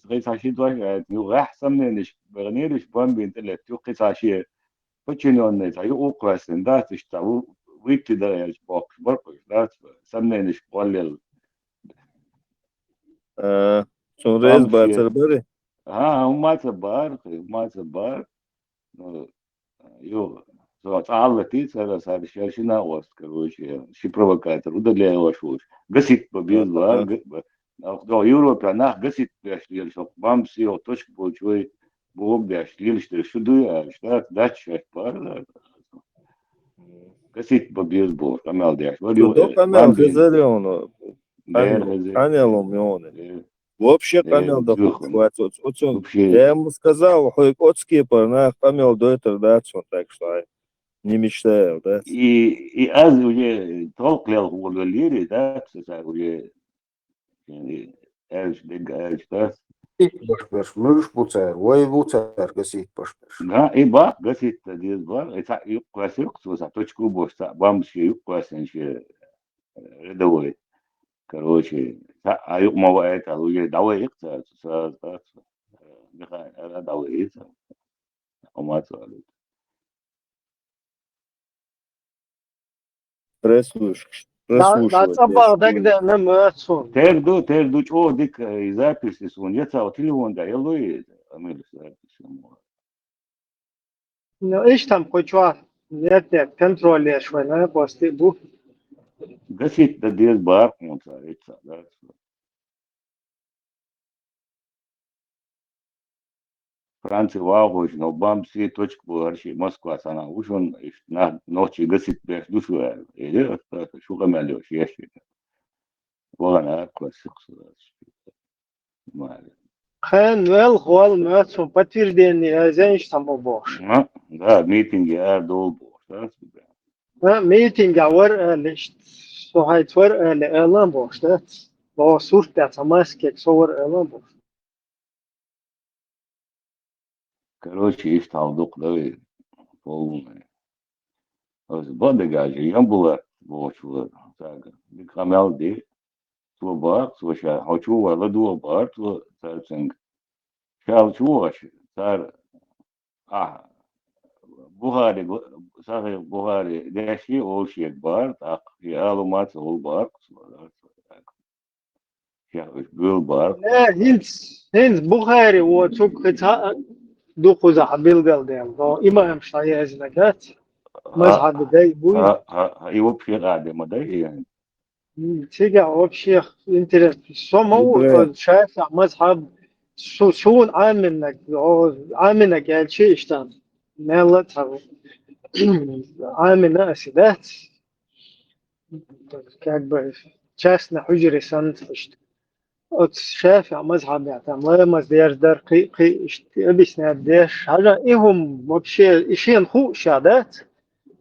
قيس عشي دوش يغاح سمنش بغنيرش بام بنتلت يو قيس عشي فشنون نيت يو قاسن دات اشتاو ويت ده يش بوكس برقش دات سمنش قلل Sonra ez بام شي batır bari. ها ما تبار ما تبار يو تعالتي صار شاشنا وست короче شي провокатор удаляю вашу гасит побил бар до Европа на гасит бяшлил шок бам сио точка получой бог бяшлил что сюда штат дача пар гасит побил бог камел дяш Что камел хизали onu. Камел Камелом он. Вообще камел да хватит. Я ему сказал, хоть от скипа, на камел до этого даться, так что не мечтаю, да. И аз уже толклял в лире, да, уже эльш дега эльш, да. Başbaş, mürüş buçar, vay buçar, gasit başbaş. Да, и ба, гасит диз ба, это юк классик, за точку бошта, бамши юк классенши рядовой. Короче, а юк мова это уже давай ихта, это давай ихта. Омацали. Преслушаешь. Sabah da gidelim Mötsun. Terdu ço dik zapisi sun. Yatsa o telefonda yalıydı. Amel zapisi mu. No iş tam koçwa. Niyette kontrol şöyle ne bastı bu. Gasit da diz bar kontra etsa. Франция вагош, но бам все точку барши Москва сана ушон на ночи гасит беш душу или что камелё шеши. Вона классик мали. Хэн вел хвал Mötsun подтверждение зенш там бош. Да, митинги дол бош, да. Митинг var лишт sohayt var elan boş da. Bo surt da samaskek sor elan boş. Короче, есть талдук, да, полный. Бодегажи, я была бочула, так. Камел ди, то бар, то ша, хочу вала дуа бар, то царцинг. Шал чуаш, цар, Buhari, deşi olşiyek бар, так, я лумац ол бар, я гыл бар. Hins Bukhari o çok kısa dokuza bilgal dem. O imam şayezine kat. Mazhab day bu. Его пирады модай yani. Чига вообще интересно. Само шайх mazhab şun amenna gelçi işte. Mellet tabi. Amenna asidat. Как бы частно حجري سنت işte. От شافع مذهب يعني ما مزدير در قي ابيسنا ديش حاجة إيهم вообще إشين خو شادات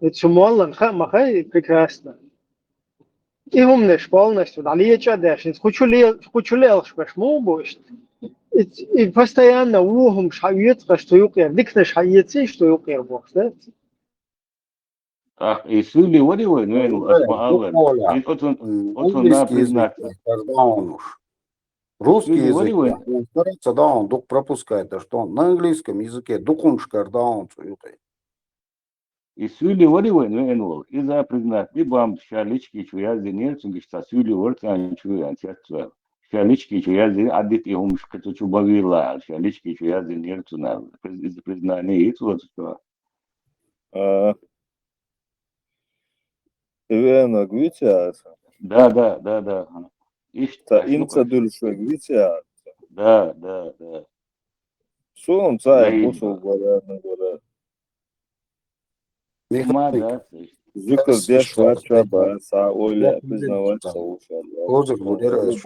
تسموالن ما خي прекрасно. إيهم نش полностью عليه شادش хочу ли алшбаш мو бошт. И постоянно уهم шаиет что юкер дикнеш шаиетси что юкер бошт. Так, и сули водивой, ну асмаалан. И отун на признак. Русский язык, он старается, да, он только пропускает, а что он на английском языке, дукуншкар, да, он суетой. И сули водивой, ну и за признак. И бам шалички чуя зенерцун, что сули ворцан чуя церцвел. Шалички чуя зен, адит и хум шкату чубавила, шалички чуя зенерцун, из признания и вот что. Ивена Гвитиаса. Да. Инца дульшой Гвитиаса. Да. Сон цай бусул гора. Зюкер деш вачаба са оля признавать сауша. Озык мудераш.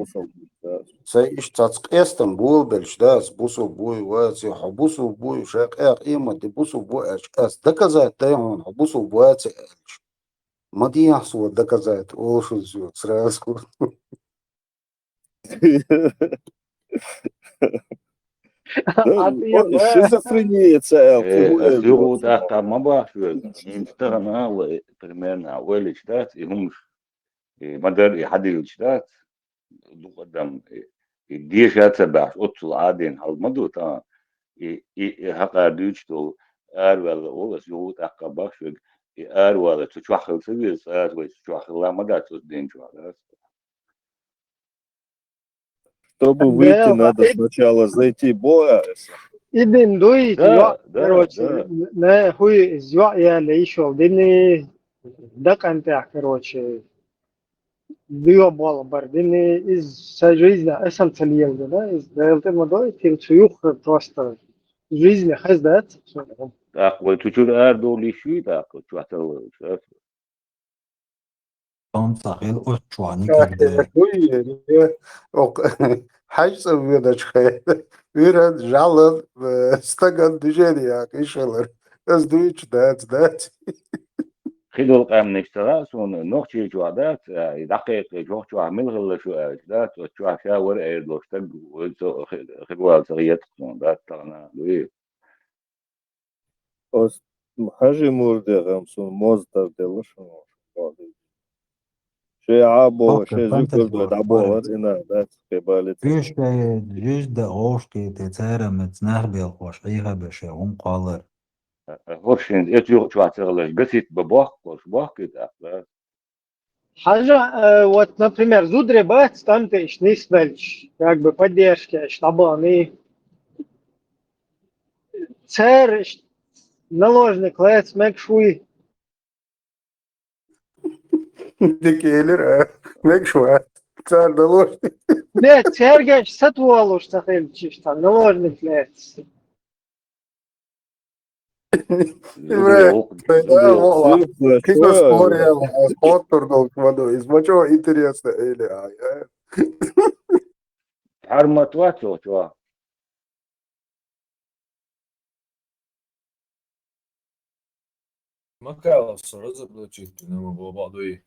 Сай иш цацкестан булбелш да с бусул буй васи хабусул буй шак има ти бусул буй ас доказать да он хабусул буй ас Мадьясу доказать олшун сразу. Шизофрения цел. Сюрут ахтамаба, инстаграм, примерно, уэлли читать, и муж, модель, и хадил читать, дух адам, ديش هتبع أطول عادين هالمدو تا هقا ديجتال ولا أولس يوت أقا ولا تشوخل سويس وتشوخل لا مدى تدين شوخل. Чтобы выйти, надо сначала зайти боя. Idin duit Да, короче, на хуй я еще дыни даканте, короче, дио бол бар дыни из жизни эсам целиел, да, из дельты модой тем чуюх просто жизнь хаздат. Так, вот تشور دولي شوي так, شو هتلو شو Tom sahil o çuani kırdı. Haç da çıkıyor. Üren жалын стаган движения кишелер. Ez duiç dat. خدوا القام نكترا سون نوختي جوادات دقيق جوخ جو عمل غلا شو دات شو شاور اير دوشتك خدوا صغيرت سون دات تانا دوي Os haji murde gamsun mozda deluşun. Şey abo Bak, şey ben de zükürdü abo var evet. ina dat kebalet. Yüzde oşki teteremet nehbel hoş ayıga هم qalır. هورشين اتيو شو هتغلاش قسيت ببوخ كده Хажа, вот, например, зудре бац, там ты не свельч, как бы поддержки, чтобы они цер наложник лец мекшуй. Dikelir ha. Mekşua. Çar naложник. Нет, цергаш сатволу штахельчиш, там наложник лец. Какой спорил, спортер дол квадо. Из мочо интересно или عرمت شو Макалосу разоблачити не було бадої.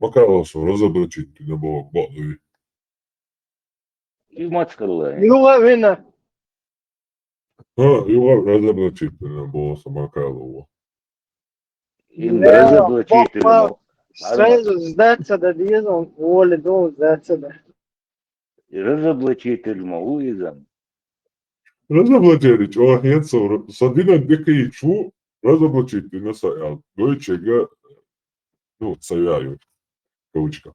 Макалосу разоблачити не було бадої. И мать сказала. Юга вина. Його разоблачити не було Макалову. Им разоблачити Сразу сдаться до деза, он воли дом сдаться да. разоблачити الموئزم Разоблачити, чого генцов, садина дикий чу, разоблачити не саял. Дойчега, ну, саяю, кавычка.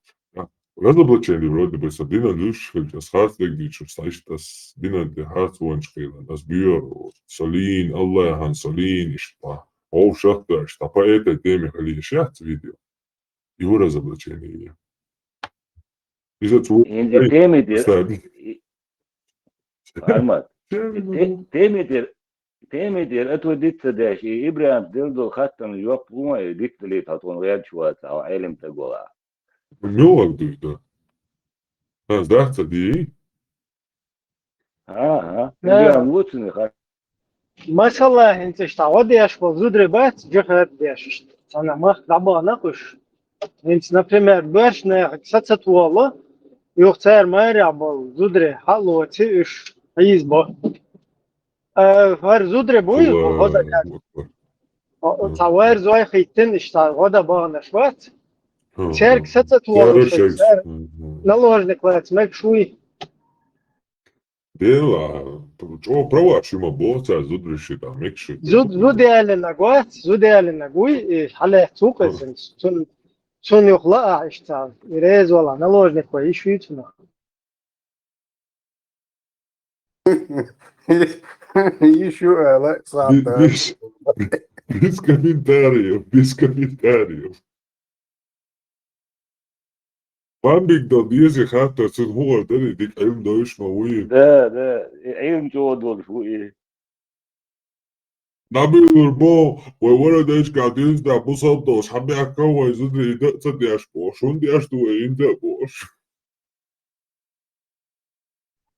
Разоблачили вроде бы садина люшхель, das hartlig, что значит, das дина де hartwunschkele, das Büro, Solin, Allah han Solin, что Овшахта, что по этой теме хотели шахт видео. Его разоблачили. Из-за того, عرمت تيمدير اتو ديت داشي ابراهيم دلدو خاتم اليوب وما ديت لي تطون غير شوات او علم تقولا Мёлок да. Сдаться дي. ابراهيم وصل خات مثلا انت اشتعود ياش بزودري بات جهد ياش انا ما دابا ناقش انت например برشنا ساتسات والله يختار ماري ابو زودري حلو تيش يزبا فار زودري بوي هذا كان تصور زوي خيتن اشتغل هذا بقى نشوات شارك ساتسات والله наложник лец мек шуй Dela, čo pravaš ima boca zudriši da mekši. زود نقوي حلا سوق سن يخلق اشتغل يريز والله наложник كويس شويتنا Еще Александр. Без комментариев. Бамбик да диези хата сен хуар дали дик айм дойш мауи. ده عيون جود والفوقي Набилур бо, ولا دايش قاعدين دا بوصدوش حبي اكوا يزدري دا تصدياش بوش وندي اشتو اين دا بوش.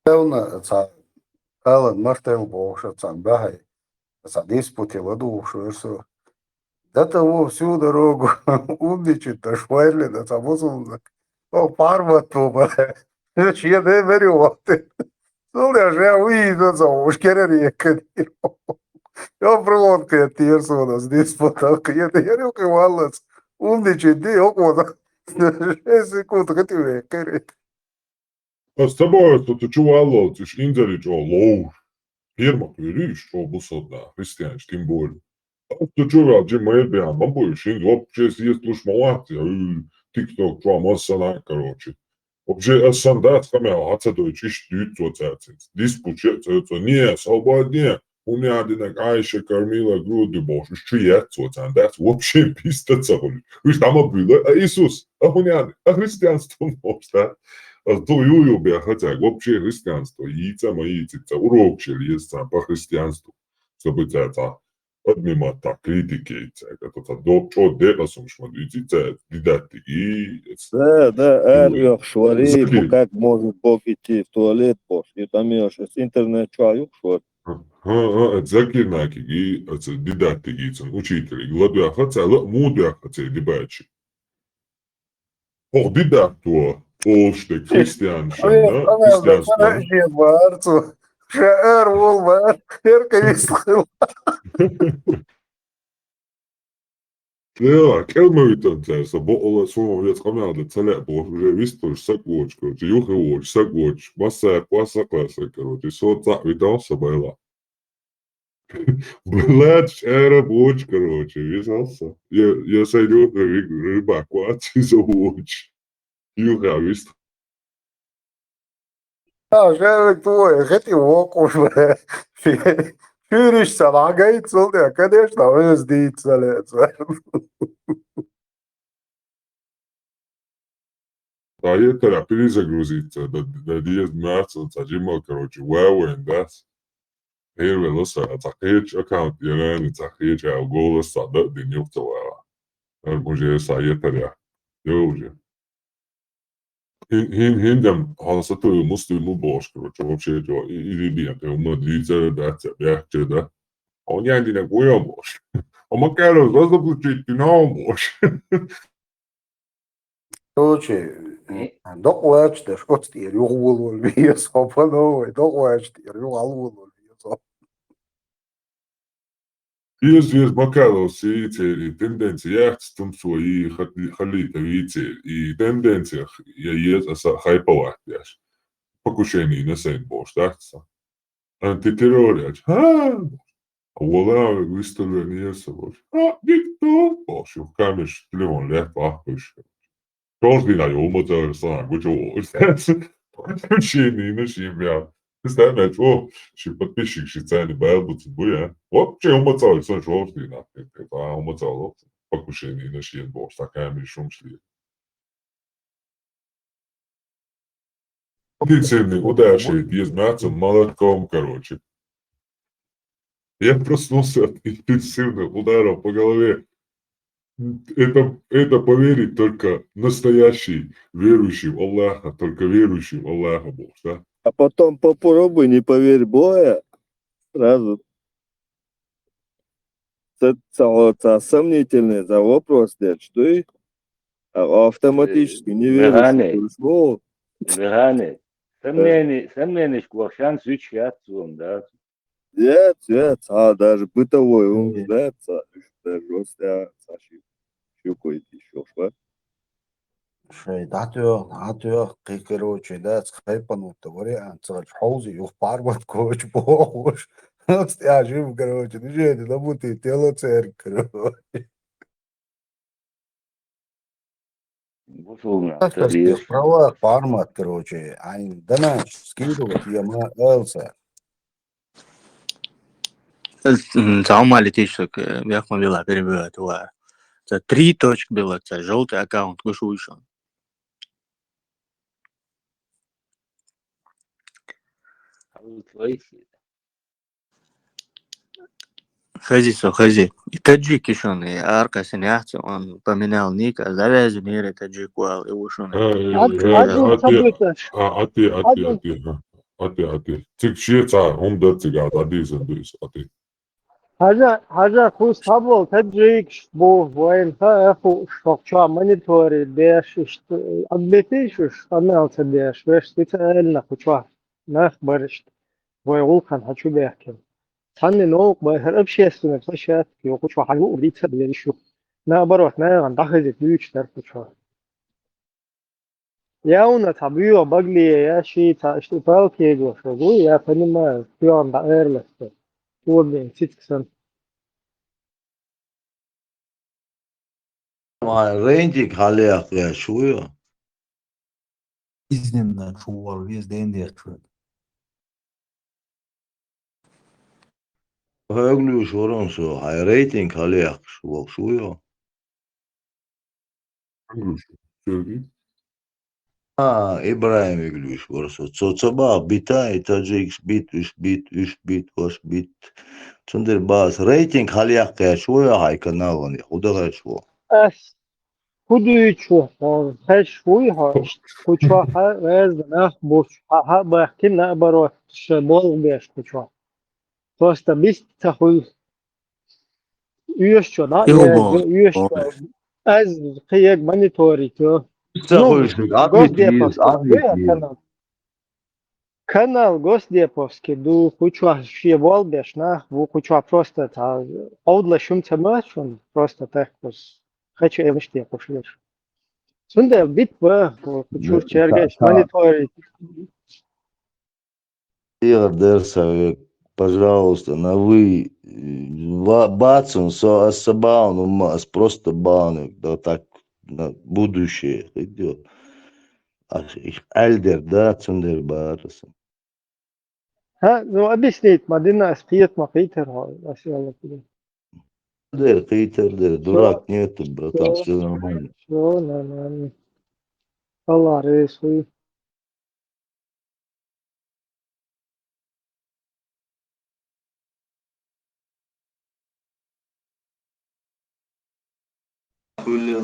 Певно, Алан Мартел Боша, Цанбахай, диспутила душу, что до того всю дорогу умничать, то швайрли, да музыка. О, парва туба, че не вереваты. Ну, я же увидел, за ушкерери, я пронка, я тирсу у нас диспутал, я рюка валас, умничать, ди окода. 6 секунд, как ты векери. А с тобой тут чувало, ты ж индери чё, лоу. Фирма, ты видишь, что бусода, христианч, тем более. А ты чё, ради моей бя, бабуешь, и вообще съест уж молодцы, тик-ток, чё, массана, короче. Вообще, стандарт, камера, отца дойчи, штют, диспучет, не, свободнее. У меня один Айша кормила грудью, боже, что я, that's вообще пиздец, вы ж там было, а Иисус, а у меня, а христианство, может, да? То юбя, хотя вообще христианство, яйца мои, урок есть по христианству, чтобы это отмимо так критики, это до что делать, что идите, дидактики, Да, арyok швари, закрыть. как может Бог идти в туалет, Бог, и там еще интернет чаю, швар. Закирнаки и дидактики, учители, гладуя, хотя мудя, хотя дебачи. О, дидактуа, олште, христианшин, да, христианство. Подожди, Марцу. Шаар волма, эркависл. Ja, kelmöitön tässä, bo olla suomalaisessa kameralla, että sä bo уже vistois sakuoch, korоче, juhe uoch, sakuoch, massa klassa, korоче, соца видался была. Блядь, эра боч, короче, висался. Я сойду рыбак, кваци за уоч. Юха, вист. Шаар твой, хэти вокуш. Фюриш салагай цулда, конечно, вы сдить салец. Да, я тогда перезагрузиться, да, 10 месяцев, Джима, короче, Huawei, да. Первый лоса, атакейч аккаунт, я реально атакейч, а голос, да, день юхтова. Уже саетаря. Я уже. Хиндям, халасатую, мустую, бош, короче, вообще, или нет, умадриться, да, тебя, да. А он я не такой, бош. А макаров, заблучить, ты на бош. Короче, док уачте, шкот стир, югул виес, хопановой, док уачте, югул виес. Есть макаров, все эти тенденции, я там свои халиты, видите, и тенденциях я есть хайповать, покушение на сейн бош, так? Антитеррория, Olá, выставление собой. Никто. Боже, камеш, телефон, лет, пахнешь. Каждый на юмор, сам, подключение на себя. Представляешь, что подписчик считает, будет буя. Вообще умоцал, сон жовтый, на это умоцал, покушение на себя, боже, такая мешом шли. Длительный удачи, без мяса, молотком, короче. Я проснулся от интенсивных ударов по голове. Это поверить только настоящий верующий в Аллаха, только верующий в Аллаха Бог, да? А потом попробуй, не поверь Бога, сразу. Это сомнительный за вопрос, что и автоматически не веришь. Веганы. Сомнение, шкваршан, зючьяцун, да. Нет, даже бытовой ум, да, жестко, щукой еще, что? Шей, датё, короче, да, схайпануто, вариант, хаузи, юх парват, короче, богуш. Я жив, короче, ну же, это набутый тело церковь, короче. Права, пармат, короче, айн, данач, скидывать, яма, элса. Саума летишек, як мобила перебивает, это 3 точек было, это желтый аккаунт, выше. Хази. И таджик еще, и арка синяхти, он поменял ник, а завязан нейре таджик уал, и ушел. Ати. Тик шиеца, он да тигат, адизендуис, ати. Haja kus tablo tadjik bu voin ha fu shokcha monitore desh adbetish amelta desh vesh titelna kuchwa nach barish voy ulkan hachu behkem tanne no ba her общественность площадки yo kuchwa halu ubritsa berishu na barot na an dakhizit büyük der kuchwa Явно там ее могли, я считаю, что палки его, я понимаю, что он да эрлесте. Уобин, цицксан. Рейтинг халях я шую. Iznimden čuval, vijezde Indija čovjek. Höglü şorum su. Hay rating halях şuyor. Söyleyeyim. Ha, İbrahim Eglüş varsa. Çoba bitay tacik bit hoş bit. Çundir bas rating halях ya şuyor hay kanalın. Huda şu. As, kudu çu, her şuy ha, kuçwa ha, vezna, boş, ha, bahkin na baro, bol beş kuçwa. Просто biz tahuy, üyeşço da, Ilgos. üyeşço, az kıyık monitoring, ну, Сахуйшик, объектив, Госдеповский, объектив. канал Госдеповский, ду куча шие волбеш, на, ву куча просто та, аудла шум темачун, просто так, хочу эмиште пошли. Сунда битва, кучур чергеш, мониторить. Игорь Совет, пожалуйста, на вы. Бацун, собаун, мас, просто бауник, да так на будущее идет. Альдер, да, цундер барасан. Ha, ну, объяснить, Мадина спит, махитер, асиала куда. Питер, дурак нету, братан, все нормально. Все, нормально. Allah рисуй. Хули